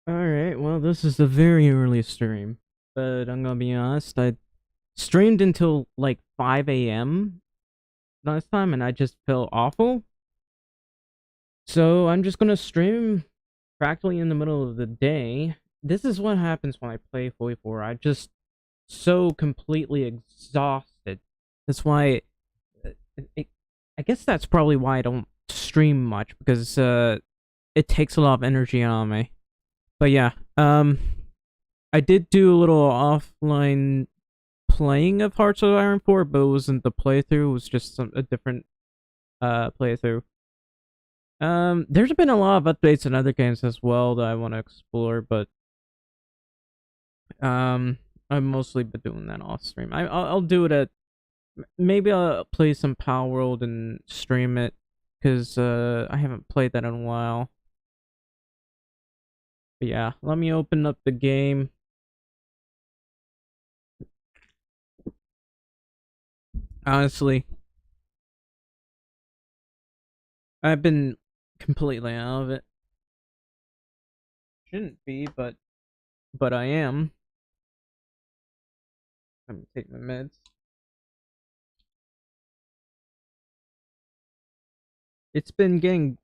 Alright, well, this is a very early stream, but I'm gonna be honest, I streamed until like 5 a.m. last time and I just felt awful. So I'm just gonna stream practically in the middle of the day. This is what happens when I play HOI4. I just so completely exhausted. That's why it, I guess that's probably why I don't stream much because it takes a lot of energy on me. But yeah, I did do a little offline playing of Hearts of Iron 4, but it wasn't the playthrough. It was just a different playthrough. There's been a lot of updates in other games as well that I want to explore, but I've mostly been doing that off stream. I'll do it at maybe I'll play some Power World and stream it because I haven't played that in a while. But yeah, let me open up the game. Honestly, I've been completely out of it. Shouldn't be, but I am. I'm gonna take my meds. It's been getting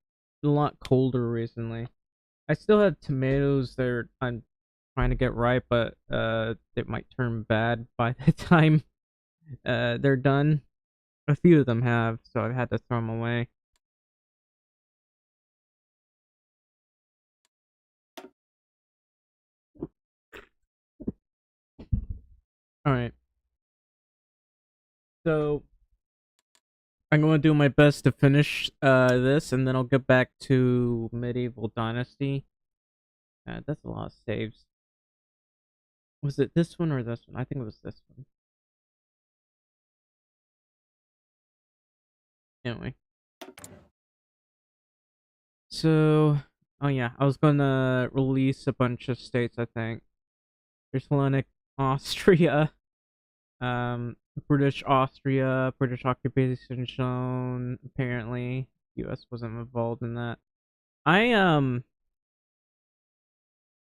a lot colder recently. I still have tomatoes that I'm trying to get ripe, but it might turn bad by the time they're done. A few of them have, so I've had to throw them away. All right. So I'm going to do my best to finish this, and then I'll get back to Medieval Dynasty. That's a lot of saves. Was it this one or this one? I think it was this one. Anyway. So, oh yeah, I was gonna release a bunch of states, I think. There's Hellenic Austria, um, British Austria, British occupation zone, apparently. US wasn't involved in that. I, I'm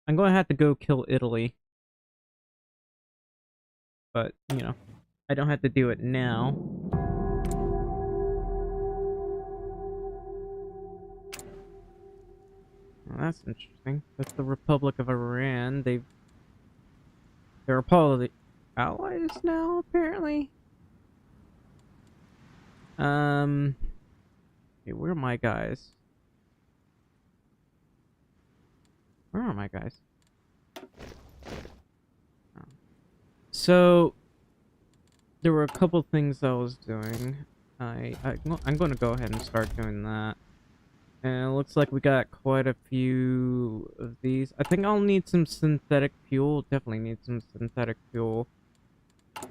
gonna have to go kill Italy. But, I don't have to do it now. Well, that's interesting. That's the Republic of Iran. They're a part of the Allies now, apparently. Hey, where are my guys? Where are my guys? Oh. So, there were a couple things I was doing. I'm going to go ahead and start doing that. And it looks like we got quite a few of these. I think I'll need some synthetic fuel. Definitely need some synthetic fuel.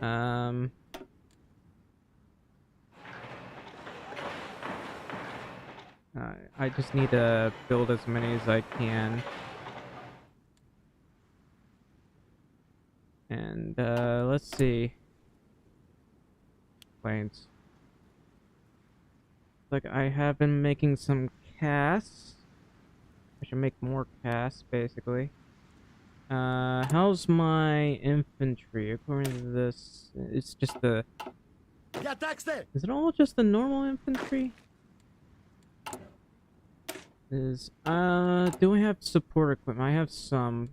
I just need to build as many as I can. And, let's see. Planes. Like, I have been making some casts. I should make more casts, basically. How's my infantry? According to this, it's just the... Is it all just the normal infantry? Do I have support equipment? I have some.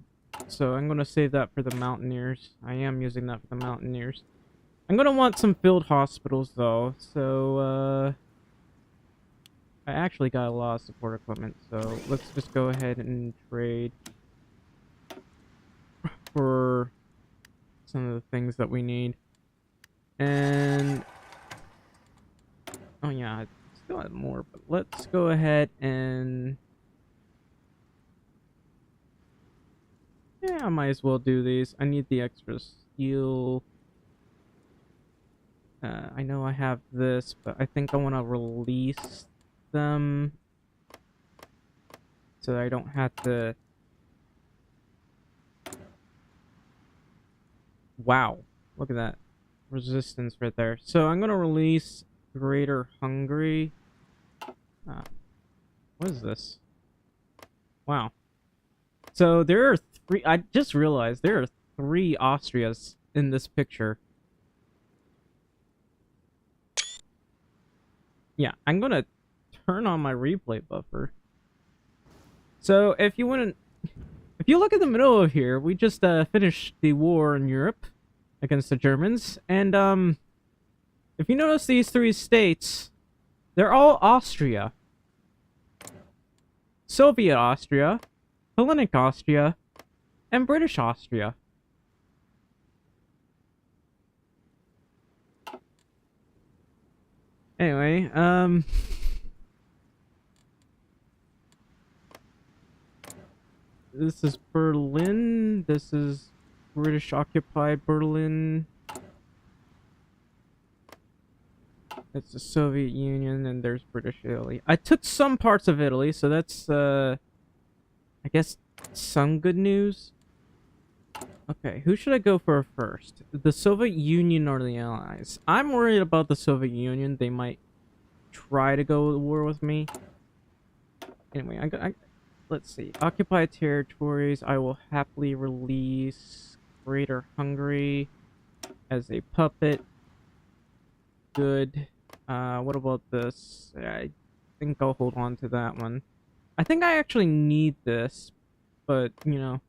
So I'm gonna save that for the mountaineers. I am using that for the mountaineers. I'm gonna want some field hospitals, though. So, I actually got a lot of support equipment, so let's just go ahead and trade for some of the things that we need. And oh yeah, I still have more, but let's go ahead and yeah, I might as well do these. I need the extra steel. I know I have this, but I think I want to release them so I don't have to. Wow, look at that resistance right there. So I'm gonna release Greater Hungary. What is this? Wow. So there are three. I just realized there are three Austrias in this picture. Yeah, I'm gonna turn on my replay buffer. So if you want to, if you look at the middle of here, we just finished the war in Europe against the Germans, and if you notice these three states, they're all Austria. Soviet Austria, Hellenic Austria, and British Austria. Anyway, this is Berlin. This is British occupied Berlin. It's the Soviet Union, and there's British Italy. I took some parts of Italy, so that's, I guess, some good news. Okay, who should I go for first? The Soviet Union or the Allies? I'm worried about the Soviet Union. They might try to go to war with me. Anyway, let's see. Occupied territories. I will happily release Greater Hungary as a puppet. Good. What about this? I think I'll hold on to that one. I think I actually need this, but, you know,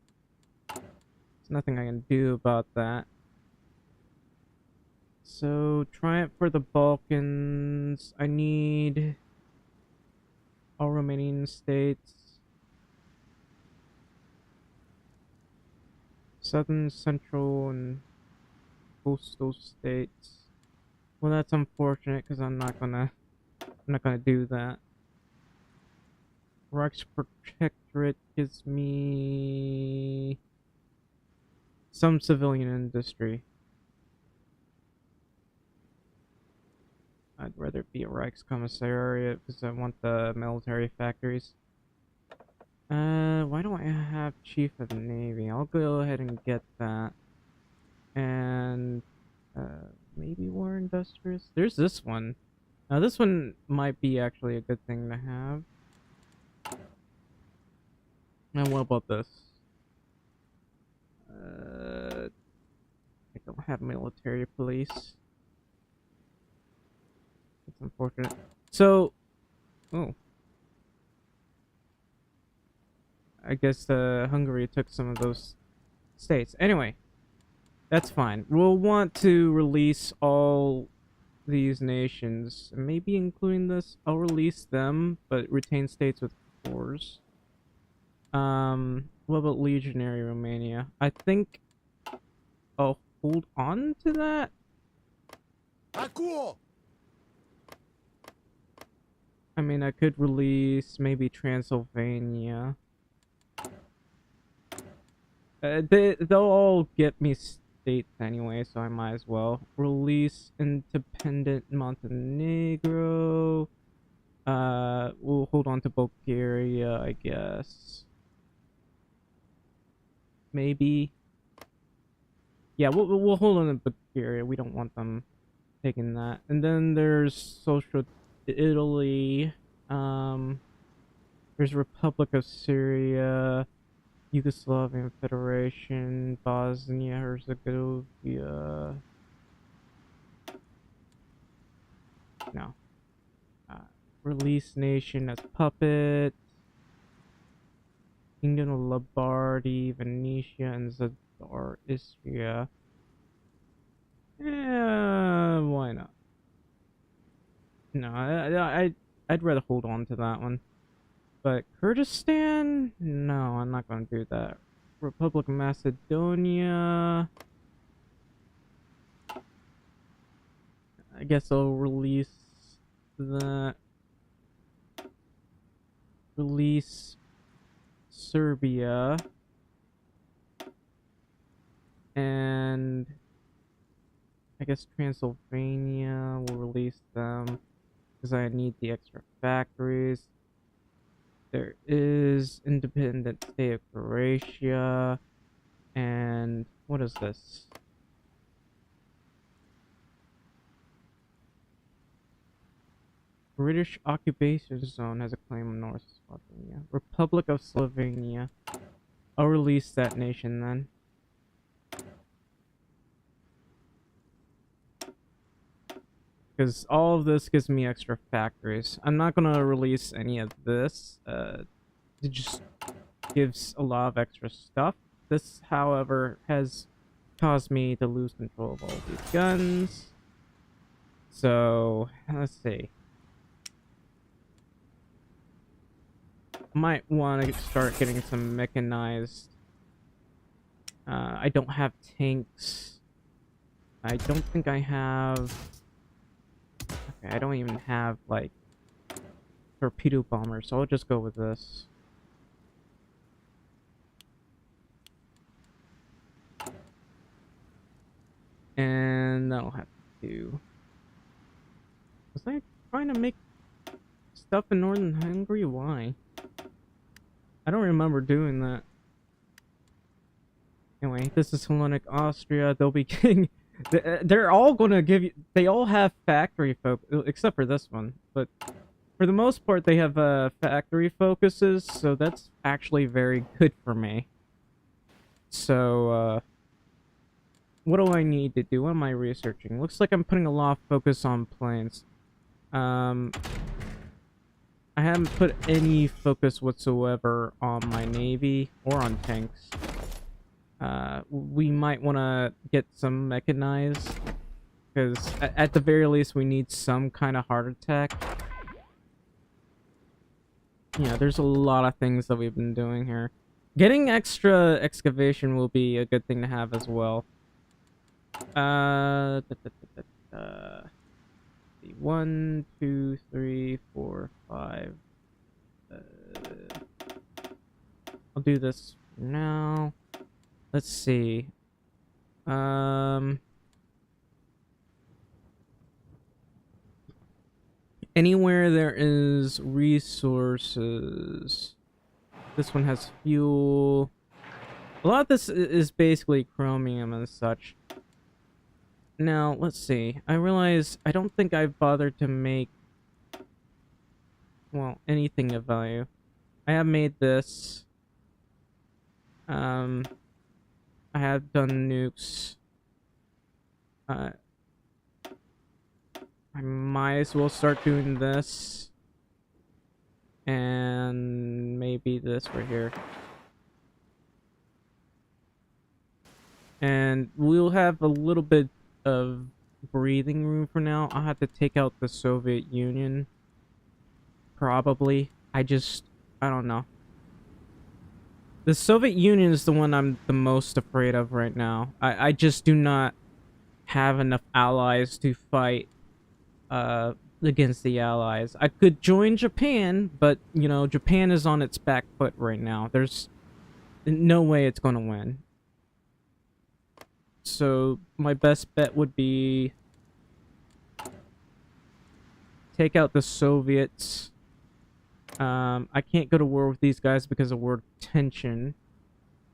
there's nothing I can do about that. So, triumph for the Balkans. I need all Romanian states. Southern, central, and coastal states. Well, that's unfortunate because I'm not gonna do that. Reichsprotectorate gives me some civilian industry. I'd rather be a Reichskommissariat because I want the military factories. Why don't I have Chief of the Navy? I'll go ahead and get that. And, maybe War Industrious? There's this one. Now, this one might be actually a good thing to have. And what about this? I don't have military police. It's unfortunate. So, oh. I guess Hungary took some of those states. Anyway, that's fine. We'll want to release all these nations, maybe including this. I'll release them, but retain states with cores. What about Legionary Romania? I think I'll hold on to that. I mean, I could release maybe Transylvania. They'll all get me states anyway, so I might as well. Release independent Montenegro. We'll hold on to Bulgaria, I guess. Maybe. Yeah, we'll hold on to Bulgaria. We don't want them taking that. And then there's Social Italy. There's Republic of Syria. Yugoslavian Federation, Bosnia Herzegovina. No. Release nation as puppet. Kingdom of Lombardy, Venetia, and Zadar, Istria. Why not? No, I'd rather hold on to that one. But Kurdistan? No, I'm not going to do that. Republic of Macedonia. I guess I'll release that. Release Serbia. And I guess Transylvania will release them because I need the extra factories. There is independent state of Croatia, and what is this? British occupation zone has a claim on North Slovenia. Republic of Slovenia. I'll release that nation then. Because all of this gives me extra factories. I'm not gonna release any of this. It just gives a lot of extra stuff. This, however, has caused me to lose control of all of these guns. So, let's see. I might want to start getting some mechanized. I don't have tanks. I don't think I have... Okay, I don't even have, like, torpedo bombers, so I'll just go with this. And that'll have to do. Was I trying to make stuff in Northern Hungary? Why? I don't remember doing that. Anyway, this is Hellenic Austria. They'll be getting... They're all gonna give you... They all have factory focus, except for this one. But for the most part, they have factory focuses, so that's actually very good for me. So, what do I need to do? What am I researching? Looks like I'm putting a lot of focus on planes. I haven't put any focus whatsoever on my navy or on tanks. We might want to get some mechanized, because at the very least we need some kind of heart attack. Yeah, there's a lot of things that we've been doing here. Getting extra excavation will be a good thing to have as well. 1, 2, 3, 4, 5. I'll do this for now. Let's see. Anywhere there is resources. This one has fuel. A lot of this is basically chromium and such. Now, let's see. I realize I don't think I've bothered to make, well, anything of value. I have made this. I have done nukes. I might as well start doing this. And maybe this right here. And we'll have a little bit of breathing room for now. I'll have to take out the Soviet Union. Probably. I don't know. The Soviet Union is the one I'm the most afraid of right now. I just do not have enough allies to fight against the Allies. I could join Japan, but, you know, Japan is on its back foot right now. There's no way it's going to win. So, my best bet would be take out the Soviets. I can't go to war with these guys because of war tension,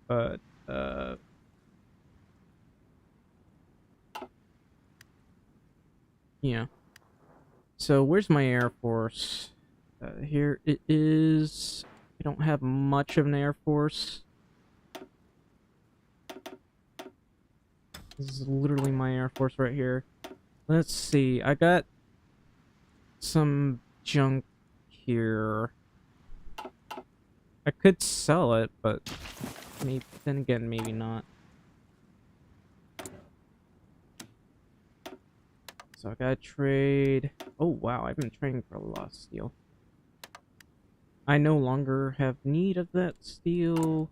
but, yeah. So, where's my Air Force? Here it is. I don't have much of an Air Force. This is literally my Air Force right here. Let's see. I got some junk here. I could sell it, but maybe, then again, maybe not. So I gotta trade. Oh wow, I've been trading for a lot of steel. I no longer have need of that steel.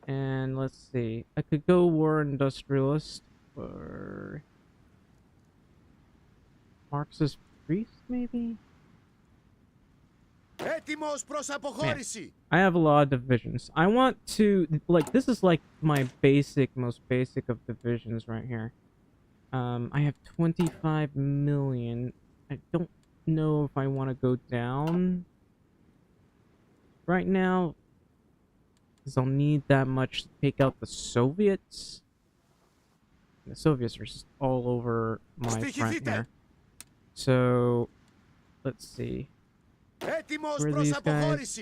And let's see. I could go war industrialist or Marxist priest, maybe? Man, I have a lot of divisions. I want to, like, this is like my most basic of divisions right here. I have 25 million. I don't know if I want to go down right now, because I'll need that much to take out the Soviets. The Soviets are just all over my front here. So, let's see. Where are these guys?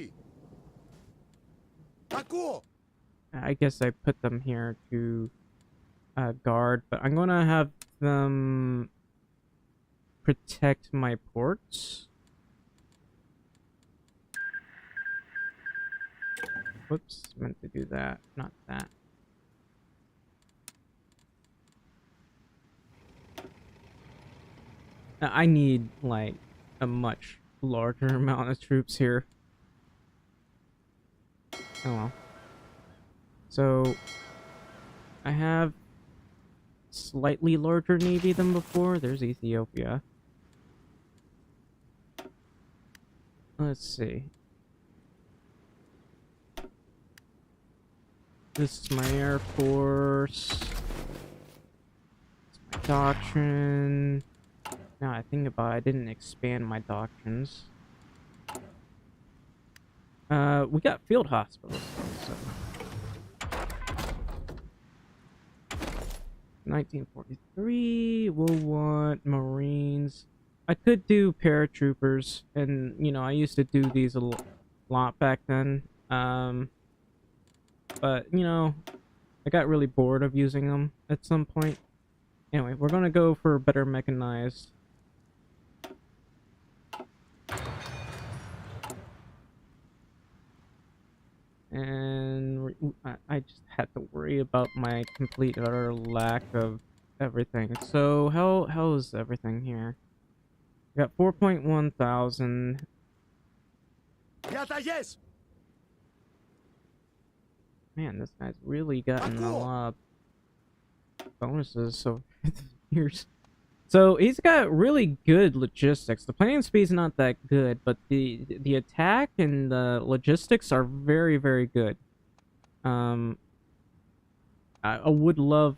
I guess I put them here to guard, but I'm gonna have them protect my ports. Whoops, meant to do that, not that. I need, like, a much larger amount of troops here. Oh well. So, I have slightly larger navy than before. There's Ethiopia. Let's see. This is my Air Force. It's my doctrine. Now I think about it, I didn't expand my doctrines. We got field hospitals, so. 1943, we'll want Marines. I could do paratroopers, and, you know, I used to do these a lot back then. But, you know, I got really bored of using them at some point. Anyway, we're gonna go for better mechanized. And I just had to worry about my complete utter lack of everything. So how is everything here? We got 4.1 thousand. Man, this guy's really gotten a lot of bonuses over the years. So he's got really good logistics. The planning speed's not that good, but the attack and the logistics are very, very good. I would love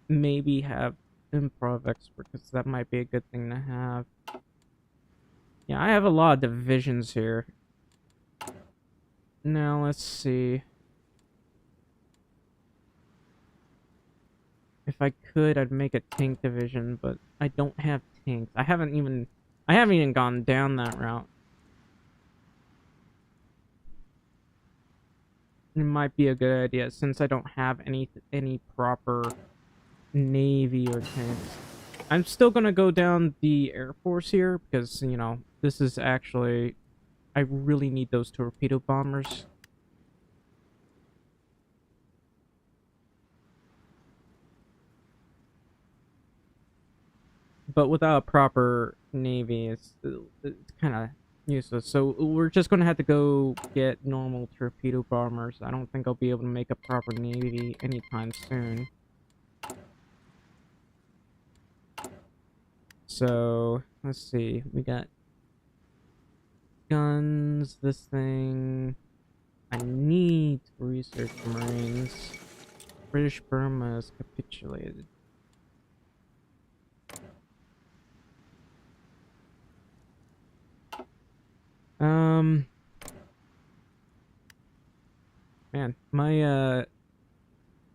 maybe have improv expert, because that might be a good thing to have. Yeah, I have a lot of divisions here. Now let's see. If I could, I'd make a tank division, but I don't have tanks. I haven't even gone down that route. It might be a good idea since I don't have any proper navy or tanks. I'm still gonna go down the Air Force here because, you know, this is actually, I really need those torpedo bombers. But without a proper navy, it's kind of useless. So we're just gonna have to go get normal torpedo bombers. I don't think I'll be able to make a proper navy anytime soon. So let's see. We got guns. This thing. I need to research Marines. British Burma has capitulated. Man, my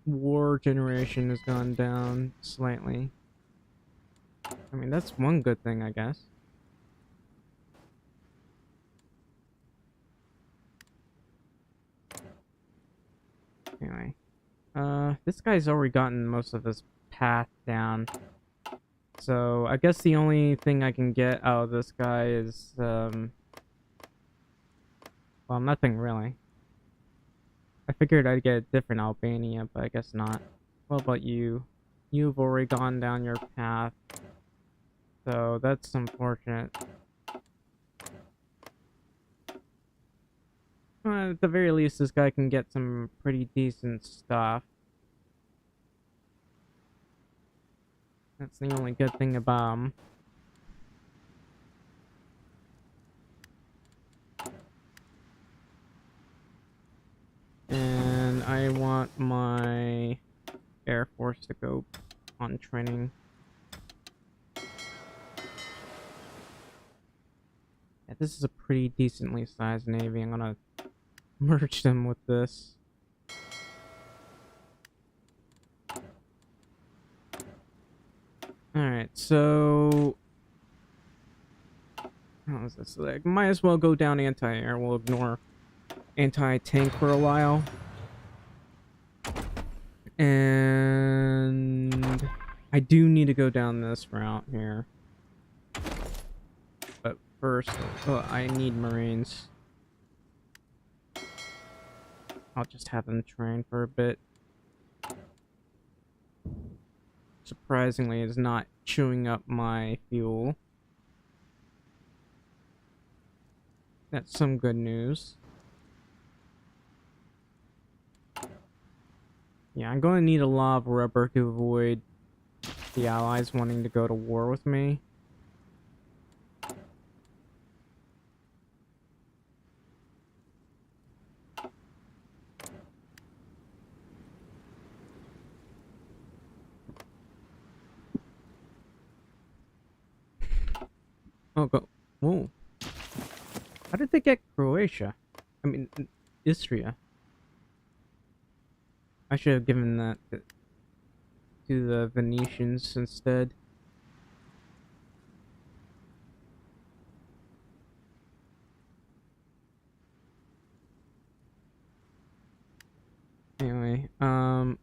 war generation has gone down slightly. I mean, that's one good thing, I guess. Anyway, this guy's already gotten most of his path down. So I guess the only thing I can get out of this guy is, well, nothing really. I figured I'd get a different Albania, but I guess not. What about you? You've already gone down your path. So that's unfortunate. At the very least, this guy can get some pretty decent stuff. That's the only good thing about him. And I want my Air Force to go on training. Yeah, this is a pretty decently sized navy. I'm gonna merge them with this. Alright, so how is this? Like, might as well go down anti-air. We'll ignore anti-tank for a while. And I do need to go down this route here. But first, I need Marines. I'll just have them train for a bit. Surprisingly, it's not chewing up my fuel. That's some good news. Yeah, I'm going to need a lot of rubber to avoid the Allies wanting to go to war with me. Oh, go. Whoa. How did they get Croatia? I mean, Istria. I should have given that to the Venetians instead. Anyway, I'm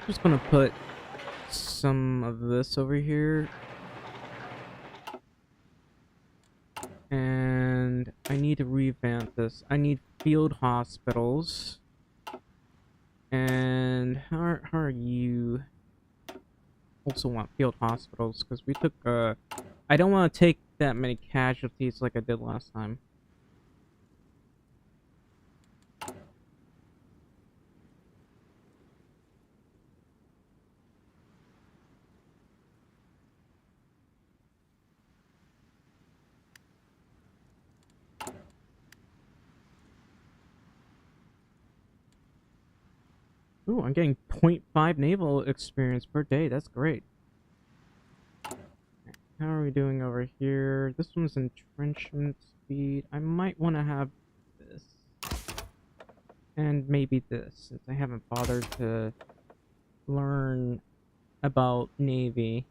just gonna put some of this over here. And I need to revamp this. I need field hospitals. And how are you? Also want field hospitals because we took I don't want to take that many casualties like I did last time. Ooh, I'm getting 0.5 naval experience per day. That's great. How are we doing over here? This one's entrenchment speed. I might want to have this. And maybe this, since I haven't bothered to learn about Navy.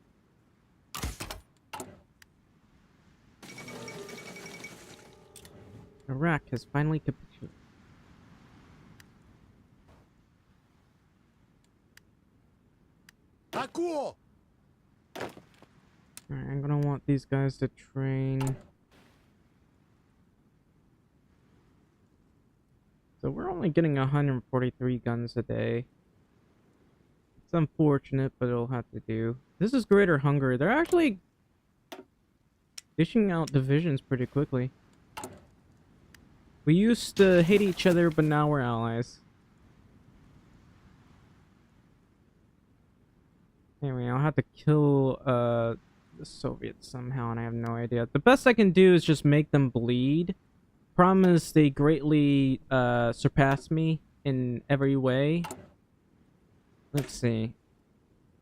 Iraq has finally capitulated. Alright, I'm gonna want these guys to train. So we're only getting 143 guns a day. It's unfortunate, but it'll have to do. This is Greater Hungary. They're actually dishing out divisions pretty quickly. We used to hate each other, but now we're allies. Anyway, I'll have to kill the Soviets somehow, and I have no idea. The best I can do is just make them bleed. Problem is, they greatly surpass me in every way. Let's see.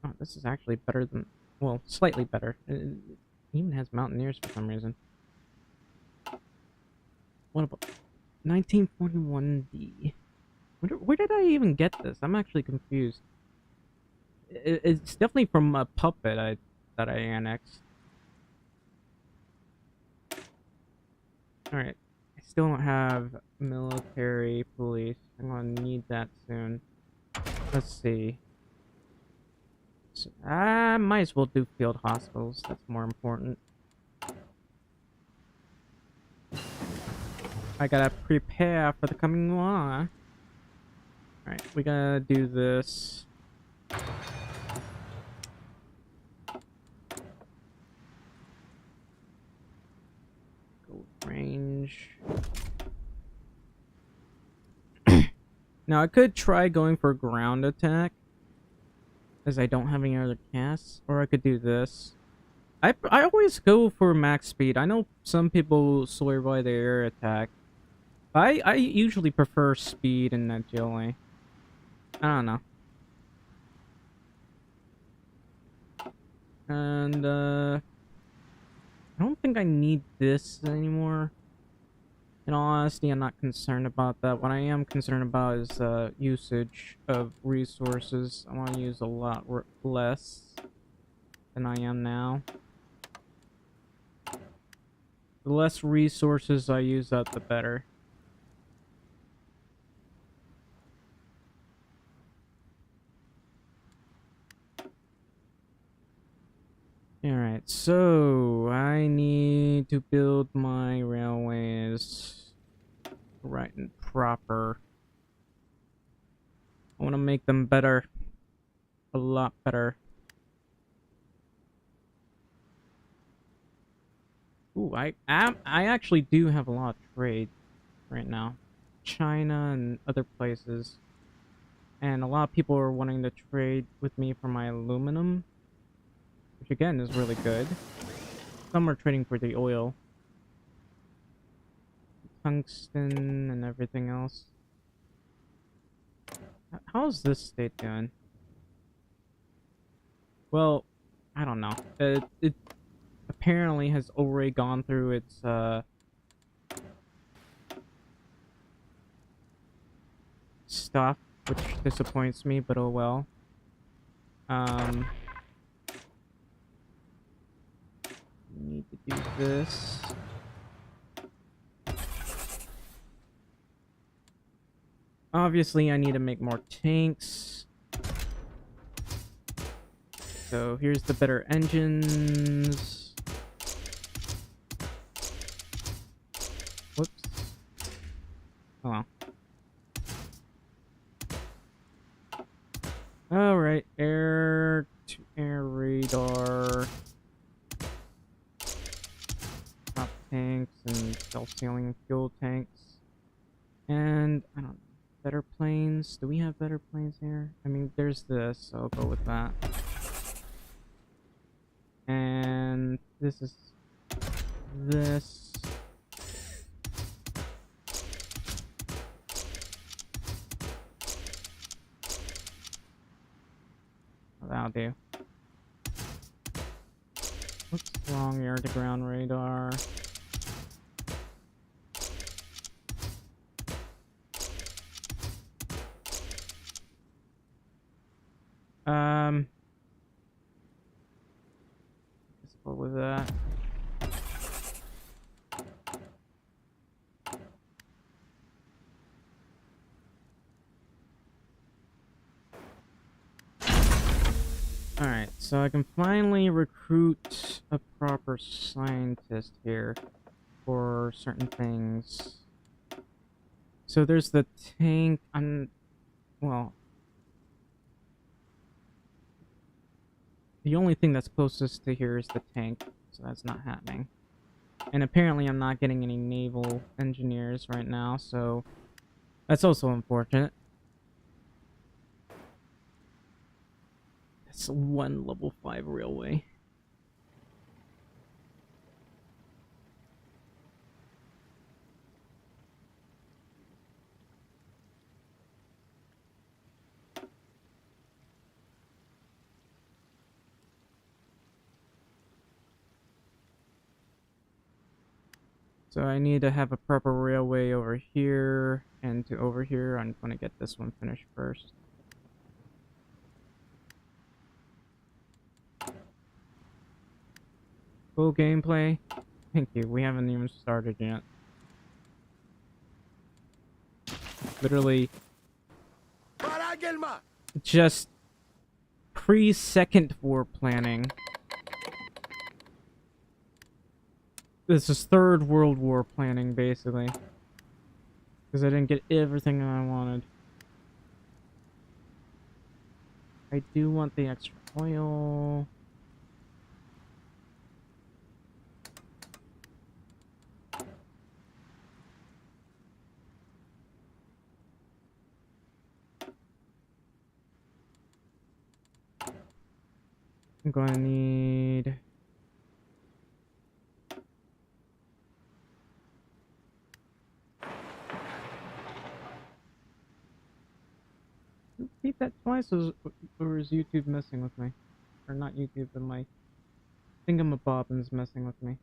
Oh, this is actually better than... Well, slightly better. It even has Mountaineers for some reason. What about 1941D? Where did I even get this? I'm actually confused. It's definitely from a puppet that I annexed. Alright. I still don't have military police. I'm gonna need that soon. Let's see. So, I might as well do field hospitals. That's more important. I gotta prepare for the coming war. Alright, we gotta do this. Go range. Now I could try going for ground attack, as I don't have any other casts, or I could do this. I always go for max speed. I know some people swear by the air attack. I usually prefer speed and agility. I don't know. And I don't think I need this anymore. In all honesty, I'm not concerned about that. What I am concerned about is usage of resources. I want to use a lot less than I am now. The less resources I use up, the better. Alright, so I need to build my railways right and proper. I want to make them better. A lot better. Ooh, I actually do have a lot of trade right now. China and other places. And a lot of people are wanting to trade with me for my aluminum, which again is really good. Some are trading for the oil, tungsten, and everything else. How's this state doing? Well, I don't know. It apparently has already gone through its stuff, which disappoints me, but oh well. Need to do this. Obviously, I need to make more tanks. So here's the better engines. Whoops. Oh well. Alright, air-to-air radar. Top tanks and self-sealing fuel tanks. And, I don't know, better planes. Do we have better planes here? I mean, there's this, so I'll go with that. And this is this. That'll do. What's wrong? Air-to-ground radar. Let's go with that. Alright, so I can finally recruit a proper scientist here for certain things. So there's the tank. Well, the only thing that's closest to here is the tank, so that's not happening. And apparently I'm not getting any naval engineers right now, so that's also unfortunate. That's one level 5 railway. So I need to have a proper railway over here and to over here. I'm going to get this one finished first. Full gameplay. Thank you. We haven't even started yet. Literally just pre-second war planning. This is third World War planning, basically. Because I didn't get everything that I wanted. I do want the extra oil. I'm going to need... Repeat that twice, or is YouTube messing with me? Or not YouTube, but my thingamabobbin's messing with me.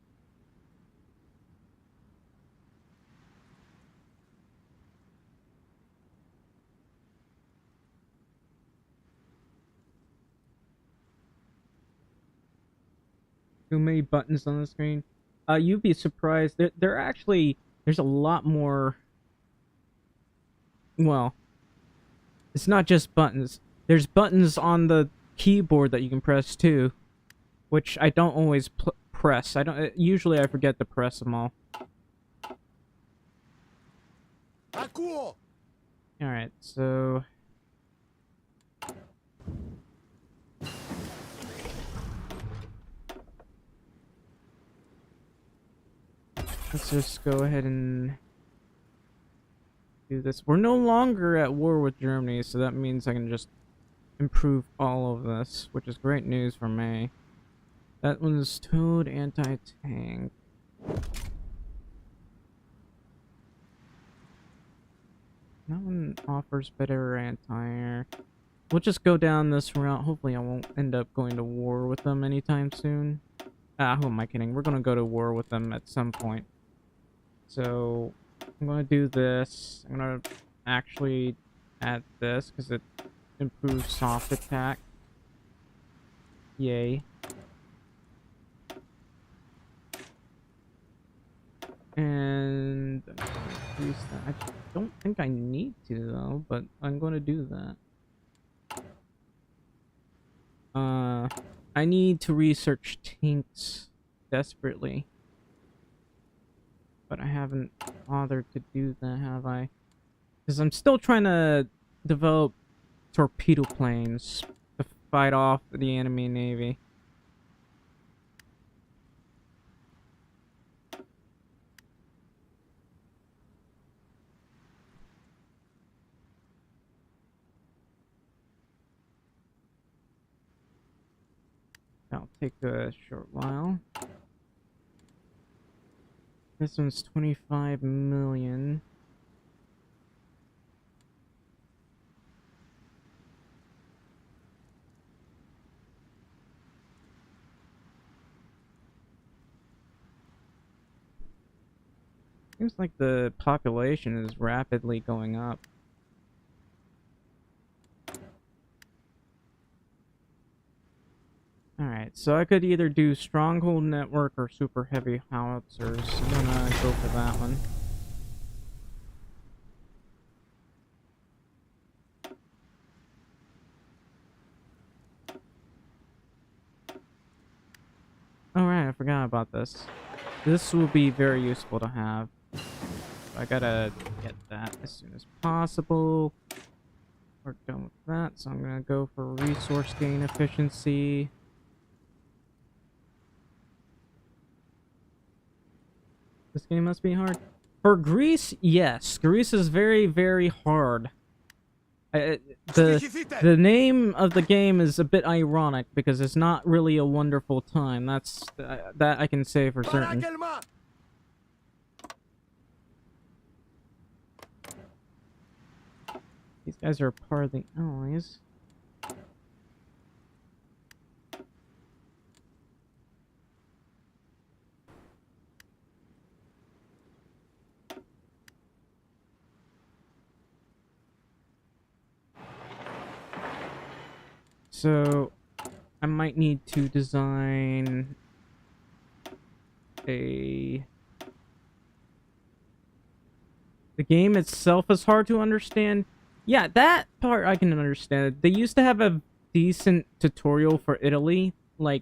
Too many buttons on the screen. You'd be surprised. There actually there's a lot more. Well, it's not just buttons. There's buttons on the keyboard that you can press too, which I don't always press. I don't. Usually I forget to press them all. All right, so. Let's just go ahead and do this. We're no longer at war with Germany, so that means I can just improve all of this, which is great news for me. That one's towed anti-tank. That one offers better anti-air. We'll just go down this route. Hopefully I won't end up going to war with them anytime soon. Who am I kidding? We're gonna go to war with them at some point. So, I'm gonna do this. I'm gonna actually add this, because it improves soft attack. Yay. And increase that. I don't think I need to, though, but I'm gonna do that. I need to research tanks desperately. But I haven't bothered to do that, have I? Because I'm still trying to develop torpedo planes to fight off the enemy navy. That'll take a short while. This one's 25 million. Seems like the population is rapidly going up. Alright, so I could either do Stronghold Network or Super Heavy Howitzers. I'm gonna go for that one. Alright, I forgot about this. This will be very useful to have. I gotta get that as soon as possible. We're done with that, so I'm gonna go for resource gain efficiency. This game must be hard. For Greece, yes. Greece is very, very hard. The name of the game is a bit ironic because it's not really a wonderful time. That's that I can say for certain. These guys are part of the allies. So, I might need to design a... The game itself is hard to understand. Yeah, that part I can understand. They used to have a decent tutorial for Italy, like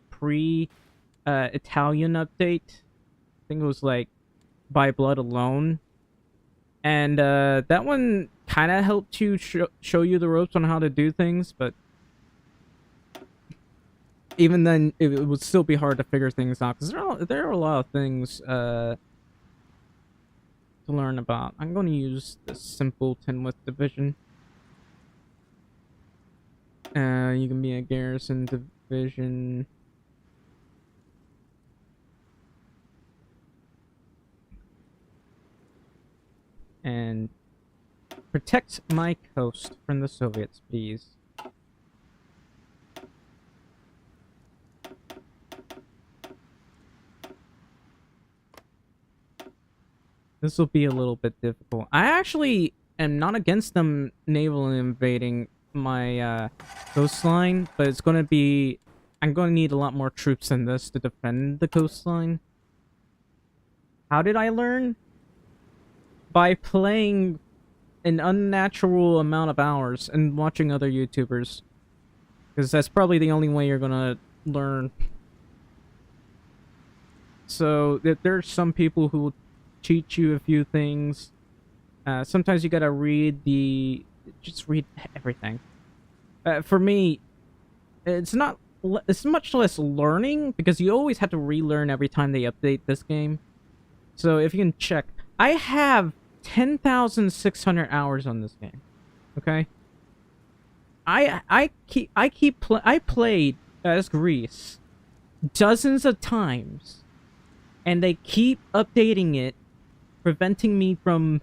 Italian update. I think it was like By Blood Alone. And that one kind of helped you show you the ropes on how to do things, but even then, it would still be hard to figure things out because there are a lot of things to learn about. I'm going to use the simple 10-width division. You can be a garrison division. And protect my coast from the Soviets, please. This will be a little bit difficult. I actually am not against them naval invading my coastline, but it's going to be... I'm going to need a lot more troops than this to defend the coastline. How did I learn? By playing an unnatural amount of hours and watching other YouTubers. Because that's probably the only way you're gonna learn. So there's some people who will teach you a few things. Sometimes you gotta just read everything. For me, it's not. It's much less learning because you always have to relearn every time they update this game. So if you can check, I have 10,600 hours on this game. Okay. I played as Greece dozens of times, and they keep updating it, preventing me from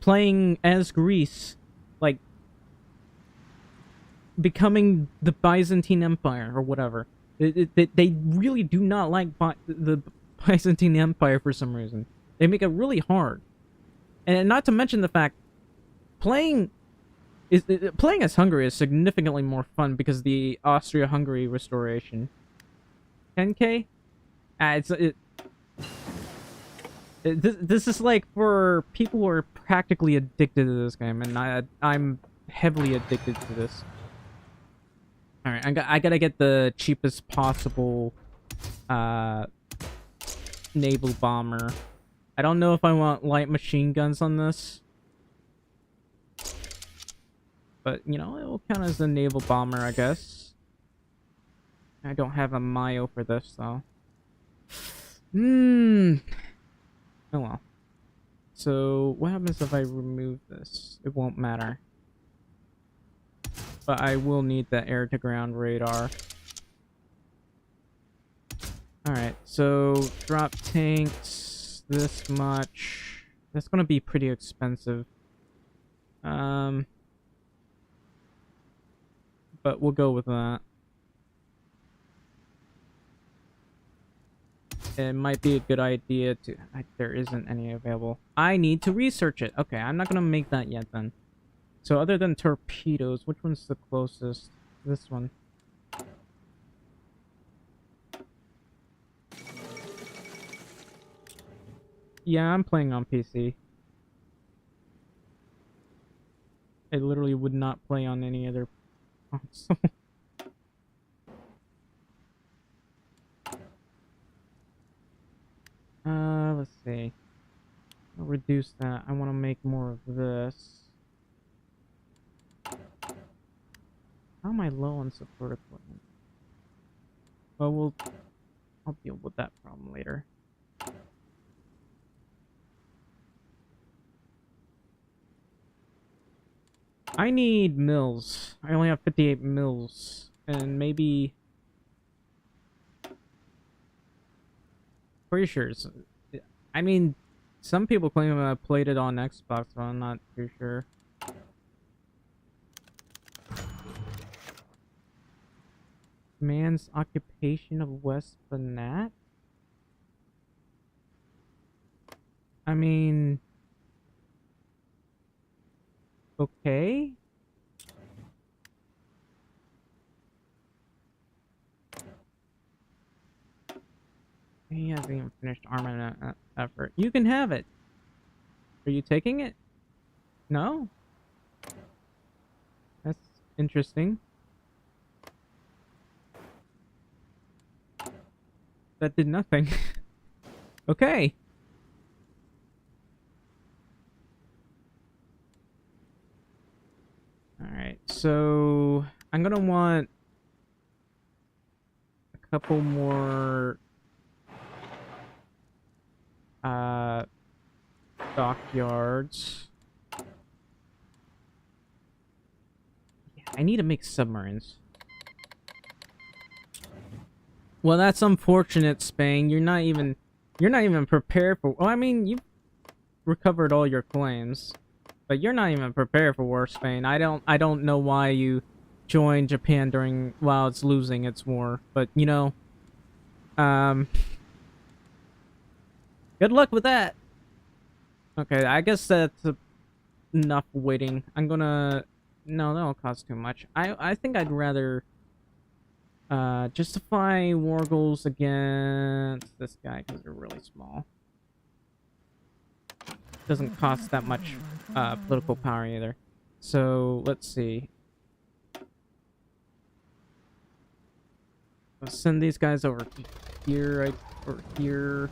playing as Greece, like becoming the Byzantine Empire or whatever. They really do not like the Byzantine Empire for some reason. They make it really hard, and not to mention the fact playing playing as Hungary is significantly more fun because the Austria-Hungary restoration. 10K? This is like for people who are practically addicted to this game, and I'm heavily addicted to this. All right, I gotta get the cheapest possible naval bomber. I don't know if I want light machine guns on this, but you know, it will count as a naval bomber, I guess. I don't have a Mayo for this though. Oh well. So what happens if I remove this? It won't matter. But I will need the air-to-ground radar. Alright, so drop tanks this much. That's gonna be pretty expensive. But we'll go with that. It might be a good idea to... there isn't any available. I need to research it. Okay, I'm not gonna make that yet then. So other than torpedoes, which one's the closest? This one. Yeah, I'm playing on PC. I literally would not play on any other console. Let's see. I'll reduce that. I want to make more of this. How am I low on support equipment? Well, I'll deal with that problem later. I need mills. I only have 58 mills. And maybe... pretty sure it's... I mean, some people claim I played it on Xbox, so I'm not too sure. Man's occupation of West Banat? I mean... okay? He hasn't even finished armament effort. You can have it. Are you taking it? No? That's interesting. That did nothing. Okay. Alright, so I'm gonna want a couple more dockyards. Yeah, I need to make submarines. Well, that's unfortunate, Spain. You're not even prepared for... well, I mean, you've recovered all your claims, but you're not even prepared for war, Spain. I don't know why you joined Japan while it's losing its war, but you know, good luck with that. Okay, I guess that's enough waiting. I'm gonna... no, that'll cost too much. I think I'd rather justify war goals against this guy because they're really small. doesn't cost that much political power either. So let's see. I'll send these guys over here, right over here.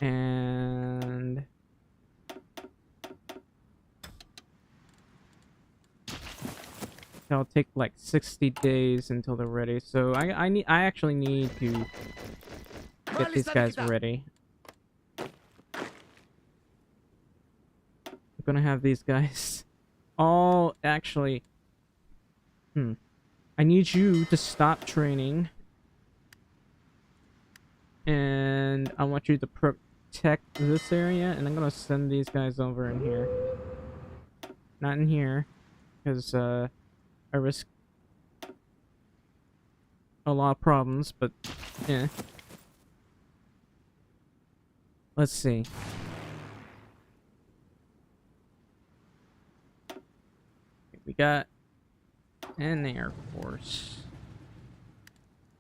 And it'll take like 60 days until they're ready. So I actually need to get these guys ready. I'm gonna have these guys all actually. I need you to stop training, and I want you to protect this area. And I'm gonna send these guys over in here, not in here, because I risk a lot of problems. But yeah, let's see. We got an Air Force.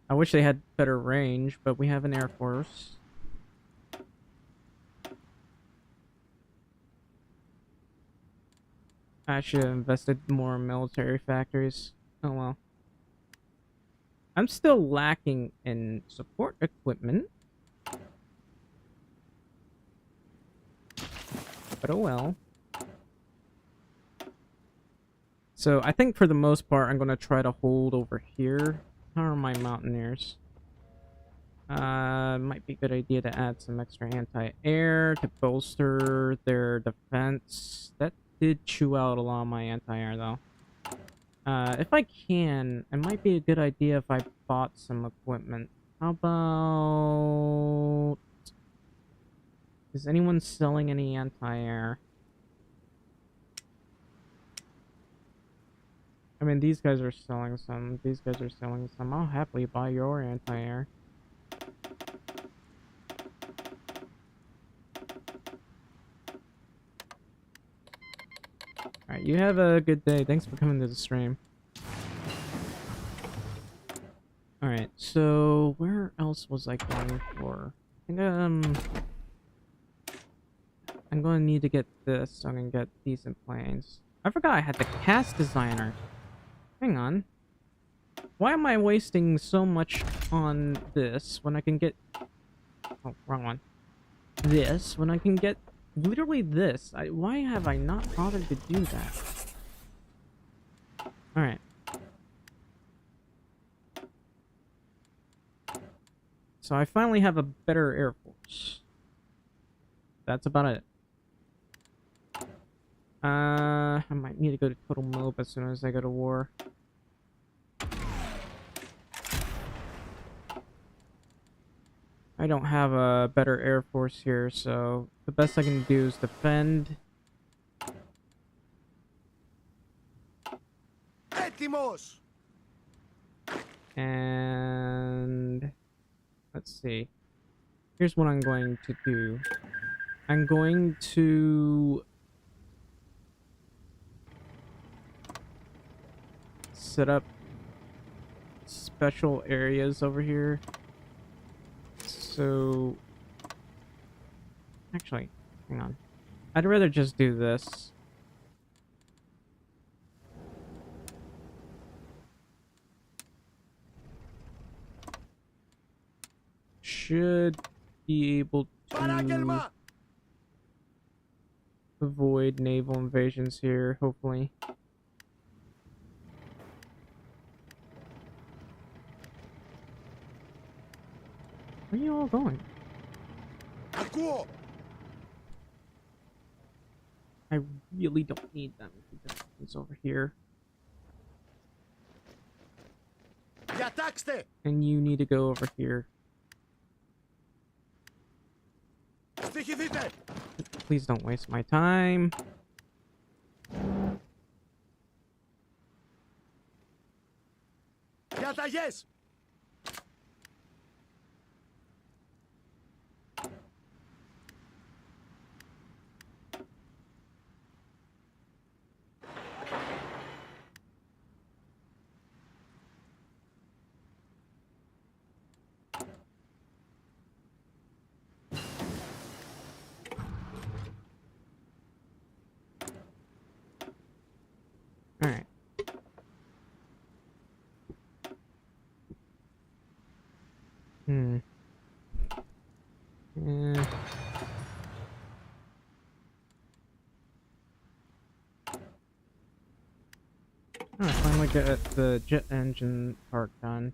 I wish they had better range, but we have an Air Force. I should have invested more in military factories. Oh well. I'm still lacking in support equipment. But oh well. So I think for the most part, I'm going to try to hold over here. How are my mountaineers? Might be a good idea to add some extra anti-air to bolster their defense. That did chew out a lot of my anti-air though. If I can, it might be a good idea if I bought some equipment. How about... Is anyone selling any anti-air? I mean, these guys are selling some. These guys are selling some. I'll happily buy your anti-air. Alright, you have a good day. Thanks for coming to the stream. Alright, so where else was I going for? I think, I'm going to need to get this so I can get decent planes. I forgot I had the cast designer. Hang on. Why am I wasting so much on this when I can get... Oh, wrong one. This when I can get literally this? Why have I not bothered to do that? Alright. So I finally have a better Air Force. That's about it. I might need to go to total mob as soon as I go to war. I don't have a better Air Force here, so the best I can do is defend. And let's see. Here's what I'm going to do. I'm going to set up special areas over here. So, actually, hang on. I'd rather just do this. Should be able to avoid naval invasions here, hopefully. Where are you all going? I really don't need them. It's over here. And you need to go over here. Please don't waste my time. Yes. Hmm. Eh. Alright, finally get the jet engine part done.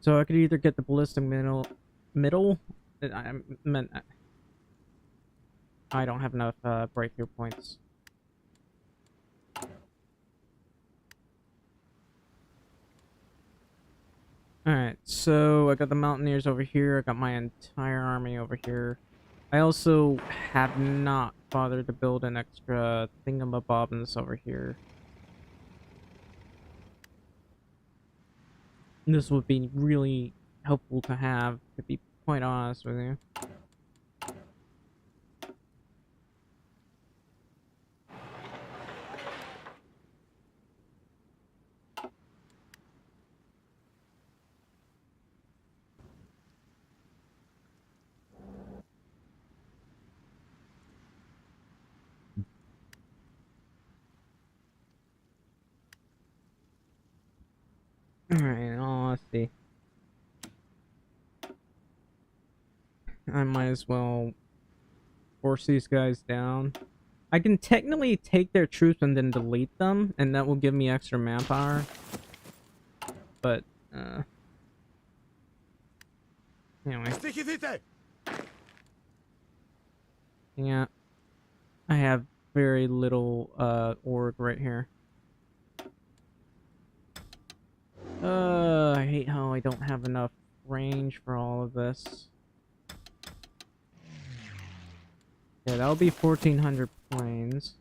So I could either get the ballistic middle. I meant I don't have enough breakthrough points. Alright, so I got the Mountaineers over here. I got my entire army over here. I also have not bothered to build an extra thingamabobbins over here. This would be really helpful to have, to be quite honest with you. Alright, let's see. I might as well force these guys down. I can technically take their troops and then delete them, and that will give me extra manpower. But, anyway. Yeah. I have very little, org right here. I hate how I don't have enough range for all of this. Yeah, that'll be 1,400 planes.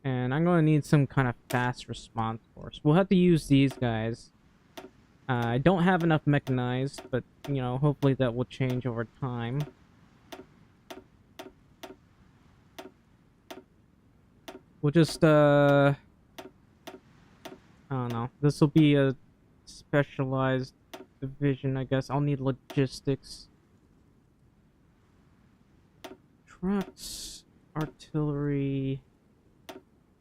And I'm going to need some kind of fast response force. We'll have to use these guys. I don't have enough mechanized, but, you know, hopefully that will change over time. We'll just, I don't know. This will be a specialized division, I guess. I'll need logistics. Trucks, artillery,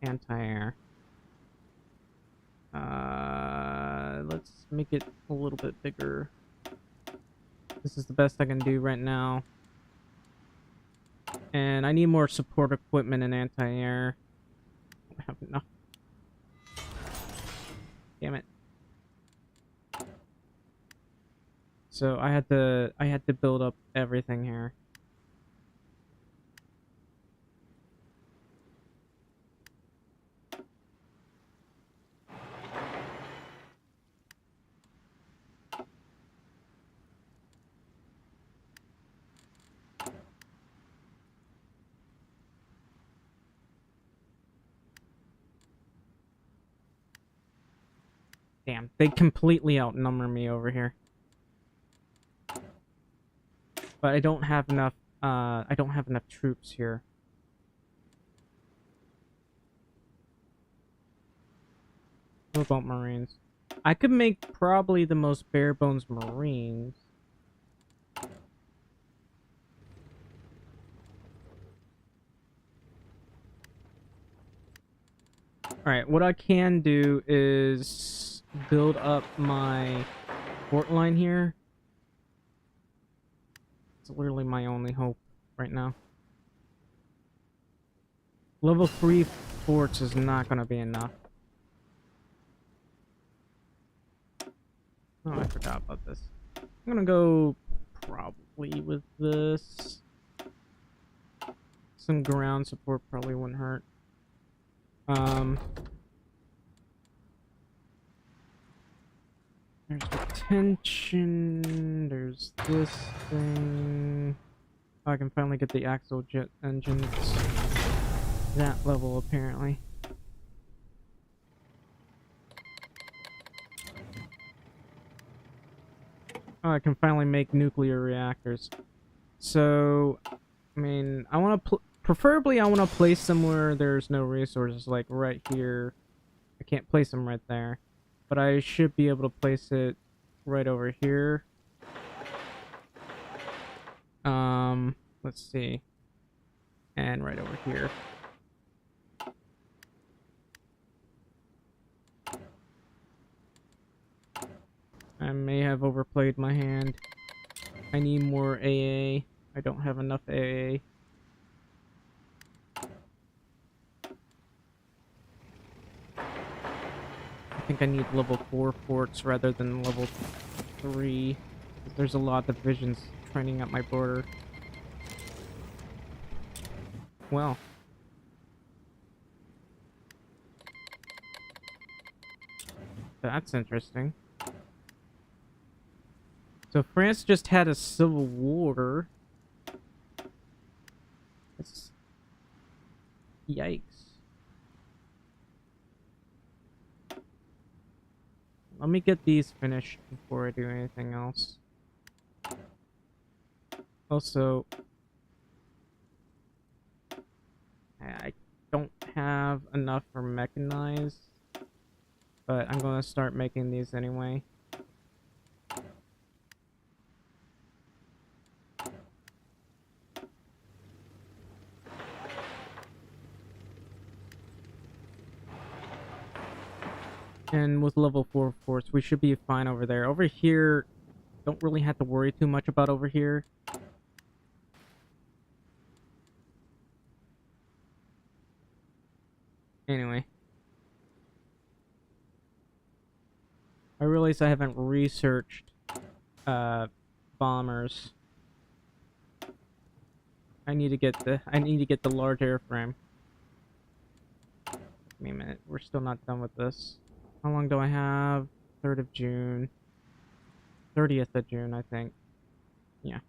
anti-air. Let's make it a little bit bigger. This is the best I can do right now. And I need more support equipment and anti-air. I don't have enough. Damn it. So I had to build up everything here. Damn, they completely outnumber me over here. But I don't have enough troops here. What about Marines? I could make probably the most bare bones Marines. Alright, what I can do is build up my fort line here. It's literally my only hope right now. Level 3 forts is not going to be enough. Oh, I forgot about this. I'm going to go probably with this. Some ground support probably wouldn't hurt. There's retention. There's this thing. Oh, I can finally get the axle jet engines. That level, apparently. Oh, I can finally make nuclear reactors. So, I mean, I want to preferably I want to place them where there's no resources, like right here. I can't place them right there, but I should be able to place it right over here. Let's see. And right over here. I may have overplayed my hand. I need more AA. I don't have enough AA. I think I need level 4 forts rather than level 3. There's a lot of divisions training at my border. Well. That's interesting. So France just had a civil war. That's... Yikes. Let me get these finished before I do anything else. Also, I don't have enough for mechanized, but I'm going to start making these anyway. And with level 4 forts, we should be fine over there. Over here, don't really have to worry too much about over here. Anyway. I realize I haven't researched bombers. I need to get the large airframe. Give me a minute. We're still not done with this. How long do I have? 3rd of June. 30th of June, I think. Yeah.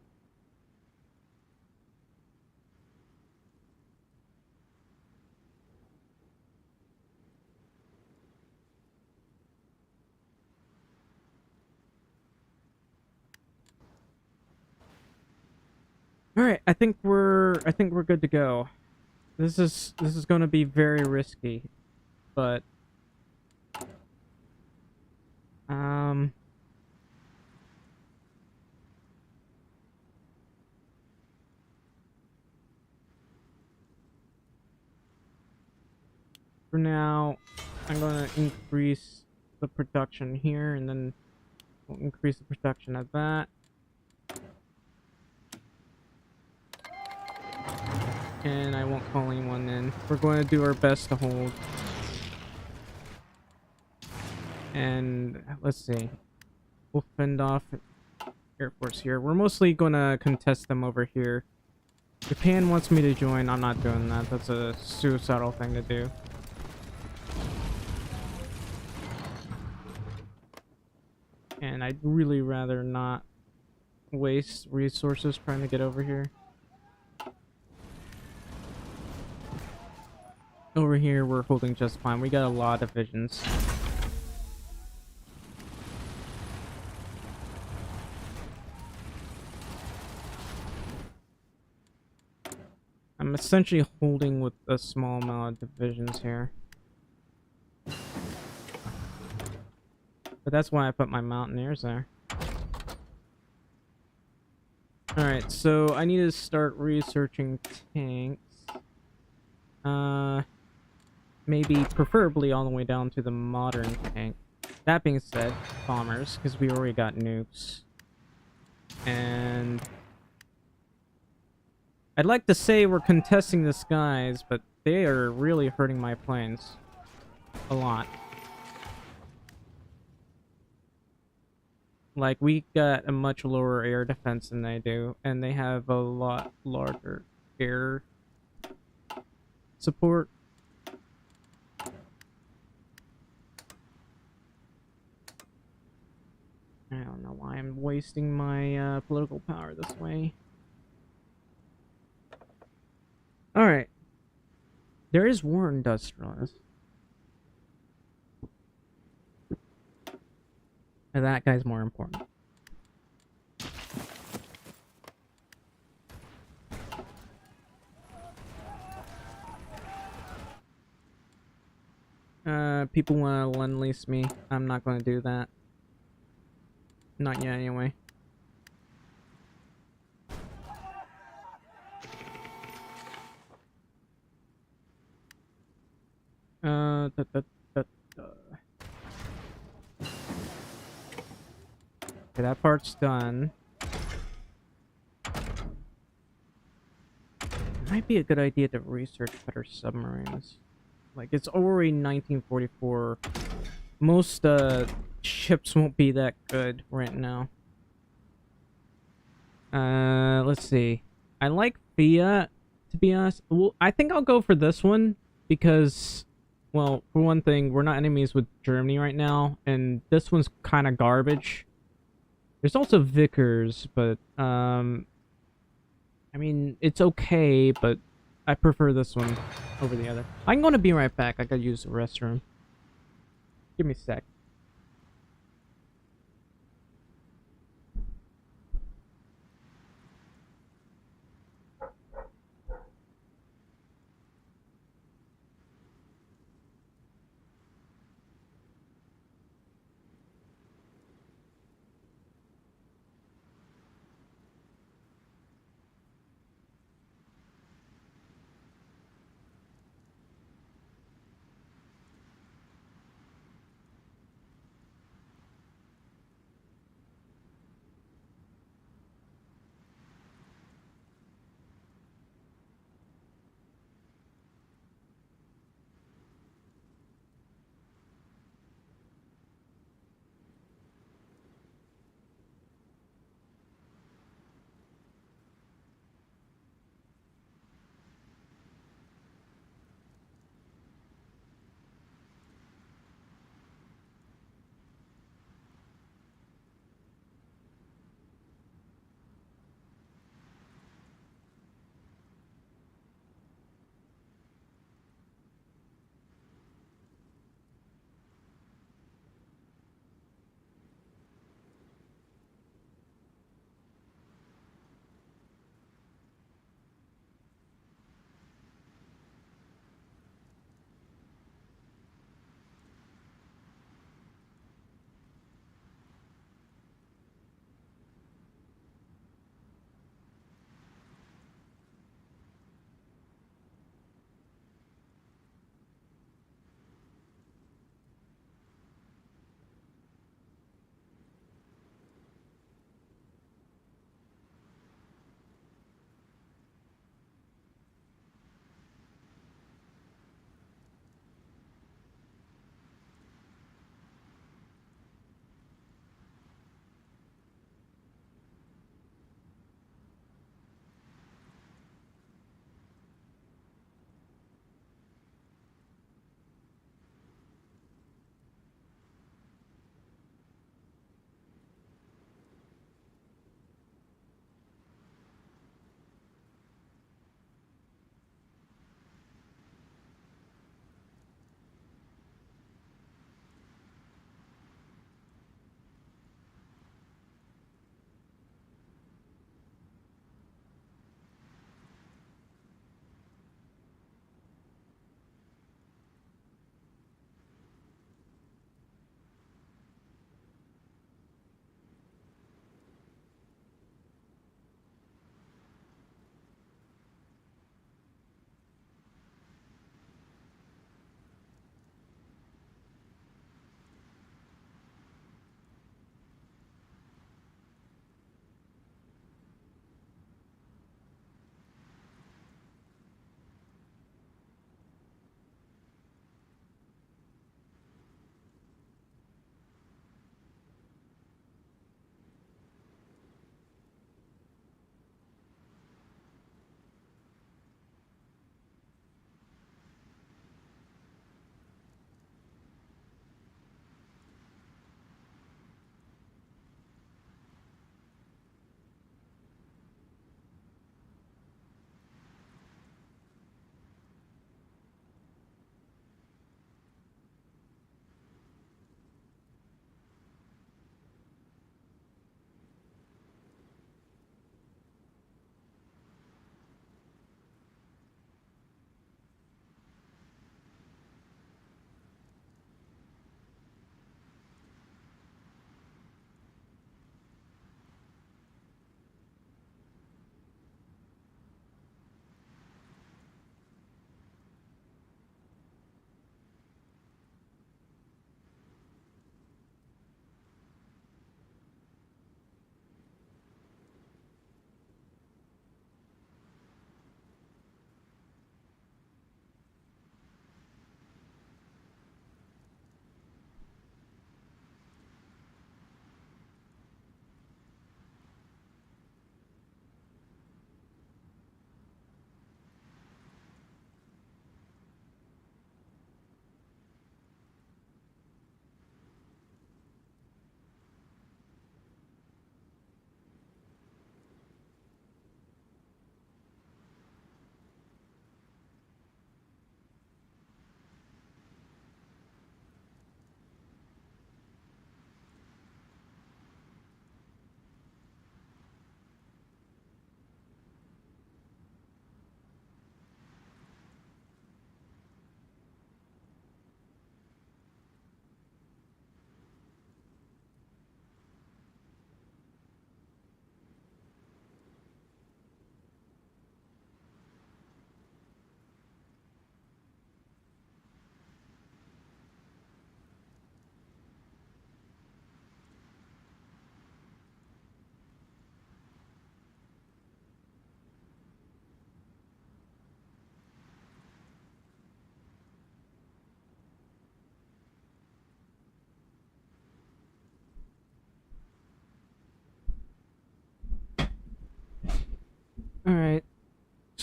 All right, I think we're good to go. This is going to be very risky, but for now, I'm going to increase the production here, and then we'll increase the production of that. And I won't call anyone in. We're going to do our best to hold. And let's see. We'll fend off Air Force here. We're mostly going to contest them over here. Japan wants me to join. I'm not doing that. That's a suicidal thing to do. And I'd really rather not waste resources trying to get over here. Over here, we're holding just fine. We got a lot of divisions. I'm essentially holding with a small amount of divisions here. But that's why I put my mountaineers there. Alright, so I need to start researching tanks. Maybe preferably all the way down to the modern tank. That being said, bombers, because we already got nukes. And I'd like to say we're contesting the skies, but they are really hurting my planes. A lot. Like, we got a much lower air defense than they do, and they have a lot larger air support. I don't know why I'm wasting my political power this way. Alright. There is war industrialist. And that guy's more important. People want to lend-lease me. I'm not going to do that. Not yet, anyway. Okay, that part's done. Might be a good idea to research better submarines. Like, it's already 1944. Most, ships won't be that good right now. Let's see. I like Fiat, to be honest. Well, I think I'll go for this one because, well, for one thing, we're not enemies with Germany right now, and this one's kind of garbage. There's also Vickers, but, I mean, it's okay, but I prefer this one over the other. I'm gonna be right back. I gotta use the restroom. Give me a sec.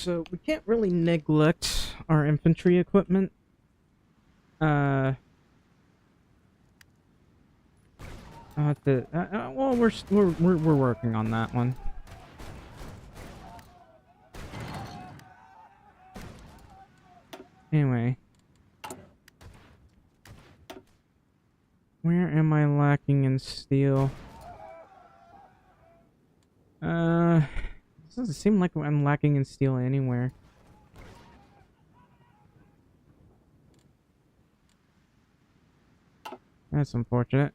so we can't really neglect our infantry equipment. I'll have to, well, we're working on that one. Anyway. Where am I lacking in steel? It doesn't seem like I'm lacking in steel anywhere. That's unfortunate.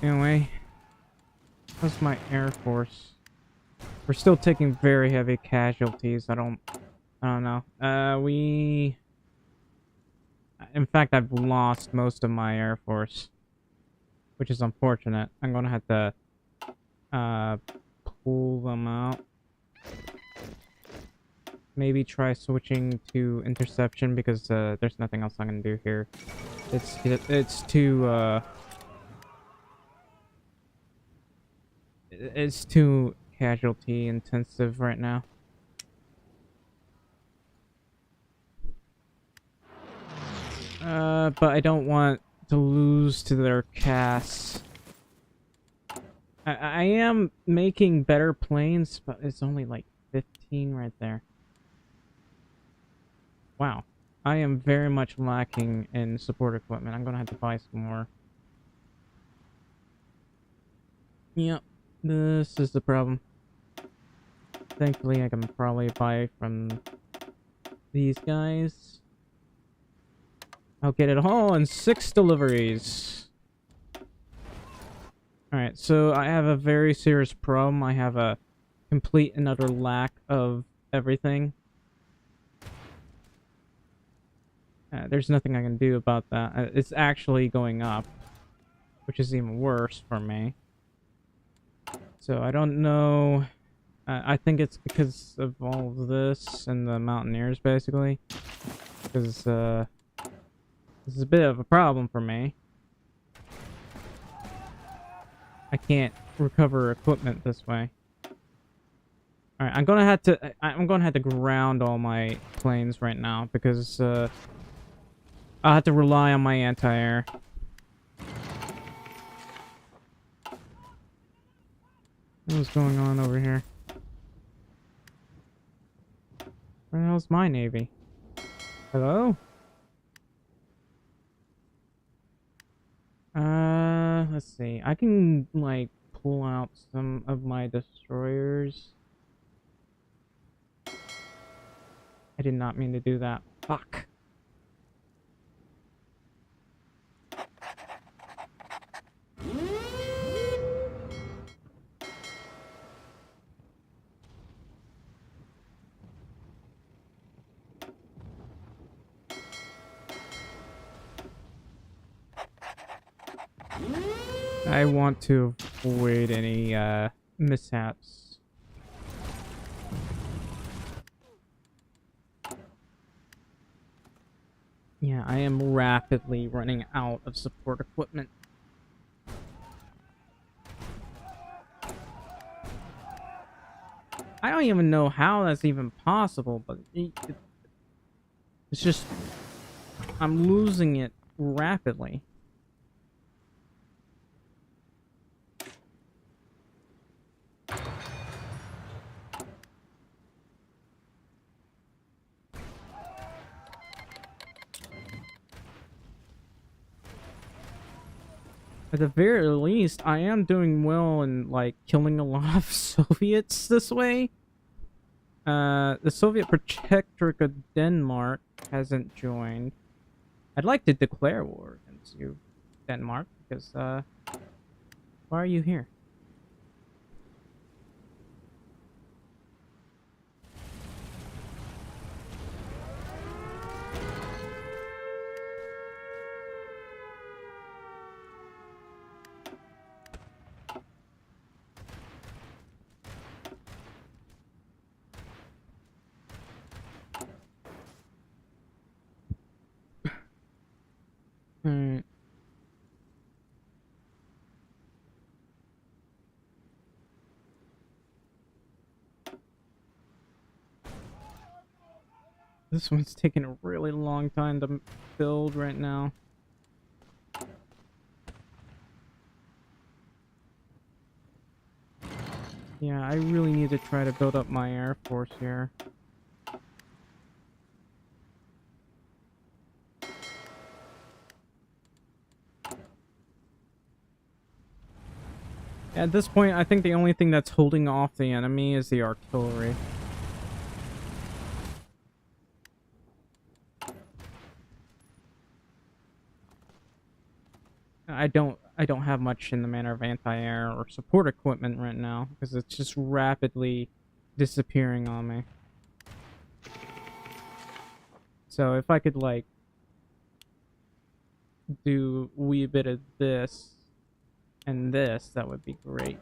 Anyway, how's my Air Force? We're still taking very heavy casualties. I don't know. In fact, I've lost most of my Air Force, which is unfortunate. I'm gonna have to pull them out. Maybe try switching to interception because there's nothing else I can do here. It's too casualty intensive right now. But I don't want to lose to their CAS. I am making better planes, but it's only like 15 right there. Wow. I am very much lacking in support equipment. I'm gonna have to buy some more. Yep. This is the problem. Thankfully, I can probably buy from these guys. I'll get it all in 6 deliveries. Alright, so I have a very serious problem. I have a complete and utter lack of everything. There's nothing I can do about that. It's actually going up, which is even worse for me. So I don't know. I think it's because of all of this and the Mountaineers, basically. Because this is a bit of a problem for me. I can't recover equipment this way. Alright, I'm gonna have to ground all my planes right now because I'll have to rely on my anti-air. What's going on over here? Where the hell's my navy? Hello? Let's see. I can, like, pull out some of my destroyers. I did not mean to do that. Fuck. I want to avoid any mishaps. Yeah, I am rapidly running out of support equipment. I don't even know how that's even possible, but it's just I'm losing it rapidly. At the very least, I am doing well in, like, killing a lot of Soviets this way. The Soviet Protectorate of Denmark hasn't joined. I'd like to declare war against you, Denmark, because, why are you here? Alright. This one's taking a really long time to build right now. Yeah, I really need to try to build up my air force here. At this point, I think the only thing that's holding off the enemy is the artillery. I don't have much in the manner of anti-air or support equipment right now because it's just rapidly disappearing on me. So if I could like do a wee bit of this and this, that would be great.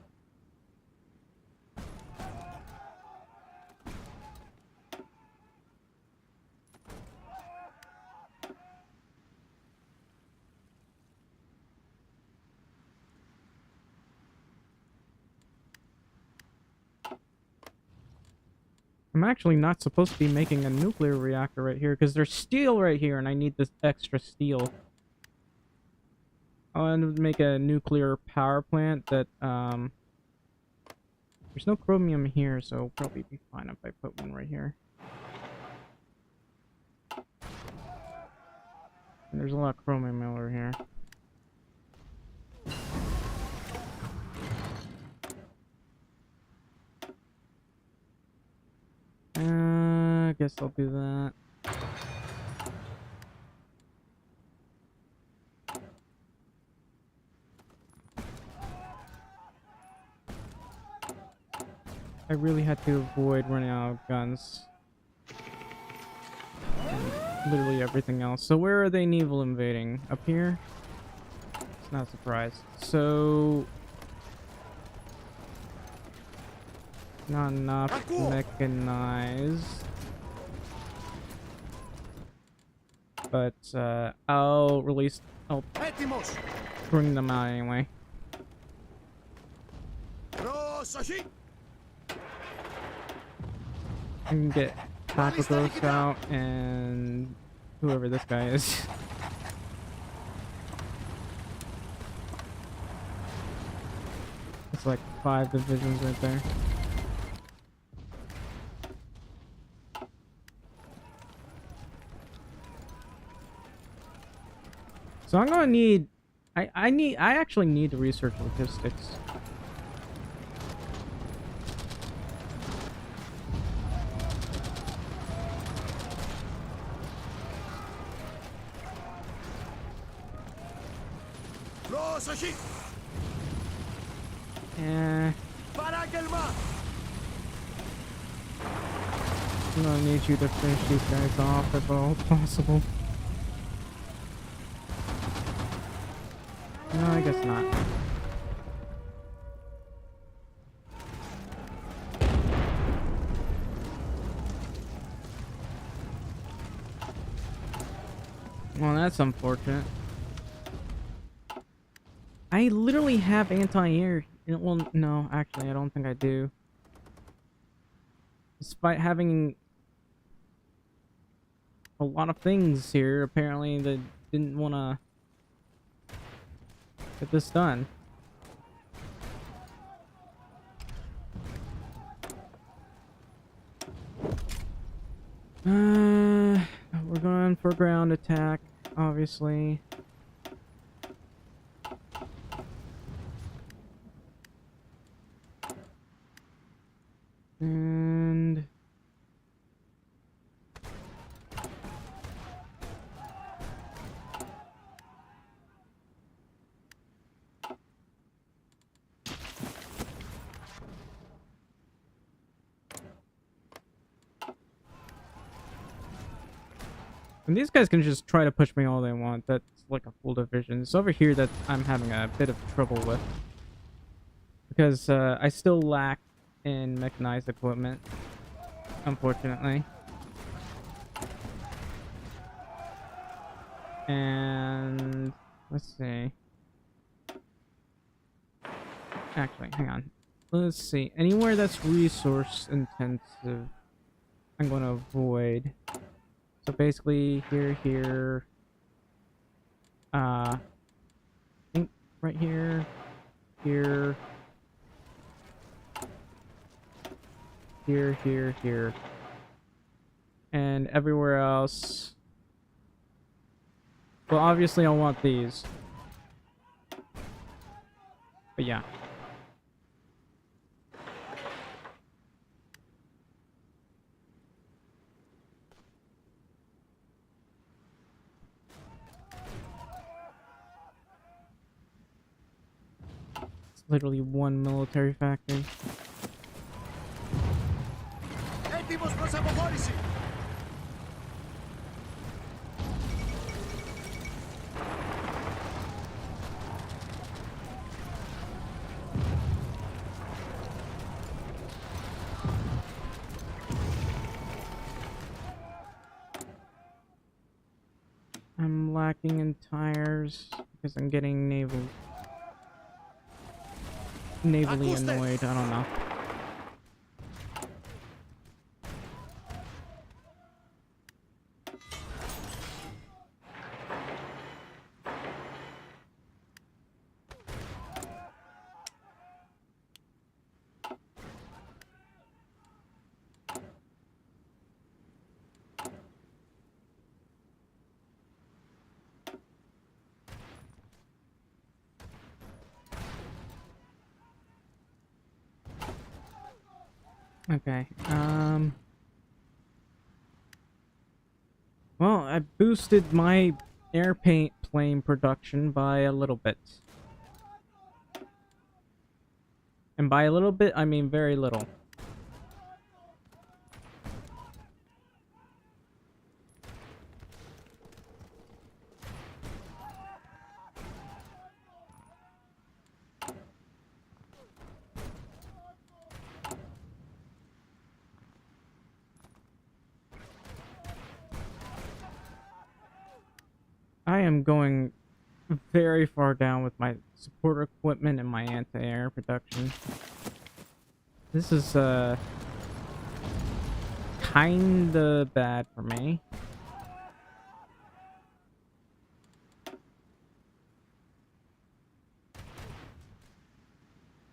I'm actually not supposed to be making a nuclear reactor right here because there's steel right here and I need this extra steel. I want to make a nuclear power plant that, there's no chromium here, so it'll probably be fine if I put one right here. And there's a lot of chromium over here. I guess I'll do that. I really had to avoid running out of guns. And literally everything else. So where are they naval invading? Up here? It's not a surprise. So... not enough mechanized. But, I'll bring them out anyway. I can get Papagos out and whoever this guy is. It's like 5 divisions right there. So I'm gonna need... I actually need to research logistics. I'm gonna need you to finish these guys off if at all possible. No, I guess not. Well, that's unfortunate. I literally have anti-air. Well, no, actually, I don't think I do. Despite having a lot of things here, apparently they didn't want to get this done. We're going for ground attack, obviously. And these guys can just try to push me all they want. That's like a full division. It's over here that I'm having a bit of trouble with. Because I still lack in mechanized equipment, unfortunately. And let's see. Actually, hang on. Let's see. Anywhere that's resource intensive, I'm going to avoid. So basically, here. I think right here, here, here, and everywhere else. Well, obviously, I'll want these. But yeah. Literally one military factory. I'm lacking in tires because I'm getting navally annoyed. I don't know. Okay, well, I boosted my plane production by a little bit. And by a little bit, I mean very little. I am going very far down with my support equipment and my anti-air production. This is kinda bad for me.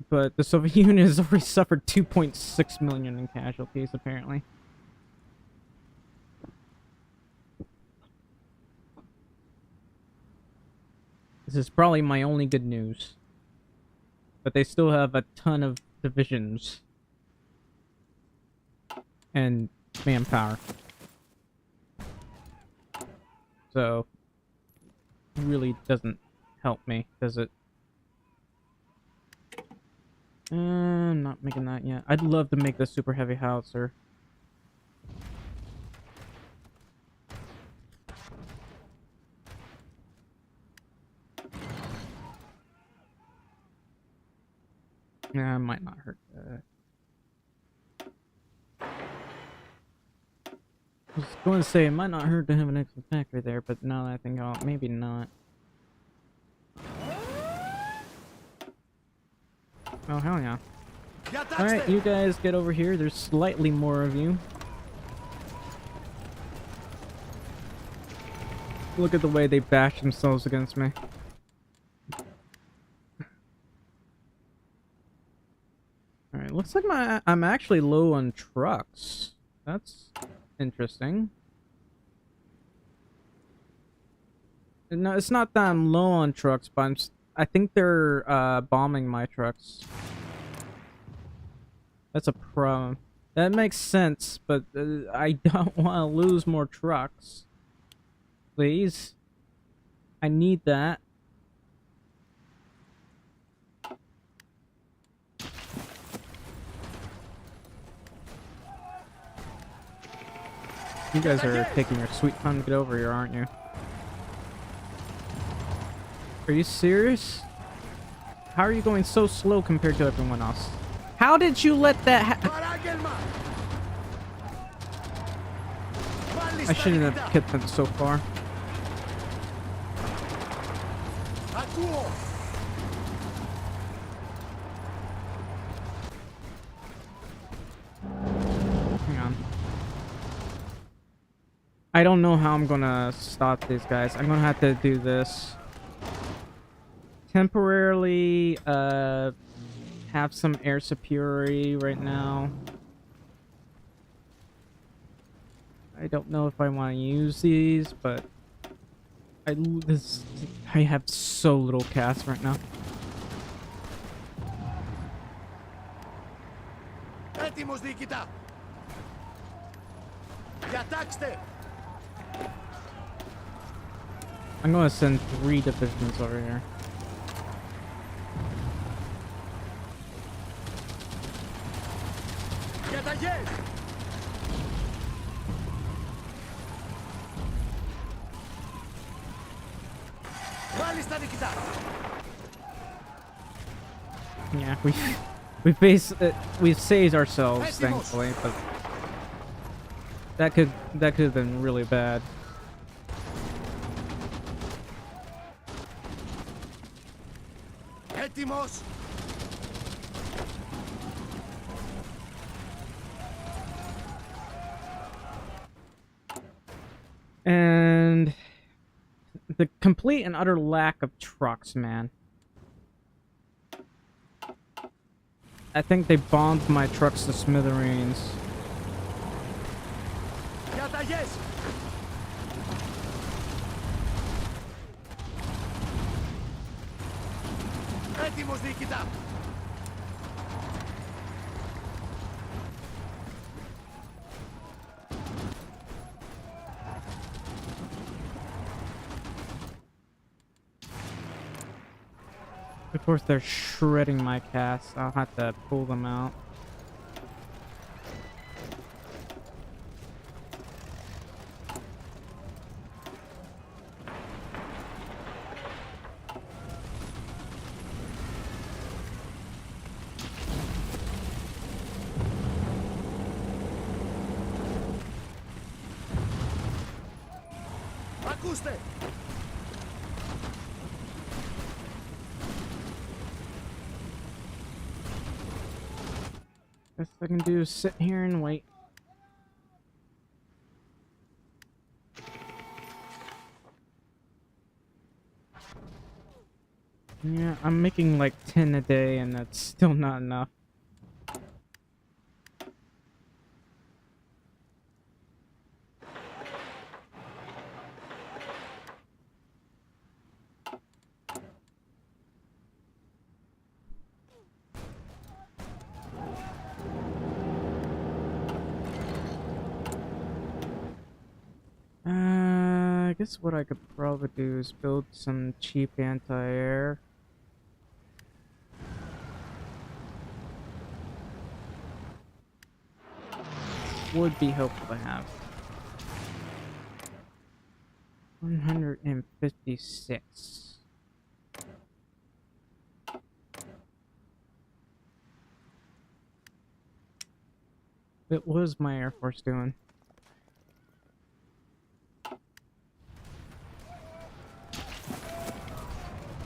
But the Soviet Union has already suffered 2.6 million in casualties, apparently. This is probably my only good news. But they still have a ton of divisions. And manpower. So, it really doesn't help me, does it? I'm not making that yet. I'd love to make the super heavy howitzer. Nah, it might not hurt. I was going to say, it might not hurt to have an extra factory there, but now that I think about it, maybe not. Oh, hell yeah. Alright, you guys get over here. There's slightly more of you. Look at the way they bash themselves against me. Alright, looks like I'm actually low on trucks. That's interesting. No, it's not that I'm low on trucks, but I think they're bombing my trucks. That's a problem. That makes sense, but I don't want to lose more trucks. Please. I need that. You guys are taking your sweet time to get over here, aren't you? Are you serious? How are you going so slow compared to everyone else? How did you let that happen? I shouldn't have hit them so far. Hang on. I don't know how I'm gonna stop these guys. I'm gonna have to do this. Temporarily, have some air superiority right now. I don't know if I want to use these, but I have so little cast right now. Έτοιμος διοικητά. Διατάξτε. I'm gonna send 3 divisions over here. Διαταγές. Μάλιστα διοικητά. Yeah, we've saved ourselves, thankfully, but that could have been really bad. Έτοιμος. And the complete and utter lack of trucks, man. I think they bombed my trucks to smithereens. Διαταγές. Έτοιμος διοικητά. Of course, they're shredding my cast. I'll have to pull them out. Ακούστε. Best I can do is sit here and wait. Yeah, I'm making like 10 a day and that's still not enough. I guess what I could probably do is build some cheap anti-air. Would be helpful to have. 156. What was my Air Force doing?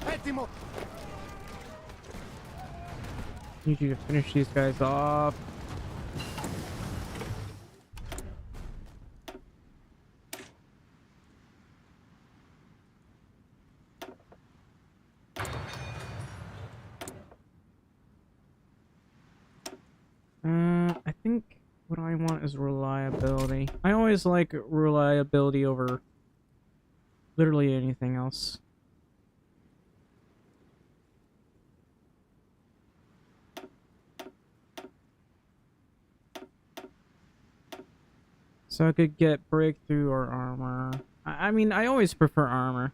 Έτοιμο. Need you to finish these guys off. I think what I want is reliability. I always like reliability over literally anything else. So I could get breakthrough or armor. I mean, I always prefer armor.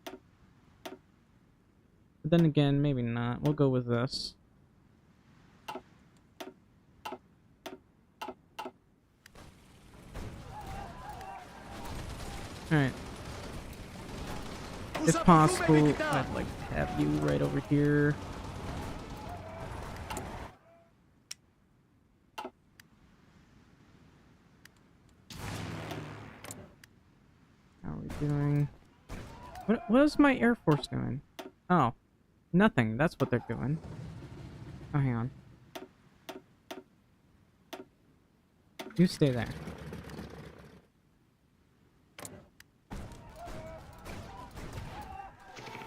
But then again, maybe not. We'll go with this. Alright. If possible, I'd like to have you right over here. How are we doing? What is my Air Force doing? Oh, nothing. That's what they're doing. Oh, hang on. You stay there.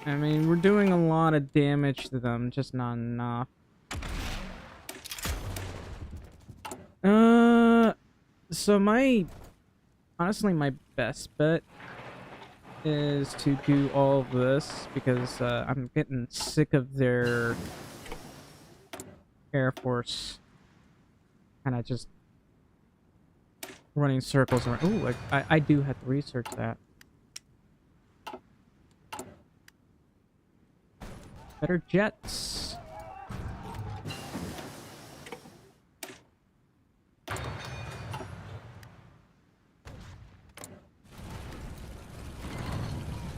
I mean, we're doing a lot of damage to them, just not enough. So honestly, my best bet is to do all of this because I'm getting sick of their Air Force kind of just running circles around. Ooh, I do have to research that. Better jets.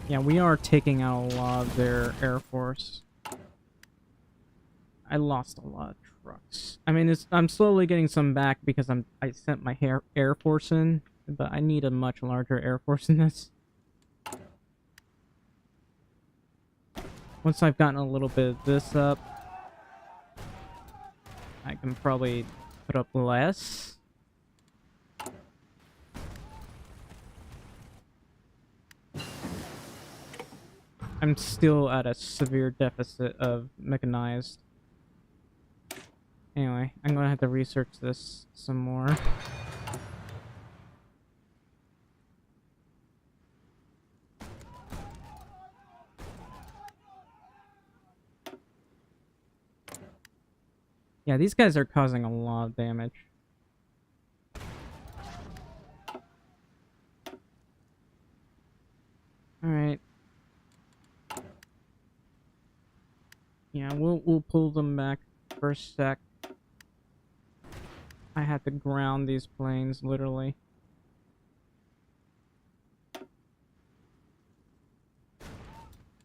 Yeah, we are taking out a lot of their Air Force. I lost a lot of trucks. I mean, I'm slowly getting some back because I sent my Air Force in, but I need a much larger Air Force than this. Once I've gotten a little bit of this up, I can probably put up less. I'm still at a severe deficit of mechanized. Anyway, I'm gonna have to research this some more. Yeah, these guys are causing a lot of damage. Alright. Yeah, we'll pull them back for a sec. I had to ground these planes, literally.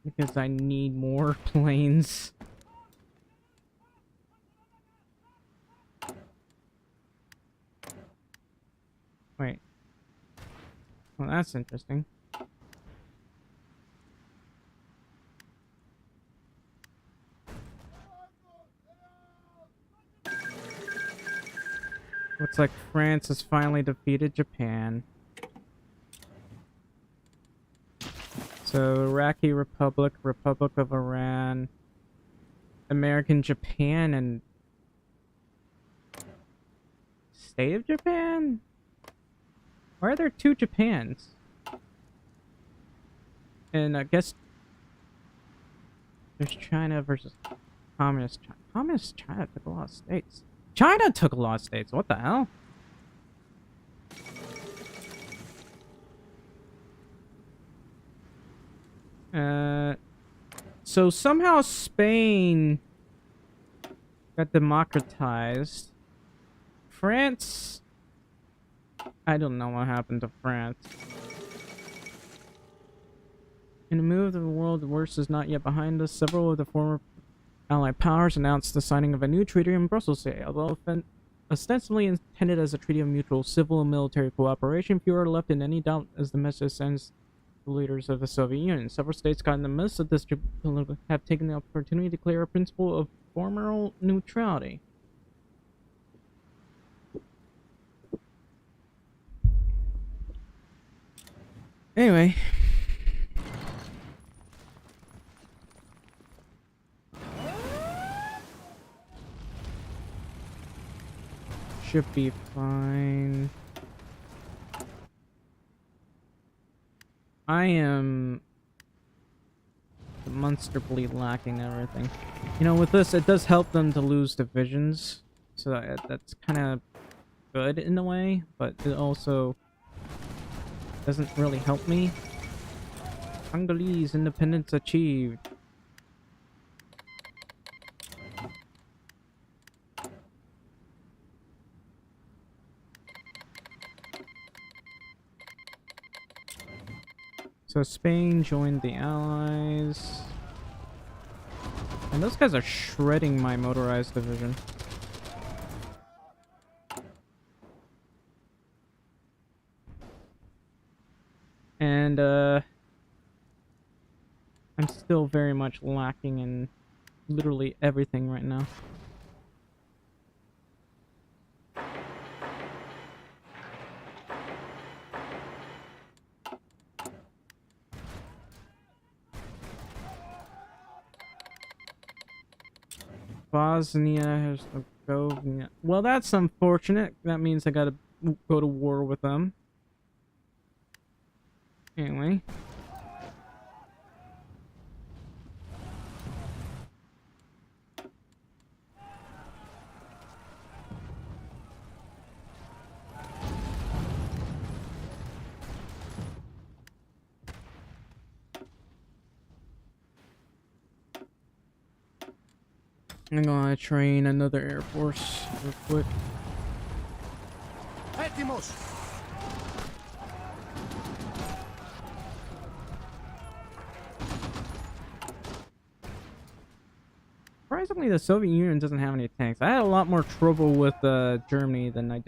Because I need more planes. Wait. Well, that's interesting. Looks like France has finally defeated Japan. So, Iraqi Republic, Republic of Iran, American Japan, and State of Japan? Why are there two Japans? And I guess there's China versus Communist China. Communist China took a lot of states. China took a lot of states. What the hell? So somehow Spain got democratized. France, I don't know what happened to France. In a move of the world, the worst is not yet behind us. Several of the former Allied powers announced the signing of a new treaty in Brussels today. Although ostensibly intended as a treaty of mutual civil and military cooperation, few are left in any doubt as the message sends the leaders of the Soviet Union. Several states caught in the midst of this have taken the opportunity to declare a principle of formal neutrality. Anyway. Should be fine. I am demonstrably lacking everything. You know, with this, it does help them to lose divisions. So that's kind of good in a way, but it also doesn't really help me. Congolese independence achieved. So Spain joined the Allies. And those guys are shredding my motorized division. And I'm still very much lacking in literally everything right now. Bosnia-Herzegovina. Well, that's unfortunate. That means I gotta go to war with them. Anyway. I'm gonna train another Air Force real quick. Έτοιμος! Surprisingly, the Soviet Union doesn't have any tanks. I had a lot more trouble with Germany than I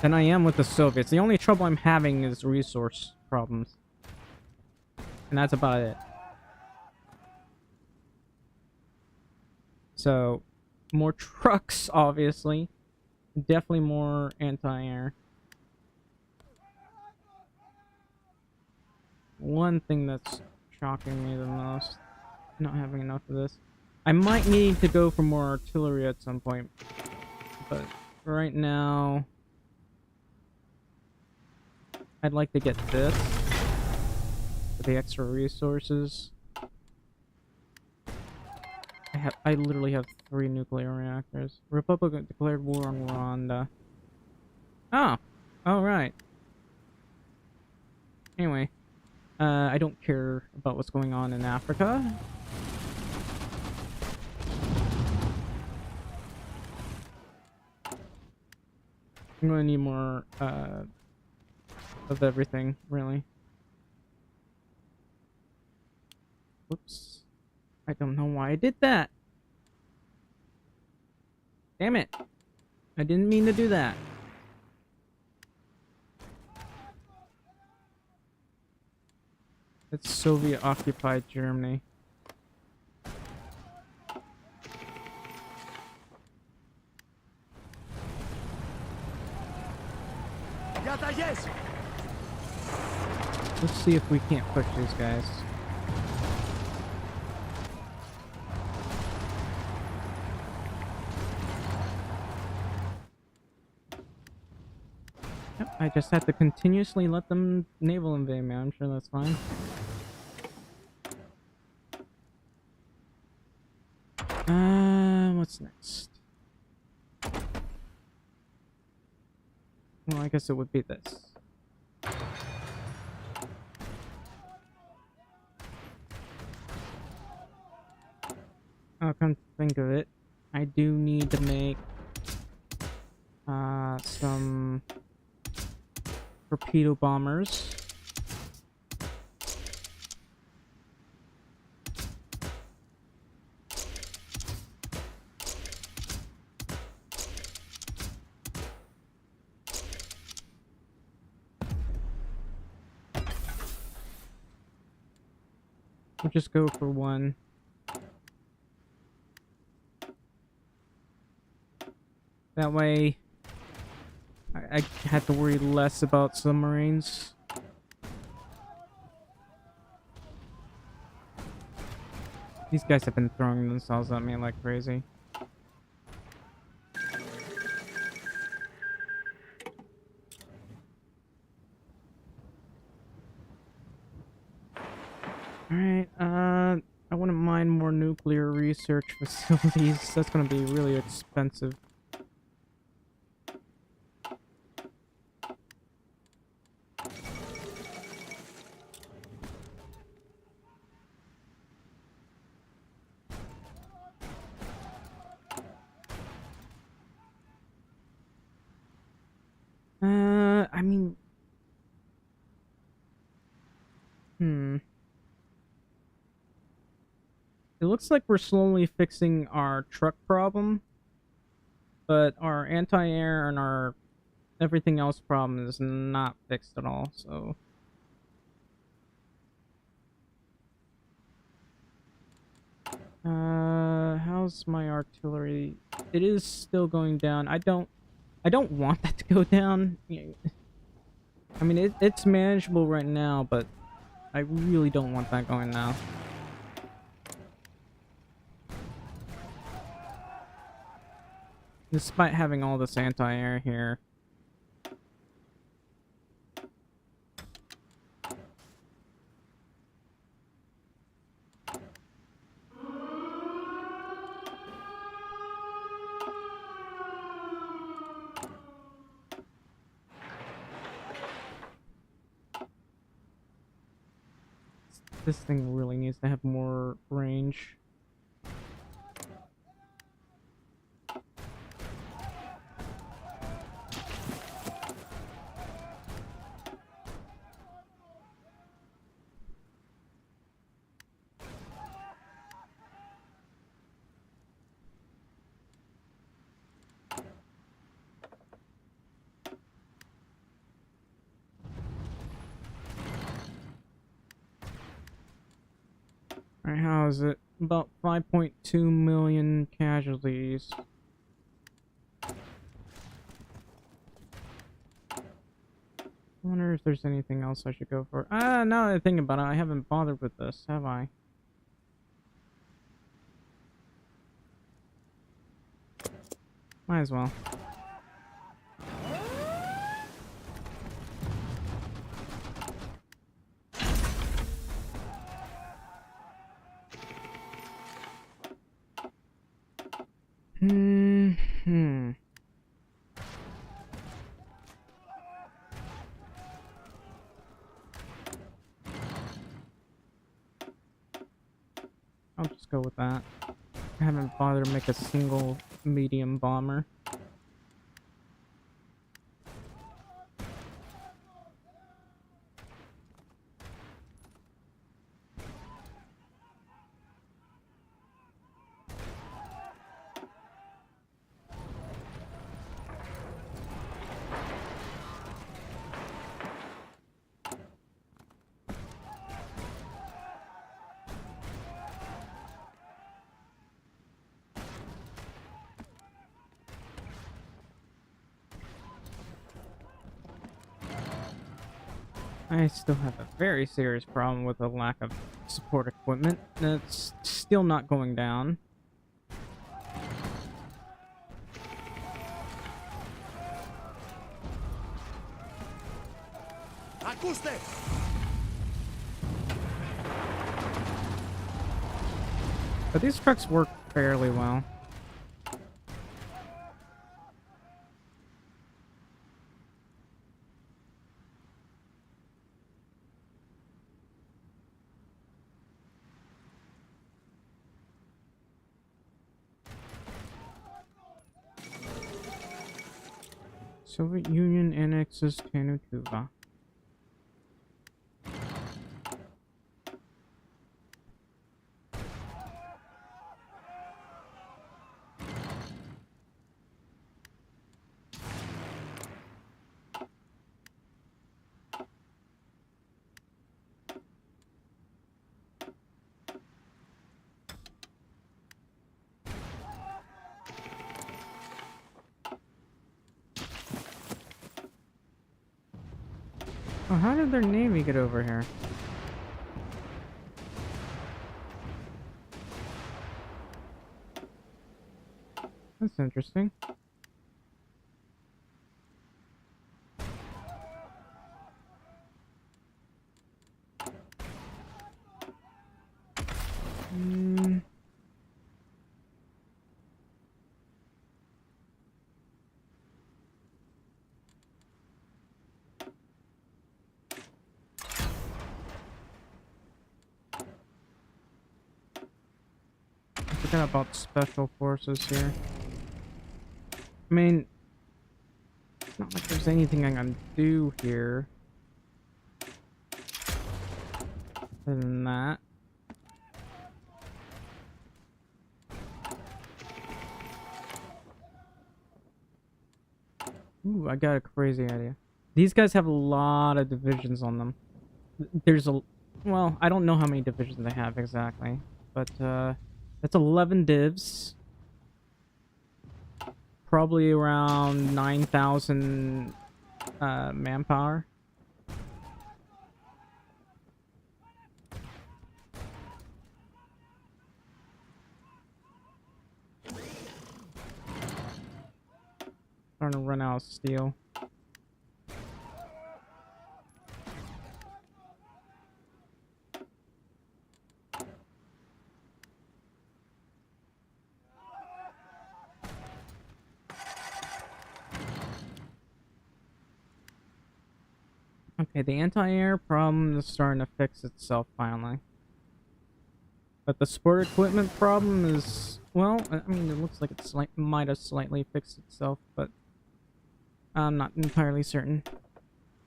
am with the Soviets. The only trouble I'm having is resource problems, and that's about it. So, more trucks, obviously. Definitely more anti-air. One thing that's shocking me the most, not having enough of this. I might need to go for more artillery at some point, but right now, I'd like to get this for the extra resources. I literally have 3 nuclear reactors. Republic declared war on Rwanda. Oh, all right. Anyway, I don't care about what's going on in Africa. I'm gonna need more of everything, really. Whoops. I don't know why I did that. Damn it. I didn't mean to do that. It's Soviet-occupied Germany. Διαταγές! Let's see if we can't push these guys. Yep, I just have to continuously let them naval invade me. I'm sure that's fine. What's next? Well, I guess it would be this. I'll come to think of it, I do need to make some torpedo bombers. We'll just go for one. That way, I have to worry less about submarines. These guys have been throwing themselves at me like crazy. Alright, I wouldn't mind more nuclear research facilities. That's gonna be really expensive. I mean... It looks like we're slowly fixing our truck problem, but our anti-air and our everything else problem is not fixed at all, so... How's my artillery? It is still going down. I don't want that to go down. I mean, it's manageable right now, but I really don't want that going now. Despite having all this anti-air here. This thing really needs to have more range. Alright, how is it? About 5.2 million casualties. I wonder if there's anything else I should go for. Ah, now that I think about it, I haven't bothered with this, have I? Might as well. Hmm. I'll just go with that. I haven't bothered to make a single medium bomber. I still have a very serious problem with the lack of support equipment. That's still not going down. Ακούστε! But these trucks work fairly well. Soviet Union annexes Tanutuva. Oh, how did their navy get over here? That's interesting. I forgot about special forces here. I mean, it's not like there's anything I can do here. Other than that. Ooh, I got a crazy idea. These guys have a lot of divisions on them. There's a... Well, I don't know how many divisions they have exactly. But, that's 11 divs. Probably around 9,000 manpower. Starting to run out of steel. Okay, the anti-air problem is starting to fix itself finally. But the sport equipment problem is, well, I mean, it looks like it might have slightly fixed itself, but I'm not entirely certain.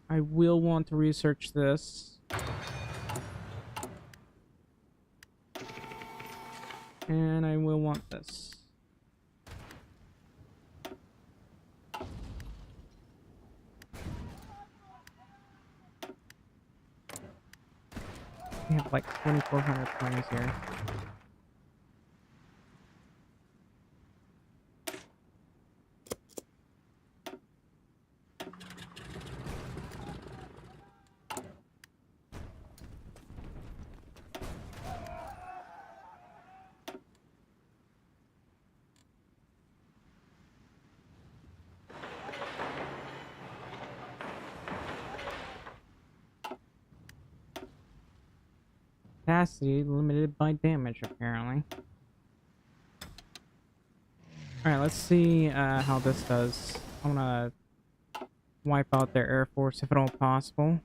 I will want to research this. And I will want this. We have like 2,400 planes here. Capacity limited by damage, apparently. Alright, let's see how this does. I want to wipe out their air force if at all possible.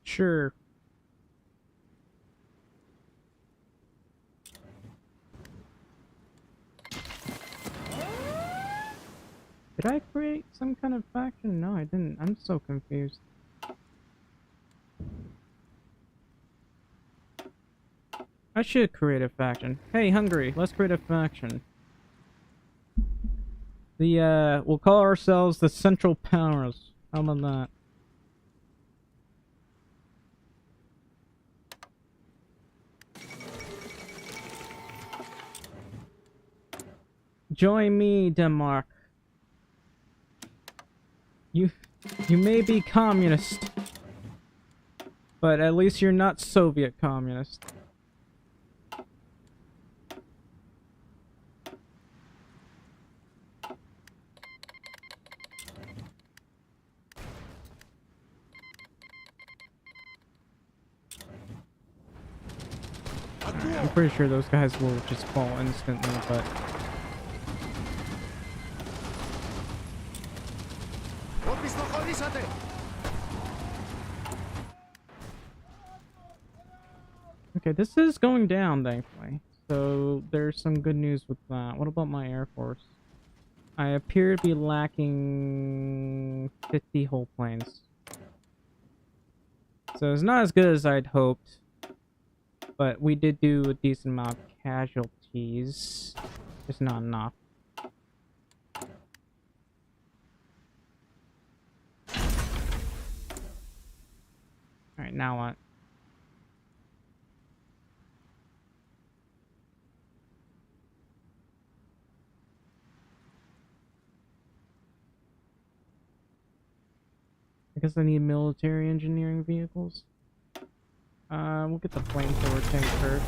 Sure. Did I create some kind of faction? No, I didn't. I'm so confused. I should create a faction. Hey, Hungary, let's create a faction. We'll call ourselves the Central Powers. How about that? Join me, Denmark. You may be communist, but at least you're not Soviet communist. I'm pretty sure those guys will just fall instantly, but... Okay, this is going down, thankfully. So, there's some good news with that. What about my Air Force? I appear to be lacking 50 hull planes. So, it's not as good as I'd hoped. But we did do a decent amount of casualties. Just not enough. Alright, now what? I guess I need military engineering vehicles. We'll get the flamethrower tank first.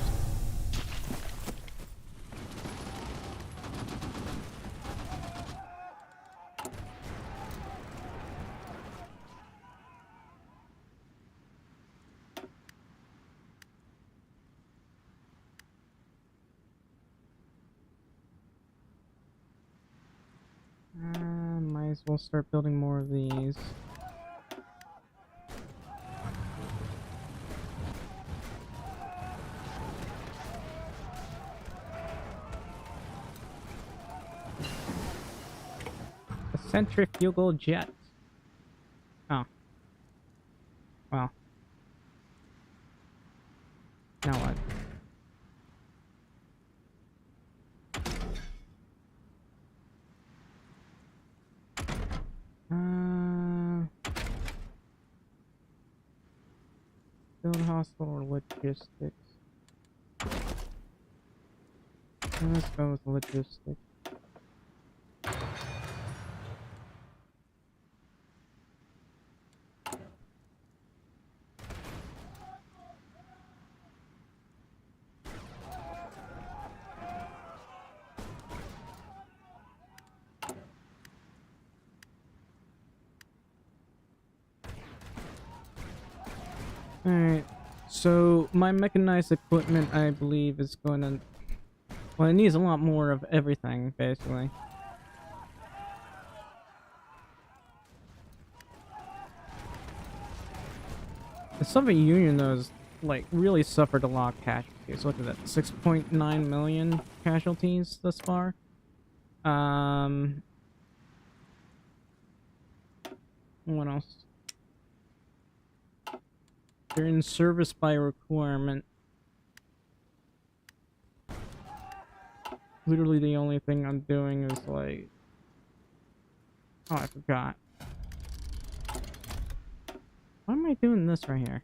Might as well start building more of these. Centrifugal jet. Oh. Well. Now what? Field hospital or logistics? Let's go with logistics. Alright, so my mechanized equipment, I believe, is going to... Well, it needs a lot more of everything, basically. The Soviet Union, though, has, like, really suffered a lot of casualties. Look at that, 6.9 million casualties thus far. What else? They're in service by requirement. Literally the only thing I'm doing is like... Oh, I forgot. Why am I doing this right here?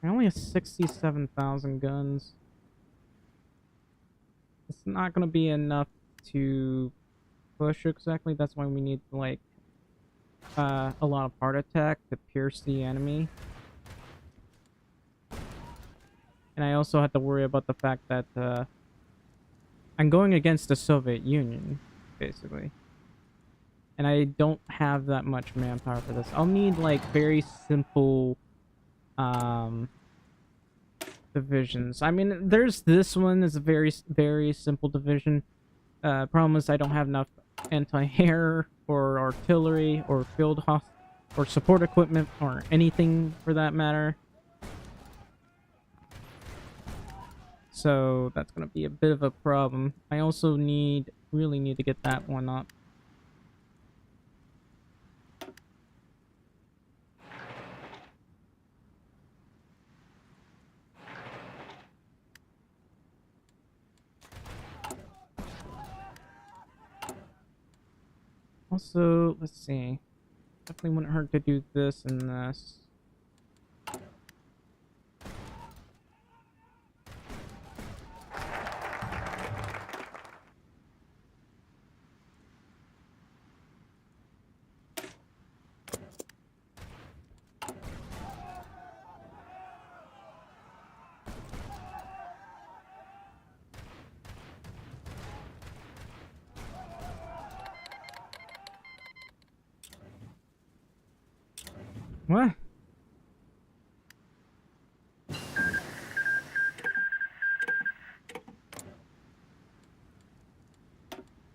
I only have 67,000 guns. It's not gonna be enough to push exactly. That's why we need like a lot of heart attack to pierce the enemy. And I also have to worry about the fact that I'm going against the Soviet Union, basically. And I don't have that much manpower for this. I'll need like very simple divisions. I mean, there's this one is a very simple division. Problem is I don't have enough anti-air or artillery or or support equipment or anything for that matter. So that's gonna be a bit of a problem. I also really need to get that one up. Also, let's see. Definitely wouldn't hurt to do this and this. What?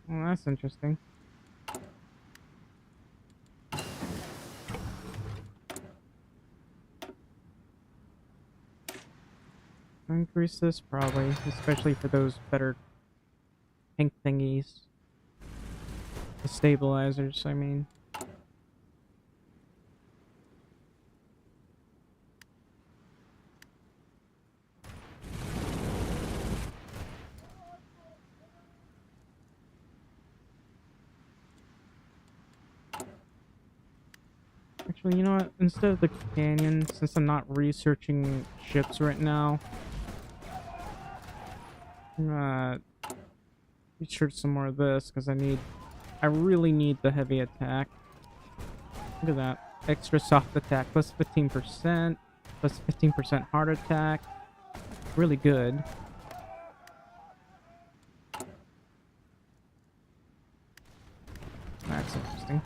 Well, that's interesting. Increase this probably, especially for those better pink thingies. The stabilizers, I mean. Actually, you know what? Instead of the canyon, since I'm not researching ships right now, I'm gonna research some more of this because I really need the heavy attack. Look at that. Extra soft attack, plus 15%, plus 15% hard attack. Really good. That's interesting.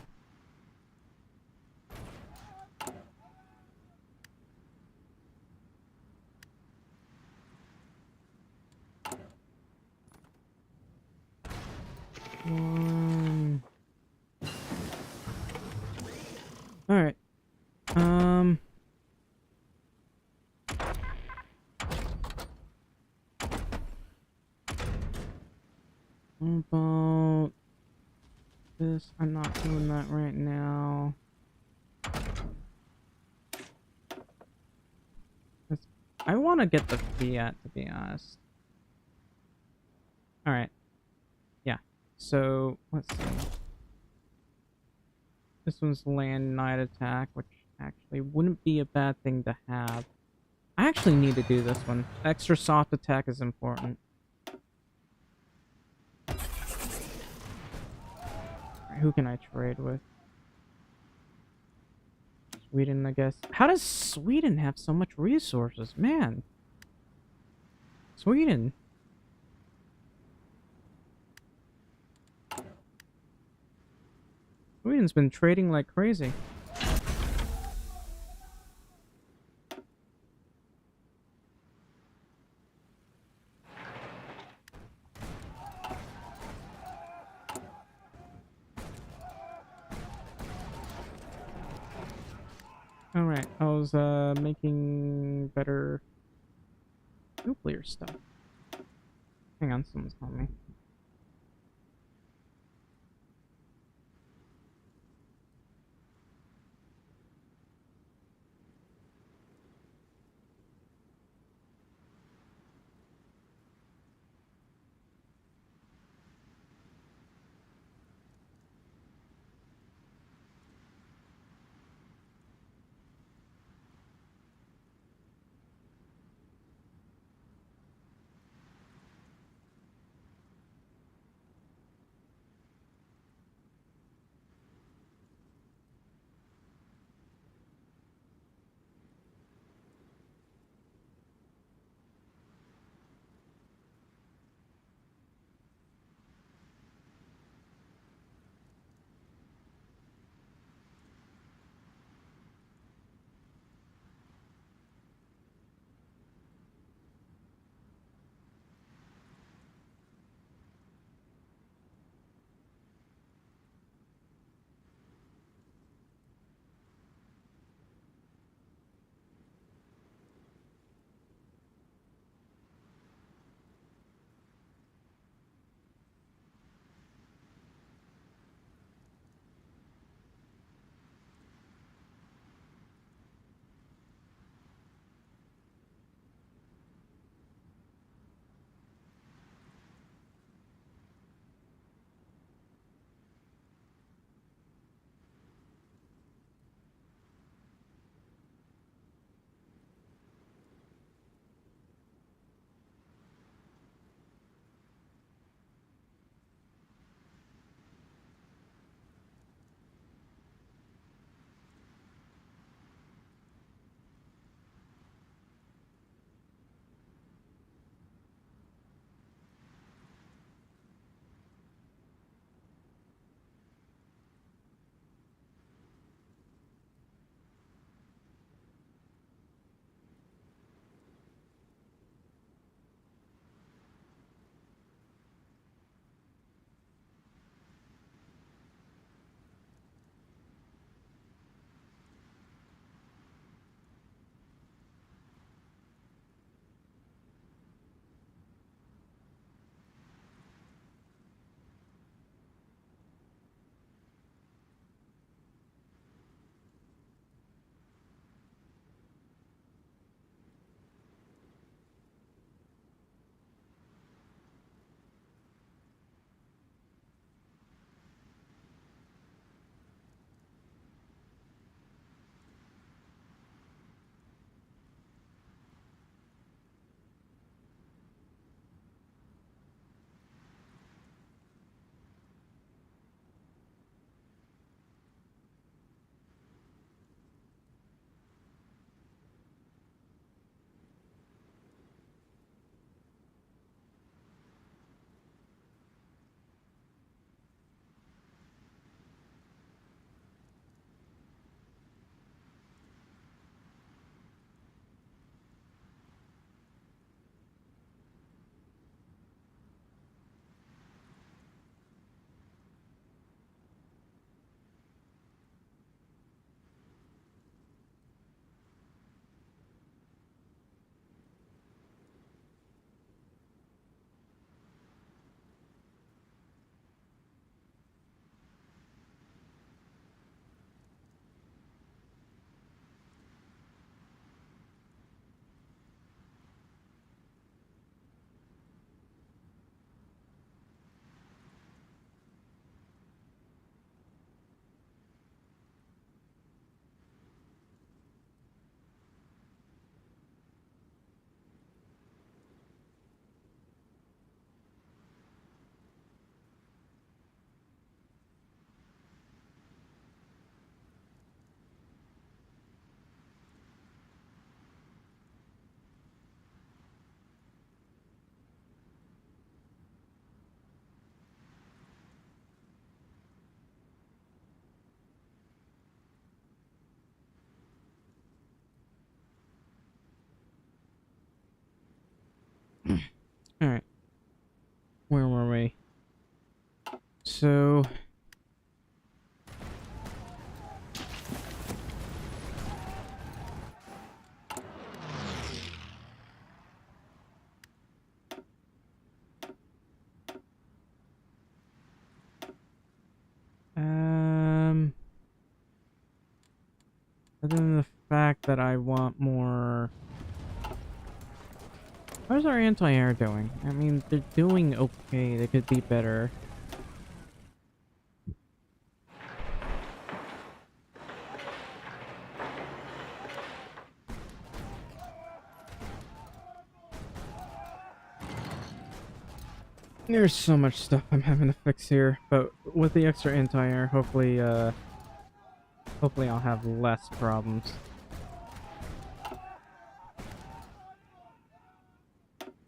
All right. About this, I'm not doing that right now. I want to get the Fiat, to be honest. All right. So let's see. This one's land night attack, which actually wouldn't be a bad thing to have. I actually need to do this one. Extra soft attack is important. Alright, who can I trade with? Sweden, I guess. How does Sweden have so much resources? Man. Sweden. Sweden's been trading like crazy. Alright, I was making better nuclear stuff. Hang on, someone's calling me. Alright. Where were we? So... Other than the fact that I want more... How's our anti-air doing? I mean, they're doing okay. They could be better. There's so much stuff I'm having to fix here, but with the extra anti-air, hopefully I'll have less problems.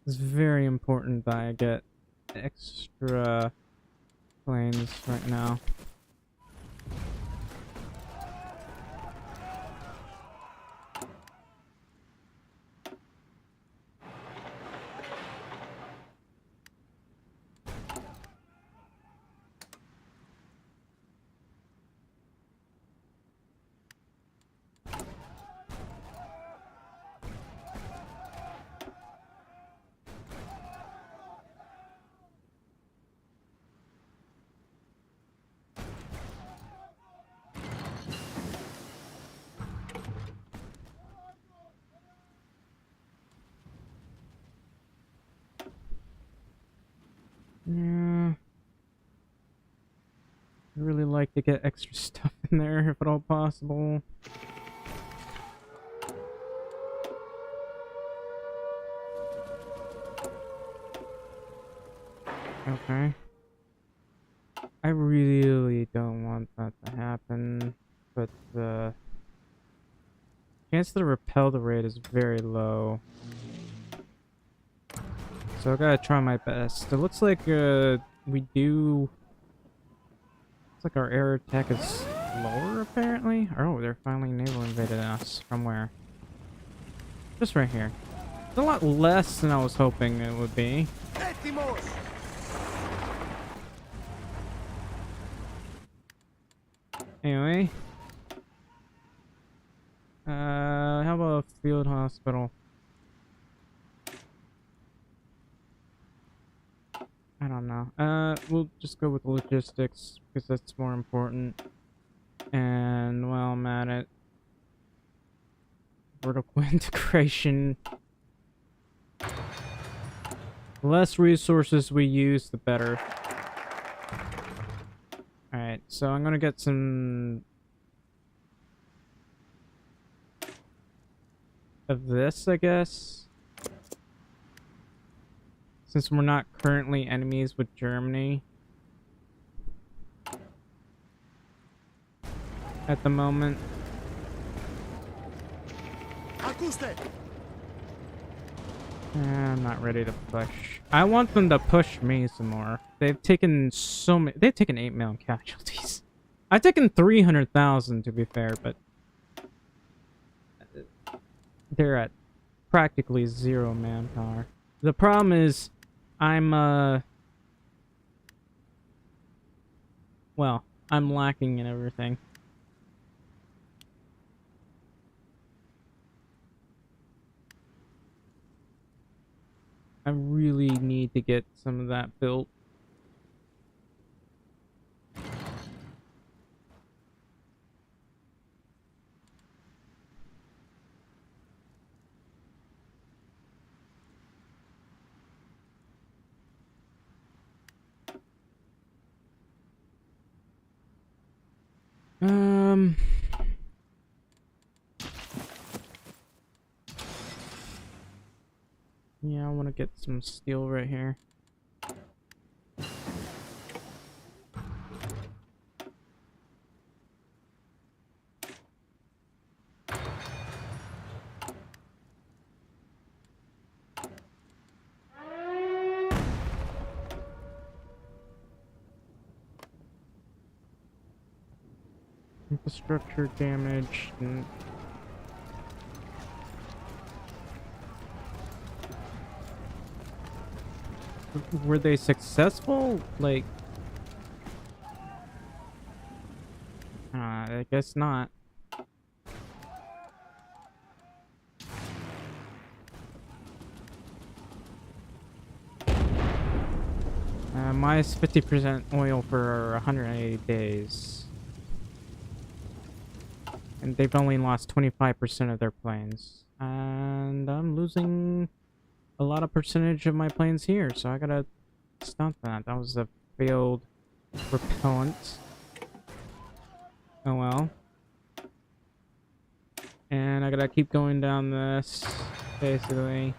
It's very important that I get extra planes right now. Yeah. I'd really like to get extra stuff in there if at all possible. Okay. I really don't want that to happen, but the chance to repel the raid is very low. So I gotta try my best. It looks like we do... Looks like our air attack is lower apparently. Oh, they're finally naval invaded us. From where? Just right here. It's a lot less than I was hoping it would be. Anyway. How about a field hospital? I don't know. We'll just go with the logistics because that's more important. And while I'm at it, vertical integration. The less resources we use, the better. Alright, so I'm gonna get some of this, I guess. Since we're not currently enemies with Germany at the moment. I'm not ready to push. I want them to push me some more. They've taken so many. They've taken 8 million casualties. I've taken 300,000 to be fair, but they're at practically 0 manpower. The problem is, well, I'm lacking in everything. I really need to get some of that built. Yeah, I want to get some steel right here. Infrastructure damage. Were they successful? Like, I guess not. Minus 50% oil for 180 days. And they've only lost 25% of their planes. And I'm losing a lot of percentage of my planes here, so I gotta stop that. That was a failed repellent. Oh well. And I gotta keep going down this, basically,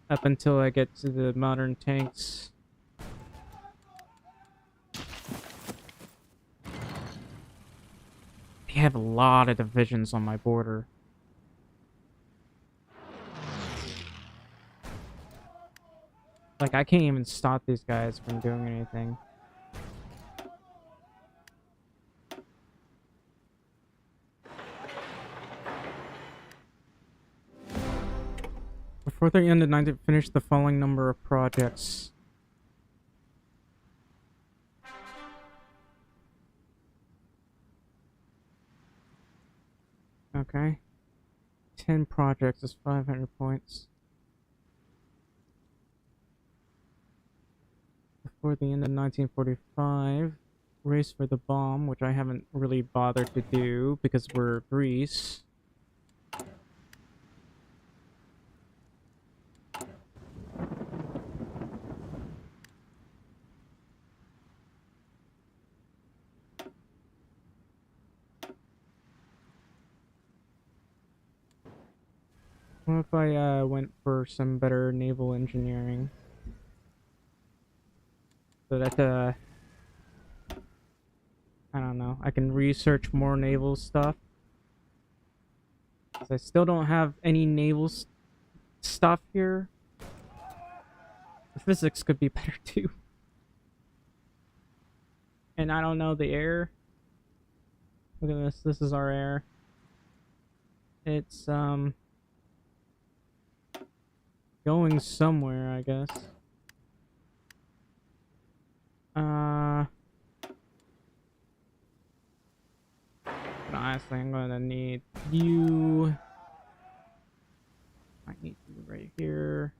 up until I get to the modern tanks. They have a lot of divisions on my border. Like, I can't even stop these guys from doing anything. Before the end of 90, finish the following number of projects. Okay. 10 projects is 500 points. Before the end of 1945, race for the bomb, which I haven't really bothered to do because we're Greece. What if I went for some better naval engineering? So that I don't know, I can research more naval stuff. 'Cause I still don't have any naval stuff here. The physics could be better too. And I don't know the air. Look at this. This is our air. It's going somewhere, I guess. But honestly, I'm gonna need you. I need you right here.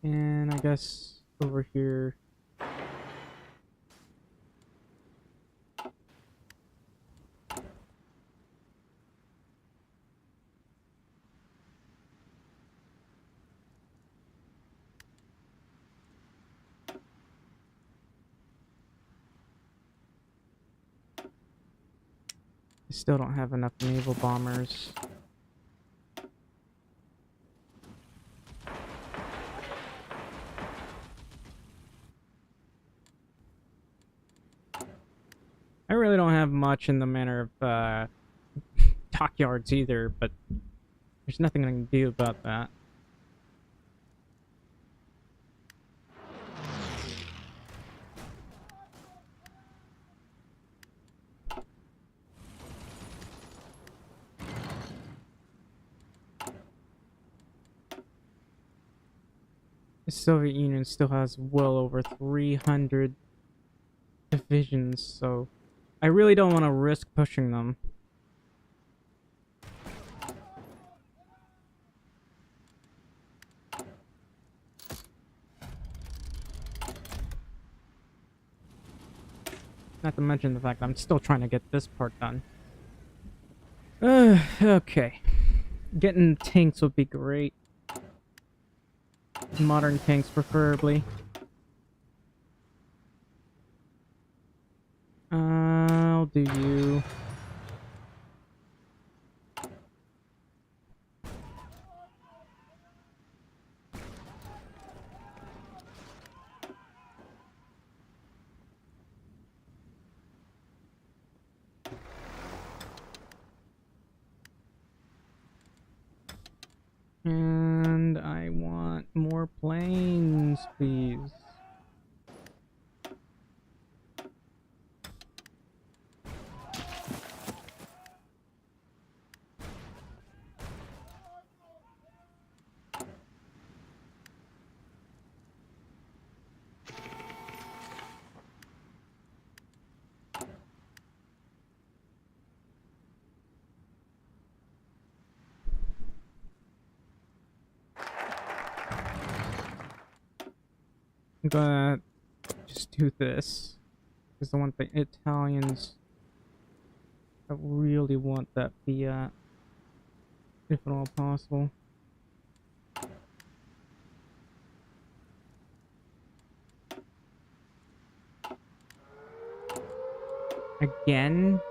And I guess over here. I still don't have enough naval bombers. I really don't have much in the manner of dockyards either, but there's nothing I can do about that. The Soviet Union still has well over 300 divisions, so I really don't want to risk pushing them. Not to mention the fact that I'm still trying to get this part done. Okay. Getting tanks would be great. Modern tanks, preferably. I'll do you. And I want more planes, please. I'm gonna just do this because I want the Italians that really want that Fiat, if at all possible. Again?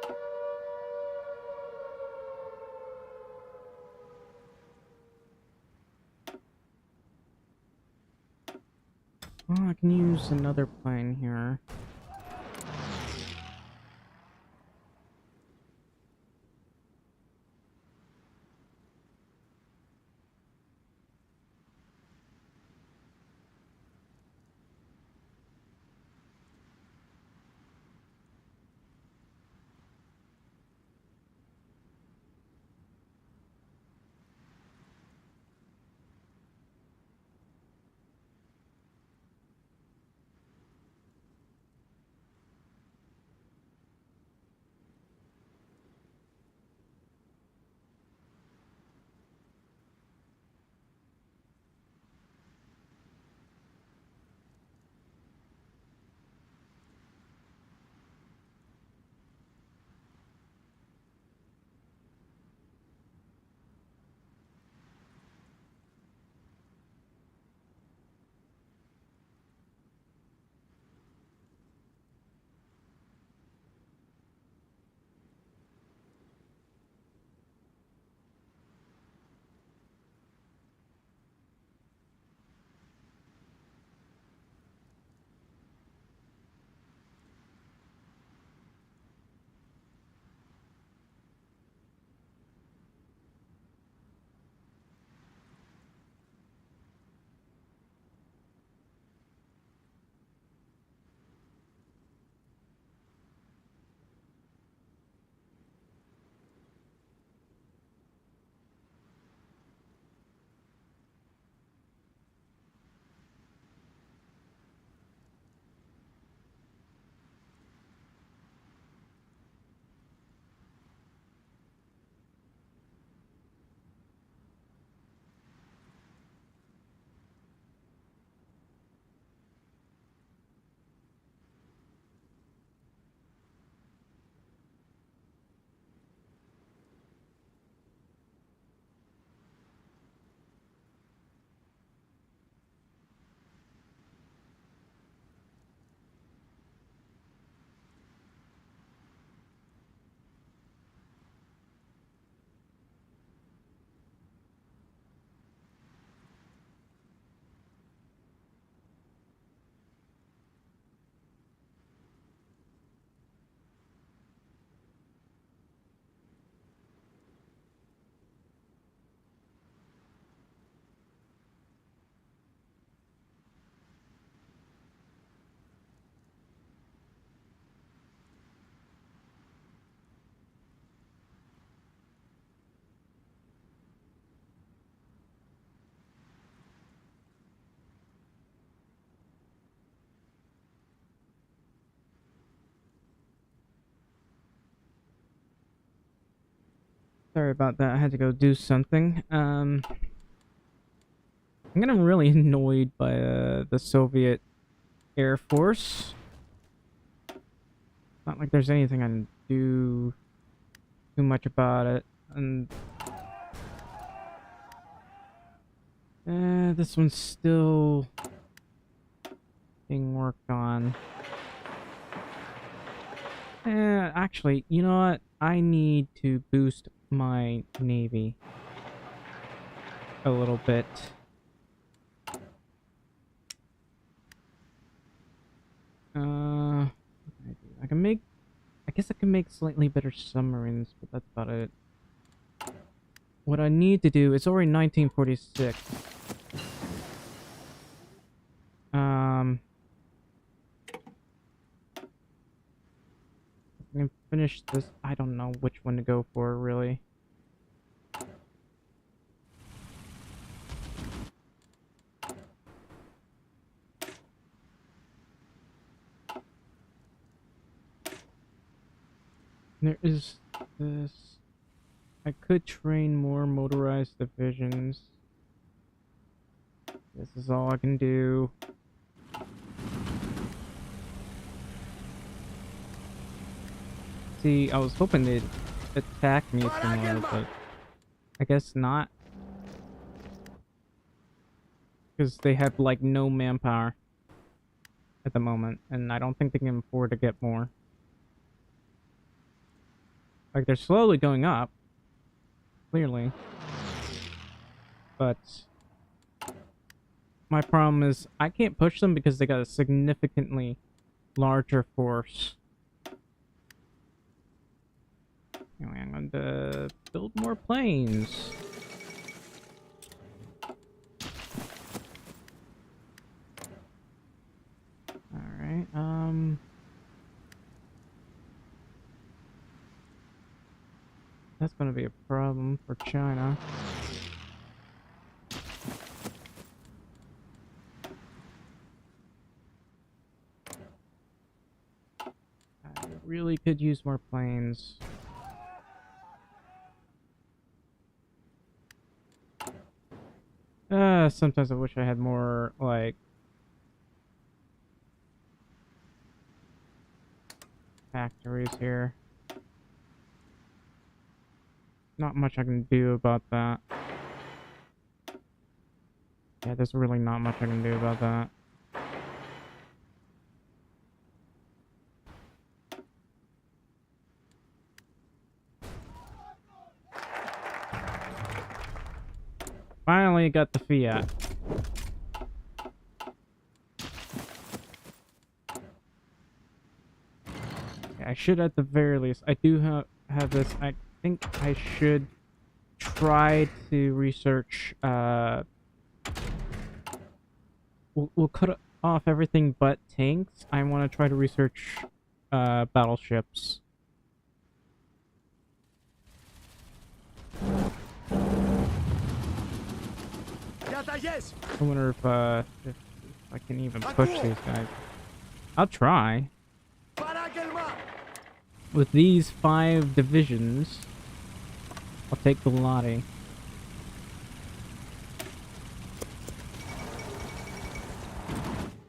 Oh, I can use another plane here. Sorry about that. I had to go do something. I'm getting really annoyed by the Soviet Air Force. Not like there's anything I can do too much about it. And this one's still being worked on. Actually, you know what? I need to boost my navy a little bit. What can I do? I guess I can make slightly better submarines, but that's about it. What I need to do, it's already 1946. finish this. I don't know which one to go for, really. There is this. I could train more motorized divisions. This is all I can do. See, I was hoping they'd attack me somewhere, but I guess not. Because they have, like, no manpower at the moment, and I don't think they can afford to get more. Like, they're slowly going up, clearly. But my problem is I can't push them because they got a significantly larger force. Anyway, I'm going to build more planes. Alright, that's going to be a problem for China. I really could use more planes. Sometimes I wish I had more, like, factories here. Not much I can do about that. Yeah, there's really not much I can do about that. Finally got the Fiat. I should, at the very least, I do have this. I think I should try to research. We'll cut off everything but tanks. I want to try to research battleships. I wonder if I can even push these guys. I'll try. With these 5 divisions, I'll take Galati.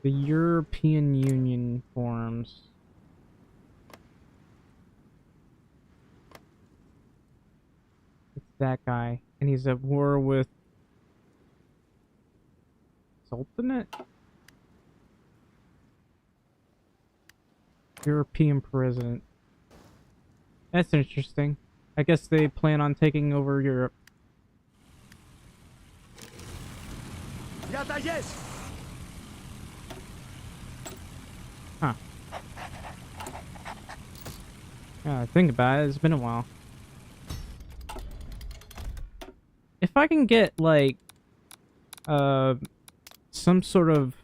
The European Union forms. It's that guy. And he's at war with Sultanate? European president. That's interesting. I guess they plan on taking over Europe. Huh. Yeah, think about it. It's been a while. If I can get, like, some sort of...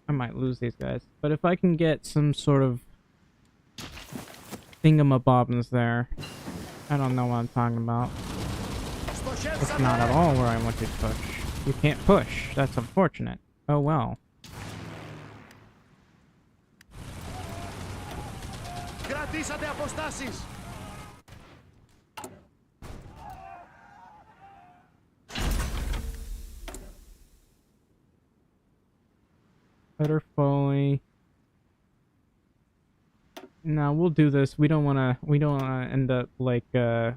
I might lose these guys. But if I can get some sort of thingamabobbins there, I don't know what I'm talking about. It's not at all where I want you to push. You can't push. That's unfortunate. Oh well. Better Foley. No, we'll do this. We don't wanna end up like Chernobyl.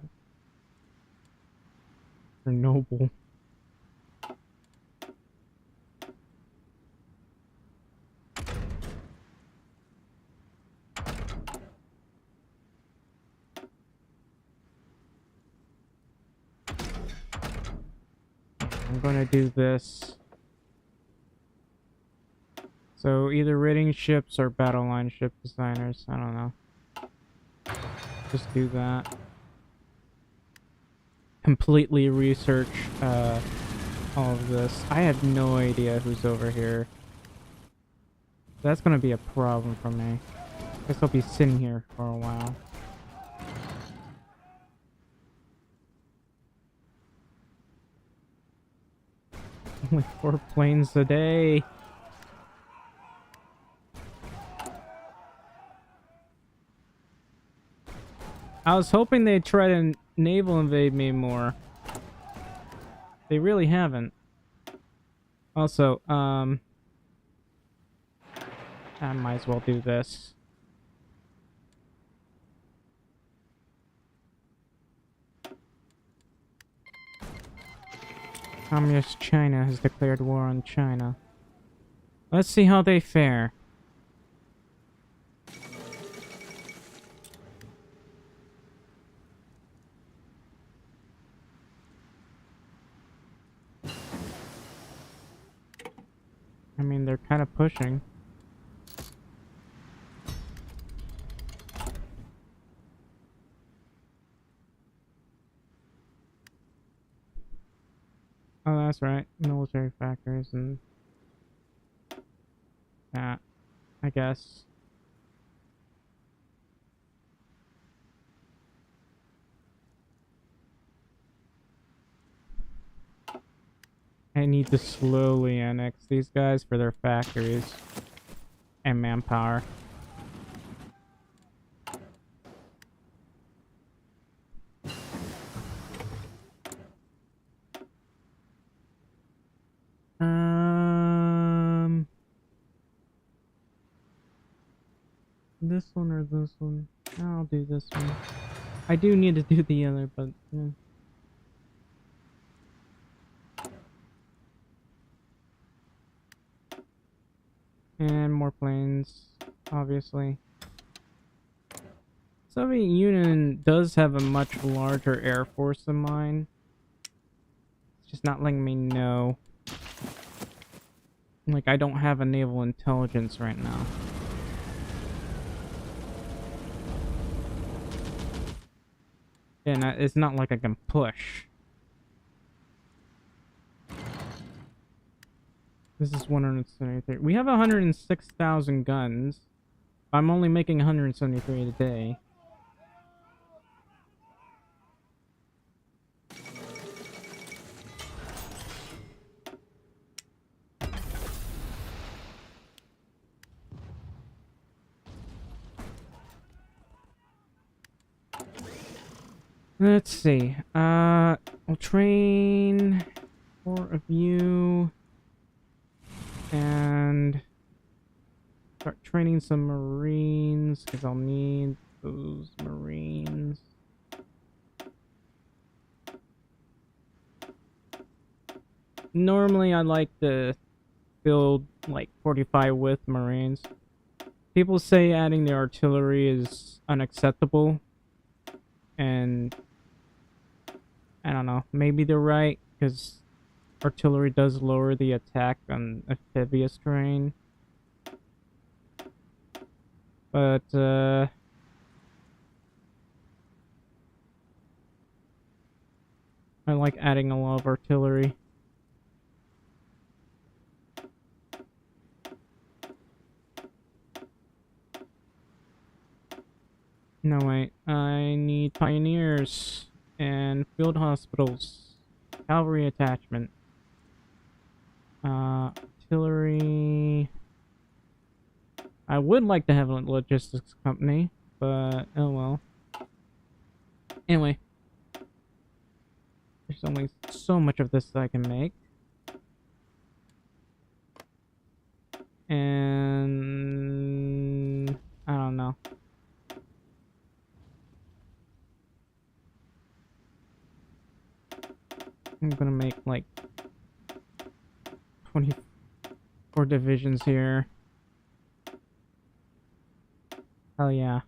I'm gonna do this. So either raiding ships or battle line ship designers. I don't know. Just do that. Completely research all of this. I have no idea who's over here. That's gonna be a problem for me. Guess I'll be sitting here for a while. Only 4 planes a day. I was hoping they'd try to naval invade me more. They really haven't. Also, I might as well do this. Communist China has declared war on China. Let's see how they fare. I mean, they're kind of pushing. Oh, that's right. Military factories and that, I guess. I need to slowly annex these guys for their factories and manpower. This one or this one? I'll do this one. I do need to do the other, but yeah. And more planes, obviously. Soviet Union does have a much larger air force than mine. It's just not letting me know. Like, I don't have a naval intelligence right now. And it's not like I can push. This is 173. We have 106,000 guns. I'm only making 173 a day. Let's see. We'll train 4 of you. And start training some Marines, because I'll need those Marines. Normally I like to build like 45 with Marines. People say adding the artillery is unacceptable. And I don't know, maybe they're right, because artillery does lower the attack on amphibious terrain. But, I like adding a lot of artillery. No, wait. I need pioneers and field hospitals. Cavalry attachment. Artillery. I would like to have a logistics company, but oh well. Anyway. There's only so much of this that I can make. And I don't know. I'm gonna make like 24 divisions here. Hell yeah.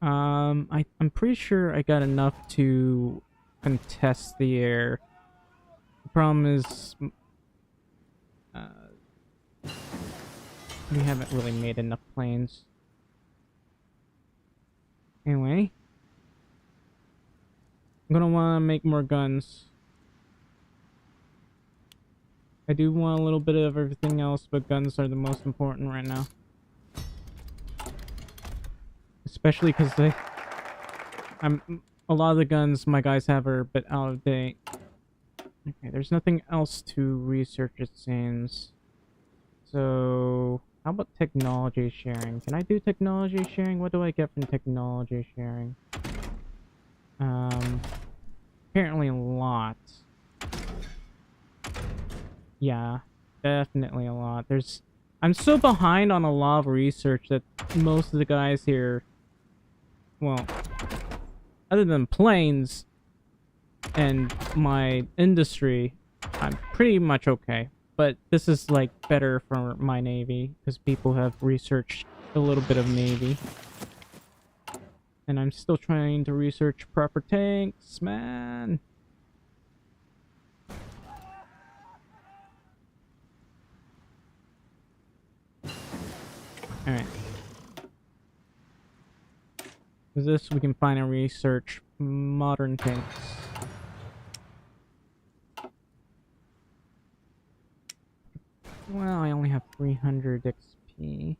I'm pretty sure I got enough to contest the air. The problem is, we haven't really made enough planes. Anyway, I'm gonna want to make more guns. I do want a little bit of everything else, but guns are the most important right now. Especially because a lot of the guns my guys have are a bit out of date. Okay, there's nothing else to research, it seems. So, how about technology sharing? Can I do technology sharing? What do I get from technology sharing? Um, apparently a lot. Yeah, definitely a lot. I'm so behind on a lot of research that most of the guys here, well, other than planes and my industry, I'm pretty much okay. But this is like better for my Navy because people have researched a little bit of Navy. And I'm still trying to research proper tanks, man. Alright. With this, we can find and research modern tanks. Well, I only have 300 XP.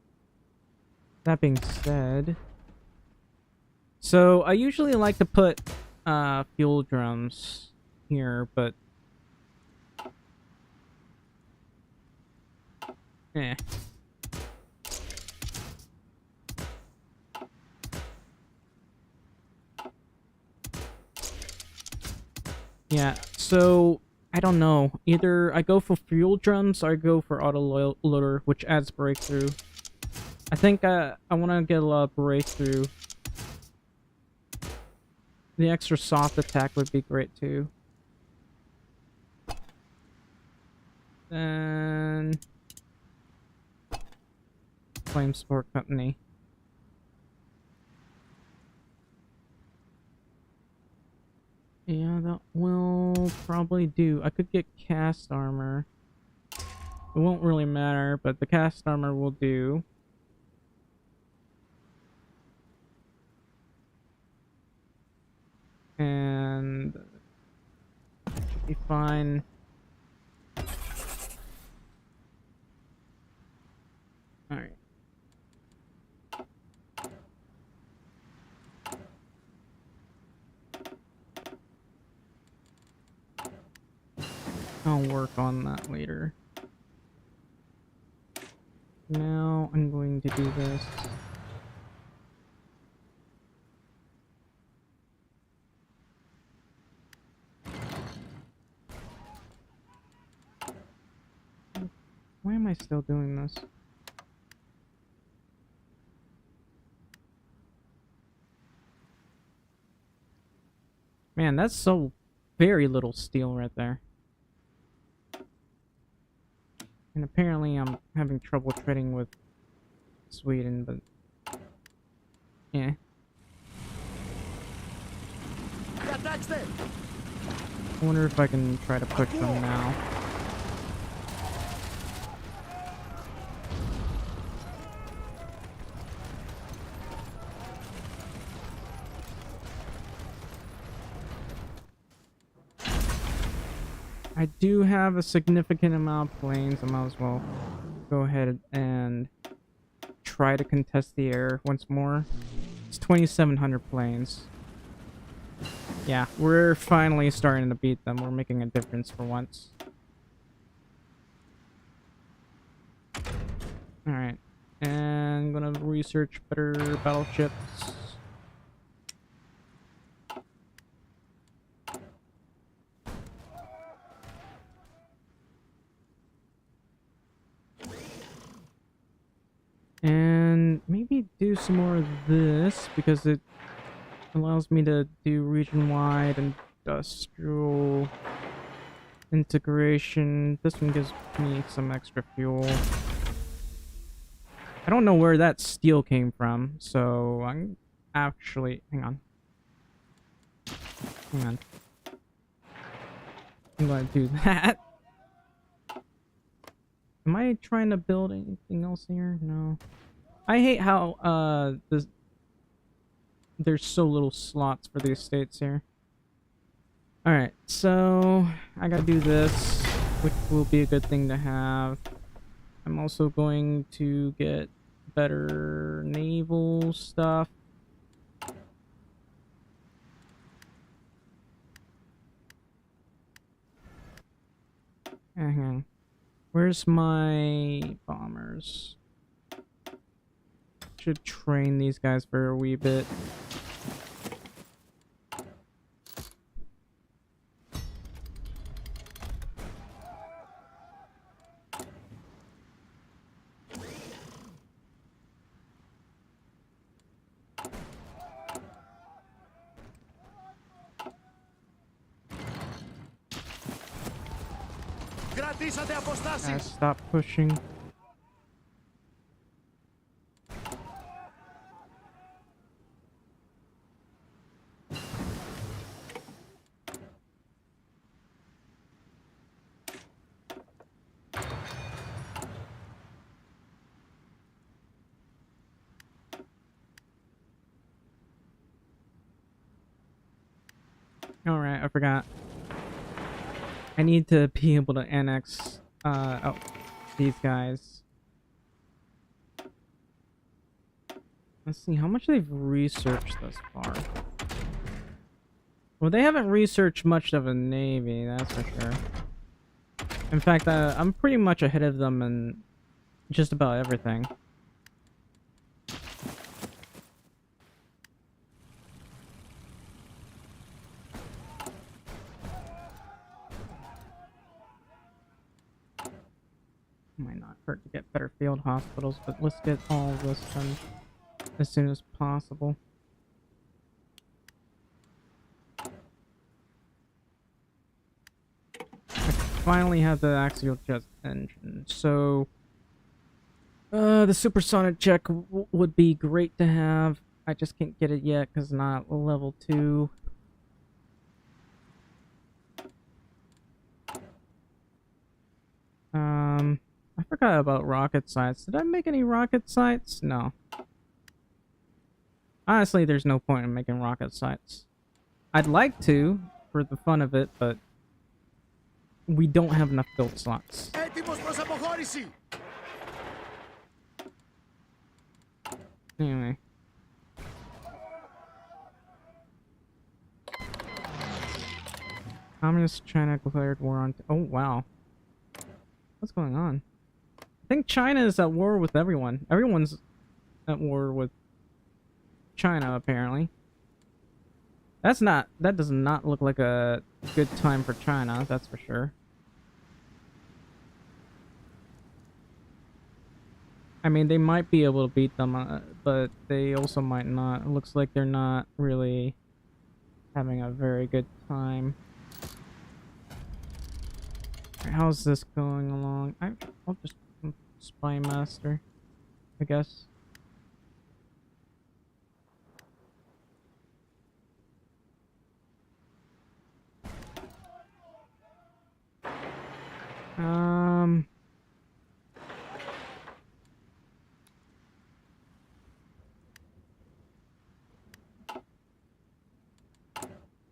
That being said... So, I usually like to put fuel drums here, but... Eh. Yeah, so... I don't know. Either I go for fuel drums or I go for auto loader, which adds breakthrough. I think I want to get a lot of breakthrough. The extra soft attack would be great too. Then... Flame Sport Company. Yeah, that will probably do. I could get cast armor. It won't really matter, but the cast armor will do. And... should be fine. Alright. I'll work on that later. Now I'm going to do this. Why am I still doing this? Man, that's so very little steel right there. And apparently I'm having trouble trading with Sweden, but... yeah. I wonder if I can try to push them now. I do have a significant amount of planes. I might as well go ahead and try to contest the air once more. It's 2,700 planes. Yeah, we're finally starting to beat them. We're making a difference for once. Alright. And I'm gonna research better battleships. And maybe do some more of this because it allows me to do region-wide industrial integration. This one gives me some extra fuel. I don't know where that steel came from, so I'm actually... hang on. Hang on. I'm gonna do that. Am I trying to build anything else here? No. I hate how, there's so little slots for the estates here. Alright, so I gotta do this, which will be a good thing to have. I'm also going to get better naval stuff. Hang on. Where's my bombers? Should train these guys for a wee bit. Κρατήσατε αποστάσεις. Stop pushing. Alright, I forgot. I need to be able to annex these guys. Let's see how much they've researched thus far. Well, they haven't researched much of a navy, that's for sure. In fact, I'm pretty much ahead of them in just about everything. Might not hurt to get better field hospitals, but let's get all of this done as soon as possible. I finally have the axial jet engine, so the supersonic check would be great to have. I just can't get it yet because not level 2. I forgot about rocket sights. Did I make any rocket sights? No. Honestly, there's no point in making rocket sights. I'd like to, for the fun of it, but we don't have enough build slots. Έτοιμος προς αποχώρηση. Anyway. Communist China declared war on... Oh, wow. What's going on? I think China is at war with everyone. Everyone's at war with China, apparently. That does not look like a good time for China, that's for sure. I mean, they might be able to beat them, but they also might not. It looks like they're not really having a very good time. How's this going along? I'll just spy master, I guess.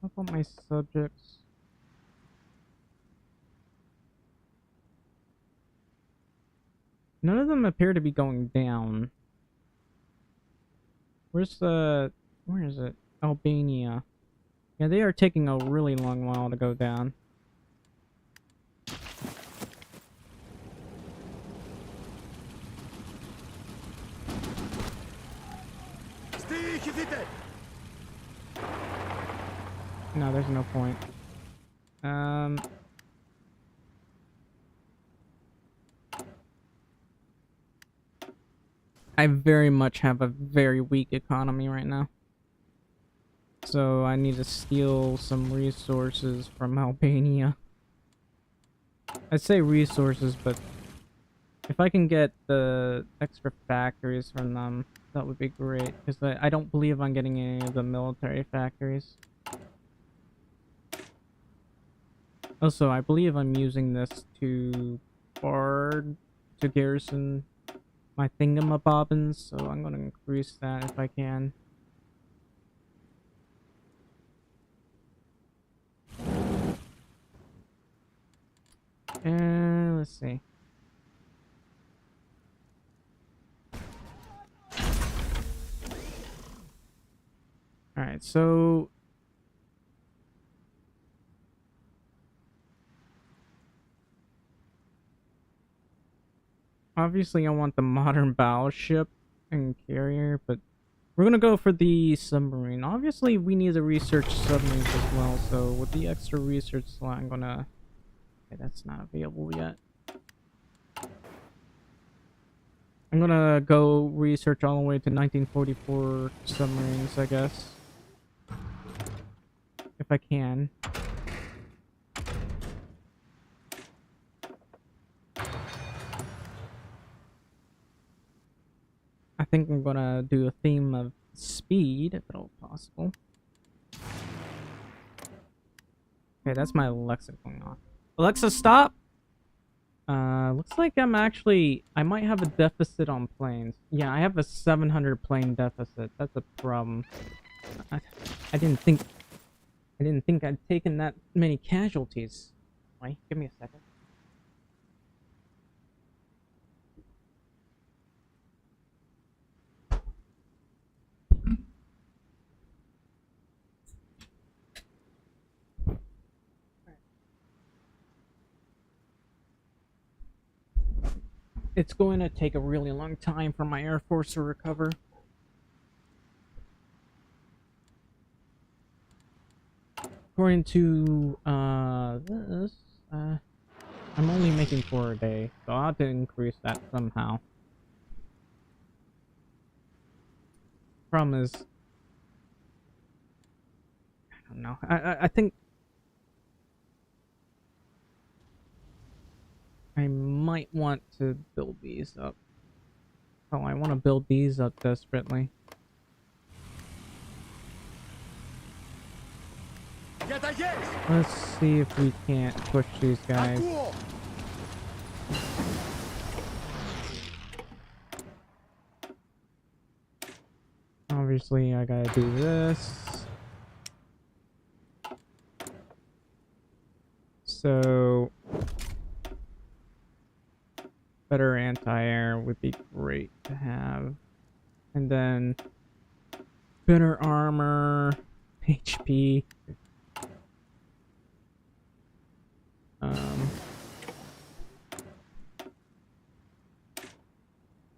How about my subjects? None of them appear to be going down. Where is it? Albania. Yeah, they are taking a really long while to go down. Στοιχηθείτε. No, there's no point. I very much have a very weak economy right now. So I need to steal some resources from Albania. I'd say resources, but if I can get the extra factories from them, that would be great. Because I don't believe I'm getting any of the military factories. Also, I believe I'm using this to garrison my thingamabobbins, so I'm going to increase that if I can. And let's see. Alright, so Obviously, I want the modern battleship and carrier, but we're gonna go for the submarine. Obviously, we need to research submarines as well, so with the extra research slot, I'm gonna... Okay, that's not available yet. I'm gonna go research all the way to 1944 submarines, I guess. If I can. I think I'm gonna do a theme of speed, if at all possible. Okay, that's my Alexa going on. Alexa, stop! Looks like I might have a deficit on planes. Yeah, I have a 700 plane deficit. That's a problem. I, I didn't think I'd taken that many casualties. Wait, give me a second. It's going to take a really long time for my Air Force to recover. According to this, I'm only making 4 a day, so I'll have to increase that somehow. Problem is, I don't know. I think I might want to build these up. Oh, I want to build these up desperately. Let's see if we can't push these guys. Obviously, I gotta do this. So, better anti-air would be great to have. And then, better armor, HP.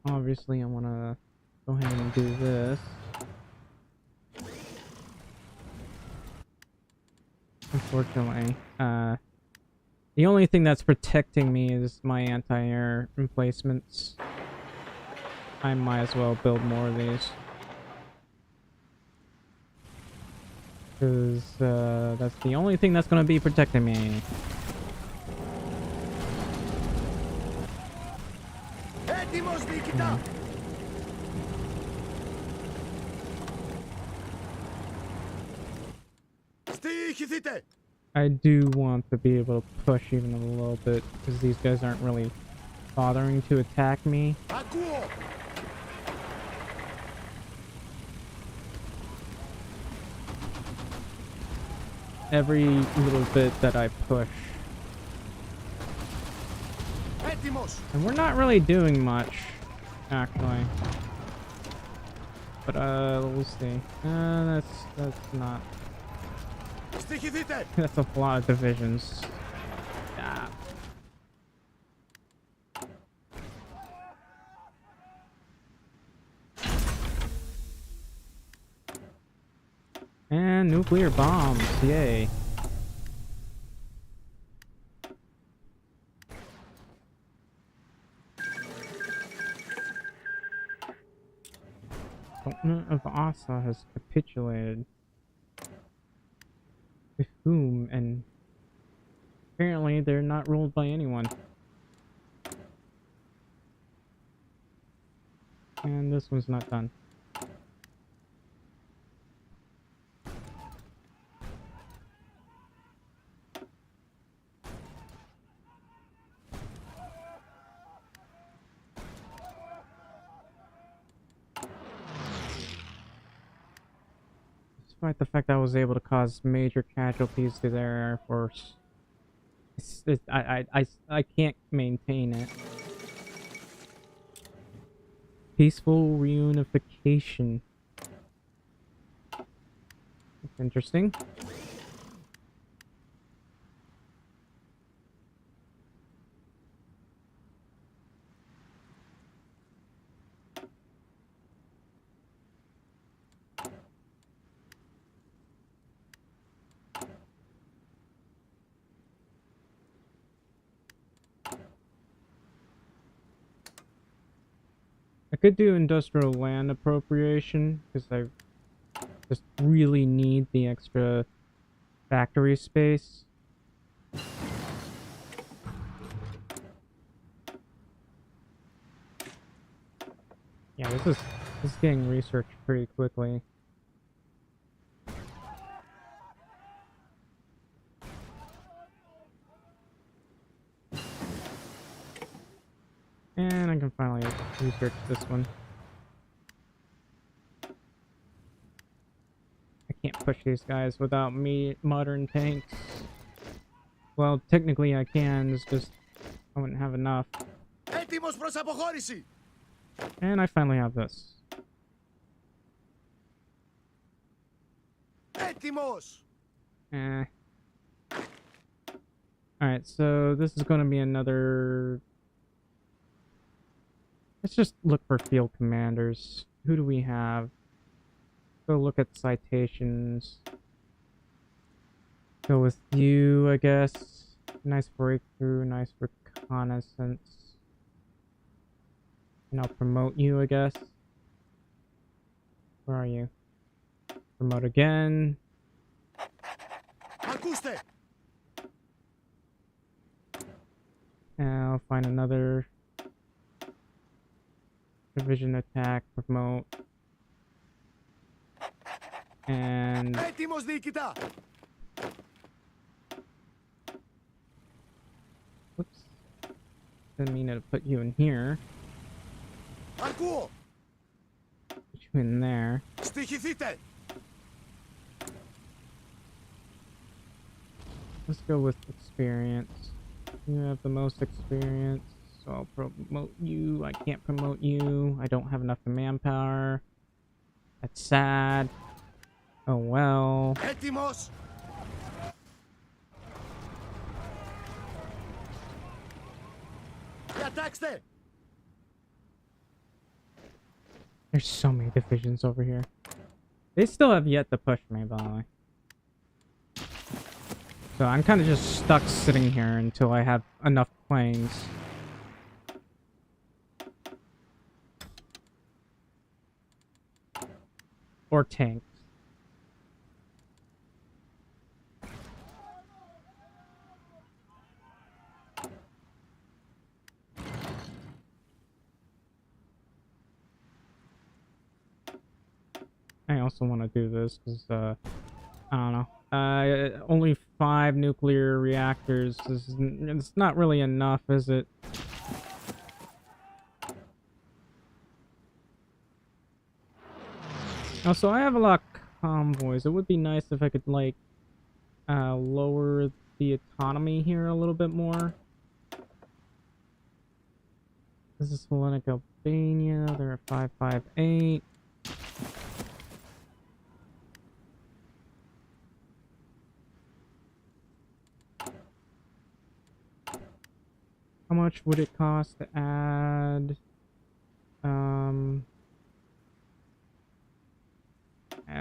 Obviously, I want to go ahead and do this. Unfortunately, the only thing that's protecting me is my anti-air emplacements. I might as well build more of these. Because that's the only thing that's going to be protecting me. I do want to be able to push even a little bit, because these guys aren't really bothering to attack me. Every little bit that I push. And we're not really doing much, actually. But we'll see. That's not. That's a lot of divisions. Yeah. And nuclear bombs, yay. Sultanate of Asa has capitulated. With whom? And apparently they're not ruled by anyone. And this one's not done. Despite the fact that I was able to cause major casualties to their air force, I can't maintain it. Peaceful reunification. That's interesting. could do industrial land appropriation because I just really need the extra factory space. Yeah, this is getting researched pretty quickly. And I can finally research this one. I can't push these guys without me modern tanks. Well, technically I can, it's just I wouldn't have enough. Έτοιμος προς αποχώρηση. And I finally have this. Έτοιμος. Alright, so this is going to be another... Let's just look for field commanders. Who do we have? Go look at citations. Go with you, I guess. Nice breakthrough, nice reconnaissance. And I'll promote you, I guess. Where are you? Promote again. Ακούστε. And I'll find another division attack, promote. And Έτοιμος διοικητά. whoops. Didn't mean to put you in here. Ακούω. Put you in there. Στοιχηθείτε. Let's go with experience. You have the most experience, so I'll promote you. I can't promote you. I don't have enough manpower. That's sad. Oh well. Έτοιμος. Κατάξτε. There's so many divisions over here. They still have yet to push me, by the way. So I'm kind of just stuck sitting here until I have enough planes. Or tanks. I also want to do this because, I don't know. Only 5 nuclear reactors it's not really enough, is it? Also, I have a lot of convoys. It would be nice if I could, like, lower the autonomy here a little bit more. This is Hellenic Albania. They're at 558. How much would it cost to add? I'm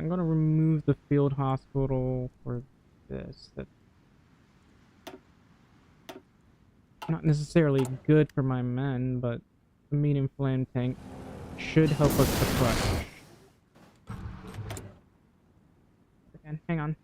gonna remove the field hospital for this. That's not necessarily good for my men, but the medium flame tank should help us to crush. Again, hang on.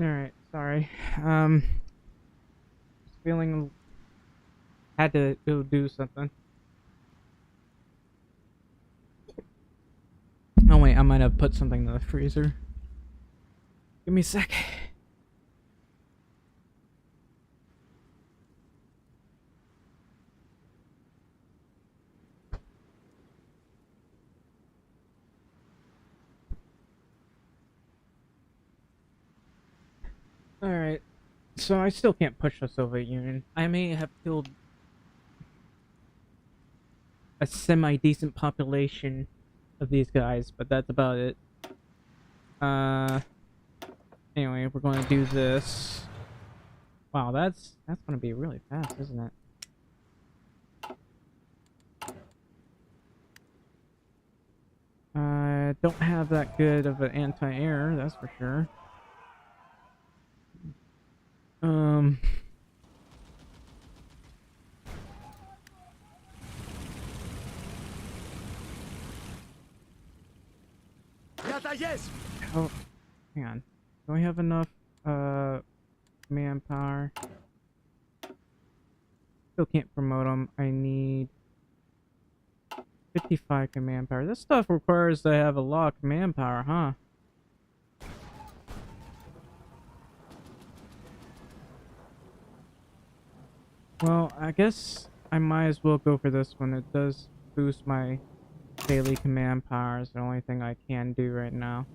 Alright, sorry. Feeling had to go do something. Oh wait, I might have put something in the freezer. Give me a sec. Alright, so I still can't push the Soviet Union. I may have killed a semi-decent population of these guys, but that's about it. Anyway, we're going to do this. Wow, that's going to be really fast, isn't it? I don't have that good of an anti-air, that's for sure. Yes. Oh, hang on. Do I have enough manpower? Still can't promote them. I need 55 command power. This stuff requires to have a lot of command power, huh? Well, I guess I might as well go for this one. It does boost my daily command power. It's the only thing I can do right now.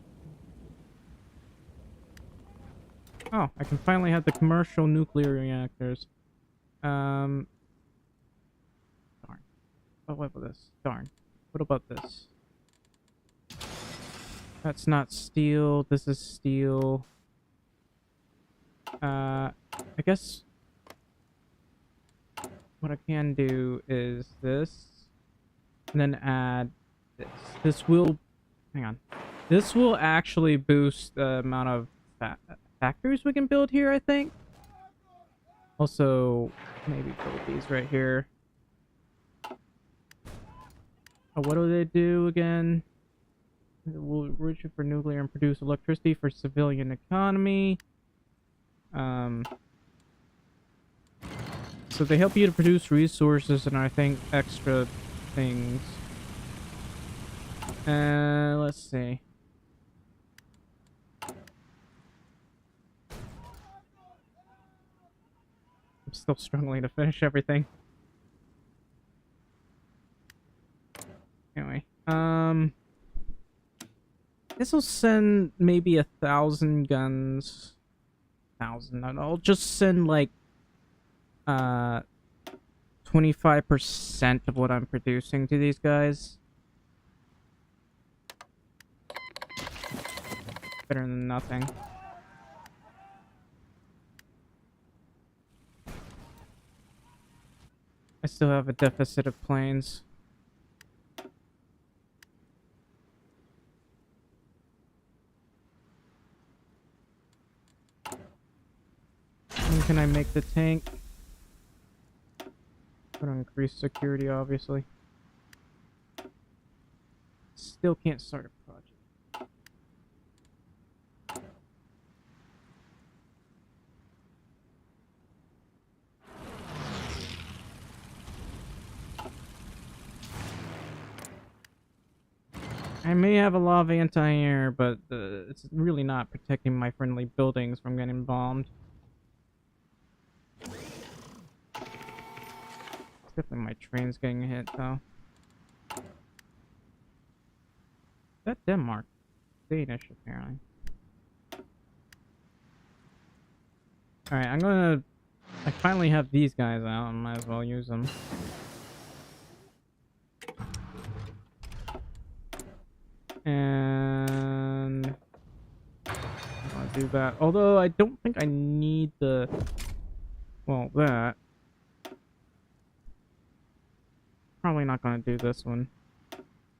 Oh, I can finally have the commercial nuclear reactors. Darn. Oh, what about this? Darn. What about this? That's not steel. This is steel. I guess what I can do is this, and then add this. This will, hang on. This will actually boost the amount of factories we can build here, I think. Also, maybe build these right here. Oh, what do they do again? We'll reach for nuclear and produce electricity for civilian economy. So they help you to produce resources and I think extra things. Let's see. I'm still struggling to finish everything. Anyway, this will send maybe 1,000 guns. 1,000. I'll just send like 25% of what I'm producing to these guys. Better than nothing. I still have a deficit of planes. When can I make the tank? Gonna increase security, obviously. Still can't start a project. I may have a lot of anti-air, but it's really not protecting my friendly buildings from getting bombed. Definitely my train's getting hit, though. Is that Denmark? Danish, apparently. Alright, I'm gonna... I finally have these guys out, I might as well use them. And... I'm gonna do that. Although, I don't think I need the... Well, that. Probably not gonna do this one.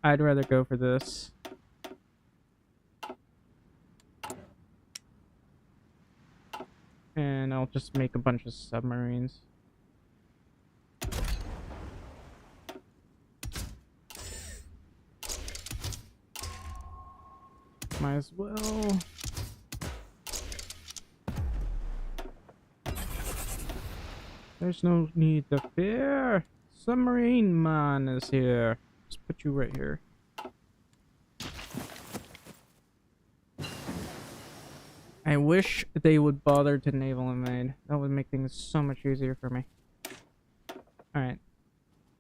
I'd rather go for this. And I'll just make a bunch of submarines. Might as well. There's no need to fear. Submarine man is here. Let's put you right here. I wish they would bother to naval invade. That would make things so much easier for me. Alright.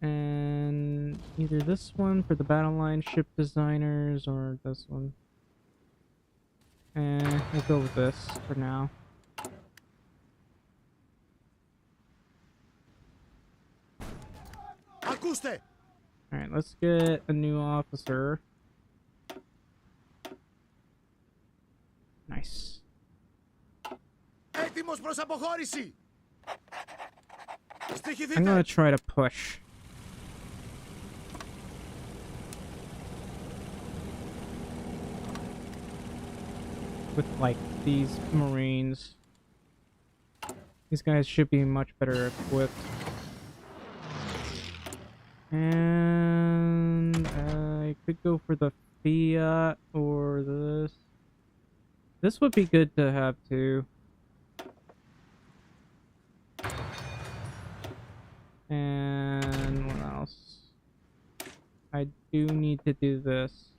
And either this one for the battle line ship designers or this one. And we'll go with this for now. Ακούστε! Alright, let's get a new officer. Nice. Έτοιμος προς αποχώρηση! I'm Στοιχηθείτε! gonna try to push. With, like, these Marines. These guys should be much better equipped. And I could go for the Fiat or this. This would be good to have too. And what else? I do need to do this.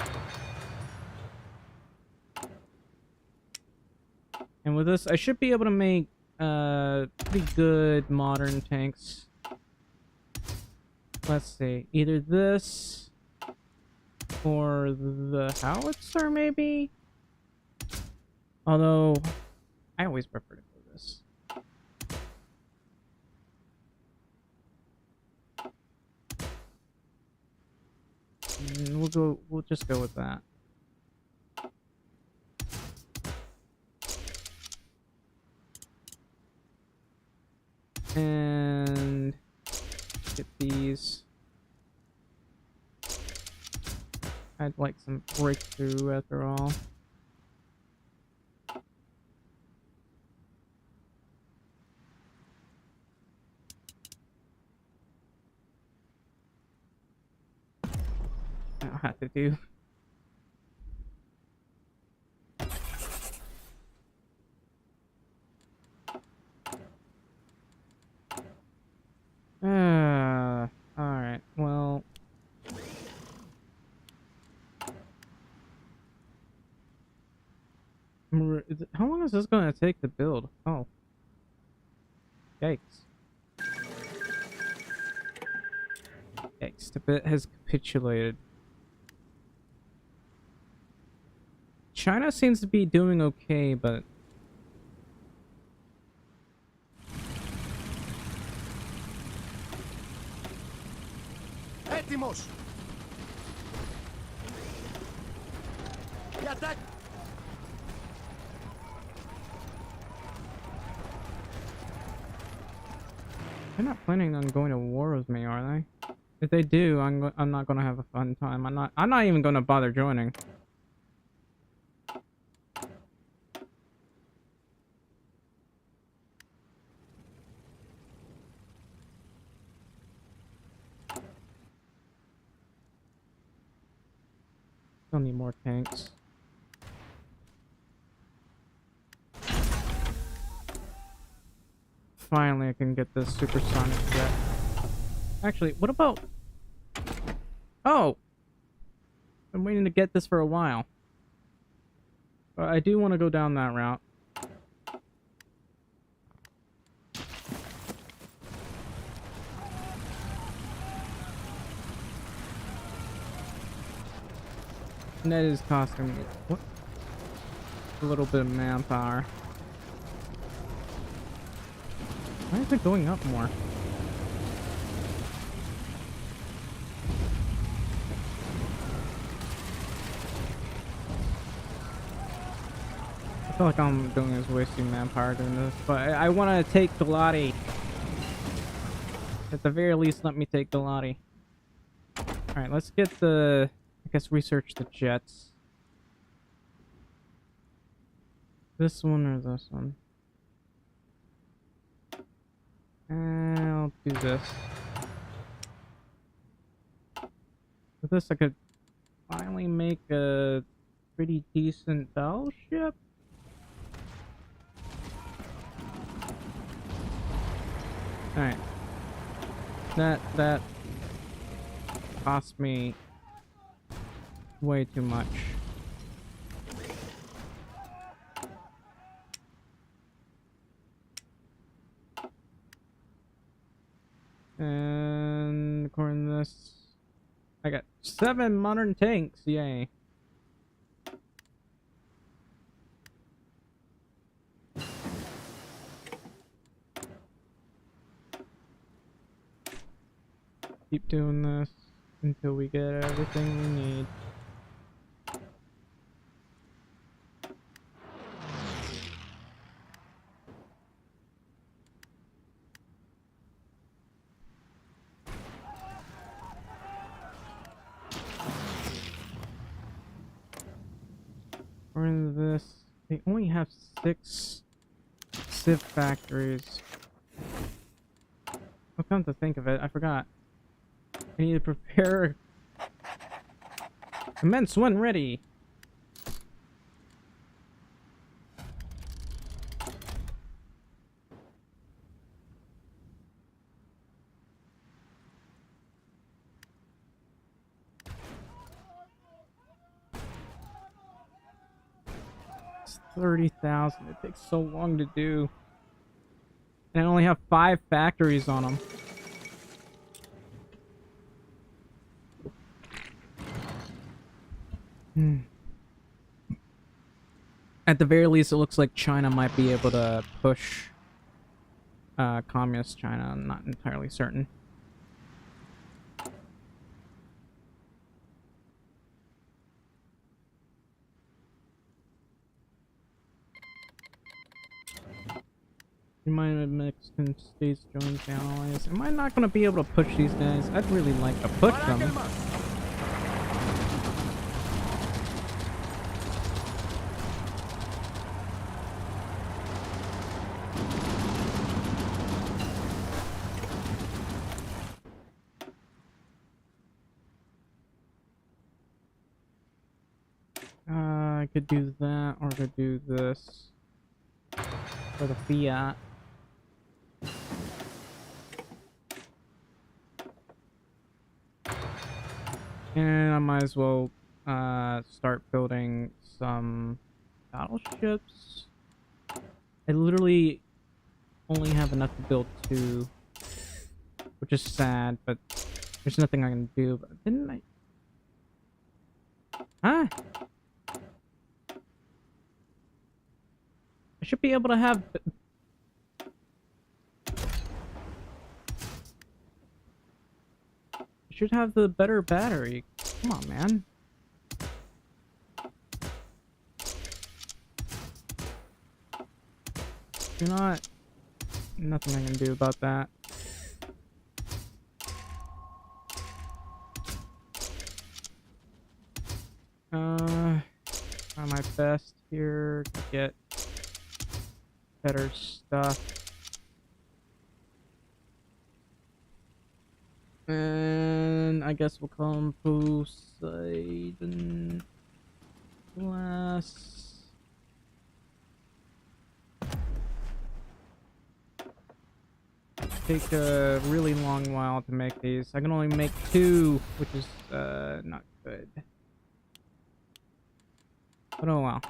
And with this, I should be able to make pretty good modern tanks. Let's see, either this or the howitzer, maybe? Although, I always prefer to do this. And we'll just go with that. And get these. I'd like some breakthrough after all. I'll have to do. Alright, well. How long is this going to take to build? Oh. Yikes. Yikes, the bit has capitulated. China seems to be doing okay, but... Έτοιμος! Η ατάκ! They're not planning on going to war with me, are they? If they do, I'm not gonna have a fun time. I'm not even gonna bother joining. Still need more tanks. Finally, I can get this supersonic jet. Actually, what about... Oh! I'm waiting to get this for a while. But I do want to go down that route. And that is costing me what? A little bit of manpower. Why is it going up more? I feel like I'm doing is wasting manpower doing this, but I want to take Galati. At the very least, let me take Galati. Alright, let's get the... I guess research the jets. This one or this one? I'll do this. With this, I could finally make a pretty decent battleship. Alright. That cost me way too much. And according to this, I got 7 modern tanks. Yay. Keep doing this until we get everything we need. According to this, they only have 6 Civ factories. Well, come to think of it, I forgot. I need to prepare. Commence when ready. It's 30,000. It takes so long to do. And I only have 5 factories on them. At the very least, it looks like China might be able to push communist China. I'm not entirely certain. United Mexican states join the allies. Am I not going to be able to push these guys? I'd really like to push them. I could do that, or I could do this for the fiat. And I might as well start building some battleships. I literally only have enough to build 2, which is sad, but there's nothing I can do. But didn't I? Huh? I should be able to have. I should have the better battery. Come on, man. Do not. Nothing I can do about that. Try my best here to get better stuff. And I guess we'll call him Poseidon Glass. Take a really long while to make these. I can only make 2, which is not good. But oh well.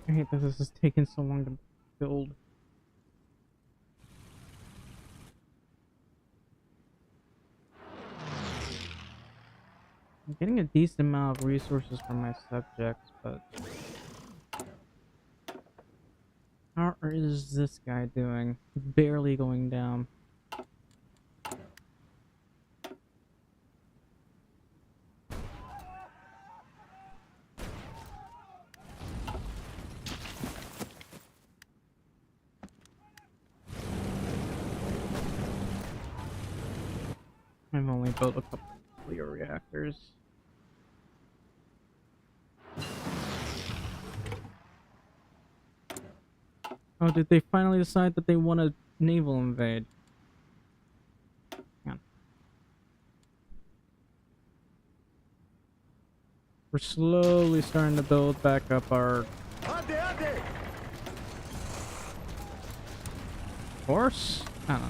I hate that this is taking so long to build. I'm getting a decent amount of resources from my subjects, but how is this guy doing? Barely going down. I've only built a couple nuclear reactors. Oh, did they finally decide that they want to naval invade? Yeah. We're slowly starting to build back up our Άντε, άντε! force? I don't know.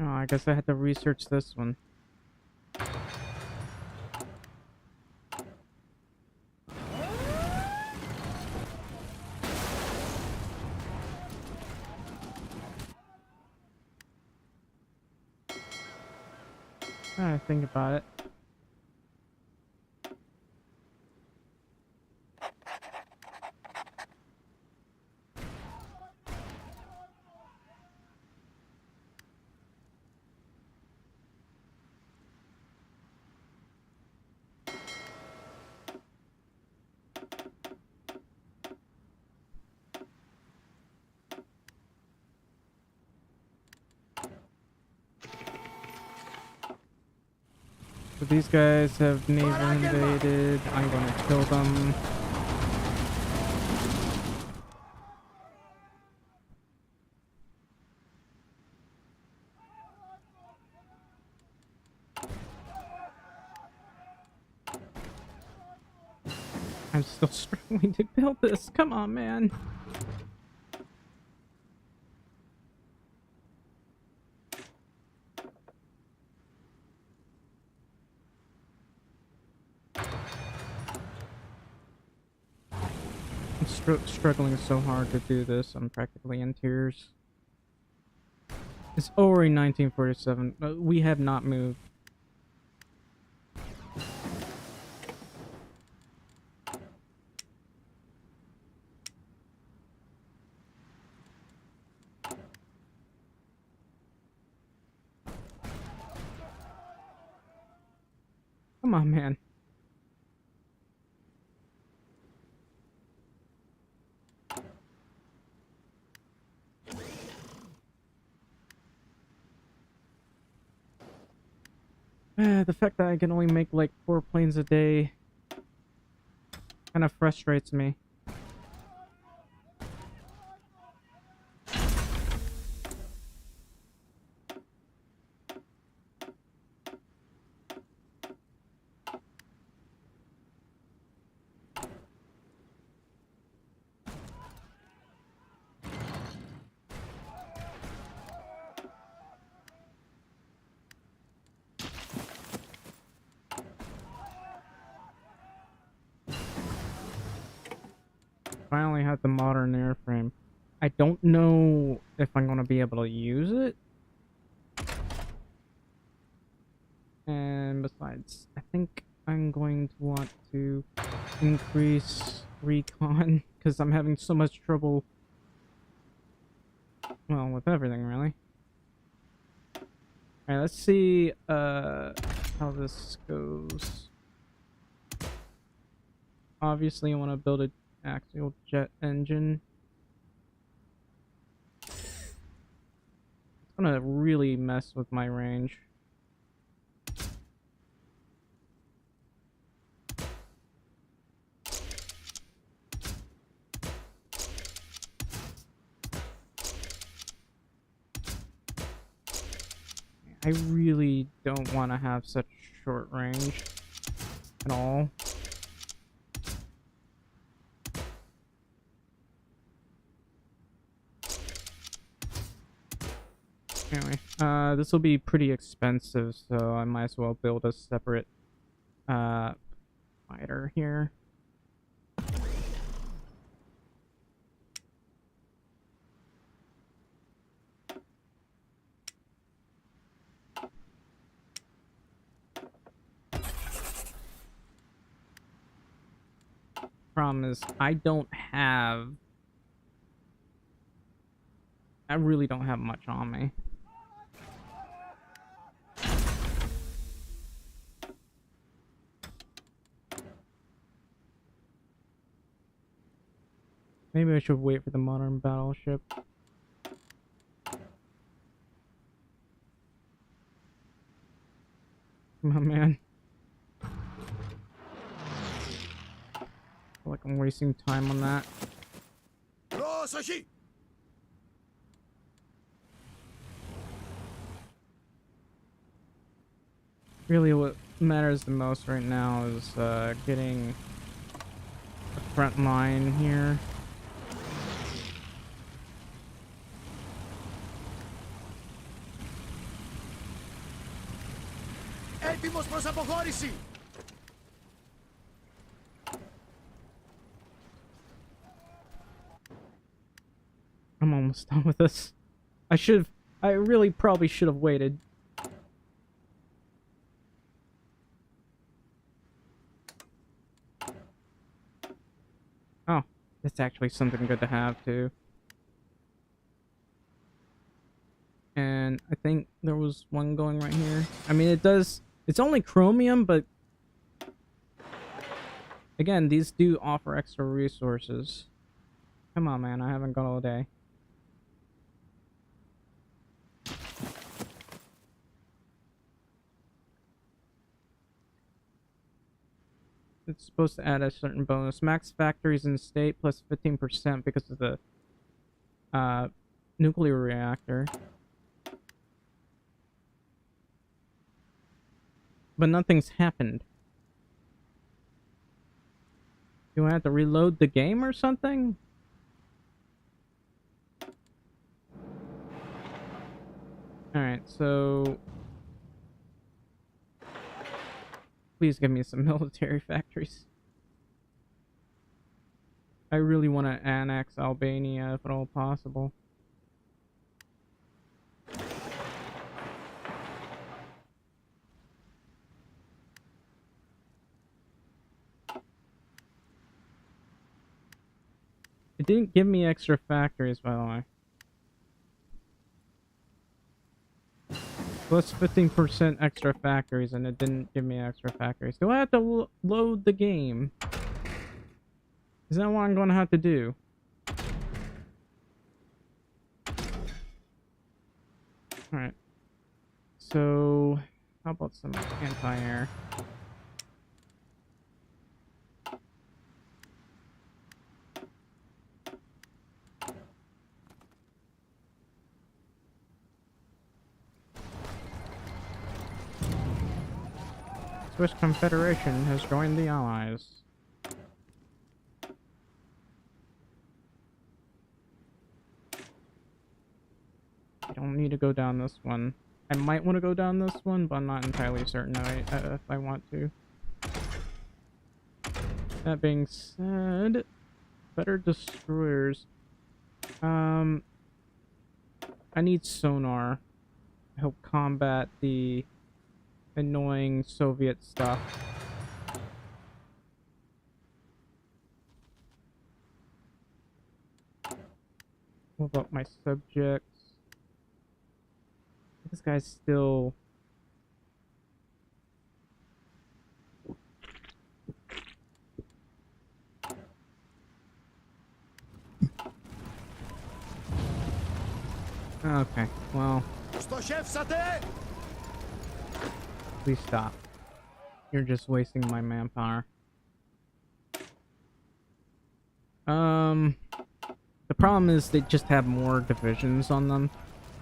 Oh, I guess I had to research this one. I think about it. So these guys have naval invaded. I'm going to kill them. I'm still struggling to build this. Come on, man. I'm struggling so hard to do this. I'm practically in tears. It's already 1947. We have not moved. Come on, man. The fact that I can only make like 4 planes a day kind of frustrates me. Finally have the modern airframe. I don't know if I'm going to be able to use it. And besides, I think I'm going to want to increase recon because I'm having so much trouble, well, with everything really. Alright, let's see how this goes. Obviously I want to build an axial jet engine. It's gonna really mess with my range. I really don't want to have such short range at all. Anyway, this will be pretty expensive, so I might as well build a separate fighter here. Problem is, I really don't have much on me. Maybe I should wait for the modern battleship. Come on, man. I feel like I'm wasting time on that. Πρόσοχη! Really, what matters the most right now is getting the front line here. Έτοιμος προς αποχώρηση! I'm almost done with this. I really probably should have waited. Oh, that's actually something good to have too. And I think there was one going right here. I mean, it's only chromium, but again, these do offer extra resources. Come on, man, I haven't got all day. It's supposed to add a certain bonus. Max factories in state plus 15% because of the nuclear reactor. But nothing's happened. Do I have to reload the game or something? Alright, so... Please give me some military factories. I really want to annex Albania if at all possible. It didn't give me extra factories, by the way. Plus 15% extra factories, and it didn't give me extra factories. Do I have to load the game? Is that what I'm going to have to do? Alright. So, how about some anti-air? Swiss Confederation has joined the Allies. I don't need to go down this one. I might want to go down this one, but I'm not entirely certain if I want to. That being said, better destroyers. I need sonar to help combat the annoying Soviet stuff. What about my subjects? This guy's still... Okay, well... Στοχεύσατε! Please stop. You're just wasting my manpower. The problem is they just have more divisions on them.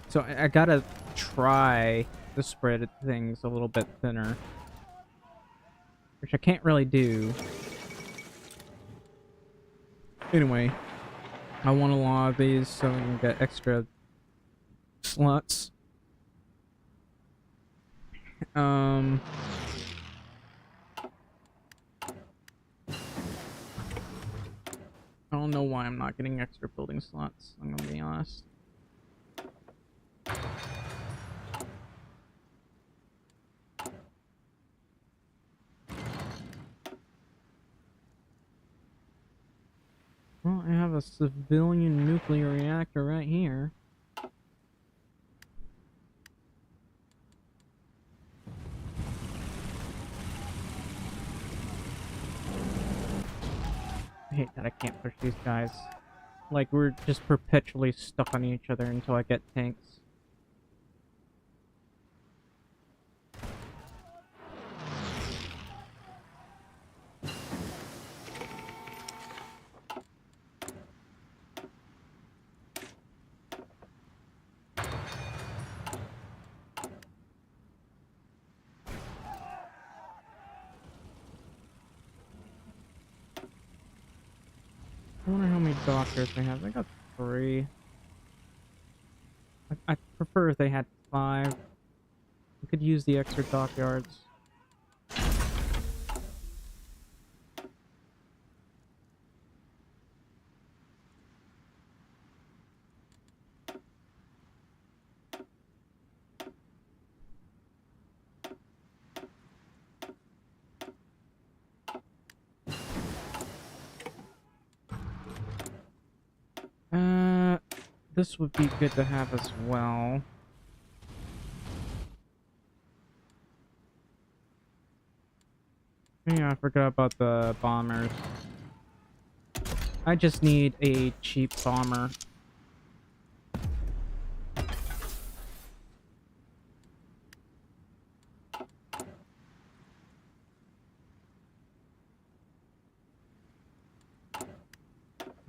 So I gotta try to spread things a little bit thinner. Which I can't really do. Anyway, I want a lot of these so I can get extra slots. I don't know why I'm not getting extra building slots, I'm gonna be honest. Well, I have a civilian nuclear reactor right here. I hate that I can't push these guys. Like, we're just perpetually stuck on each other until I get tanks. I wonder how many doctors they have. They got 3. I prefer if they had 5. We could use the extra dockyards. This would be good to have as well. Yeah, I forgot about the bombers. I just need a cheap bomber.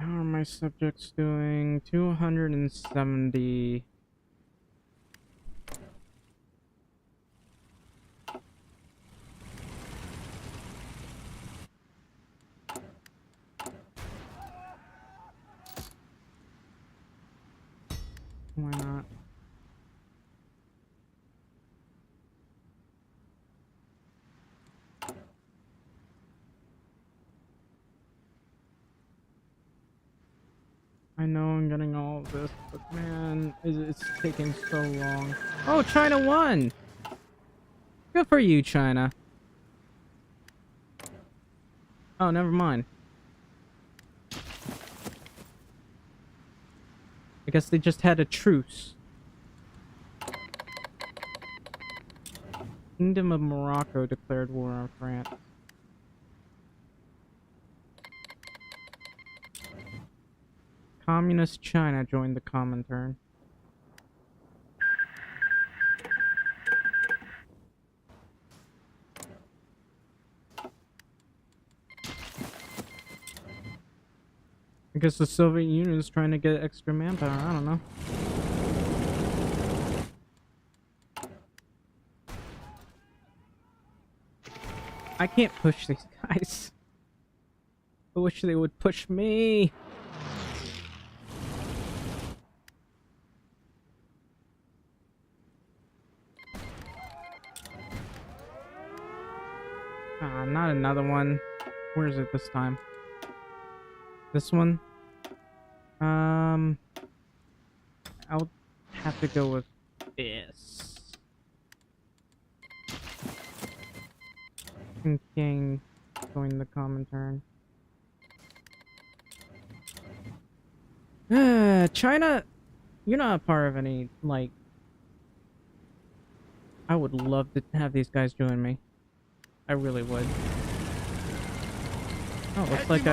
How are my subjects doing? 270. Why not? I know I'm getting all of this, but man, it's taking so long. Oh, China won! Good for you, China. Oh, never mind. I guess they just had a truce. Kingdom of Morocco declared war on France. Communist China joined the Comintern. I guess the Soviet Union is trying to get extra manpower. I don't know. I can't push these guys. I wish they would push me. Ah, not another one. Where is it this time? This one? I'll have to go with this. King join the Comintern. China, you're not a part of any, like... I would love to have these guys join me. I really would. Oh, looks like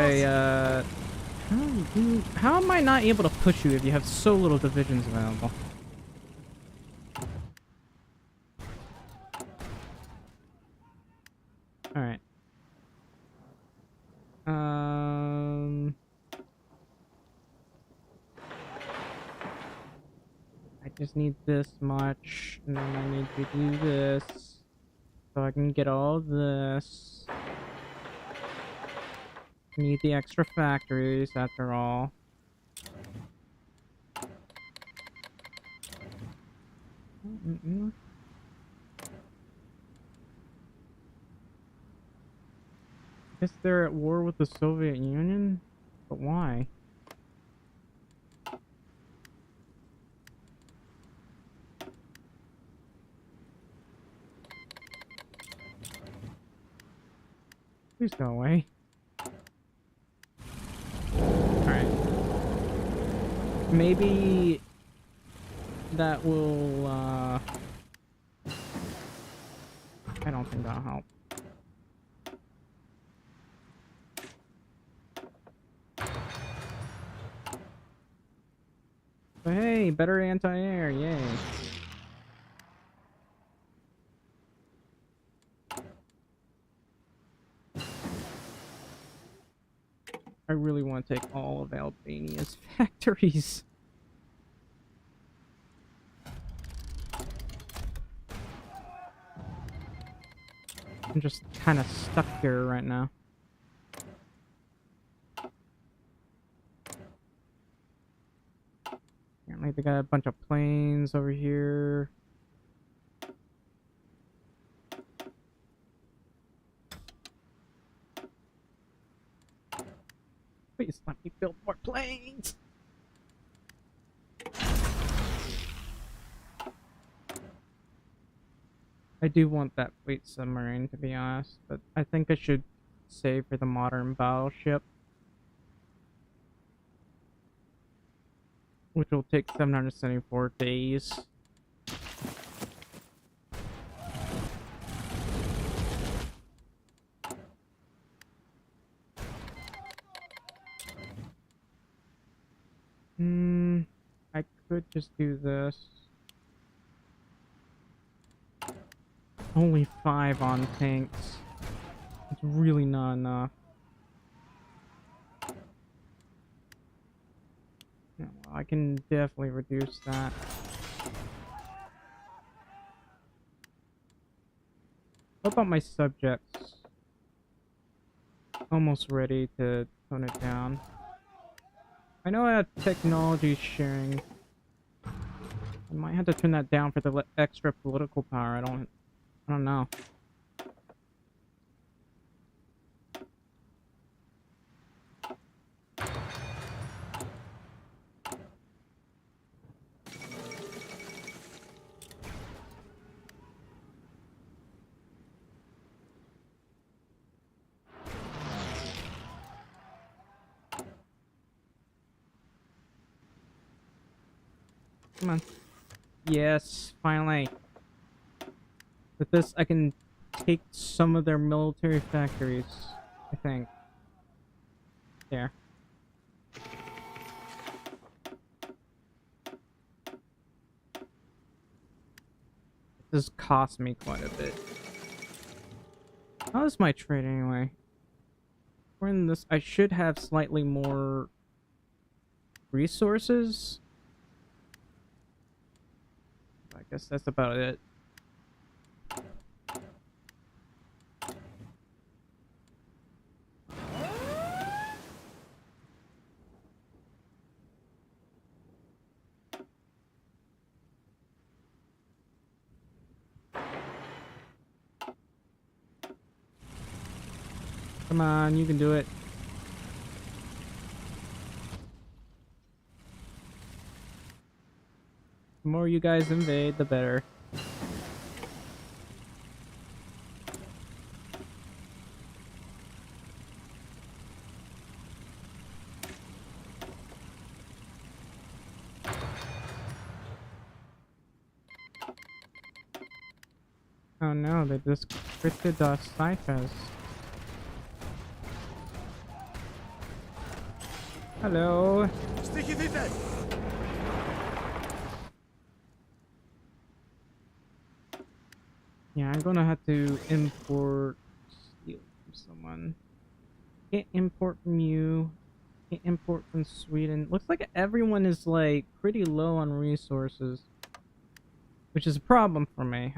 how am I not able to push you if you have so little divisions available? Alright. I just need this much, and then I need to do this, so I can get all this. Need the extra factories, after all. Guess they're at war with the Soviet Union? But why? Please go away. Alright. Maybe that will, I don't think that'll help. But hey, better anti-air, yay. I really want to take all of Albania's factories. I'm just kind of stuck here right now. Apparently they got a bunch of planes over here. Please let me build more planes. I do want that fleet submarine, to be honest, but I think I should save for the modern battleship, which will take 774 days. I could just do this. Only 5 on tanks. It's really not enough. Yeah, well, I can definitely reduce that. What about my subjects? Almost ready to tone it down. I know I have technology sharing. I might have to turn that down for the extra political power. I don't know. Come on. Yes, finally. With this, I can take some of their military factories, I think. There. This cost me quite a bit. How is my trade anyway? We're in this. I should have slightly more resources. I guess that's about it. Come on, you can do it. The more you guys invade, the better. Oh no, they just cryptid ciphers. Hello. Στοιχηθείτε! Yeah, I'm gonna have to import steel from someone. Can't import from you. Can't import from Sweden. Looks like everyone is like pretty low on resources, which is a problem for me.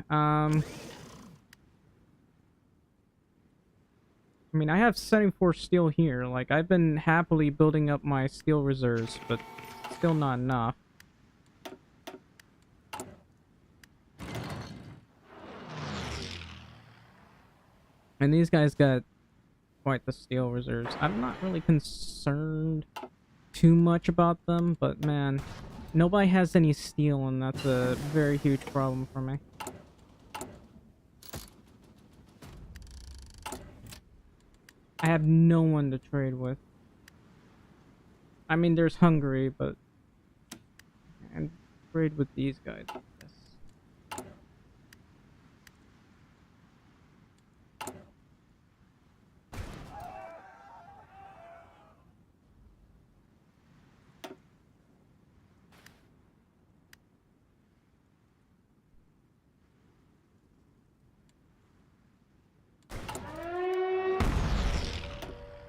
I mean, I have 74 steel here. Like, I've been happily building up my steel reserves, but still not enough. And these guys got quite the steel reserves. I'm not really concerned too much about them, but man, nobody has any steel, and that's a very huge problem for me. I have no one to trade with. I mean, there's Hungary, but and trade with these guys. Yes.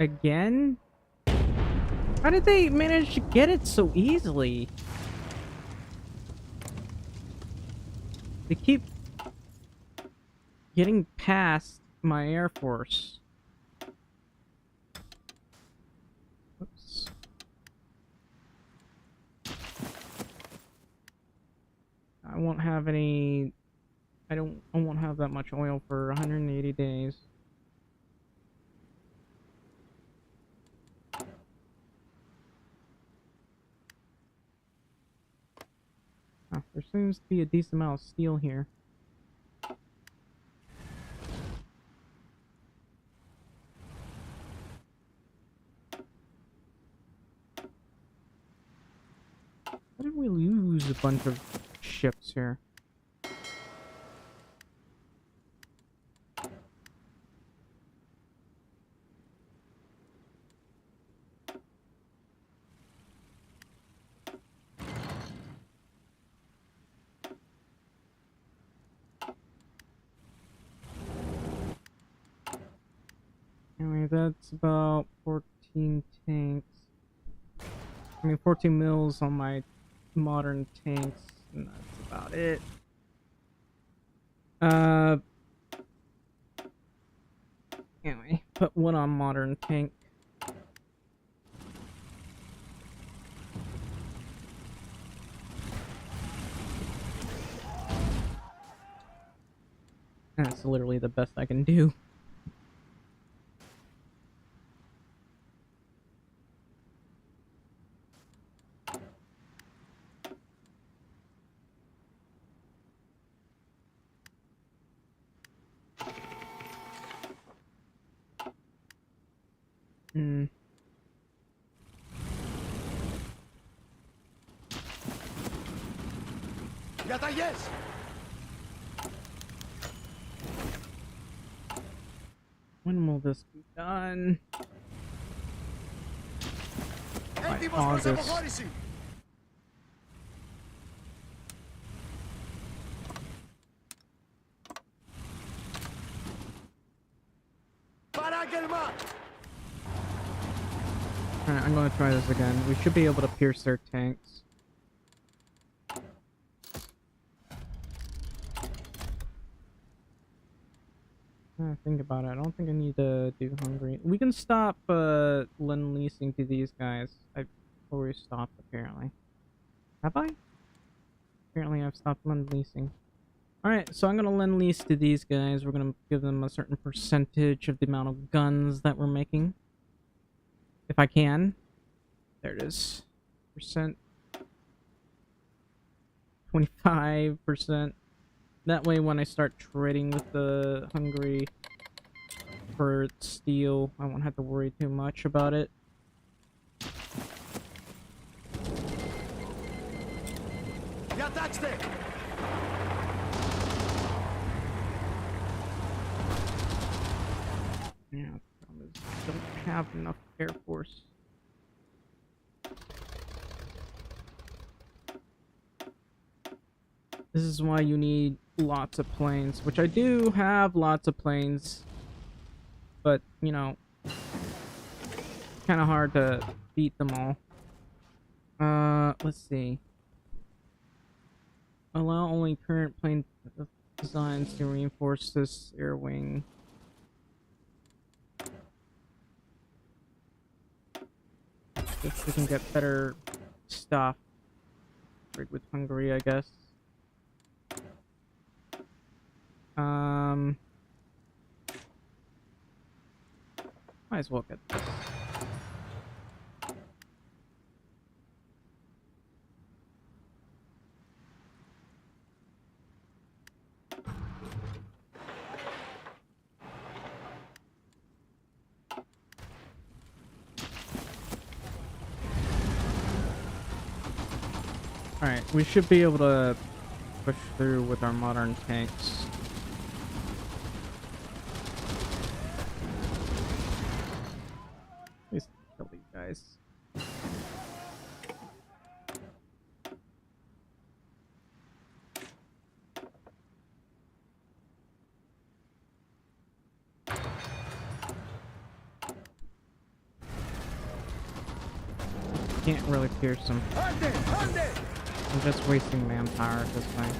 Again? How did they manage to get it so easily? They keep getting past my Air Force. Oops. I won't have any... I won't have that much oil for 180 days. Ah, there seems to be a decent amount of steel here. How did we lose a bunch of ships here? Anyway, that's about 14 tanks. I mean, 14 mils on my modern tanks, and that's about it. Anyway, put one on modern tank. That's literally the best I can do. Hmm. Διαταγές! When will this be done? Έτοιμος προς August. αποχώρηση! Παράγγελμα! Alright, I'm gonna try this again. We should be able to pierce their tanks. Think about it. I don't think I need to do Hungary. We can stop lend leasing to these guys. I've already stopped, apparently. Have I? Apparently I've stopped lend leasing. Alright, so I'm gonna lend lease to these guys. We're gonna give them a certain percentage of the amount of guns that we're making. If I can. There it is. Percent. 25%. That way when I start trading with the Hungary for steel, I won't have to worry too much about it. Διατάξτε! Yeah, the problem is I don't have enough Air Force. This is why you need lots of planes, which I do have lots of planes. But, you know, kind of hard to beat them all. Let's see. Allow only current plane designs to reinforce this air wing. If we can get better stuff. Trade with Hungary, I guess. Might as well get this. Alright, we should be able to push through with our modern tanks. Please kill these guys. can't really pierce them. Ande! Ande! I'm just wasting manpower at this point.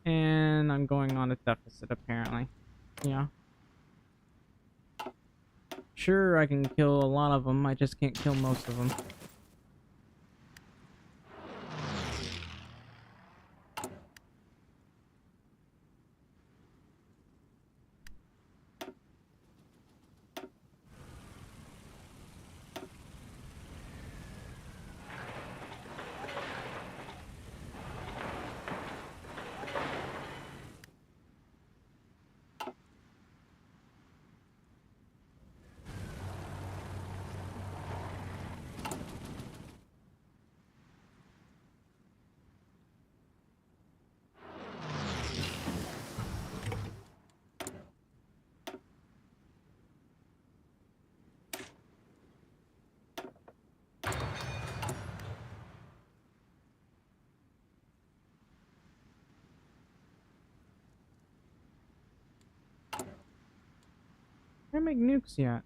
And I'm going on a deficit, apparently. Yeah. Sure, I can kill a lot of them, I just can't kill most of them. Can I make nukes yet?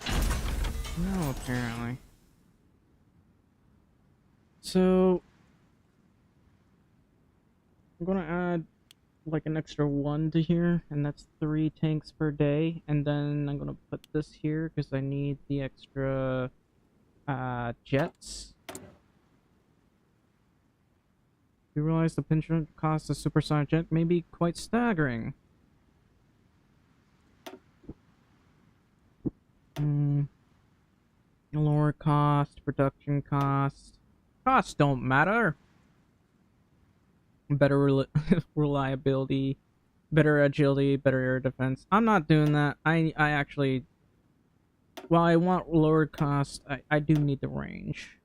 No, apparently. So I'm gonna add like an extra one to here, and that's 3 tanks per day. And then I'm gonna put this here because I need the extra jets. You realize the pincher cost of supersonic jet may be quite staggering. Lower cost, production cost. Costs don't matter. Better reliability, better agility, better air defense. I'm not doing that. I actually, while I want lower cost, I do need the range.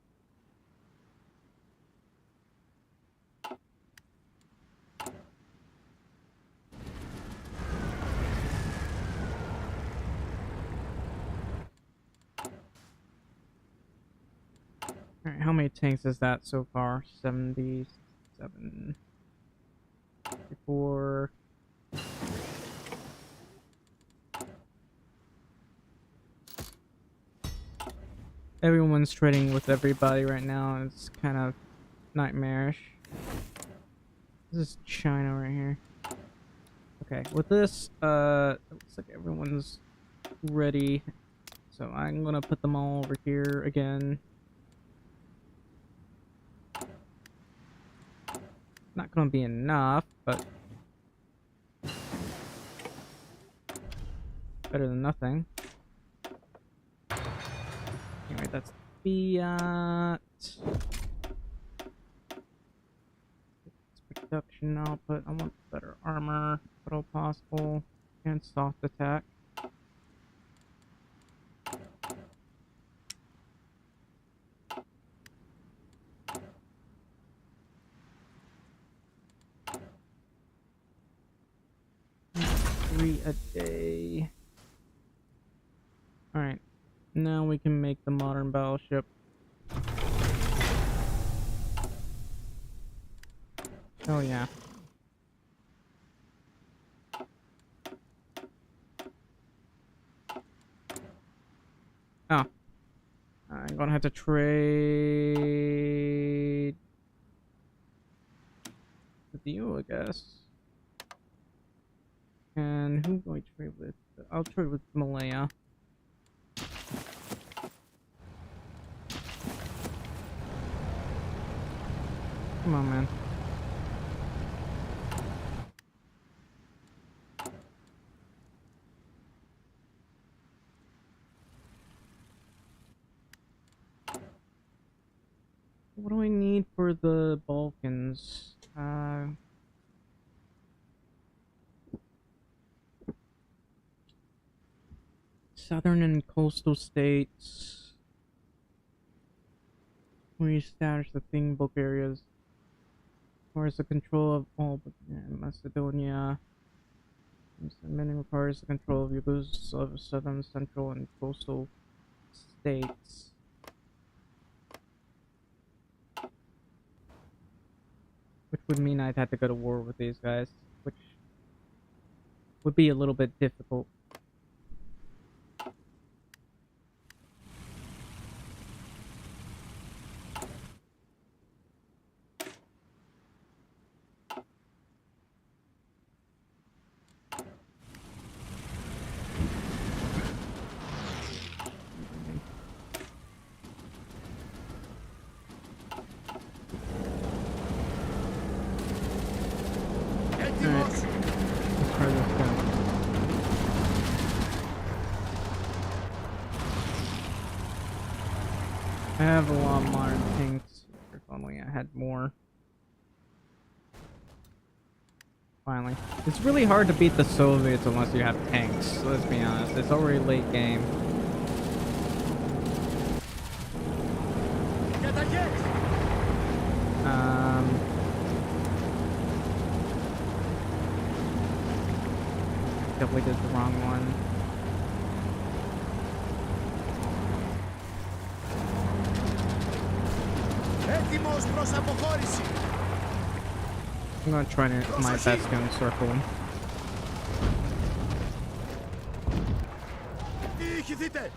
Alright, how many tanks is that so far? 77. 54. Everyone's trading with everybody right now, and it's kind of nightmarish. This is China right here. Okay, with this, it looks like everyone's ready. So I'm gonna put them all over here again. Not gonna be enough, but better than nothing. Anyway, that's Fiat. Production output. I want better armor, if at all possible, and soft attack. Three a day. Alright. Now we can make the modern battleship. Oh yeah. Oh. I'm gonna have to trade with you, I guess. And who do I trade with? I'll trade with Malaya. Come on, man. What do I need for the Balkans? Southern and coastal states. Reestablish the thing book areas. Requires the control of all but Macedonia. Many requires the control of Yugoslavia, southern, central, and coastal states. Which would mean I'd have to go to war with these guys, which would be a little bit difficult. I have a lot of modern tanks. If only I had more. Finally. It's really hard to beat the Soviets unless you have tanks. Let's be honest. It's already late game. Definitely did the wrong one. Έτοιμος προς αποχώρηση. I'm gonna try my best to encircle him. Διηγηθείτε.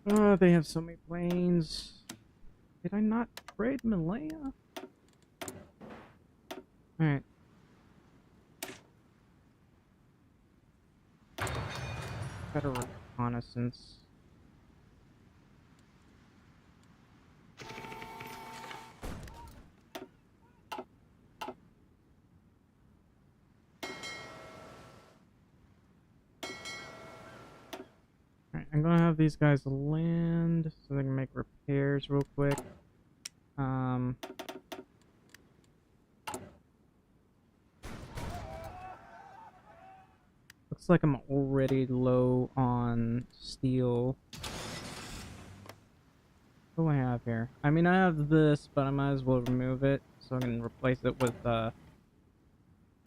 Oh, they have so many planes. Did I not trade Malaya? Alright. Better reconnaissance. Alright, I'm gonna have these guys land so they can make repairs real quick. Looks like I'm already low on steel. What do I have here? I mean, I have this, but I might as well remove it so I can replace it with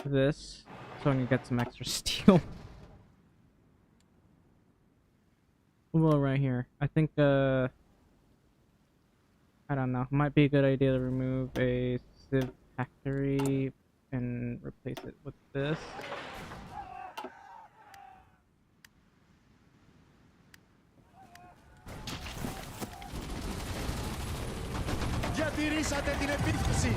this so I can get some extra steel. Well, right here. I think, I don't know. Might be a good idea to remove a Civ factory and replace it with this. Διατηρήσατε την επίθεση.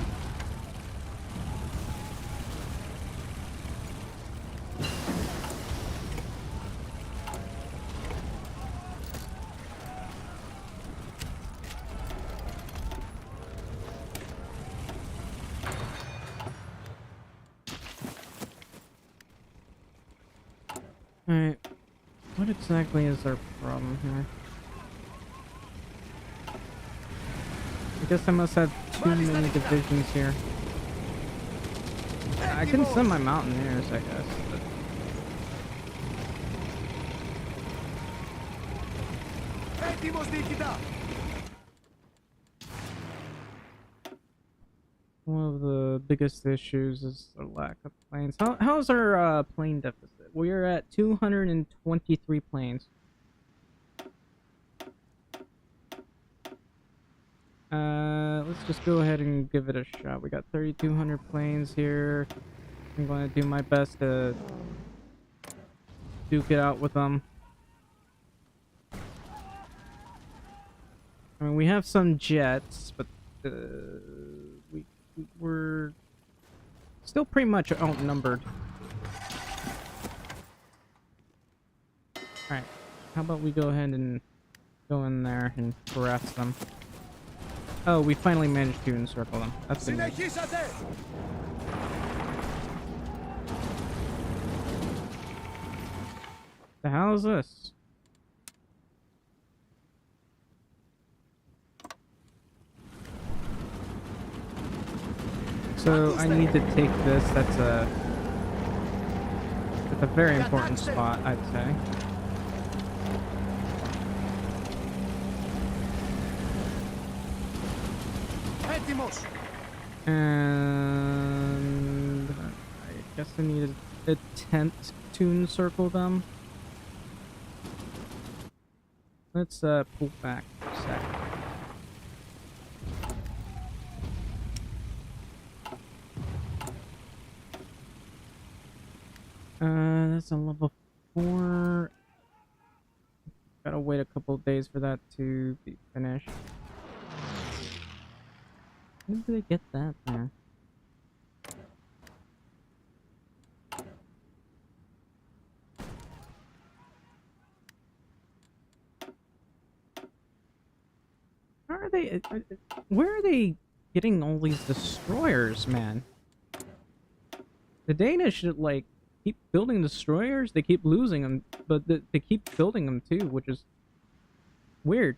Alright. What exactly is our problem here? I guess I must have too many divisions here. I can send my mountaineers, I guess. But... Έτοιμος διοικητά. One of the biggest issues is the lack of planes. How's our plane deficit? We're at 223 planes. Let's just go ahead and give it a shot. We got 3,200 planes here. I'm going to do my best to duke it out with them. I mean, we have some jets, but we're still pretty much outnumbered. Alright, how about we go ahead and go in there and harass them. Oh, we finally managed to encircle them. That's good news. Συνεχίσατε. The hell is this? So I need to take this. That's a very important spot, I'd say. Έτοιμος. And I guess I need a tent to encircle them. Let's pull back for a sec. That's a level 4. Gotta wait a couple of days for that to be finished. When did they get that there? are they? Where are they getting all these destroyers, man? The Danish should like keep building destroyers. They keep losing them, but they keep building them too, which is weird.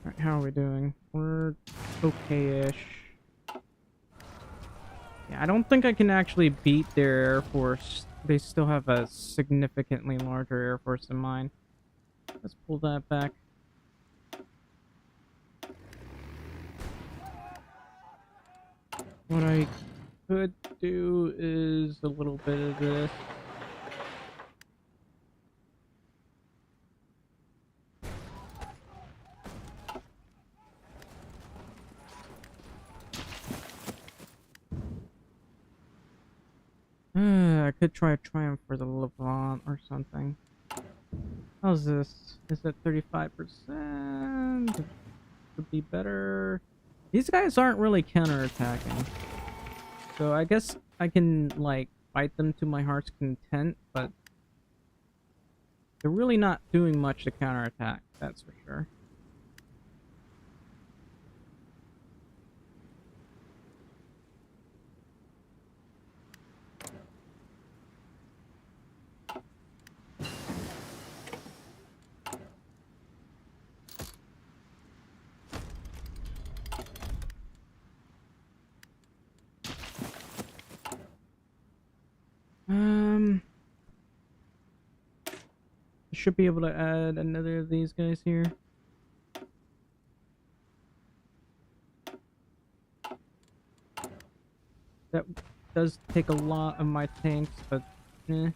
Alright, how are we doing? We're okay-ish. Yeah, I don't think I can actually beat their air force. They still have a significantly larger air force than mine. Let's pull that back. What I could do is a little bit of this. I could try a triumph for the Levant or something. How's this? Is that 35%? Could be better. These guys aren't really counterattacking. So I guess I can, like, fight them to my heart's content, but they're really not doing much to counterattack, that's for sure. Should be able to add another of these guys here. That does take a lot of my tanks, but eh.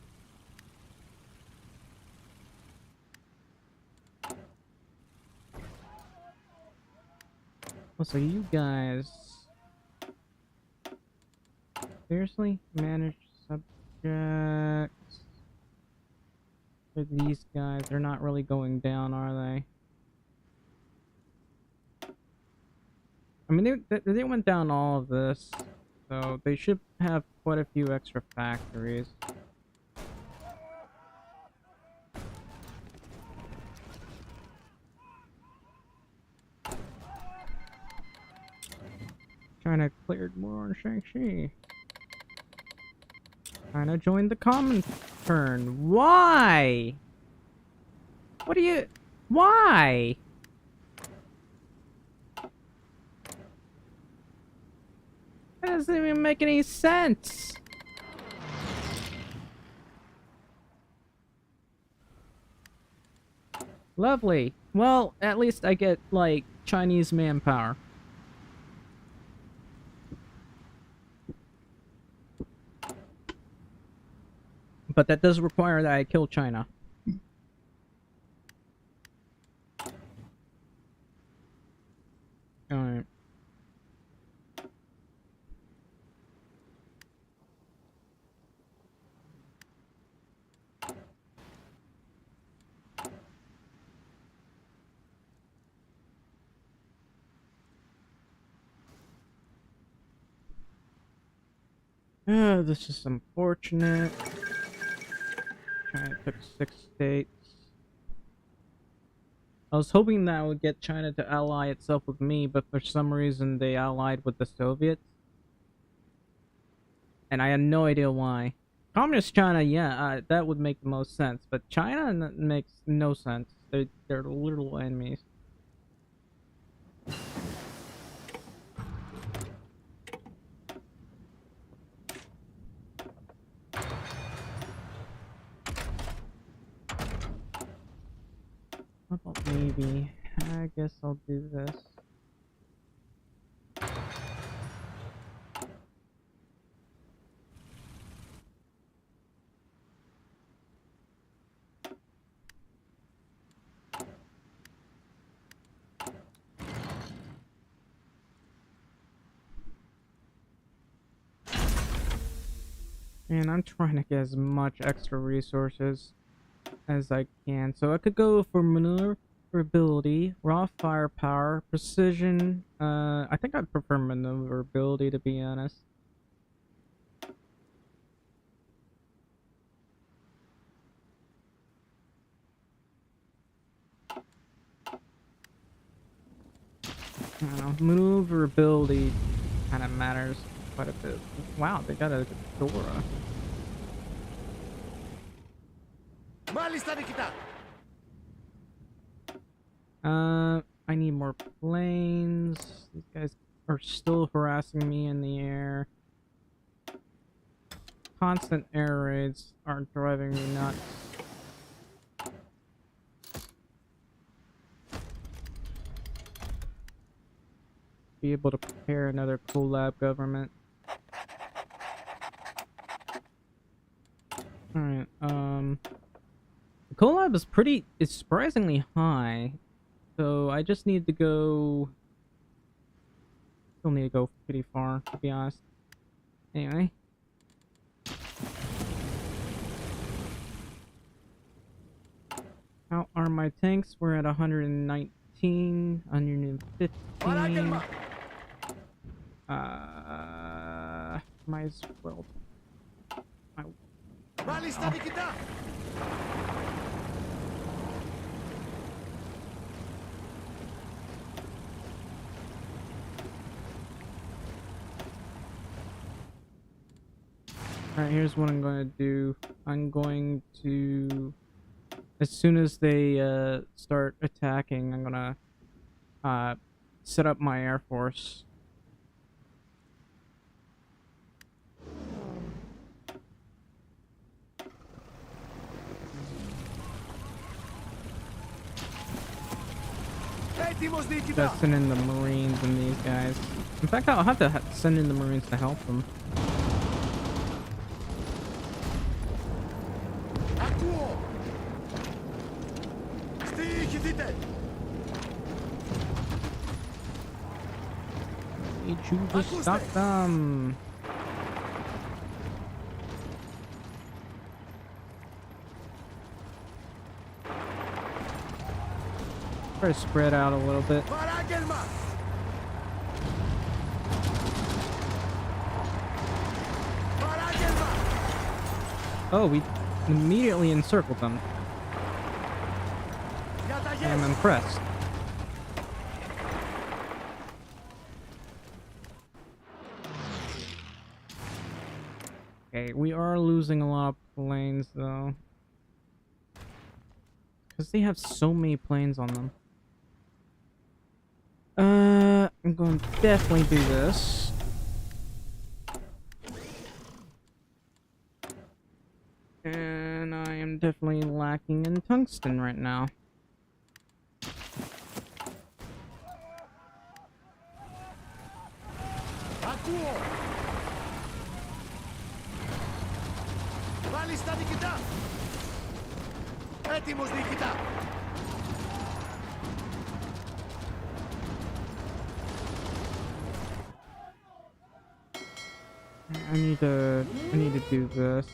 Also, you guys seriously manage subjects. For these guys, they're not really going down, are they? I mean, they went down all of this, so they should have quite a few extra factories. China cleared more on Shaanxi. China joined the Comintern. Why? What do you... Why? That doesn't even make any sense. Lovely. Well, at least I get, like, Chinese manpower. But that does require that I kill China. Alright. This is unfortunate. China took 6 states. I was hoping that I would get China to ally itself with me, but for some reason they allied with the Soviets. And I had no idea why. Communist China, yeah, that would make the most sense. But China makes no sense. They're literal enemies. How about maybe? I guess I'll do this. And I'm trying to get as much extra resources as I can. So I could go for maneuverability, raw firepower, precision. I think I'd prefer maneuverability, to be honest. I don't know, maneuverability kind of matters quite a bit. Wow, they got a Dora. Μάλιστα, νικητά. I need more planes. These guys are still harassing me in the air. Constant air raids are driving me nuts. Be able to prepare another collab government. Alright, the collab is surprisingly high. So I just need to go. Still need to go pretty far, to be honest. Anyway. How are my tanks? We're at 119, 115. Might as well. Μάλιστα, νικητά. Alright, here's what I'm going to do. I'm going to, as soon as they start attacking, I'm going to set up my air force. Έτοιμος, νικητά. Send in the Marines and these guys. In fact, I'll have to send in the Marines to help them. Ακούω. Στοιχηθείτε. Need you to stop them. Try to spread out a little bit. Παράγγελμα. Παράγγελμα. Oh, we immediately encircled them. Διαταγές. I'm impressed. Okay, we are losing a lot of planes though. Because they have so many planes on them. I'm going to definitely do this. And I am definitely lacking in tungsten right now. Ακούω. Μάλιστα, νικητά. Έτοιμος, νικητά. I need to do this.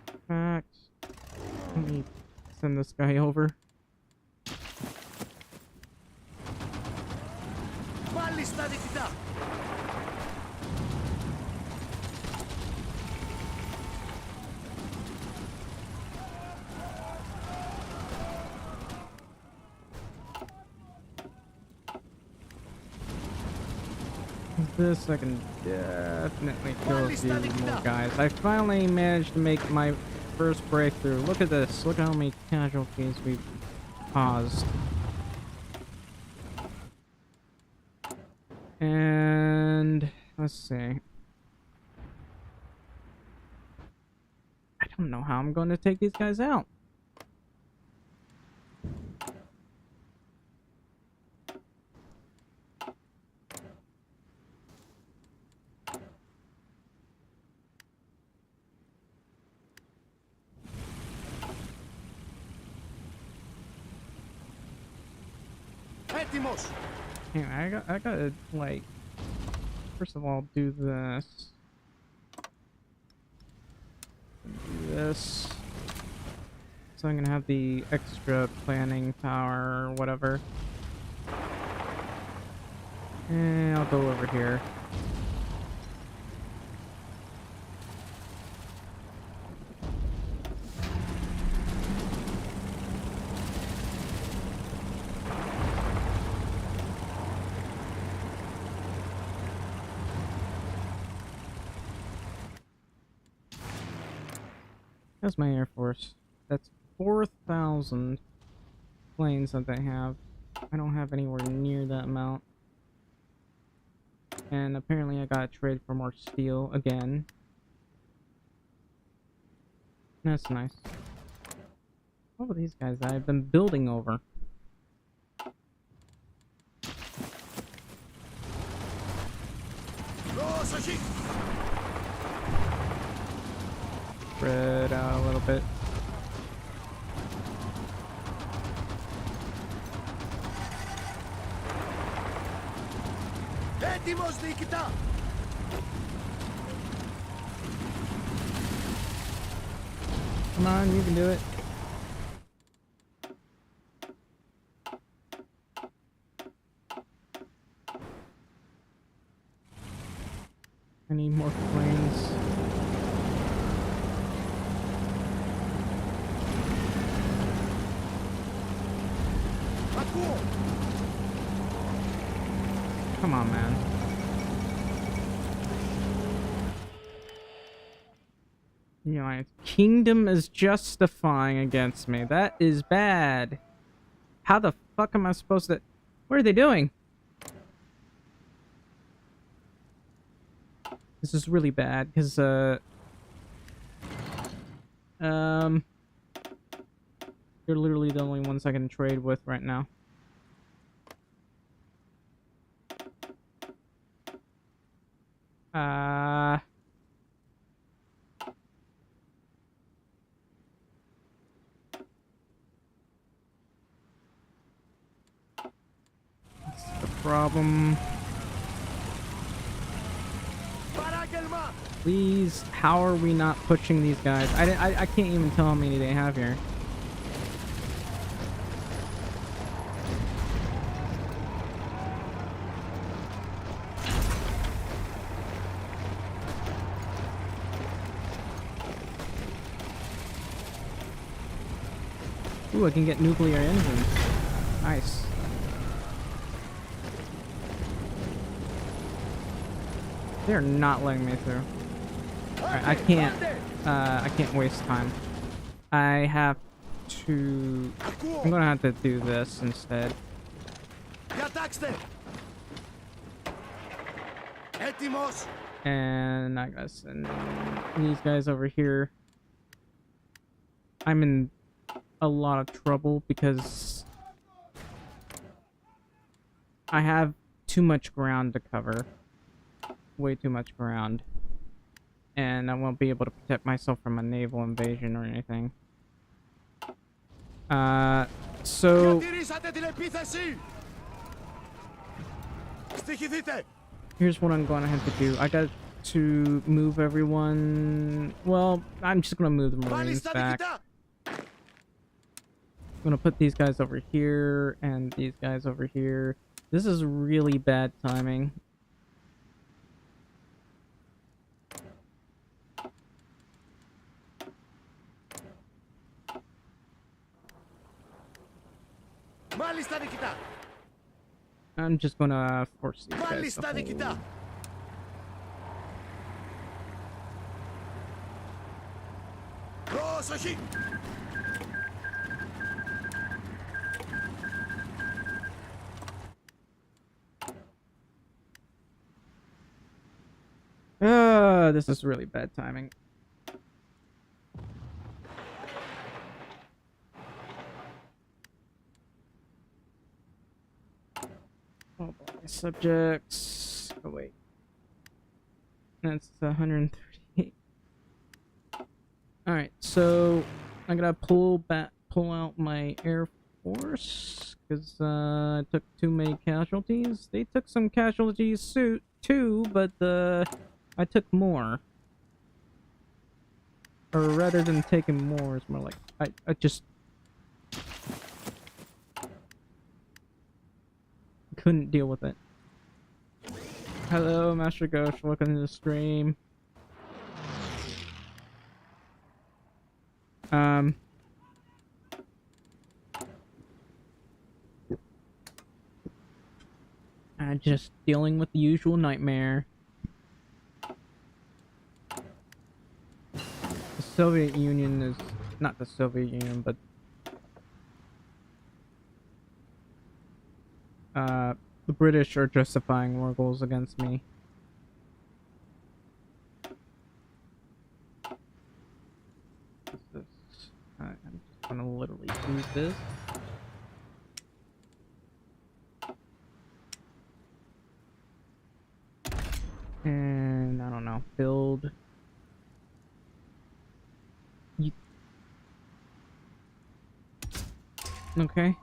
In fact, let me send this guy over. Μάλιστα, νικητά. This I can definitely kill a few more guys. I finally managed to make my first breakthrough. Look at this. Look how many casualties we've caused. And let's see. I don't know how I'm going to take these guys out. Έτοιμος. Anyway, I gotta, like, first of all, do this. Do this. So I'm gonna have the extra planning power or whatever. And I'll go over here. That's my Air Force. That's 4,000 planes that they have. I don't have anywhere near that amount. And apparently I gotta trade for more steel again. That's nice. What are these guys that I've been building over? Spread out a little bit. Έτοιμος, διοικητά! Come on, you can do it. I need more planes. Ακούω! Come on, man. You know, my kingdom is justifying against me. That is bad. How the fuck am I supposed to... What are they doing? This is really bad, because, they're literally the only ones I can trade with right now. That's the problem. Παράγγελμα! Please, how are we not pushing these guys? I can't even tell how many they have here. Ooh, I can get nuclear engines. Nice. They're not letting me through. Alright, I can't waste time. I have to... I'm gonna have to do this instead. Διατάξτε! Έτοιμος! And I gotta send these guys over here. I'm in a lot of trouble because I have too much ground to cover. Way too much ground. And I won't be able to protect myself from a naval invasion or anything. So... Διατηρήσατε την επίθεση! Στοιχηθείτε! Here's what I'm gonna have to do. I got to move everyone... Well, I'm just gonna move the Marines back. I'm gonna put these guys over here and these guys over here. This is really bad timing. Μάλιστα, διοικητά! I'm just gonna force these guys Μάλιστα, to hold. διοικητά! Πρόσοχη! This is really bad timing. All my subjects. Oh wait, that's 138. All right, so I'm gonna pull out my Air Force because I took too many casualties. They took some casualties too, but I took more. Or rather than taking more, it's more like I just couldn't deal with it. Hello, Master Ghost. Welcome to the stream. Just dealing with the usual nightmare. The Soviet Union is not the Soviet Union, but the British are justifying war goals against me. What's this? I'm just gonna literally do this. And I don't know, build. Okay.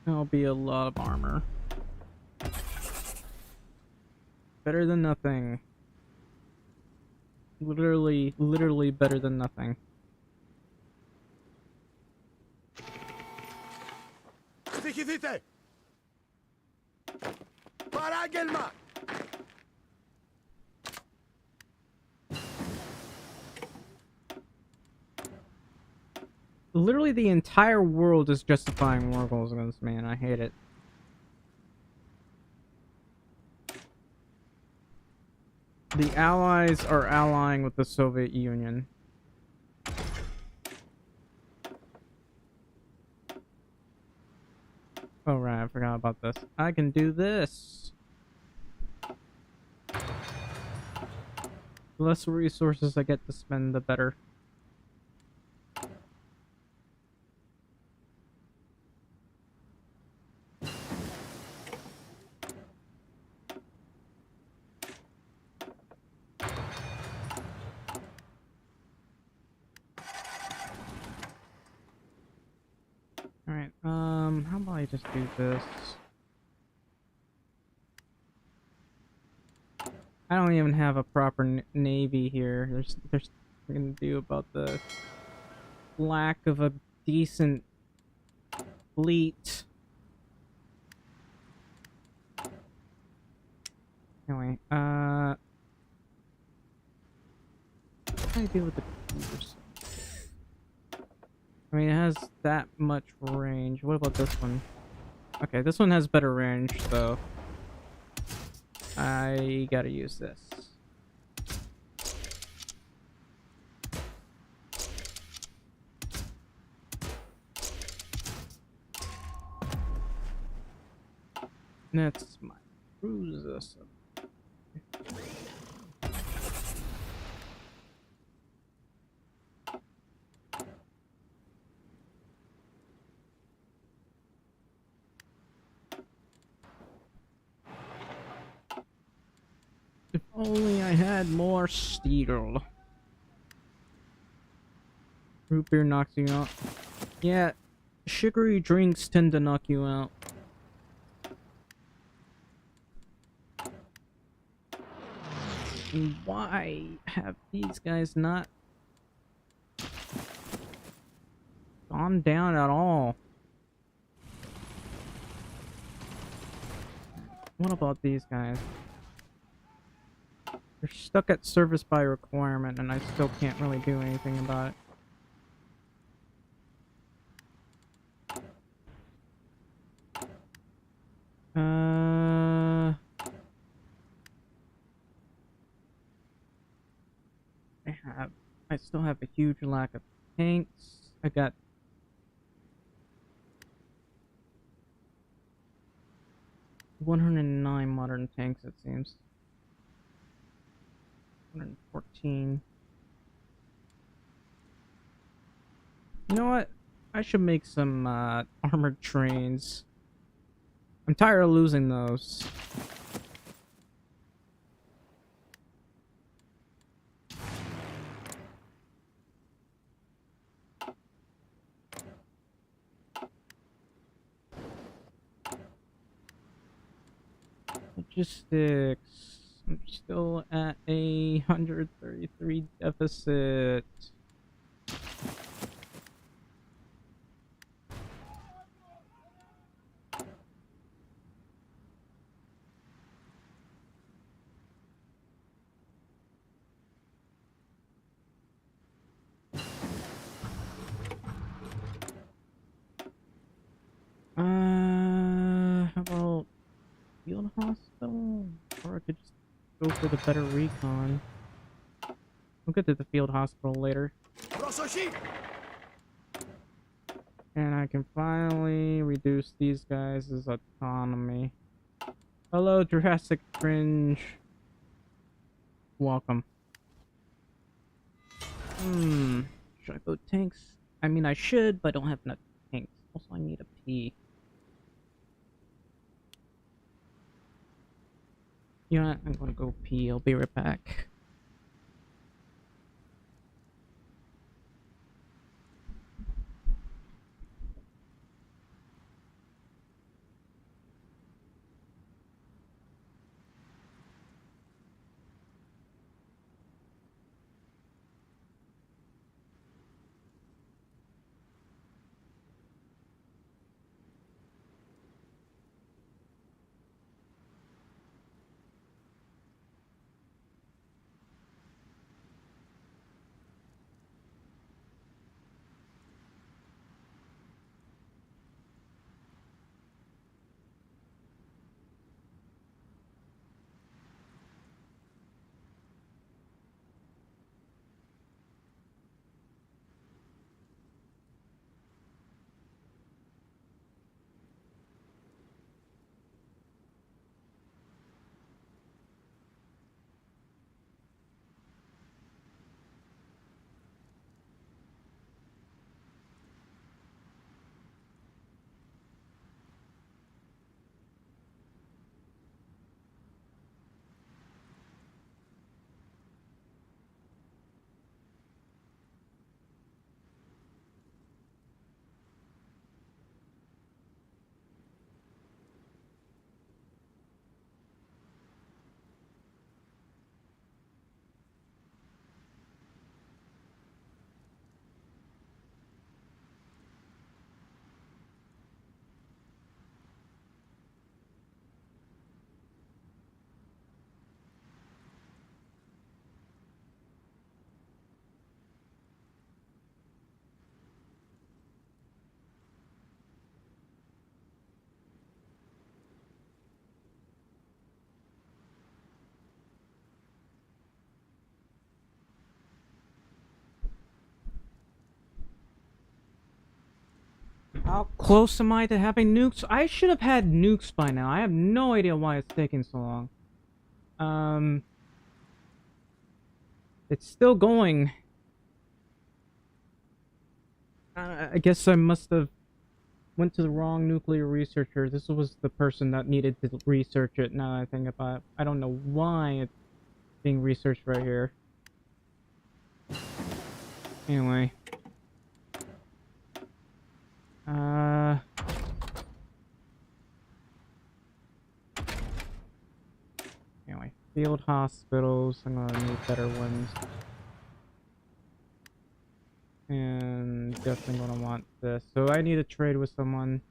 That'll be a lot of armor. Better than nothing. Literally better than nothing. Στοιχηθείτε! Παράγγελμα! Literally the entire world is justifying war goals against me, and I hate it. The Allies are allying with the Soviet Union. Oh right, I forgot about this. I can do this. The less resources I get to spend, the better. Alright, how about I just do this? I don't even have a proper navy here. There's what we're gonna do about the lack of a decent fleet. Anyway, how do I deal with the cruisers? I mean, it has that much range. What about this one? Okay, this one has better range, so I gotta use this. That's my cruiser. If only I had more steel. Root beer knocks you out. Yeah, sugary drinks tend to knock you out. And why have these guys not gone down at all? What about these guys? They're stuck at service by requirement, and I still can't really do anything about it. I still have a huge lack of tanks. I got $109 modern tanks, it seems. 114. You know what? I should make some armored trains. I'm tired of losing those. Logistics. I'm still at a 133 deficit. How about field hospital? Or I could just go for the better recon. We'll get to the field hospital later. And I can finally reduce these guys' autonomy. Hello, Jurassic Fringe. Welcome. Should I go tanks? I mean, I should, but I don't have enough tanks. Also, I need a pee. You know what? I'm gonna go pee. I'll be right back. How close am I to having nukes? I should have had nukes by now. I have no idea why it's taking so long. It's still going. I guess I must have went to the wrong nuclear researcher. This was the person that needed to research it. Now that I think about it, I don't know why it's being researched right here. Anyway. Anyway, field hospitals. I'm gonna need better ones. And definitely gonna want this. So I need to trade with someone.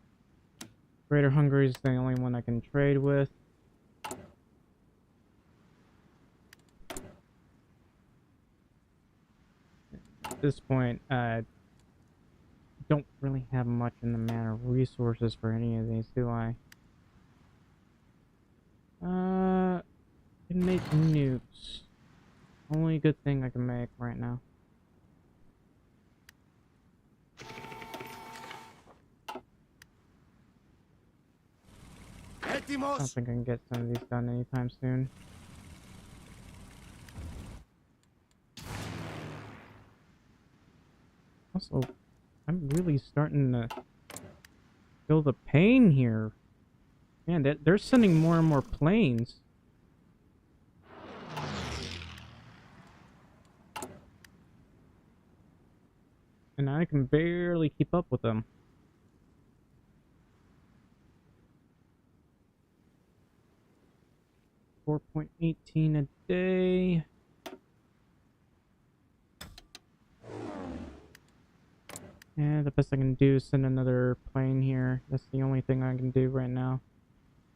Greater Hungary is the only one I can trade with. At this point, don't really have much in the manner of resources for any of these, do I? Can make nukes. Only good thing I can make right now. I don't think I can get some of these done anytime soon. Also, I'm really starting to feel the pain here. Man, they're sending more and more planes. And I can barely keep up with them. 4.18 a day. Yeah, the best I can do is send another plane here. That's the only thing I can do right now.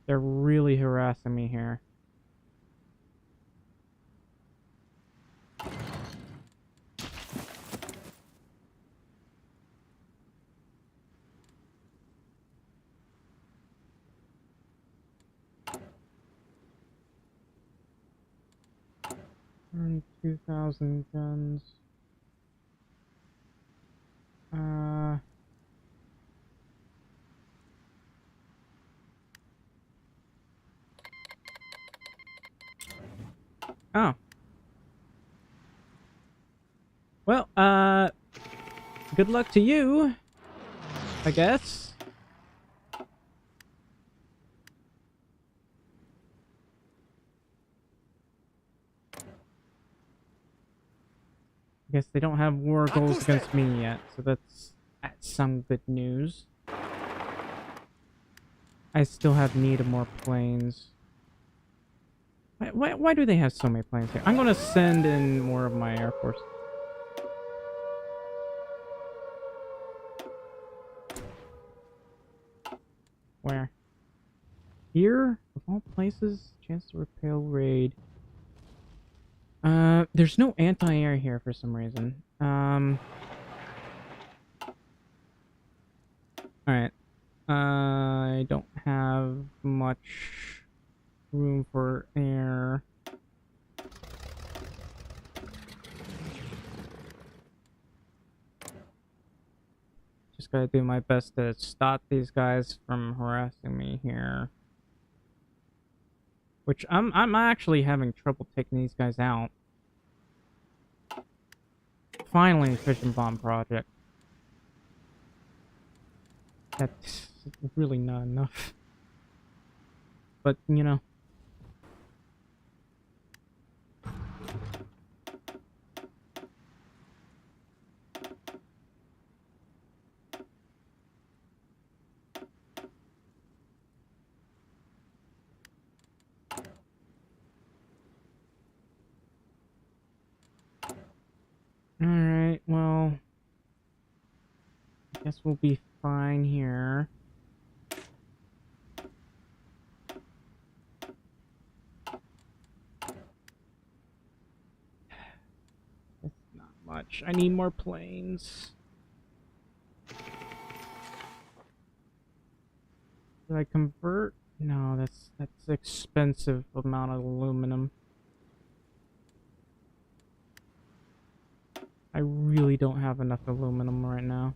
They're really harassing me here. Earn 2,000 guns. Oh. Well, good luck to you, I guess. I guess they don't have war goals against me yet, so that's some good news. I still have need of more planes. Why do they have so many planes here? I'm gonna send in more of my Air Force. Where? Here? Of all places? Chance to repel raid. There's no anti-air here for some reason. Alright. I don't have much room for air. Just gotta do my best to stop these guys from harassing me here. Which I'm actually having trouble taking these guys out. Finally, fission bomb project. That's really not enough. But, you know. Alright, well. I guess we'll be fine here. That's not much. I need more planes. Did I convert? No, that's expensive amount of aluminum. I really don't have enough aluminum right now.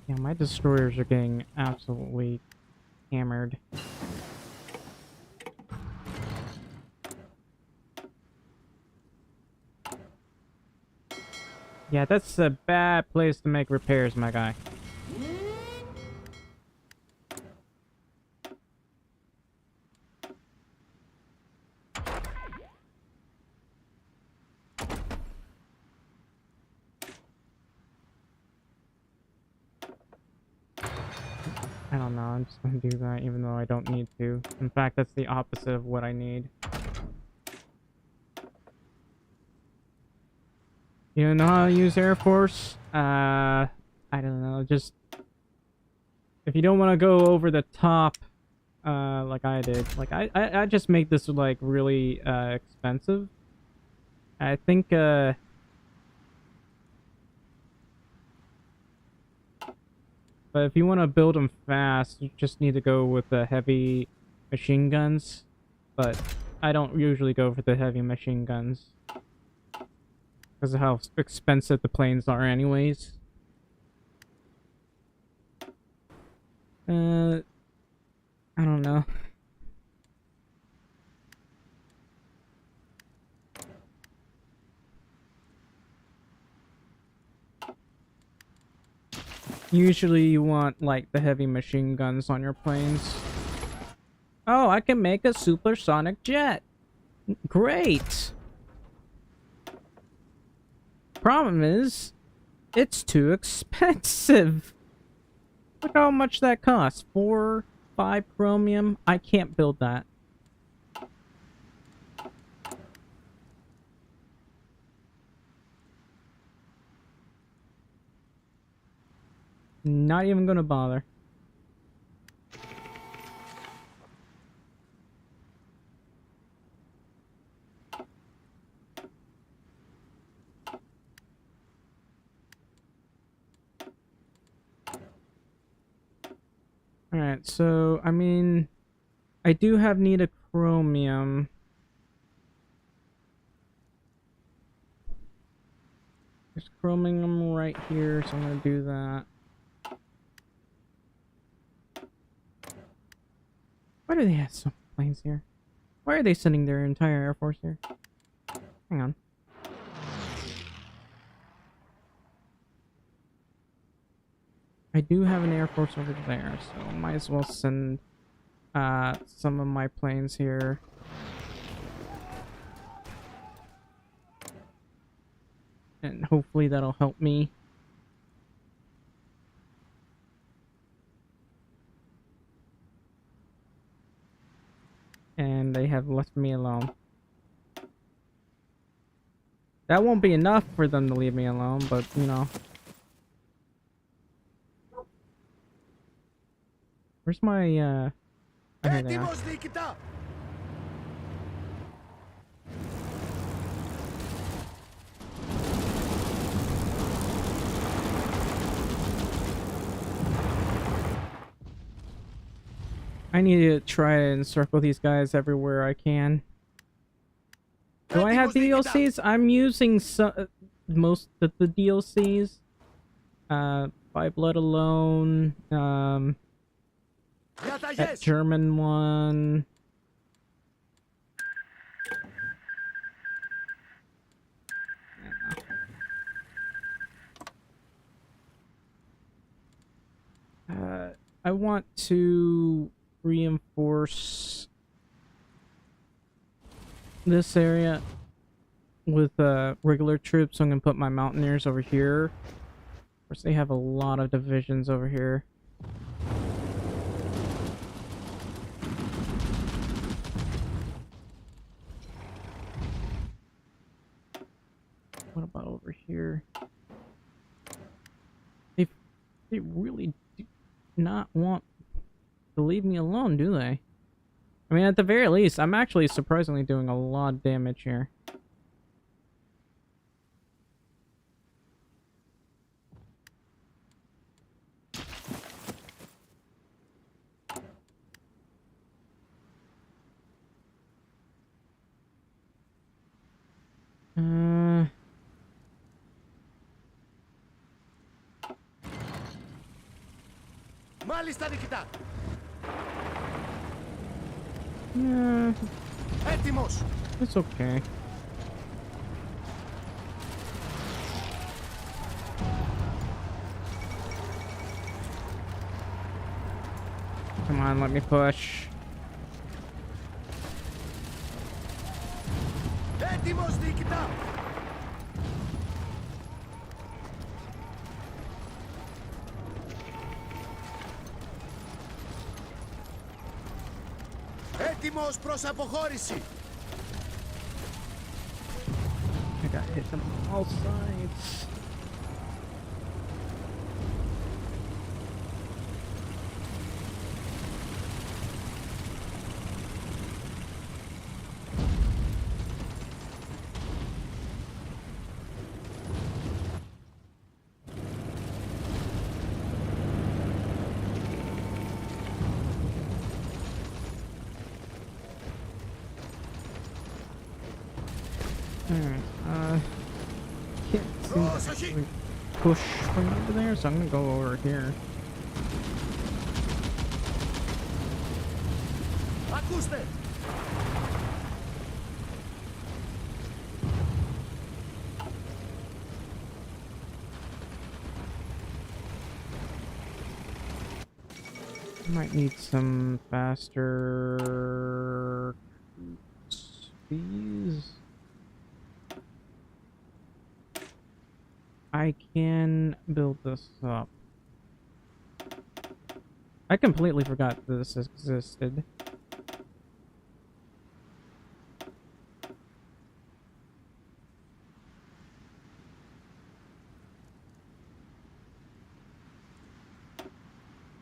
Yeah, my destroyers are getting absolutely hammered. Yeah, that's a bad place to make repairs, my guy. I don't know, I'm just gonna do that even though I don't need to. In fact, that's the opposite of what I need. You know how to use Air Force? I don't know, just... If you don't want to go over the top, like I did, like I just make this, like, really, expensive. I think, But if you want to build them fast, you just need to go with the heavy machine guns. But I don't usually go for the heavy machine guns because of how expensive the planes are anyways. I don't know. Usually you want, like, the heavy machine guns on your planes. Oh, I can make a supersonic jet. Great. Problem is, it's too expensive. Look how much that costs. 4, 5 chromium. I can't build that. Not even gonna bother. Alright, so, I mean, I do have need of chromium. There's chromium right here, so I'm gonna do that. Why do they have so many planes here? Why are they sending their entire Air Force here? Hang on. I do have an Air Force over there, so I might as well send some of my planes here. And hopefully that'll help me. And they have left me alone. That won't be enough for them to leave me alone, but, you know. Where's my, oh, here they are. I need to try and encircle these guys everywhere I can. Do I have DLCs? I'm using most of the DLCs. By Blood Alone. That German one. I want to reinforce this area with regular troops, so I'm gonna put my mountaineers over here. Of course, they have a lot of divisions over here. What about over here? They really do not want to leave me alone, do they? I mean, at the very least, I'm actually surprisingly doing a lot of damage here. Μάλιστα, νικητά. Yeah, Έτοιμος. it's okay. Come on, let me push. Έτοιμος, νικητά. Έτοιμος προς αποχώρηση. I got hit from all sides. Alright, can't seem to actually push from over there, so I'm gonna go over here. Ακούστε! Might need some faster speeds. I can build this up. I completely forgot this existed.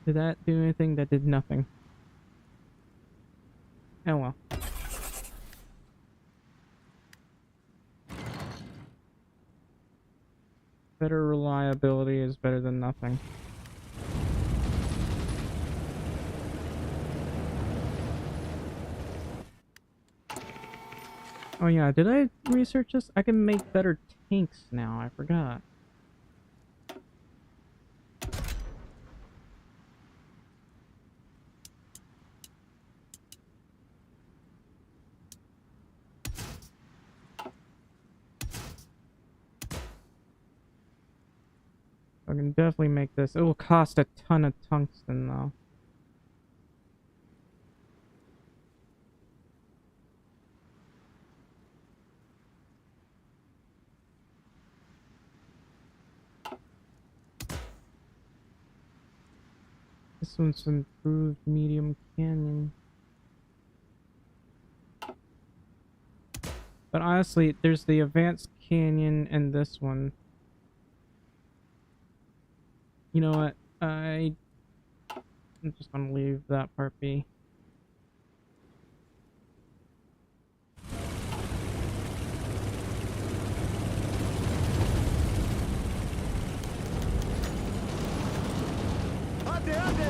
Did that do anything? That did nothing. Oh well. Better reliability is better than nothing. Oh yeah, did I research this? I can make better tanks now, I forgot. I can definitely make this. It will cost a ton of tungsten though. This one's improved medium canyon. But honestly, there's the advanced canyon and this one. You know what? I'm just gonna leave that part be. Άντε, άντε!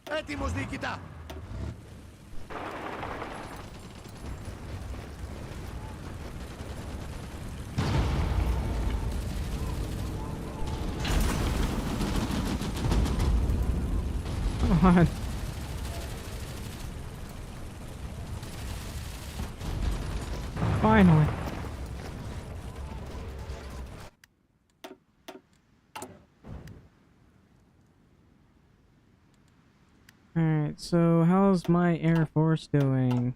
Έτοιμος, διοικητά! Come on. Finally. Alright, so how's my Air Force doing?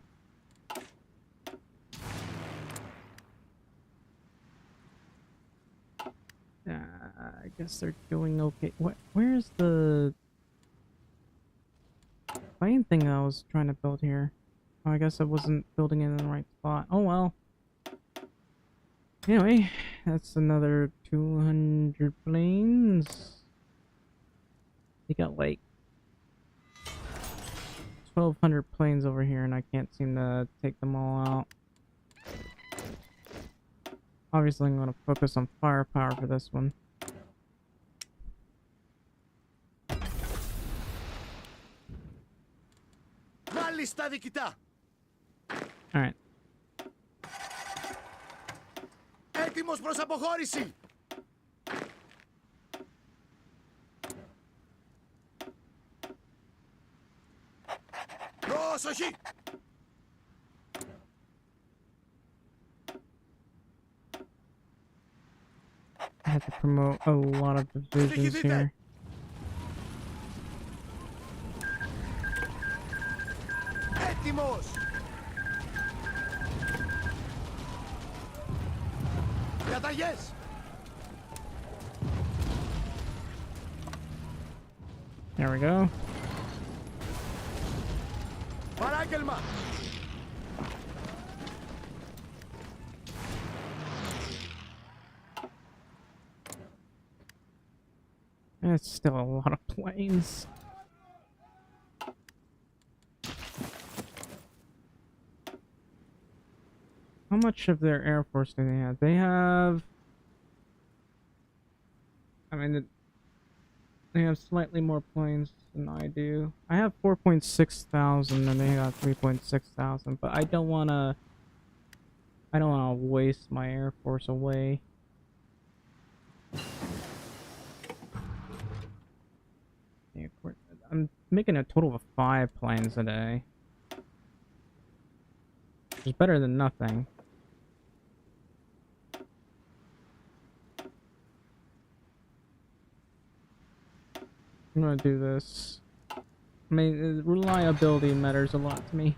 I guess they're doing okay. What? Where's the plane thing I was trying to build here? Oh, I guess I wasn't building it in the right spot. Oh well. Anyway, that's another 200 planes. You got like 1,200 planes over here, and I can't seem to take them all out. Obviously, I'm going to focus on firepower for this one. Μάλιστα, διοικητά! Alright. Έτοιμος προς αποχώρηση! Προσοχή! I have to promote a lot of divisions here. Έτοιμος! Καταγιές! There we go. Παράγγελμα! That's still a lot of planes. How much of their Air Force do they have? They have... I mean, they have slightly more planes than I do. I have 4.6 thousand and they have 3.6 thousand, but I don't want to waste my Air Force away. Yeah, I'm making a total of 5 planes a day. Which is better than nothing. I'm gonna do this. I mean, reliability matters a lot to me.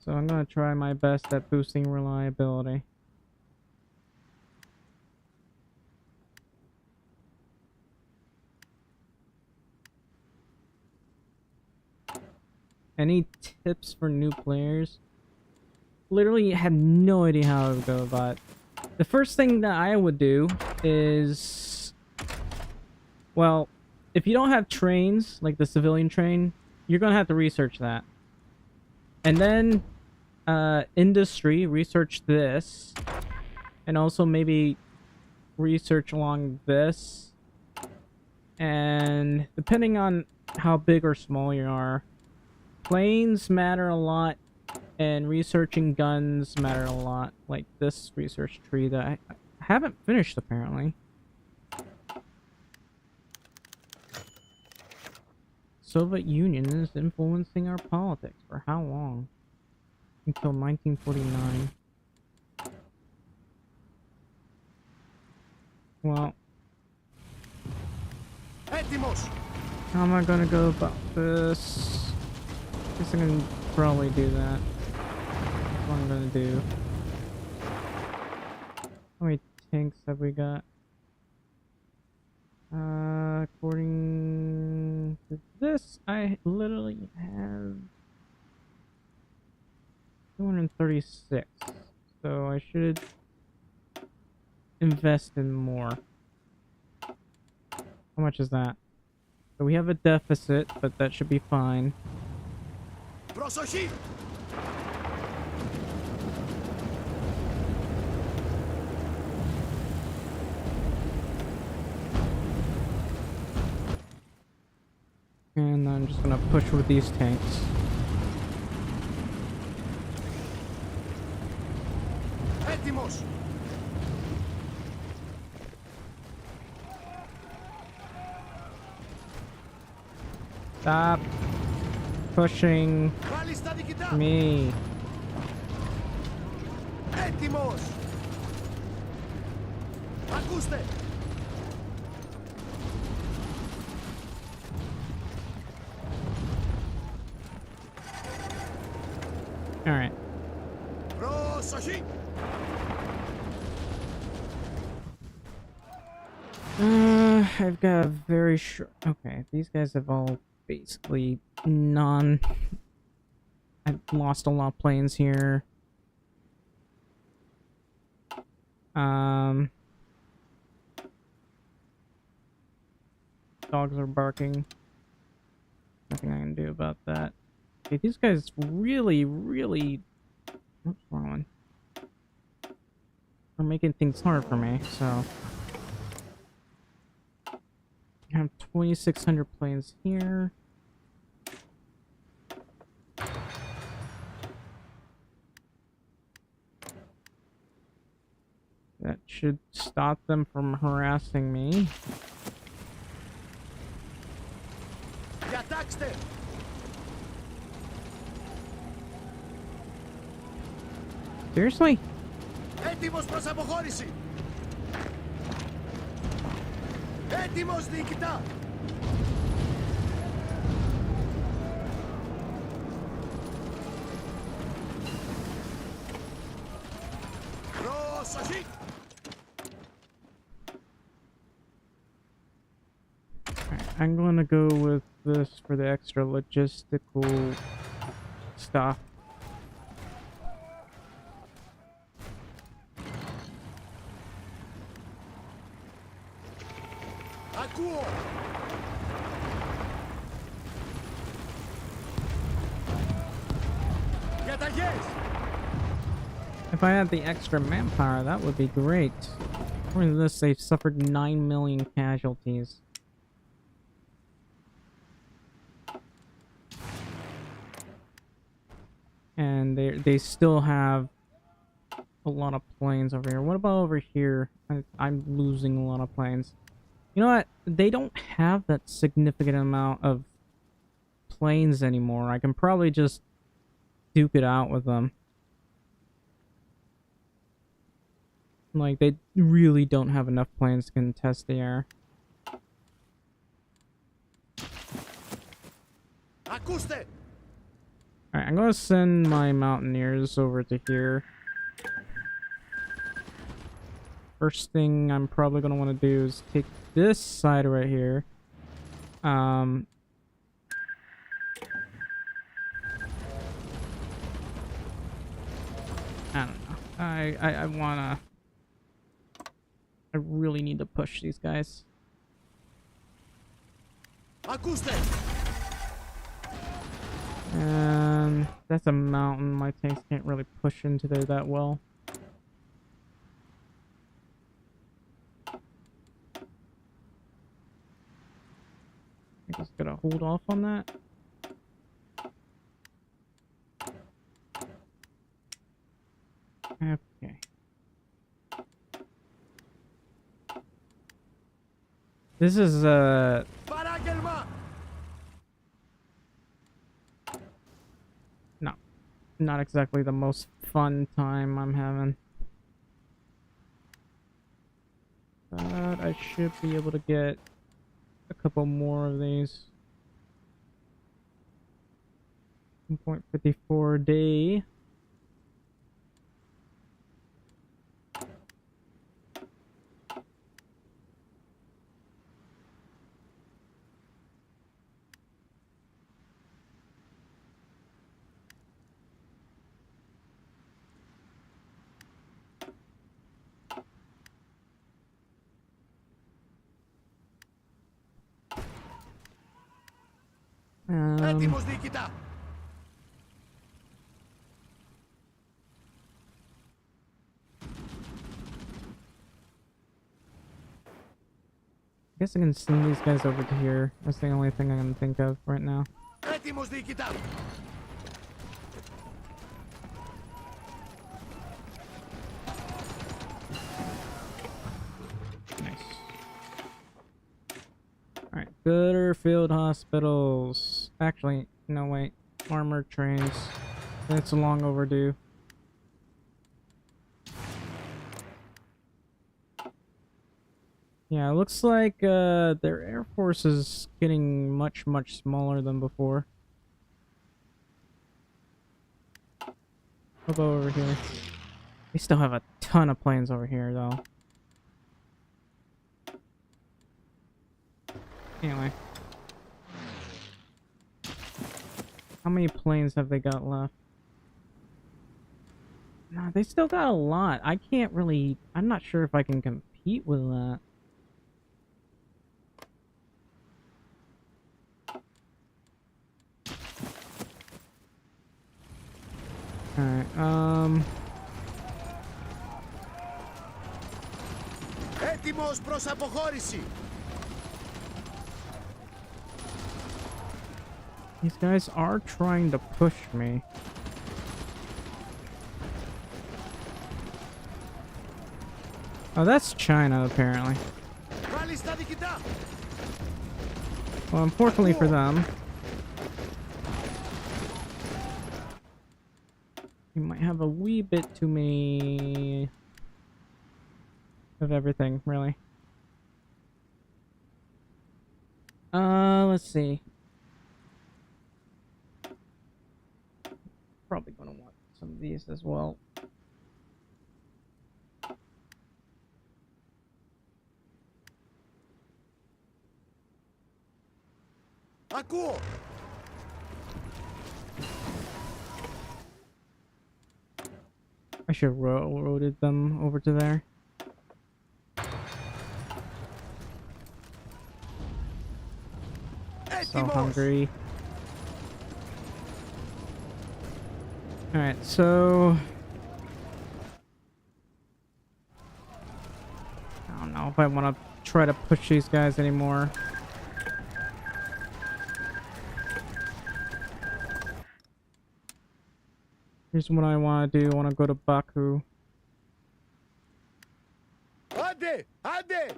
So I'm gonna try my best at boosting reliability. Any tips for new players? Literally have no idea how I would go about it. The first thing that I would do is... Well, if you don't have trains, like the civilian train, you're gonna have to research that. And then, industry, research this. And also maybe research along this. And depending on how big or small you are, planes matter a lot, and researching guns matter a lot. Like this research tree that I haven't finished, apparently. Soviet Union is influencing our politics. For how long? Until 1949. Well, how am I gonna go about this? I guess I can probably do that. That's what I'm gonna do. How many tanks have we got? According to this, I literally have 236. So I should invest in more. How much is that? So we have a deficit, but that should be fine. Προσοχή! And I'm just gonna push with these tanks. Έτοιμος! Stop pushing Πάλι στα διοικητά! me. Έτοιμος! Ακούστε! All right. Προσοχή! I've got a very short... Okay, these guys have all basically I've lost a lot of planes here. Dogs are barking. Nothing I can do about that. Okay, these guys really... What's wrong? They're making things hard for me, so... I have 2,600 planes here. That should stop them from harassing me. Διατάξτε! Seriously? Έτοιμος προς αποχώρηση! Έτοιμος διοικητά! Προσοχή! Alright, I'm going to go with this for the extra logistical stuff. Ακούω! Διαταγές! I had the extra manpower, that would be great. According to this, they've suffered 9 million casualties. And they still have a lot of planes over here. What about over here? I'm losing a lot of planes. You know what? They don't have that significant amount of planes anymore. I can probably just duke it out with them. Like, they really don't have enough planes to contest the air. Ακούστε! Alright, I'm gonna send my mountaineers over to here. First thing I'm probably gonna want to do is take this side right here. I don't know. I wanna... I really need to push these guys. Ακούστε! And that's a mountain. My tanks can't really push into there that well. I just gotta hold off on that. Okay. This is Παράγγελμα! not exactly the most fun time I'm having. But I should be able to get a couple more of these. 1.54 a day. Έτοιμος διοικητά! I guess I can send these guys over to here. That's the only thing I can think of right now. Έτοιμος διοικητά! Nice. Alright, gooder field hospitals. Actually, no wait. Armored trains. It's long overdue. Yeah, it looks like their air force is getting much smaller than before. How about over here? We still have a ton of planes over here, though. Anyway. How many planes have they got left? Nah, they still got a lot. I can't really... I'm not sure if I can compete with that. Alright, Έτοιμος προς αποχώρηση! these guys are trying to push me. Oh, that's China, apparently. Πάλι στα διοικητά! Well, unfortunately for them, you might have a wee bit too many of everything, really. Let's see. Probably gonna want some of these as well. Ακούω! I should have railroaded them over to there. So Έτοιμος! hungry. Alright, so know if I want to try to push these guys anymore. Here's what I want to do. I want to go to Baku. Άντε! Άντε!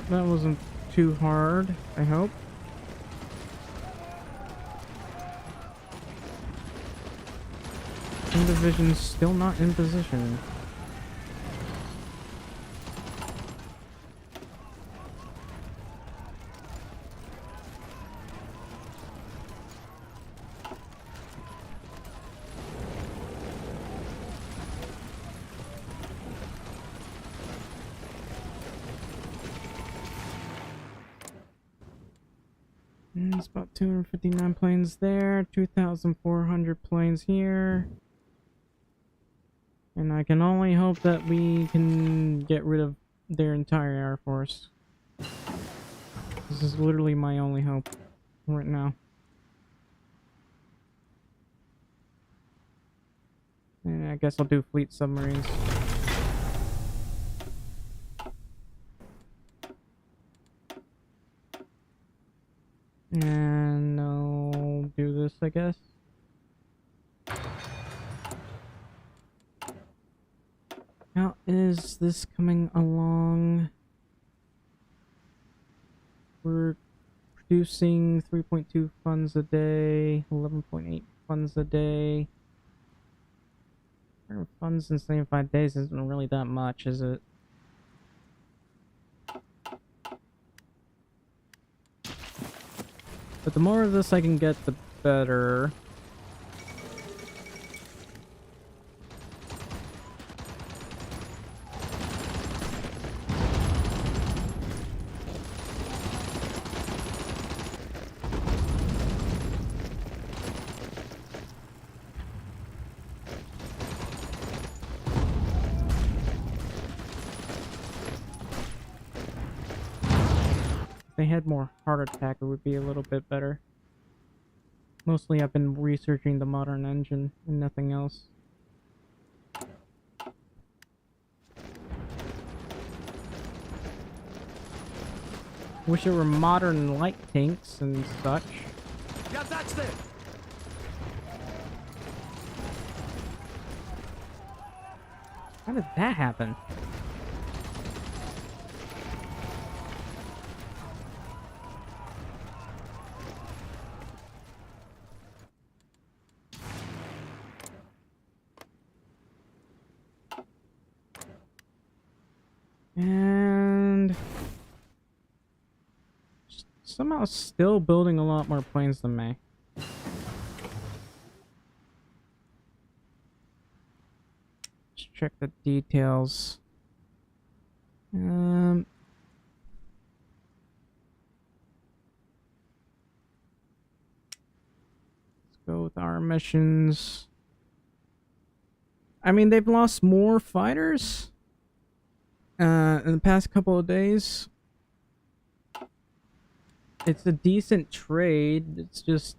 That wasn't too hard, I hope. Division's still not in position. It's about 259 planes there, 2,400 planes here. And I can only hope that we can get rid of their entire air force. This is literally my only hope right now. And I guess I'll do fleet submarines. And I'll do this, I guess. How is this coming along? We're producing 3.2 funds a day, 11.8 funds a day. Funds in 75 days isn't really that much, is it? But the more of this I can get, the better. If they had more heart attack, it would be a little bit better. Mostly I've been researching the modern engine and nothing else. Wish there were modern light tanks and such. Διατάξτε! How did that happen? And somehow still building a lot more planes than me. Let's check the details. Let's go with our missions. I mean, they've lost more fighters in the past couple of days. It's a decent trade. It's just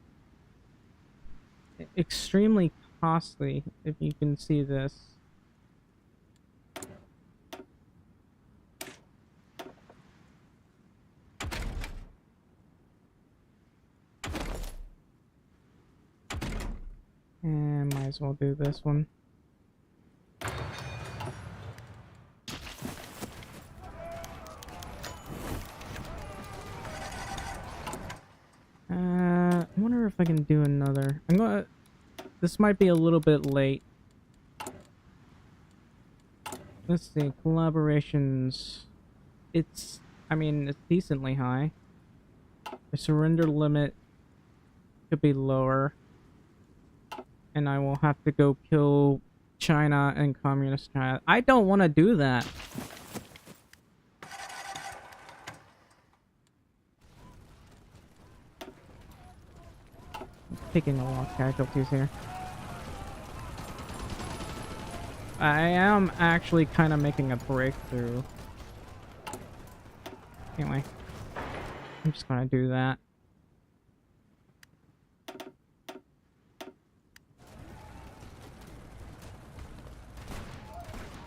extremely costly, if you can see this. And might as well do this one. I wonder if I can do another. This might be a little bit late. Let's see, collaborations. I mean, it's decently high. The surrender limit could be lower. And I will have to go kill China and Communist China. I don't want to do that. Taking a lot of casualties here. I am actually kind of making a breakthrough. Anyway, I'm just gonna do that.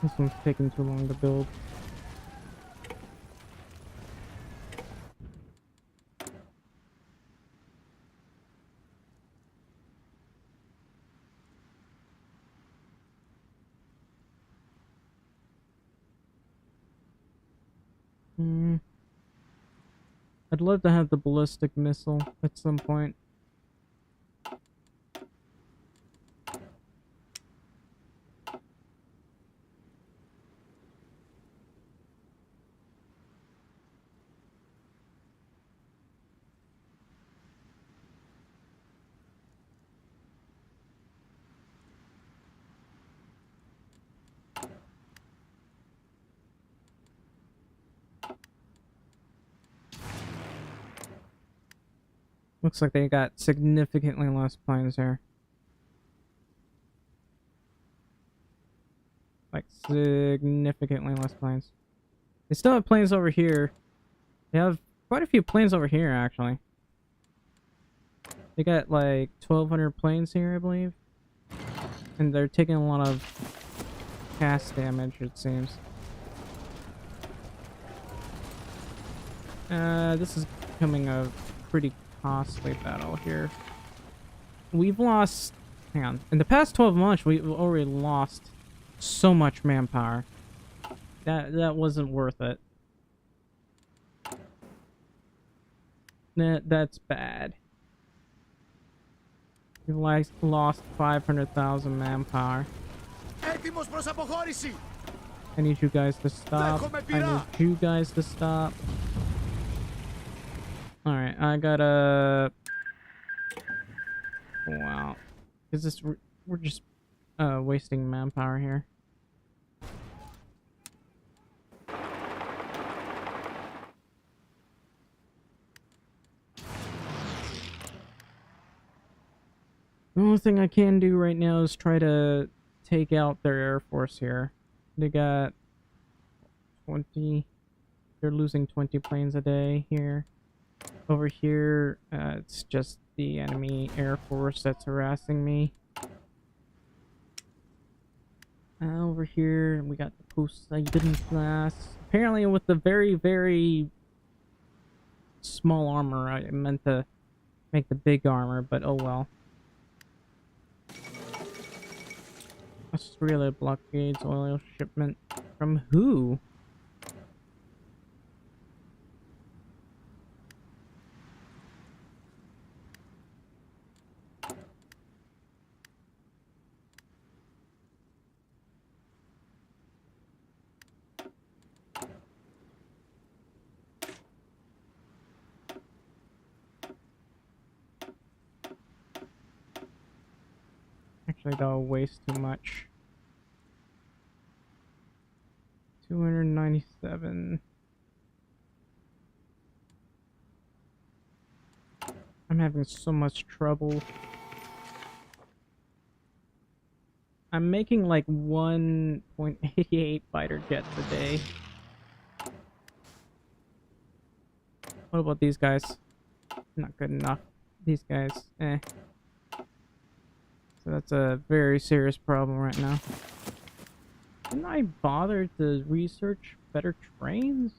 This one's taking too long to build. I'd love to have the ballistic missile at some point. Looks like they got significantly less planes here. Like, significantly less planes. They still have planes over here. They have quite a few planes over here, actually. They got, like, 1,200 planes here, I believe. And they're taking a lot of cast damage, it seems. This is becoming a pretty costly battle here. We've lost... Hang on. In the past 12 months, we've already lost so much manpower. That wasn't worth it. That's bad. We've lost 500,000 manpower. I need you guys to stop. I need you guys to stop. Alright, I gotta... Wow. Is this... We're just wasting manpower here. The only thing I can do right now is try to take out their air force here. They got 20... They're losing 20 planes a day here. Over here, it's just the enemy air force that's harassing me. Over here, we got the Poseidon class. Apparently with the very, very small armor, I meant to make the big armor, but oh well. Australia blockades oil shipment. From who? Actually, that'll waste too much. 297. I'm having so much trouble. I'm making like 1.88 fighter jets a day. What about these guys? Not good enough. These guys, eh. So that's a very serious problem right now. Didn't I bother to research better trains?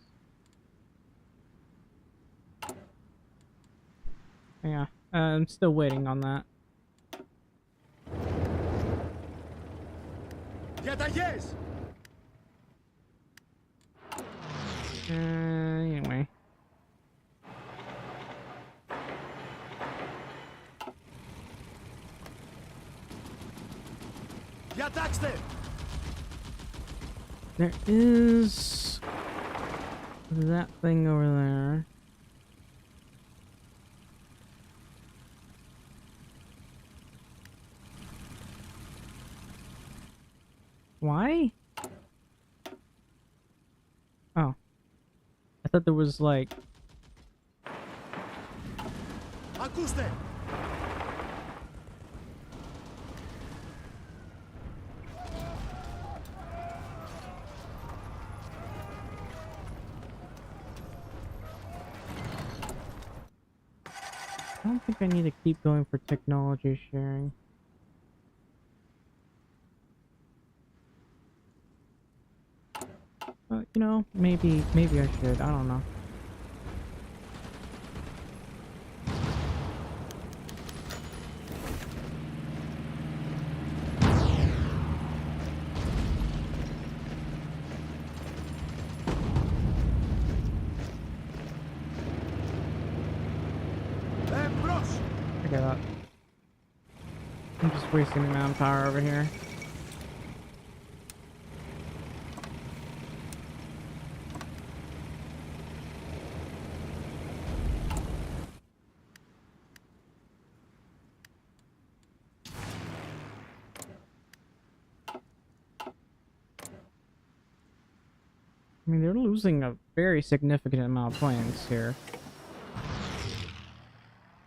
Yeah, I'm still waiting on that. Anyway. There is that thing over there. Why? Oh. I thought there was like... I don't think I need to keep going for technology sharing. But, you know, maybe I should. I don't know. Εμπρός! Forget that. I'm just wasting manpower over here. I mean, they're losing a very significant amount of planes here.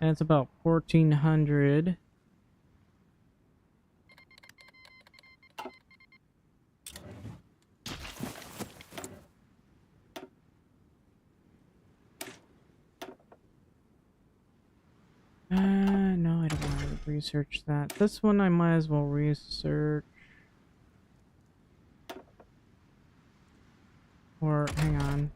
And it's about 1,400. No, I don't want to research that. This one I might as well research. Or, hang on.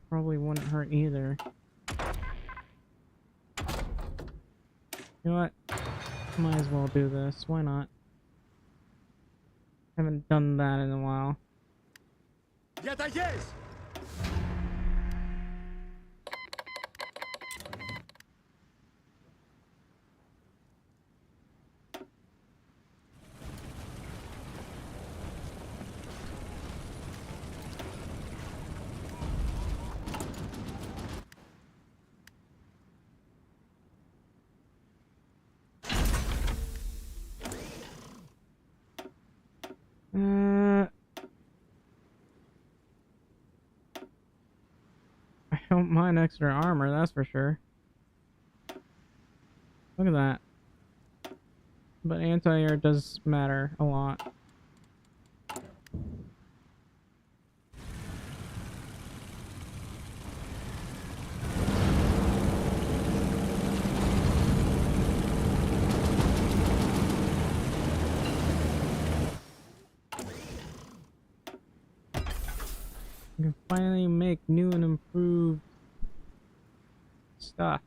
Probably wouldn't hurt either. You know what? Might as well do this. Why not? Haven't done that in a while. Διαταγές! I don't mind extra armor, that's for sure. Look at that. But anti-air does matter a lot. You can finally make new and improved stuff.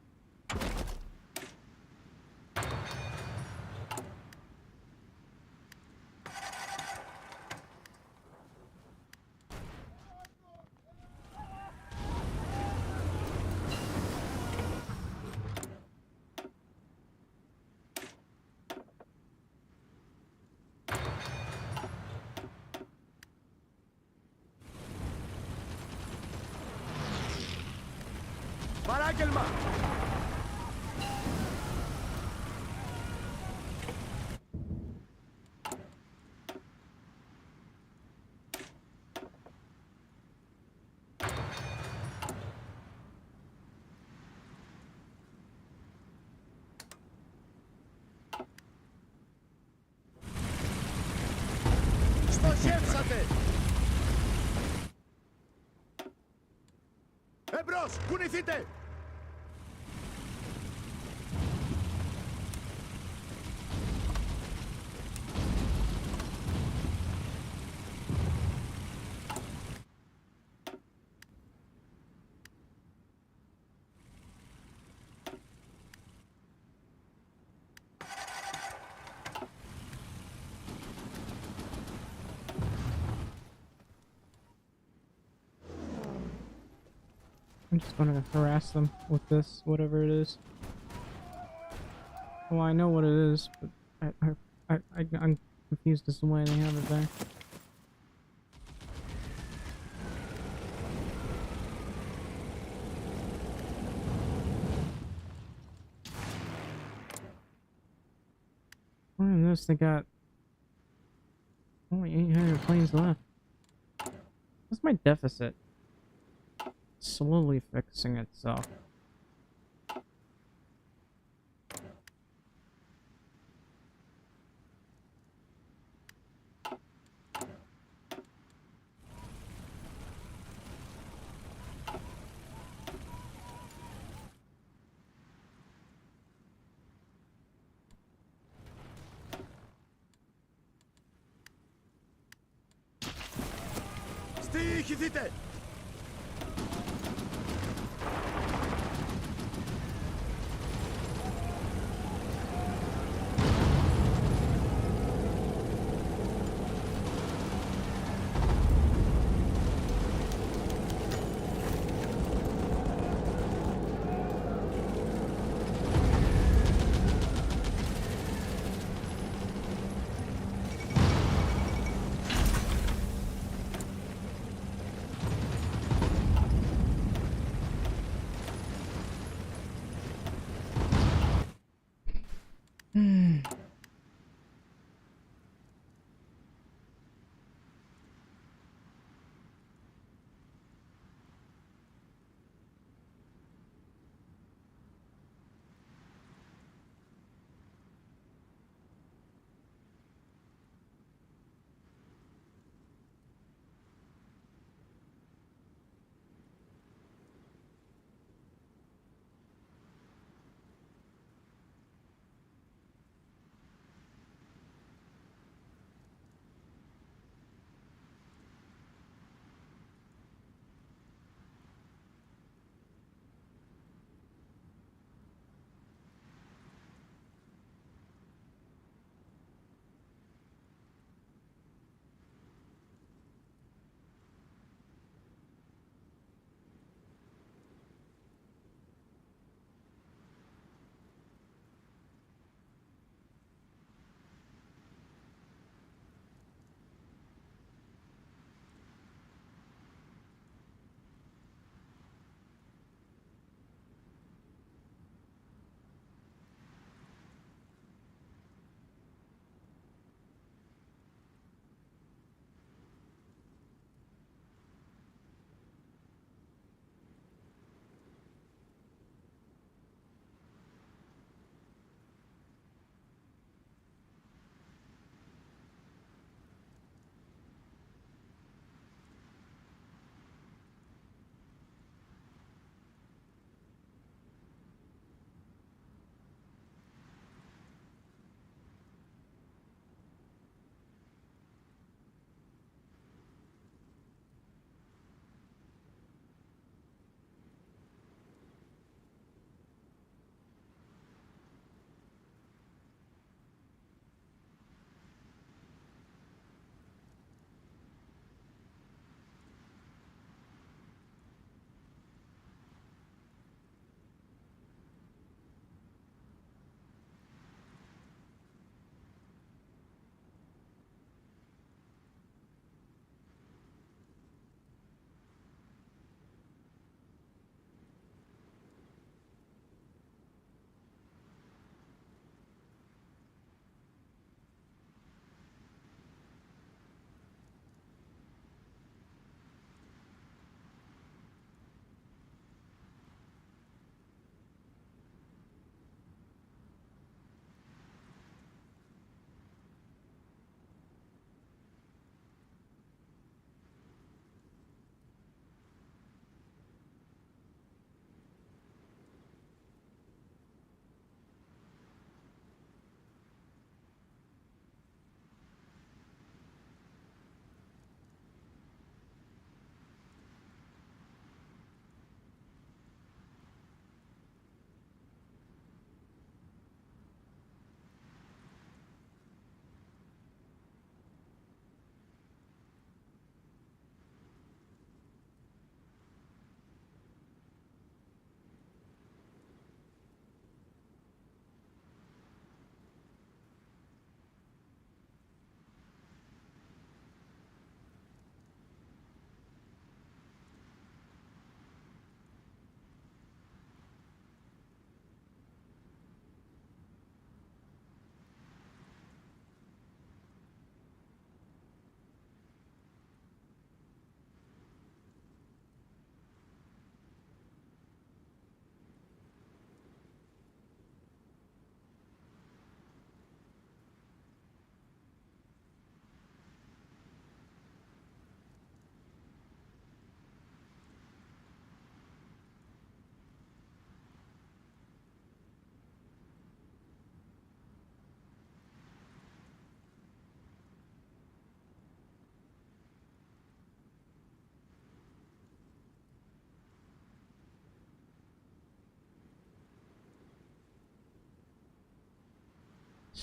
Παράγγελμα! Στοχεύσατε! Εμπρός! Κουνηθείτε! I'm just gonna harass them with this, whatever it is. Well, I know what it is, but I'm confused as to why they have it there. What in this? They got only 800 planes left. What's my deficit? Slowly fixing itself. Διοικηθείτε!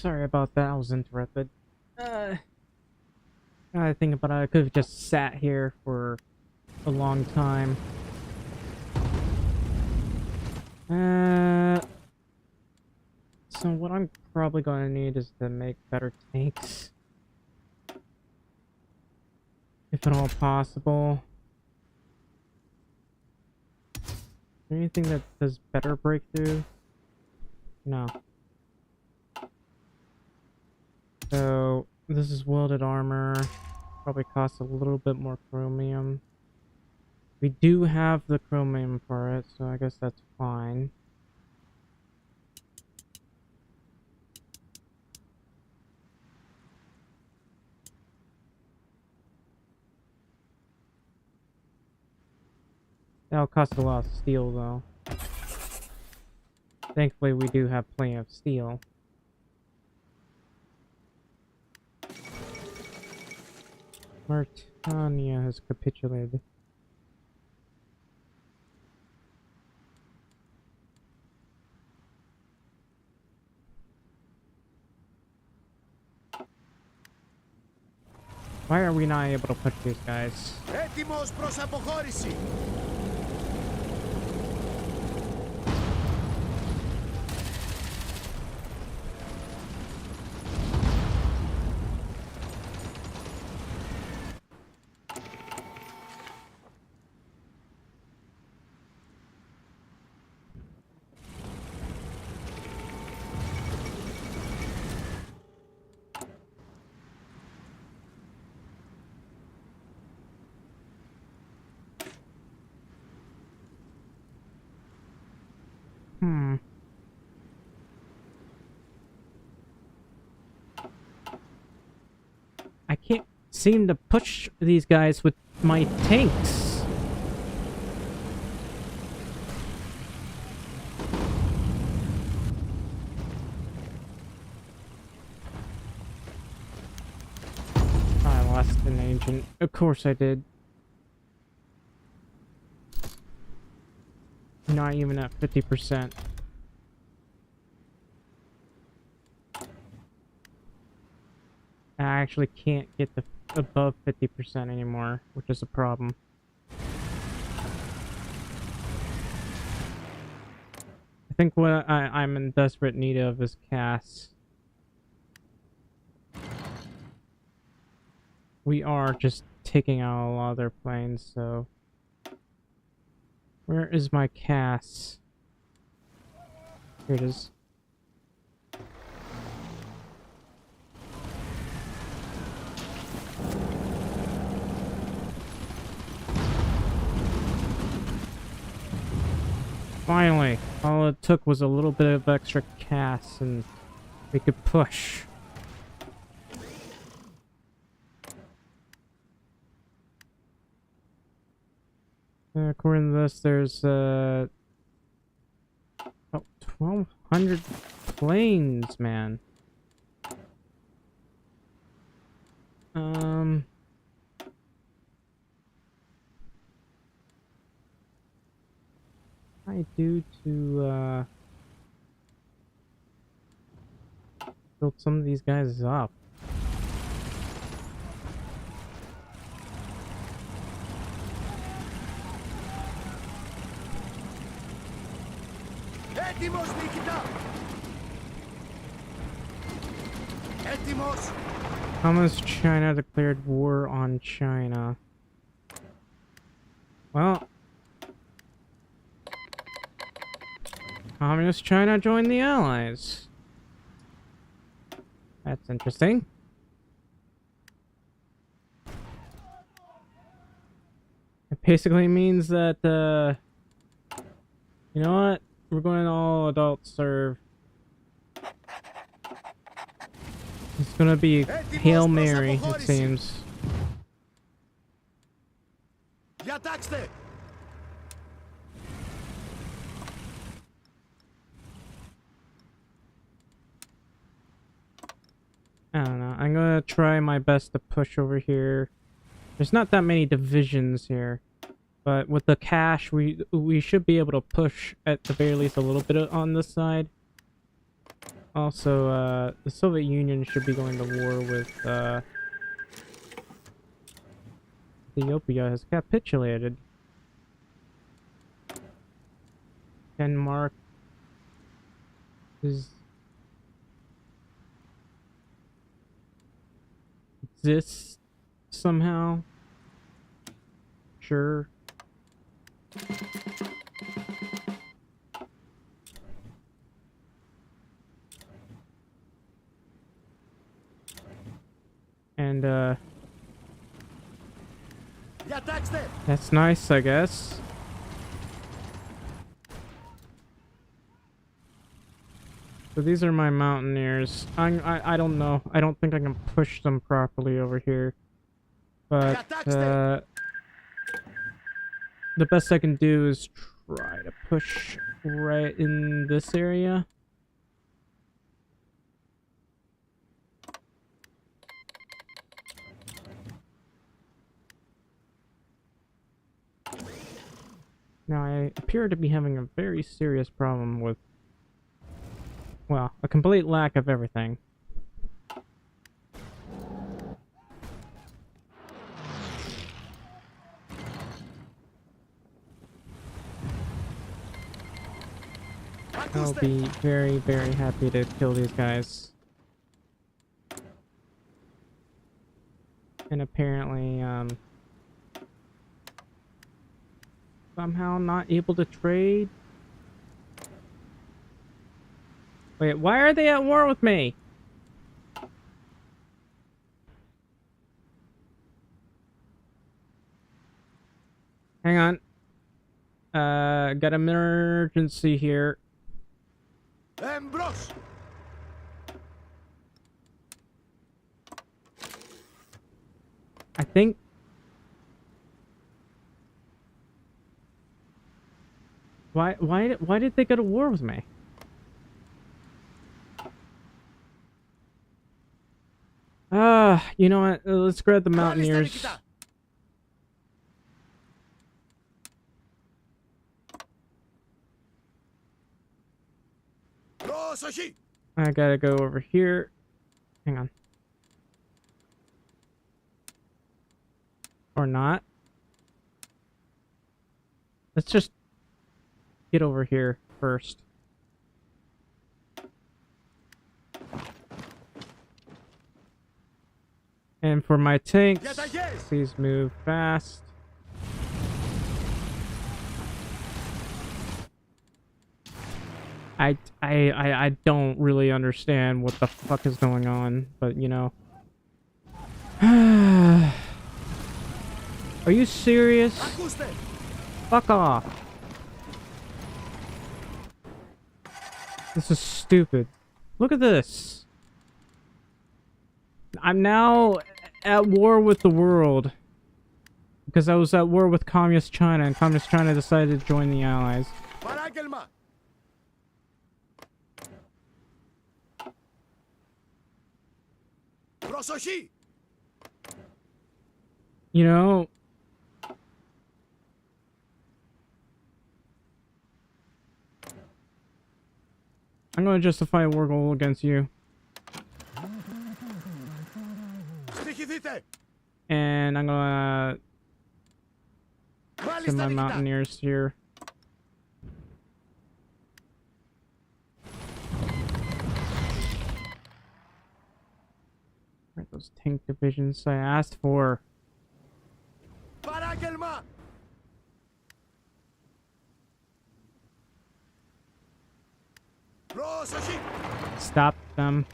Sorry about that, I was interrupted. I think about it, I could have just sat here for a long time. So what I'm probably going to need is to make better tanks. If at all possible. Anything that does better breakthrough? No. So, this is welded armor. Probably costs a little bit more chromium. We do have the chromium for it, so I guess that's fine. That'll cost a lot of steel, though. Thankfully, we do have plenty of steel. Mauritania has capitulated. Why are we not able to push these guys? Έτοιμος προς αποχώρηση. I can't seem to push these guys with my tanks. I lost an agent. Of course I did. Not even at 50%. I actually can't get the above 50% anymore, which is a problem. I think what I'm in desperate need of is casts. We are just taking out a lot of their planes, so... Where is my casts? Here it is. Finally! All it took was a little bit of extra casts and we could push. According to this, there's about 1,200 planes, man. I do to build some of these guys up. Έτοιμος, Νικητά. Έτοιμος. How has China declared war on China? Well, Communist China joined the Allies. That's interesting. It basically means that, you know what? We're going all adult serve. It's gonna be Hail Mary, it seems. Διατάξτε. I don't know. I'm gonna try my best to push over here. There's not that many divisions here, but with the cash, we should be able to push at the very least a little bit on this side. Also, the Soviet Union should be going to war with, Ethiopia has capitulated. Denmark exists somehow. Sure. And, Διατάξτε! that's nice, I guess. So these are my mountaineers. I don't know. I don't think I can push them properly over here. But, the best I can do is try to push right in this area. Now, I appear to be having a very serious problem with, well, a complete lack of everything. I'll be very, very happy to kill these guys. And apparently, somehow not able to trade. Wait, why are they at war with me? Hang on. Got an emergency here. Εμπρός! I think... Why did they go to war with me? You know what? Let's grab the mountaineers. Προσοχή! I gotta go over here. Hang on. Or not. Let's just get over here first. And for my tanks, please move fast. I don't really understand what the fuck is going on, but you know. Are you serious? Fuck off. This is stupid. Look at this. I'm now at war with the world. Because I was at war with Communist China, and Communist China decided to join the Allies. Παράγγελμα! Προσοχή! You know... I'm gonna justify a war goal against you. Στοιχηθείτε! And I'm gonna send my mountaineers here. Right, those tank divisions I asked for. Παράγγελμα! Προσοχή! Stop them.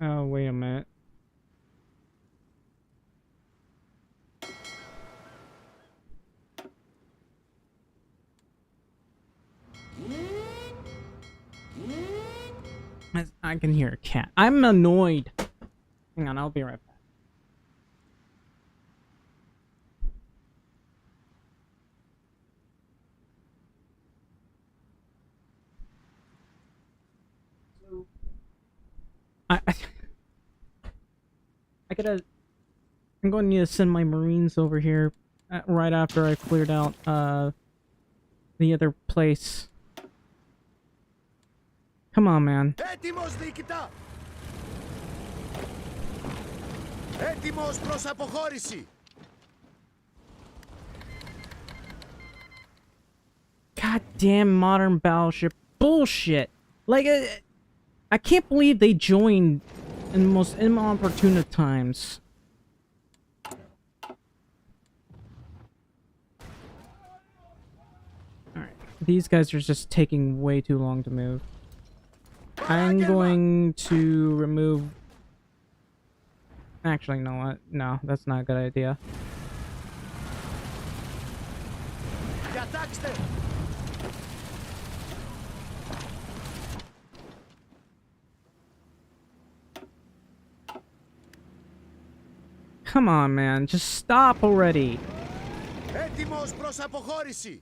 Oh, wait a minute. I can hear a cat. I'm annoyed. Hang on, I'll be right back. I I'm going to need to send my Marines over here right after I cleared out the other place. Come on, man. Έτοιμος, διοικητά! Έτοιμος προς αποχώρηση! Goddamn modern battleship bullshit! Like, I can't believe they joined in the most inopportune of times. Alright, these guys are just taking way too long to move. I'm going to remove... Actually, you know what? No, that's not a good idea. Διατάξτε! Come on, man. Just stop already. Έτοιμος προς αποχώρηση!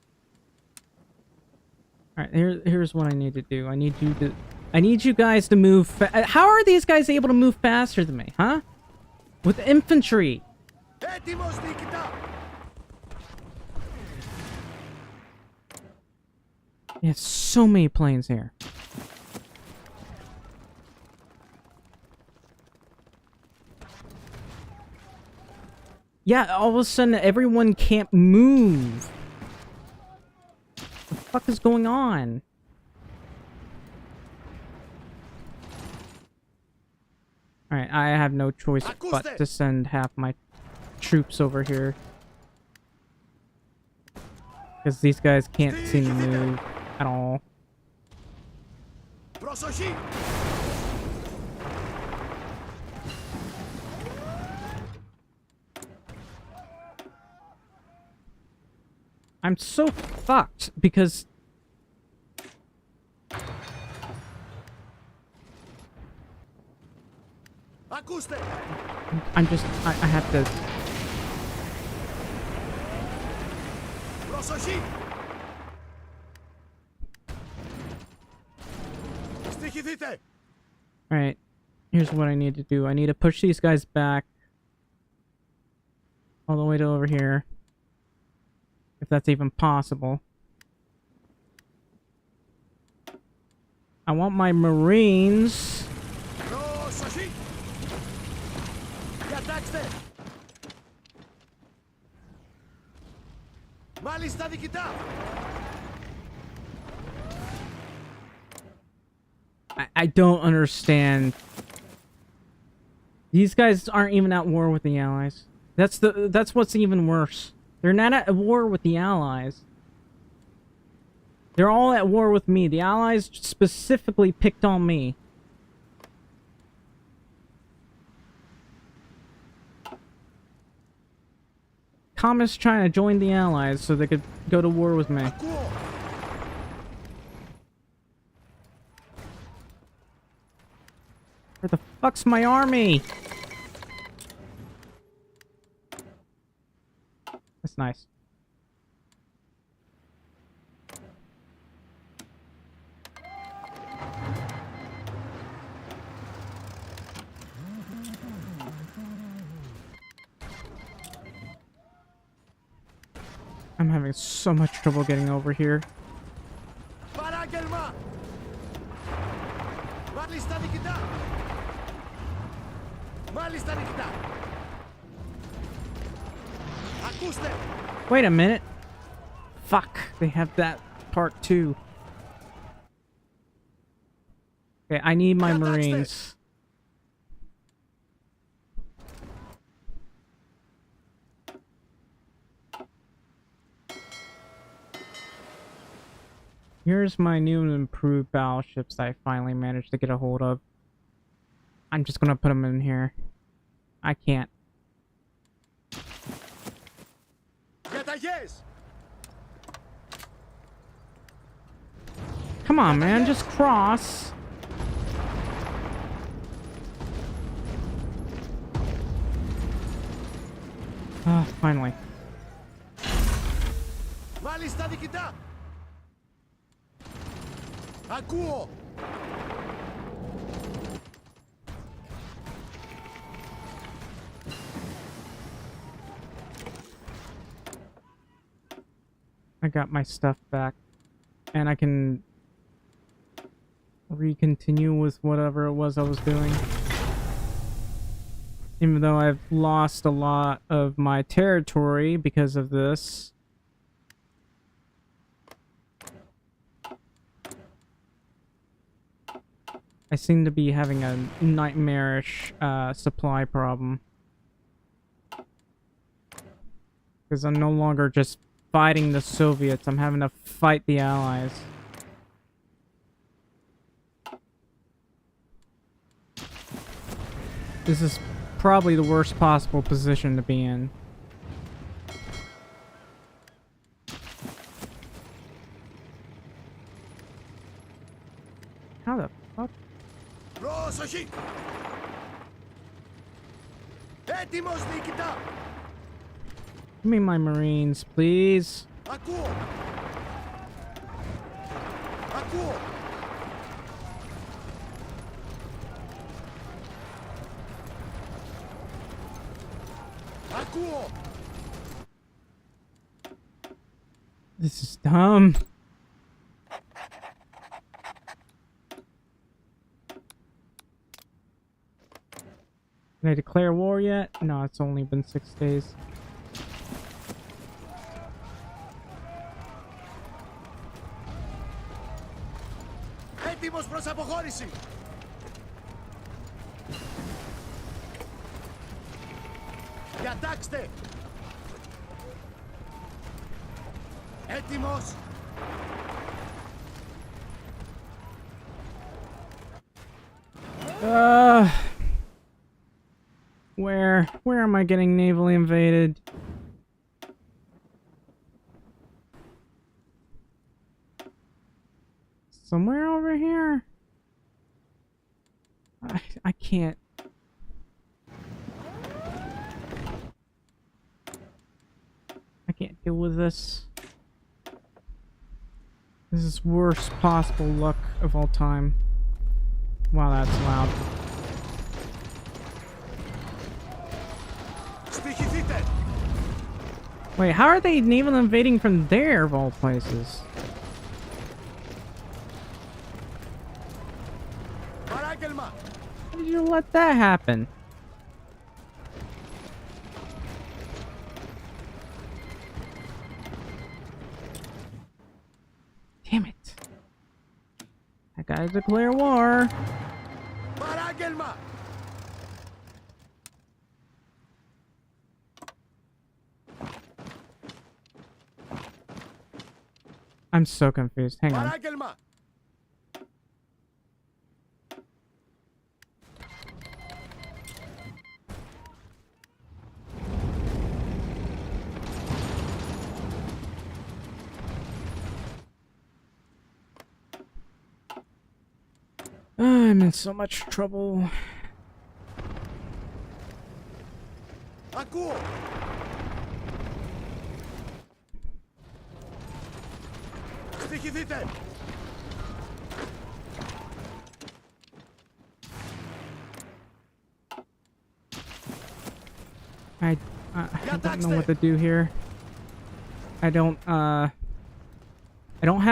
Alright, here's what I need to do. I need you guys to move how are these guys able to move faster than me, huh? With infantry. Έτοιμος, διοικητά! You have so many planes here. Yeah, all of a sudden everyone can't move. What the fuck is going on? Alright, I have no choice but to send half my troops over here. Because these guys can't seem to move at all. Προσοχή! I'm so fucked because Ακούστε! I have to. Προσοχή! Στοιχηθείτε! Alright, here's what I need to do. I need to push these guys back all the way to over here. If that's even possible. I want my Marines. Προσοχή! Διατάξτε! Μάλιστα, διοικητά! I don't understand. These guys aren't even at war with the Allies. That's what's even worse. They're not at war with the Allies. They're all at war with me. The Allies specifically picked on me. Communists trying to join the Allies so they could go to war with me. Where the fuck's my army? That's nice. I'm having so much trouble getting over here. Παράγγελμα! Μάλιστα, διοικητά! Μάλιστα, διοικητά! Ακούστε! Wait a minute. Fuck, they have that part too. Okay, I need my Marines. Here's my new and improved battleships that I finally managed to get a hold of. I'm just gonna put them in here. I can't. Διαταγές! Come on, man, just cross. Ah, finally. Μάλιστα, διοικητά! Ακούω! I got my stuff back. And I can re-continue with whatever it was I was doing. Even though I've lost a lot of my territory because of this. I seem to be having a nightmarish supply problem. Because I'm no longer just fighting the Soviets, I'm having to fight the Allies. This is probably the worst possible position to be in. How the fuck? Πρόσοχη! Έτοιμος, νικητά! Give me my Marines, please. Ακούω! Ακούω! Ακούω! This is dumb. Can I declare war yet? No, it's only been 6 days. Έτοιμος προς αποχώρηση! Διατάξτε! Έτοιμος! Where am I getting navally invaded? Somewhere over here? I can't. I can't deal with this. This is worst possible luck of all time. Wow, that's loud. Στοιχηθείτε! Wait, how are they naval invading from there, of all places? Παράγγελμα! How did you let that happen? Damn it. I gotta declare war. Παράγγελμα! I'm so confused. Hang on. Παράγγελμα! I'm in so much trouble. Ακούω! Στοιχηθείτε! I don't know what to do here. I don't have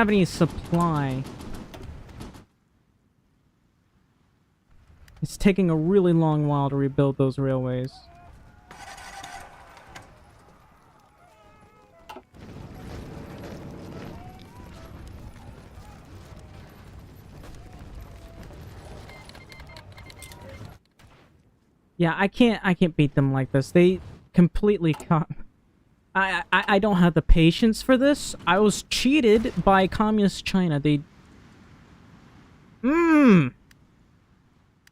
any supply. It's taking a really long while to rebuild those railways. Yeah, I can't beat them like this. They completely I don't have the patience for this. I was cheated by communist China. They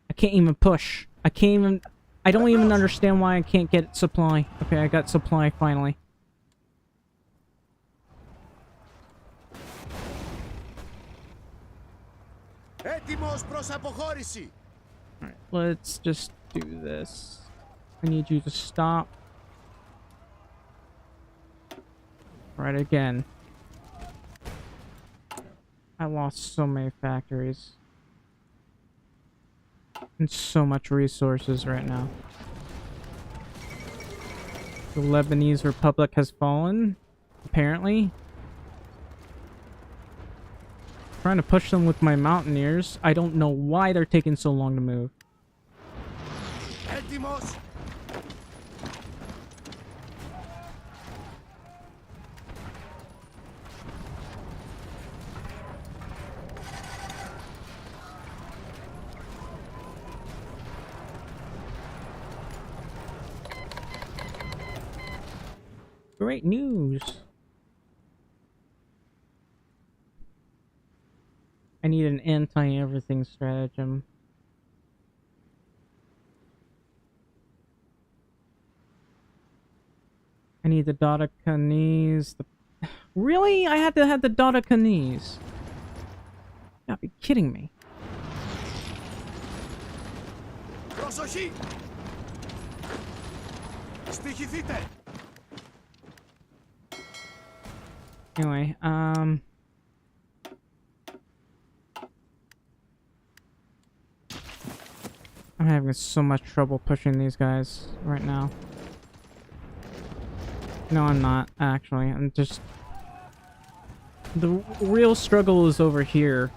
I can't even push. I don't even understand why I can't get supply. Okay, I got supply finally. Έτοιμος προς αποχώρηση! Alright, let's just do this. I need you to stop. Right again. I lost so many factories. And so much resources right now. The Lebanese Republic has fallen, apparently. trying to push them with my mountaineers. I don't know why they're taking so long to move. Έτοιμος. Great news. I need an anti-everything stratagem. I need the Dodecanese. Really? I had to have the Dodecanese. You gotta be kidding me. Προσοχή. Στοιχηθείτε. Anyway, I'm having so much trouble pushing these guys right now. No, I'm not, actually. I'm just... The real struggle is over here.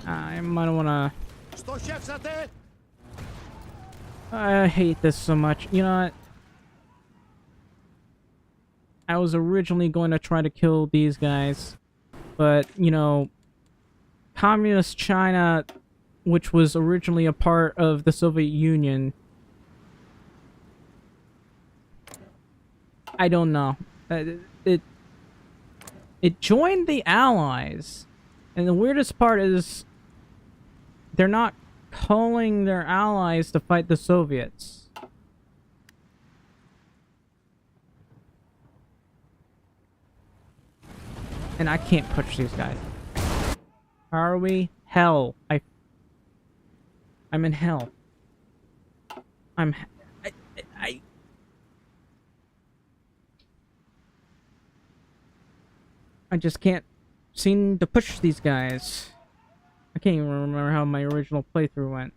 I might wanna... Στοχεύσατε. I hate this so much. You know what? I was originally going to try to kill these guys, but, you know, Communist China, which was originally a part of the Soviet Union, I don't know. It joined the Allies, and the weirdest part is they're not calling their allies to fight the Soviets. And I can't push these guys. Are we? Hell. I'm in hell. I just can't seem to push these guys. I can't even remember how my original playthrough went.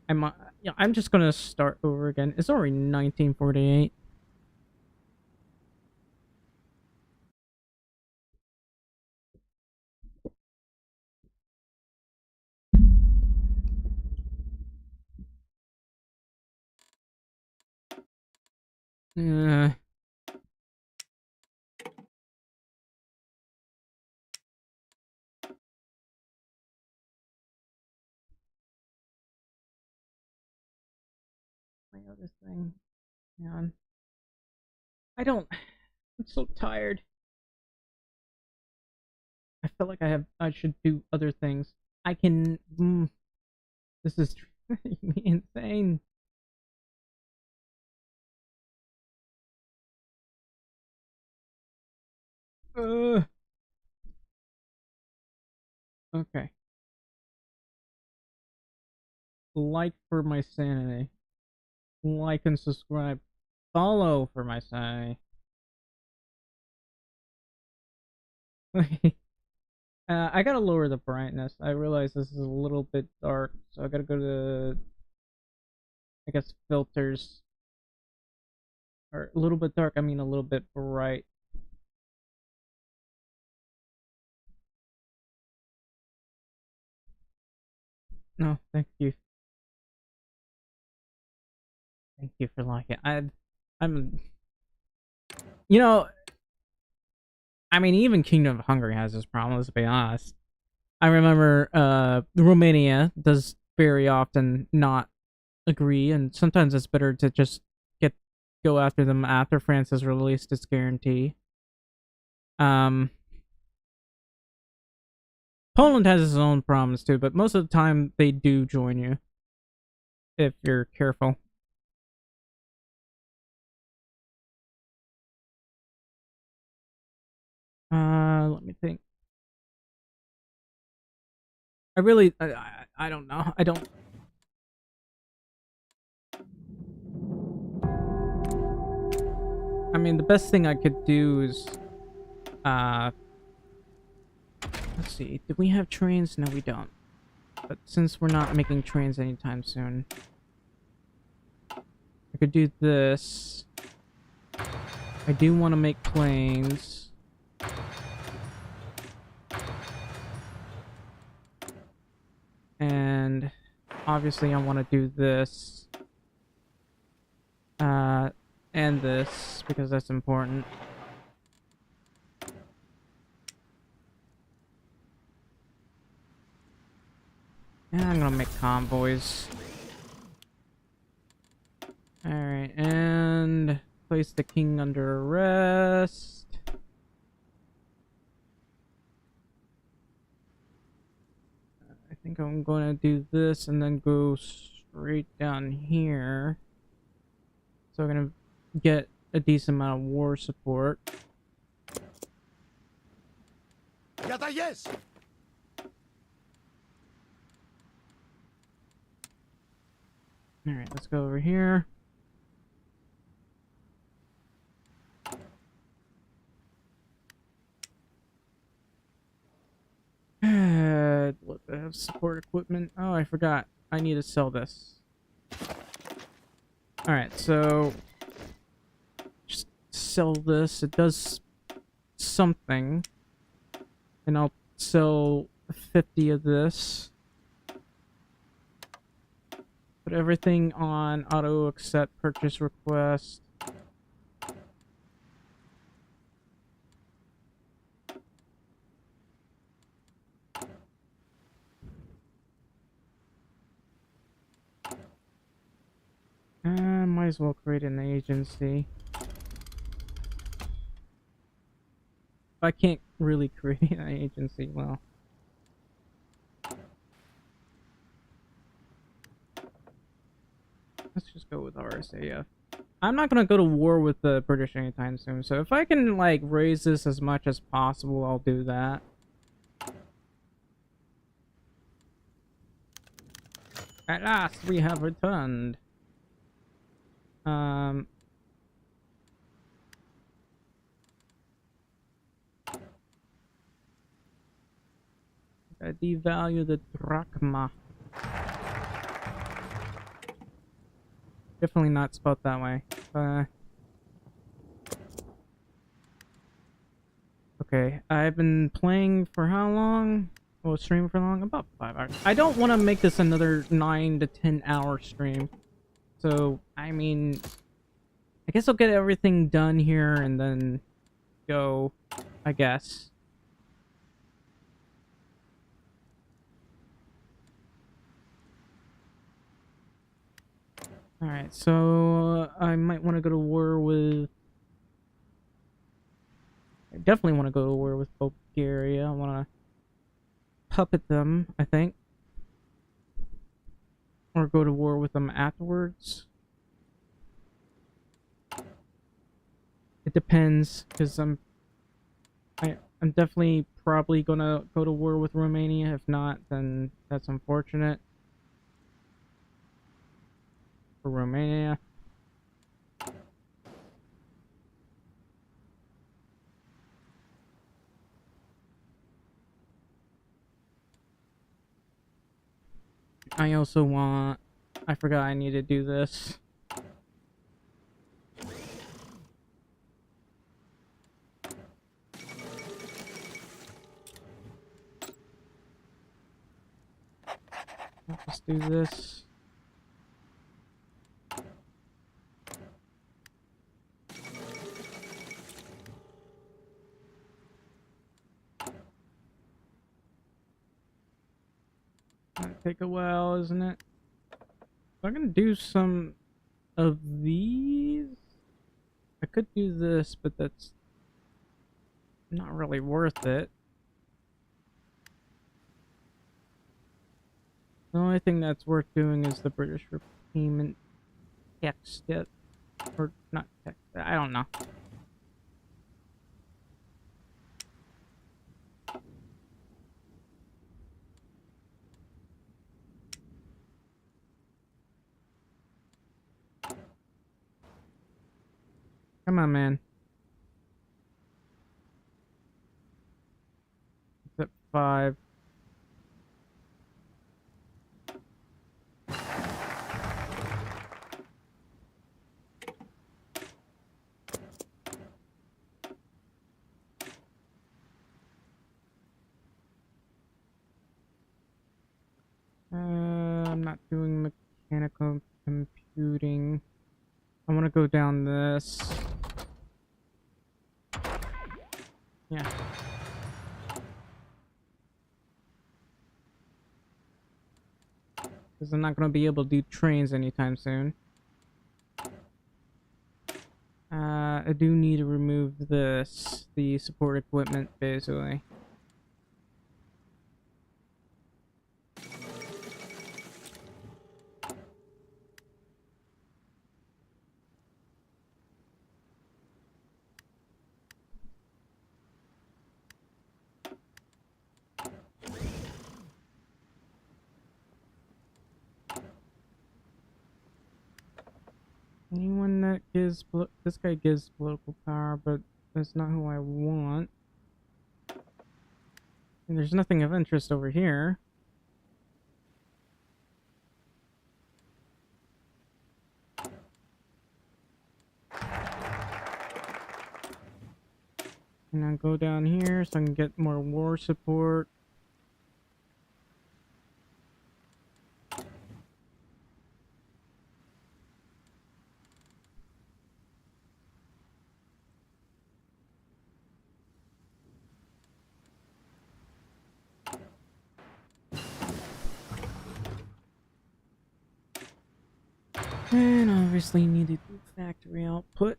I'm just gonna start over again. It's already 1948. Uh, my other thing. Man. I'm so tired. I feel like I should do other things. I can, this is driving me insane. Okay. Like for my sanity. Like and subscribe. Follow for my sanity. I gotta lower the brightness. I realize this is a little bit dark, so I gotta go to, I guess, filters. Or a little bit dark, I mean a little bit bright. No, thank you. Thank you for liking. I'm, you know, I mean, even Kingdom of Hungary has this problem, let's be honest. I remember, Romania does very often not agree, and sometimes it's better to just go after them after France has released its guarantee. Poland has its own problems too, but most of the time they do join you if you're careful. Let me think. I don't know. I mean, the best thing I could do is, let's see. Do we have trains? No, we don't. But since we're not making trains anytime soon, I could do this. I do want to make planes. obviously I want to do this. And this, because that's important. And I'm gonna make convoys. Alright, and place the king under arrest. I think I'm gonna do this and then go straight down here. So I'm gonna get a decent amount of war support. Διαταγές! Alright, let's go over here. What, I have support equipment. Oh, I forgot. I need to sell this. Alright, so just sell this. It does something. And I'll sell 50 of this. Put everything on auto accept purchase request. Might as well create an agency. If I can't really create an agency, well. Let's just go with RSAF. I'm not gonna go to war with the British anytime soon, so if I can, like, raise this as much as possible, I'll do that. At last, we have returned. I devalue the drachma. Definitely not spelled that way. Okay, I've been playing for how long? Well, streaming for long? About 5 hours. I don't want to make this another 9 to 10 hour stream. So, I mean, I guess I'll get everything done here and then go, I guess. Alright, so I might want to go to war with... I definitely want to go to war with Bulgaria. I want to puppet them, I think. Or go to war with them afterwards. It depends, because I'm definitely probably gonna go to war with Romania. If not, then that's unfortunate for Romania. I also want... I forgot I need to do this. Let's do this. Might take a while, isn't it? I'm gonna do some of these. I could do this, but that's not really worth it. The only thing that's worth doing is the British repayment text it. Or not text, I don't know. Come on, man. It's at 5. I'm not doing mechanical computing. I want to go down this. Yeah. Because I'm not going to be able to do trains anytime soon. I do need to remove this, the support equipment, basically. Anyone that gives... This guy gives political power, but that's not who I want. And there's nothing of interest over here. And I'll go down here so I can get more war support. And obviously need to do factory output.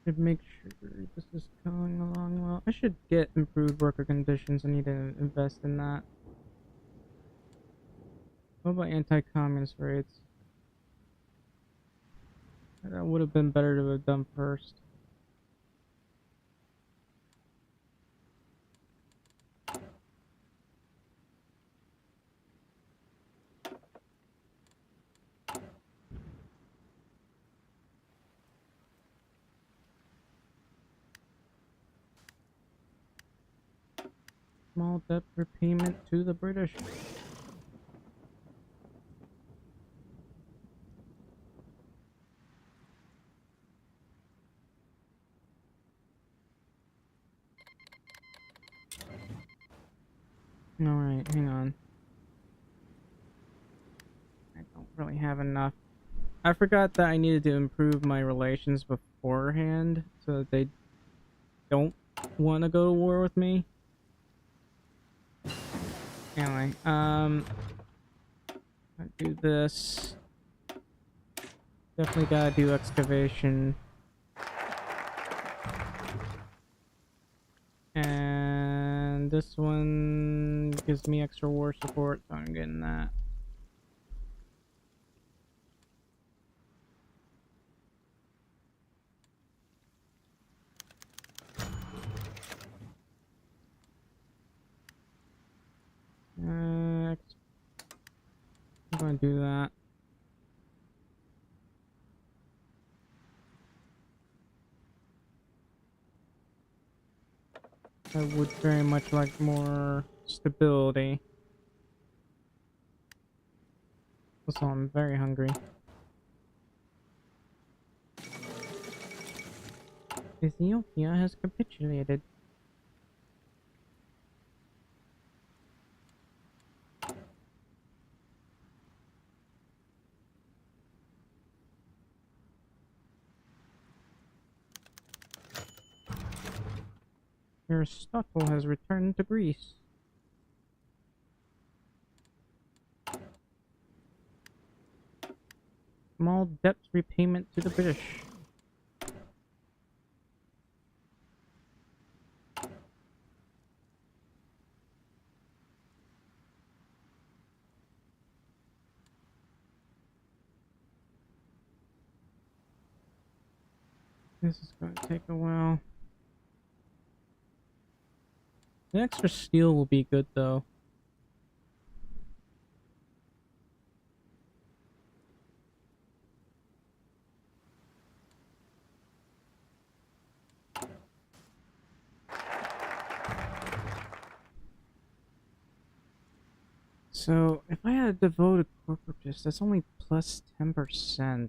Should make sure this is going along well. I should get improved worker conditions. I need to invest in that. What about anti-communist raids? That would have been better to have done first. Small debt repayment to the British. Alright, hang on. I don't really have enough. I forgot that I needed to improve my relations beforehand so that they don't want to go to war with me. Anyway, I do this. Definitely gotta do excavation. And this one gives me extra war support, so I'm getting that. I'm gonna do that. I would very much like more stability. Also, I'm very hungry. Ethiopia has capitulated. Aristotle has returned to Greece. Small debt repayment to the British. This is going to take a while. The extra steel will be good though. So, if I had a devoted corporatist, that's only plus 10%.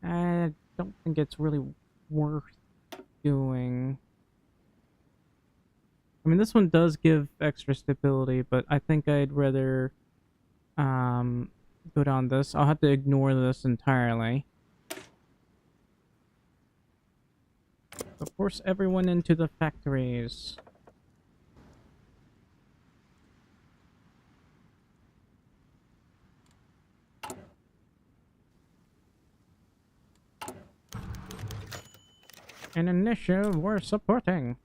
I don't think it's really worth doing? I mean, this one does give extra stability, but I think I'd rather um go down this. I'll have to ignore this entirely. So force everyone into the factories. An initiative we're supporting.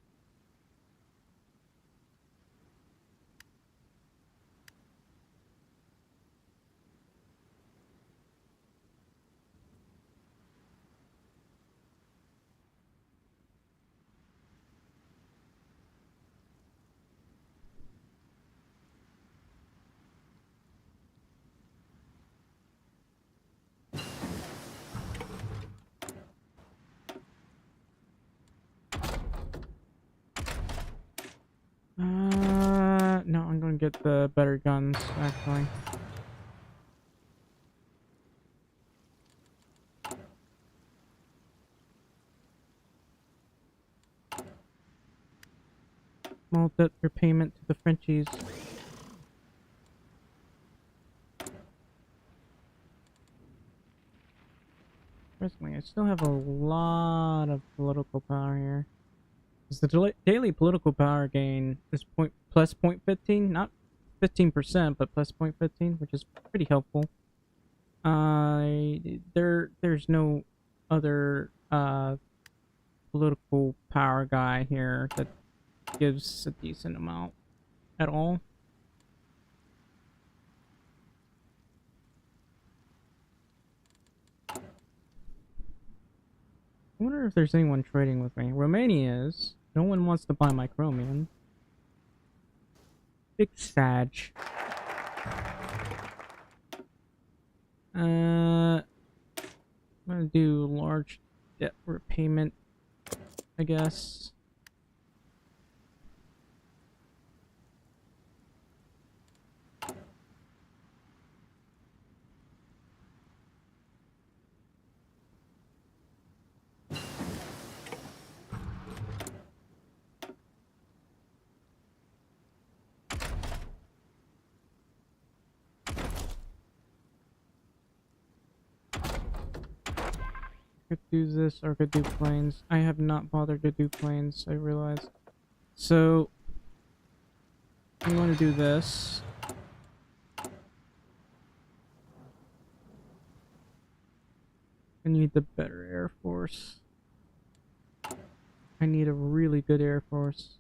No, I'm gonna get the better guns, actually. Small debt repayment to the Frenchies. Personally, I still have a lot of political power here. 'Cause the daily political power gain is plus 0.15, not 15%, but plus 0.15, which is pretty helpful. There's no other political power guy here that gives a decent amount at all. I wonder if there's anyone trading with me. Romania is. No one wants to buy my chromium. Big Sag. I'm gonna do large debt repayment, I guess. Could do this or could do planes. I have not bothered to do planes, I realize. So I'm going to do this. I need the better Air Force. I need a really good Air Force.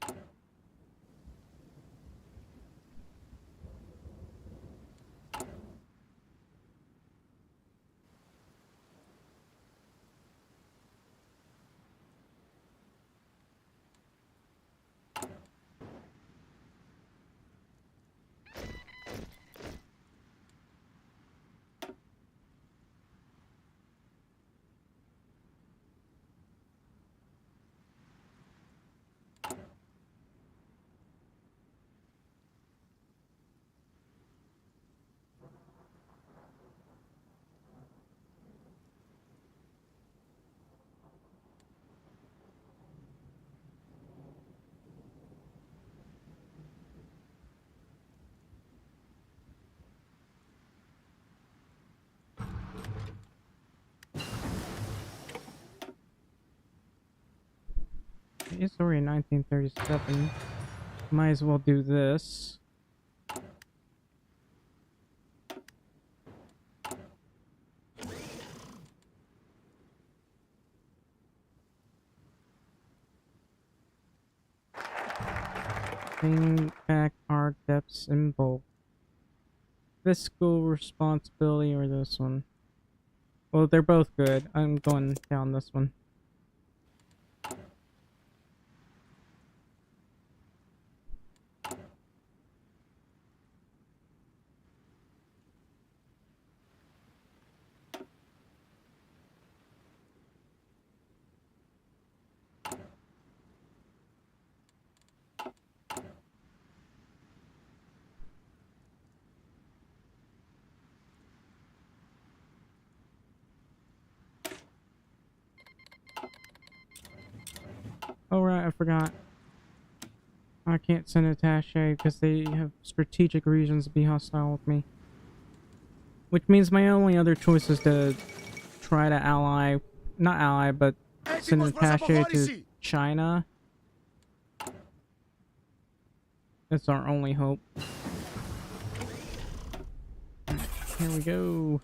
It's already 1937. Might as well do this. Paying back our debts in bulk. Fiscal responsibility or this one? Well, they're both good. I'm going down this one. Oh right, I forgot. I can't send attaché because they have strategic reasons to be hostile with me. Which means my only other choice is to try to ally, not ally, but send an Έτοιμος προς attaché to αποχώρηση! China. That's our only hope. Here we go.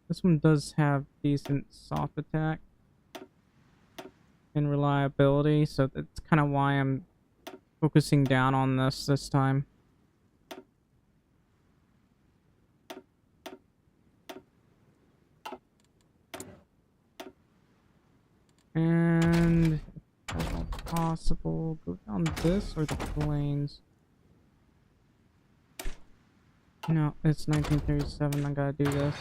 This one does have decent soft attack and reliability, so that's kind of why I'm focusing down on this time. And if at all possible, go down this or the plains. No, it's 1937. I gotta do this.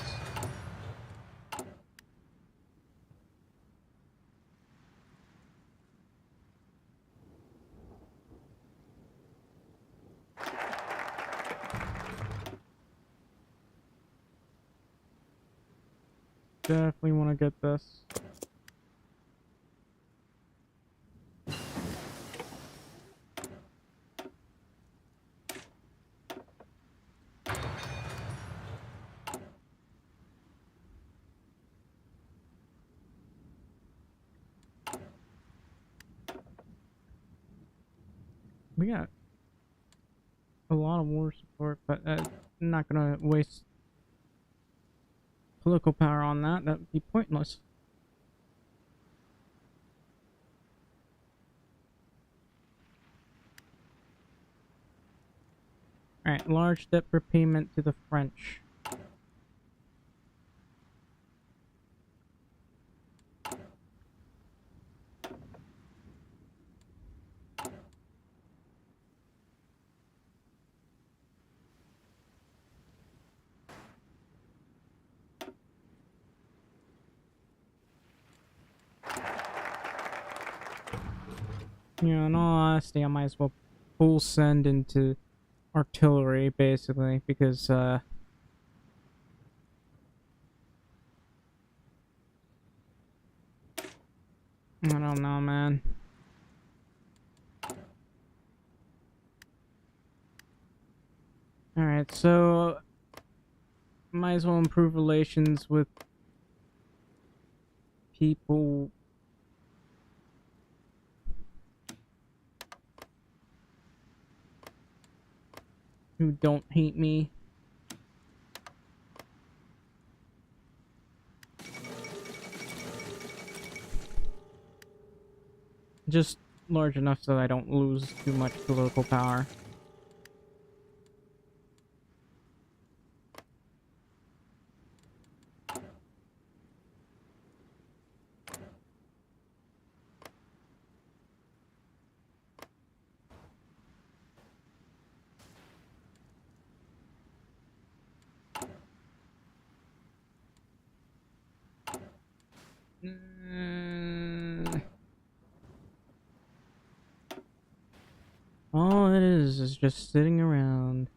Definitely want to get this. We got a lot of war support, but I'm not gonna waste political power on that. That would be pointless. Alright, large debt repayment to the French. Yeah, in all honesty, I might as well full send into artillery, basically, because, I don't know, man. Alright, so might as well improve relations with people who don't hate me. Just large enough so that I don't lose too much political power. All it is just sitting around.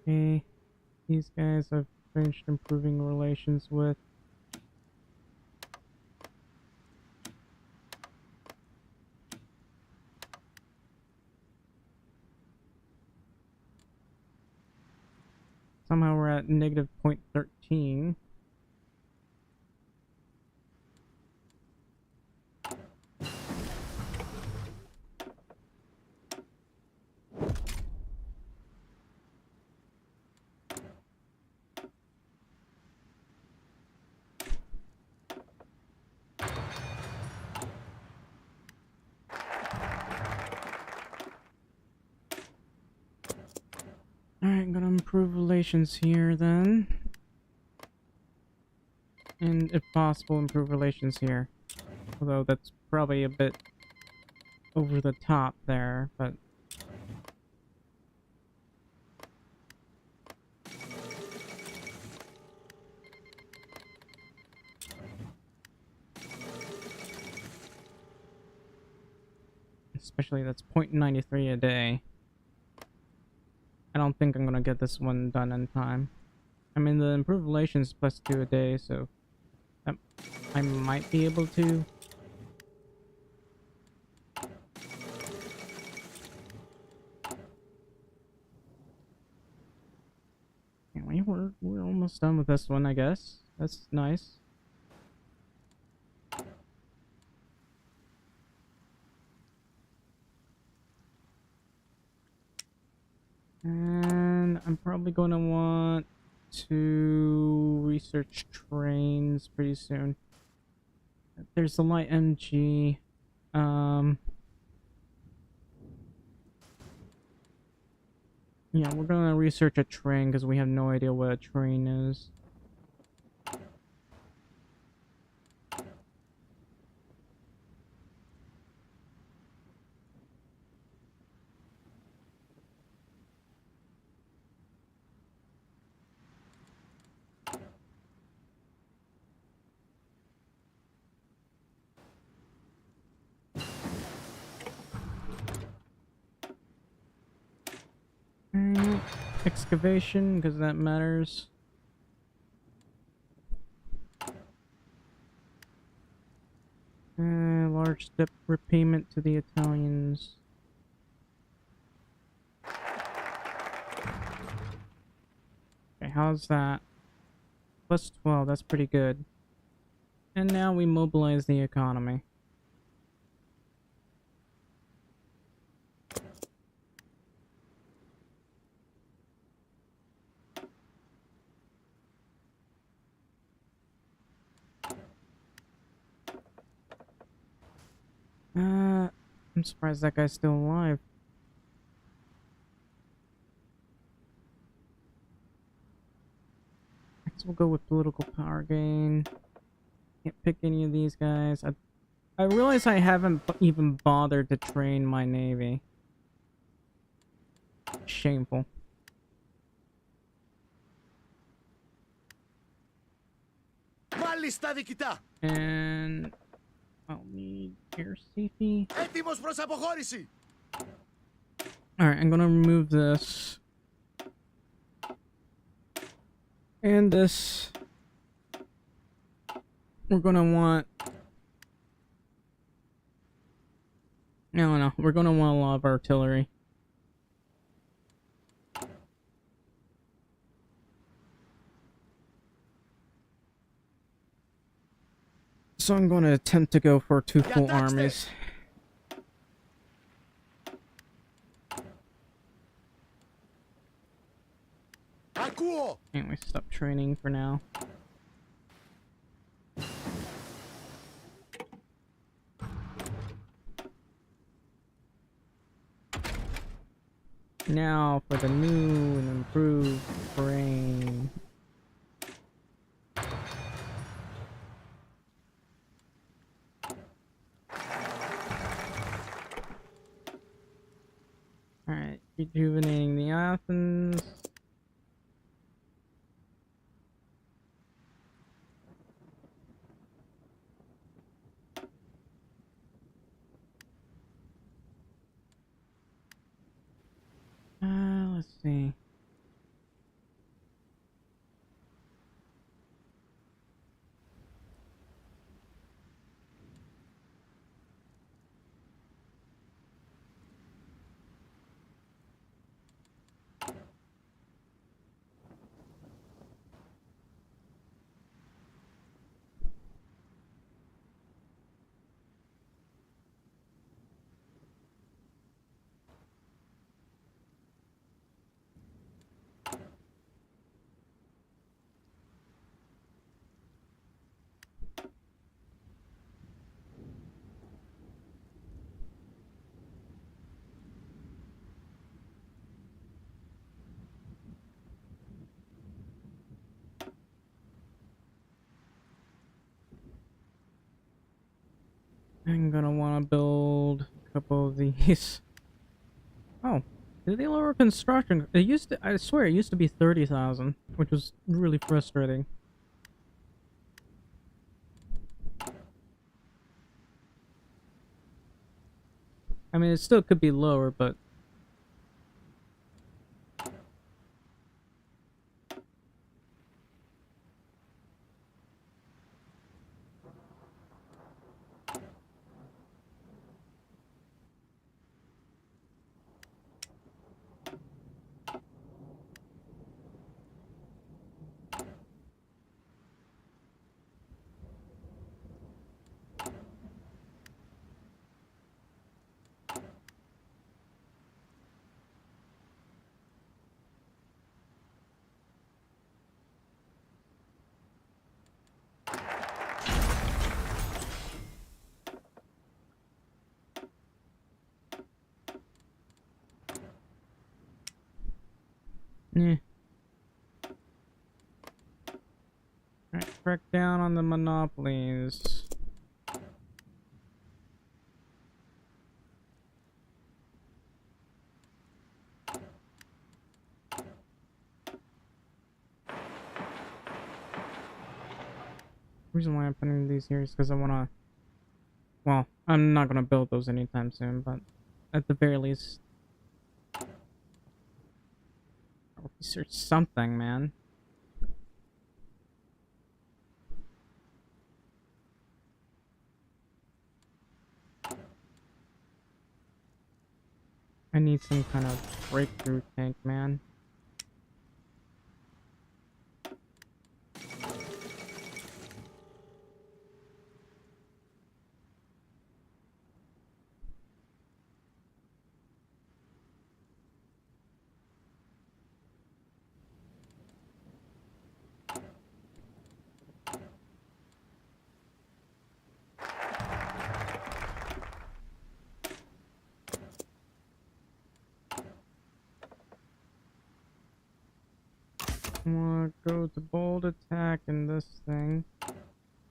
Okay, these guys I've finished improving relations with. Somehow we're at negative 0.13. Alright, I'm gonna improve relations here then. And if possible, improve relations here. Although that's probably a bit over the top there, but... Especially that's 0.93 a day. I don't think I'm gonna get this one done in time. I mean, the improved relations +2 a day, so... I might be able to. Anyway, we're almost done with this one, I guess. That's nice. And I'm probably going to want to research trains pretty soon. There's the light MG. Yeah, we're gonna research a train because we have no idea what a train is. Excavation, because that matters. Large debt repayment to the Italians. Okay, how's that? +12, that's pretty good. And now we mobilize the economy. I'm surprised that guy's still alive. Next we'll go with political power gain. Can't pick any of these guys. I realize I haven't even bothered to train my navy. Shameful. Μάλιστα, διοικητά. And I'll need air safety. Έτοιμος προς αποχώρηση. Alright, I'm gonna remove this. And this. We're gonna want... No, we're gonna want a lot of artillery. So I'm going to attempt to go for 2 full armies. Ακούω. Anyway, stop training for now. Now for the new and improved terrain. Alright, rejuvenating the Athens. Let's see. I'm gonna want to build a couple of these. Oh, did they lower construction? It used to, I swear, it used to be 30,000, which was really frustrating. I mean, it still could be lower, but eh. Alright, crack down on the monopolies. The reason why I'm putting these here is because I want to. Well, I'm not gonna build those anytime soon, but at the very least, research something, man. I need some kind of breakthrough tank, man. I want to go to bold attack in this thing.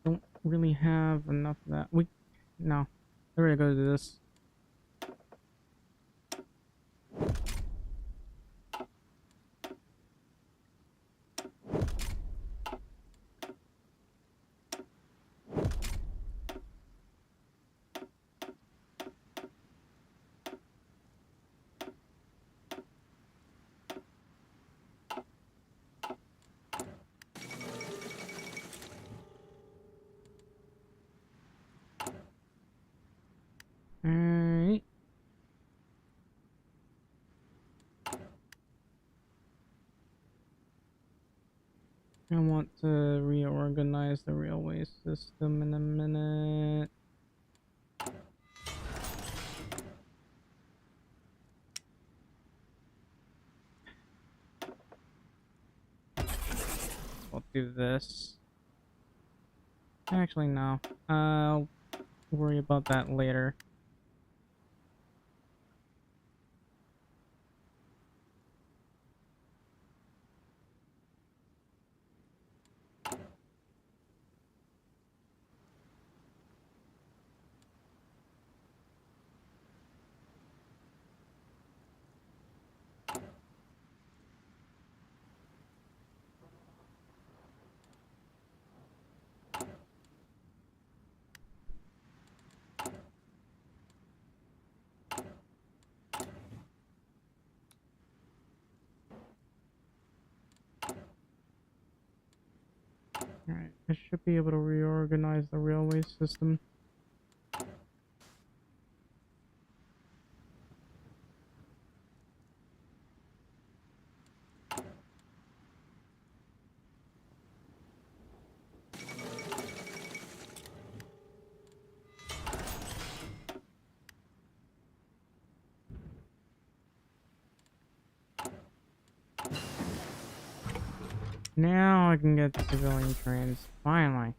Don't really have enough of that. No. We're gonna go to this. Alright. I want to reorganize the railway system in a minute. I'll do this. Actually, no. I'll worry about that later. Alright, I should be able to reorganize the railway system. Now I can get civilian trains, finally.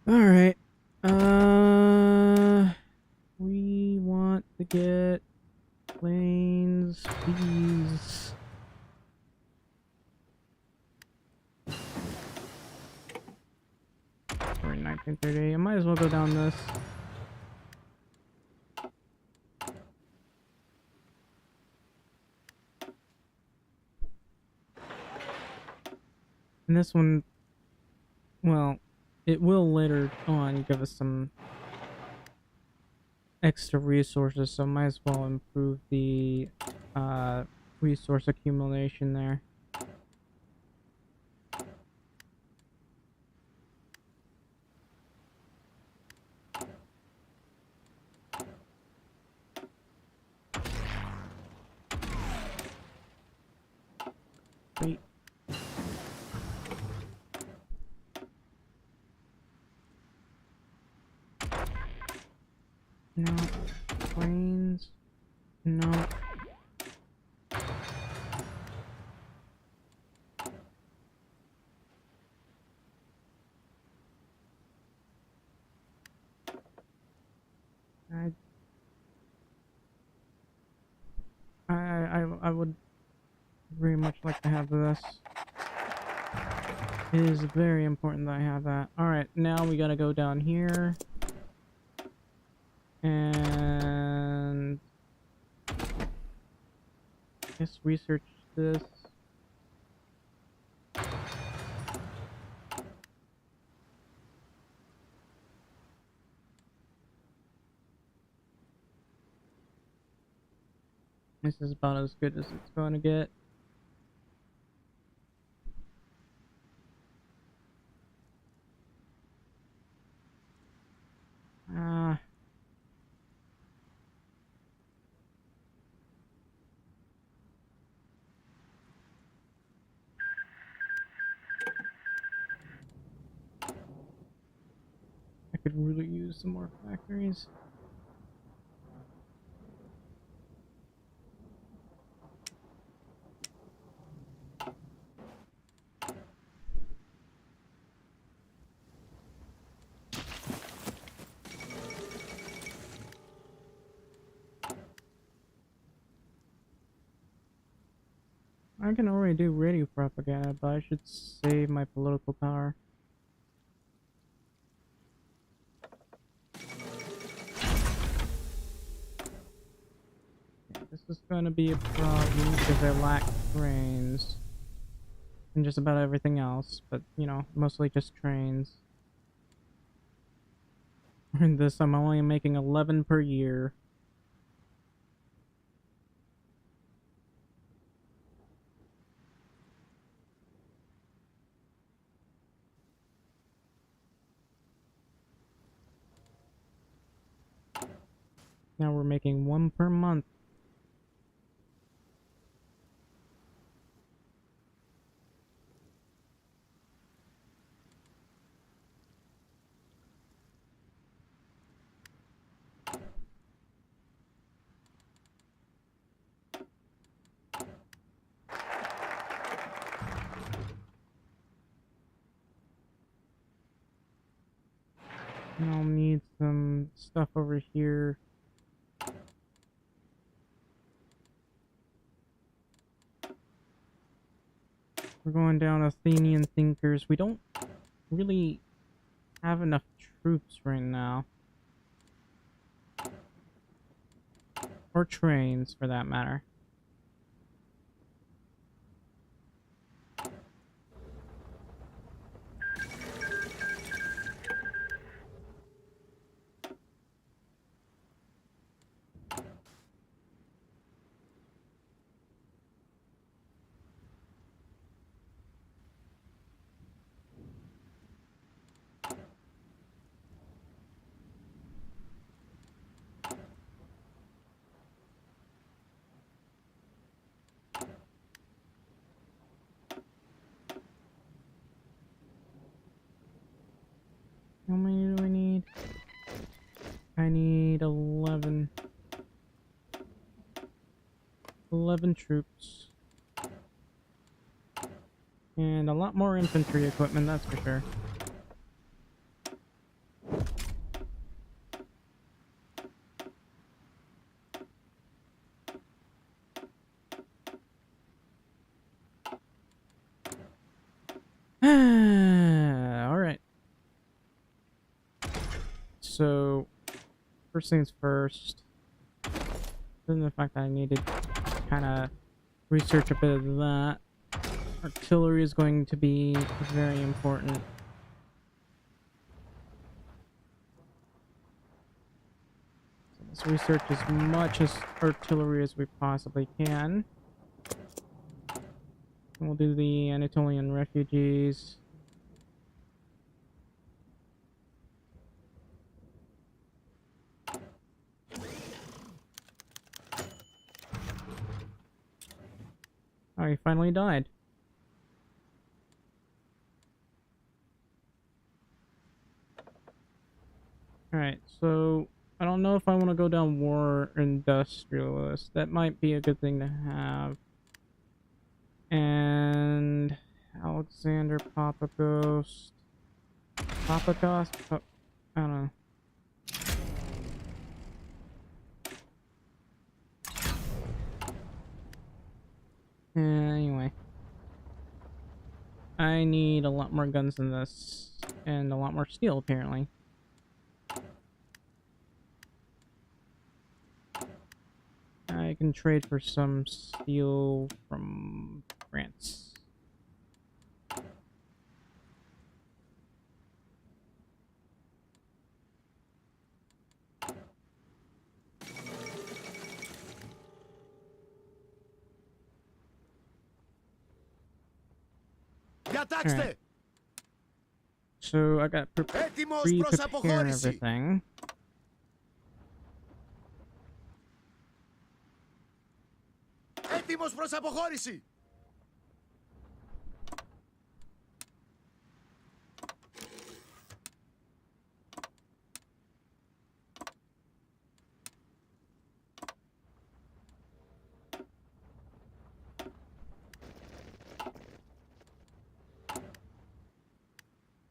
Alright. We want to get planes these. We're in 1938. I might as well go down this. And this one, well, it will later on give us some extra resources, so might as well improve the resource accumulation there. Wait. No. Planes. No. I would very much like to have this. It is very important that I have that. Alright, now we gotta go down here. And I guess research this. This is about as good as it's going to get. I could really use some more factories. I can already do radio propaganda, but I should save my political power. This is going to be a problem because I lack trains. And just about everything else, but, you know, mostly just trains. And this, I'm only making 11 per year. Now we're making 1 per month. And I'll need some stuff over here. We're going down Athenian thinkers. We don't really have enough troops right now. Or trains, for that matter. How many do I need? I need 11. 11 troops. And a lot more infantry equipment, that's for sure. Alright. So, first things first. Other than the fact that I needed to kind of research a bit of that. Artillery is going to be very important. So let's research as much as artillery as we possibly can. And we'll do the Anatolian refugees. Oh, he finally died. Alright, so I don't know if I want to go down war industrialist. That might be a good thing to have. And Alexander Papaghost. Papaghost? Oh, I don't know. Anyway. I need a lot more guns than this. And a lot more steel, apparently. I can trade for some steel from France. Διατάξτε! Alright. So I got Έτοιμος προς prepare αποχώρηση! everything. Έτοιμος προς αποχώρηση!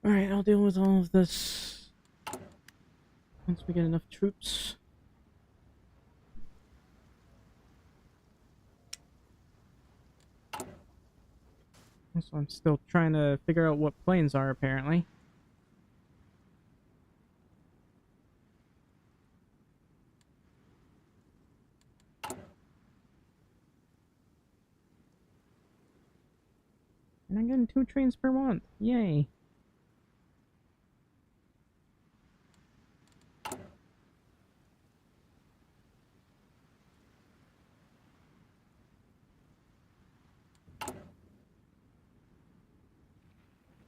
Alright, I'll deal with all of this once we get enough troops. So I'm still trying to figure out what planes are, apparently. And I'm getting 2 trains per month. Yay.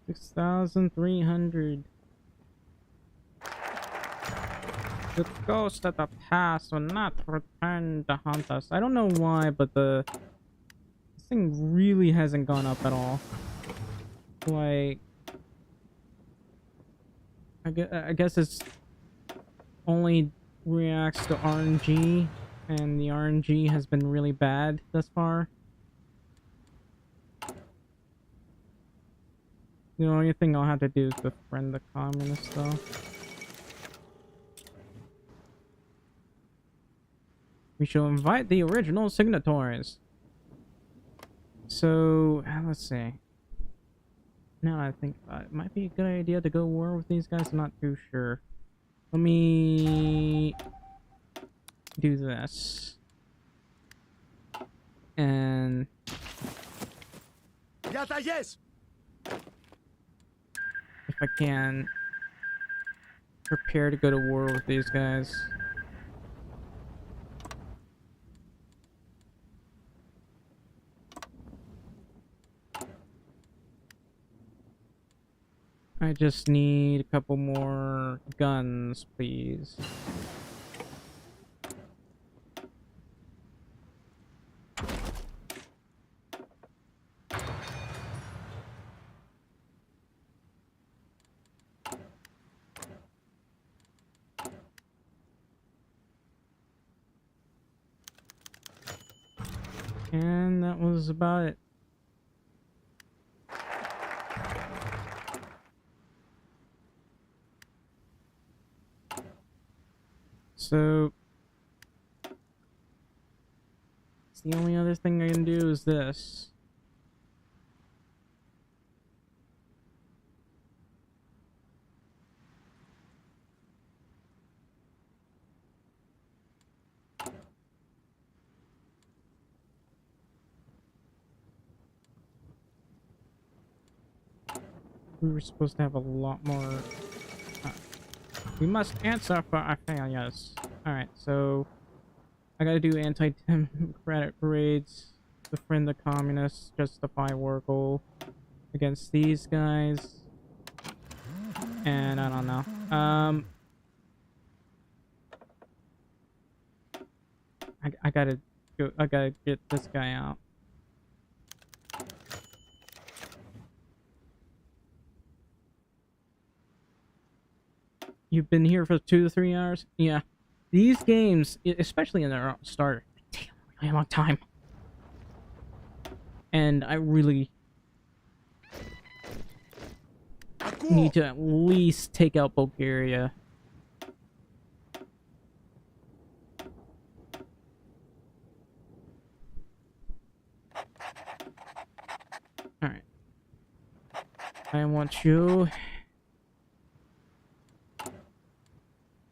$6,300. The ghost of the past will not return to haunt us. I don't know why, but this thing really hasn't gone up at all. Like, I guess it's only reacts to RNG, and the RNG has been really bad thus far. The only thing I'll have to do is befriend the communists, though. We shall invite the original signatories. So, let's see. Now I think it might be a good idea to go war with these guys. I'm not too sure. Let me do this. And Διαταγές! if I can prepare to go to war with these guys. I just need a couple more guns, please. And that was about it. So the only other thing I can do is this. We were supposed to have a lot more. We must answer for our failures. Alright, so I gotta do anti-democratic parades, befriend the communists, justify war goal against these guys. And I don't know. I gotta go. I gotta get this guy out. You've been here for 2 to 3 hours? Yeah. These games, especially in their start, take a really long time. And I really need to at least take out Bulgaria. Alright. I want you.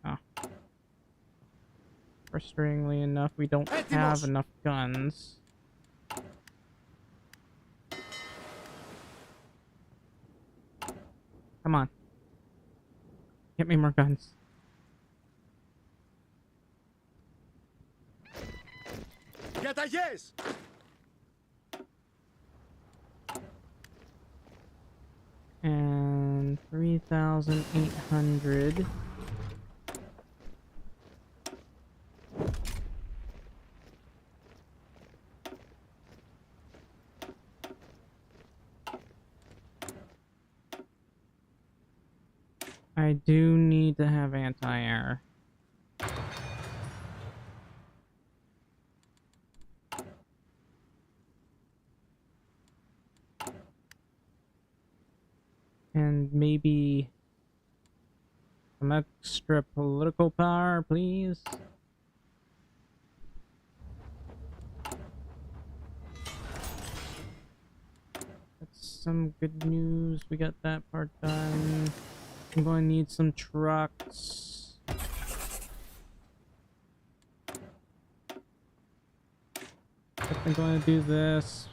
Oh. Frustratingly enough, we don't have enough guns. Come on. Get me more guns. Για τα yes! And 3,800. I do need to have anti-air. And maybe some extra political power, please. That's some good news. We got that part done. I'm going to need some trucks. I'm going to do this.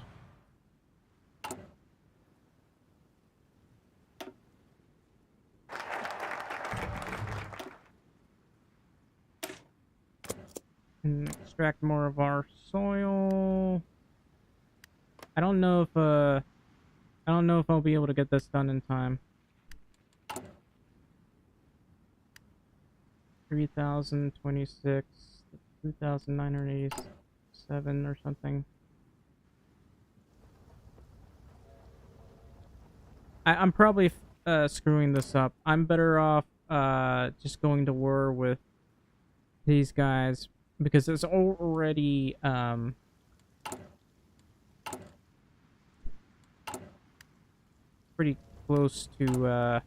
And extract more of our soil. I don't know if I'll be able to get this done in time. 3,026, 2,987 or something. I'm probably screwing this up. I'm better off just going to war with these guys because it's already pretty close to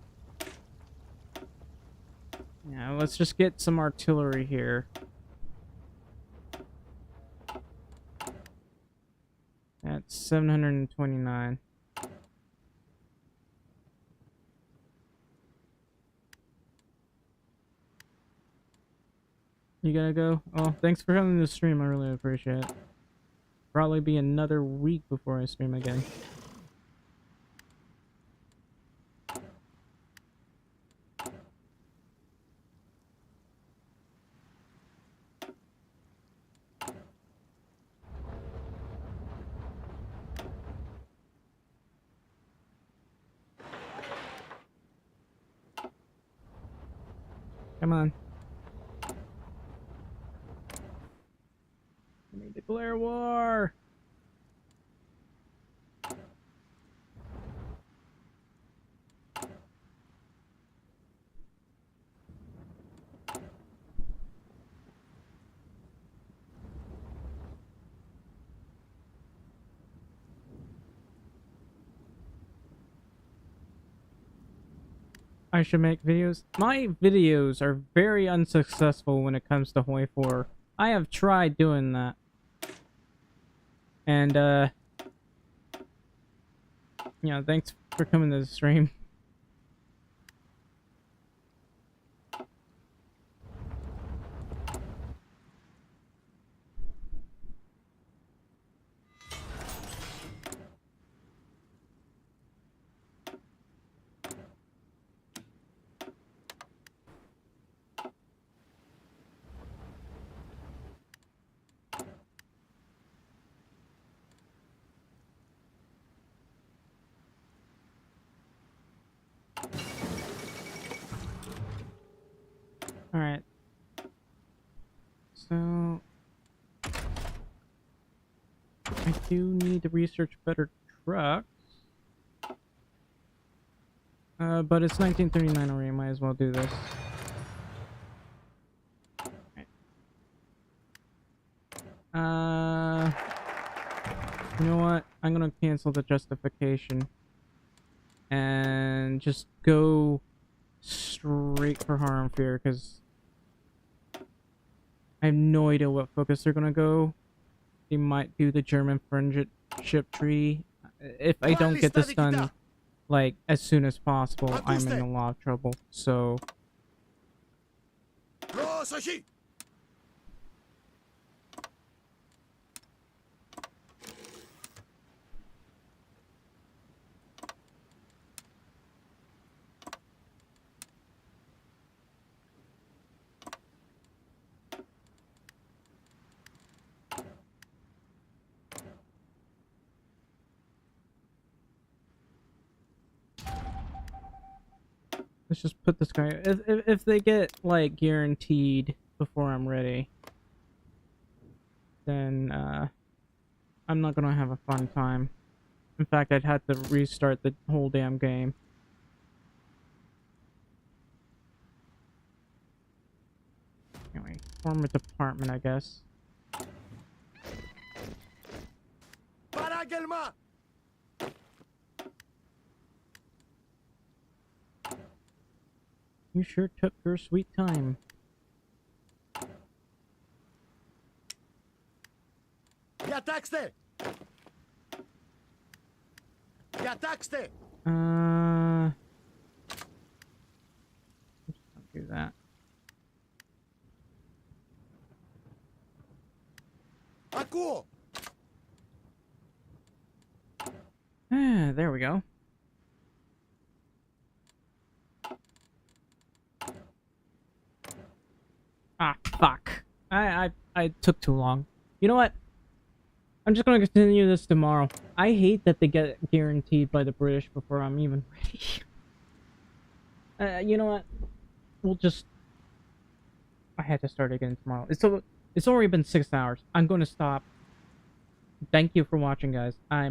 yeah, let's just get some artillery here. That's 729. You gotta go? Oh, thanks for coming to the stream. I really appreciate it. Probably be another week before I stream again. Come on. Let me declare war. I should make videos. My videos are very unsuccessful when it comes to HOI4. I have tried doing that. And, you know, thanks for coming to the stream. Alright. So I do need to research better trucks. But it's 1939 already, might as well do this. Right. You know what? I'm gonna cancel the justification and just go straight for Harm Fear, because I have no idea what focus they're gonna go. They might do the German friendship tree. If I don't get this done like as soon as possible, I'm in a lot of trouble. So let's just put this guy. If they get like guaranteed before I'm ready, then I'm not gonna have a fun time. In fact, I'd have to restart the whole damn game. Anyway, form a department, I guess. You sure took your sweet time. Διατάξτε! Διατάξτε! Just don't do that. Ακούω! There we go. Ah, fuck. I took too long. You know what? I'm just gonna continue this tomorrow. I hate that they get guaranteed by the British before I'm even ready. You know what? We'll just... I had to start again tomorrow. It's already been 6 hours. I'm going to stop. Thank you for watching, guys. I'm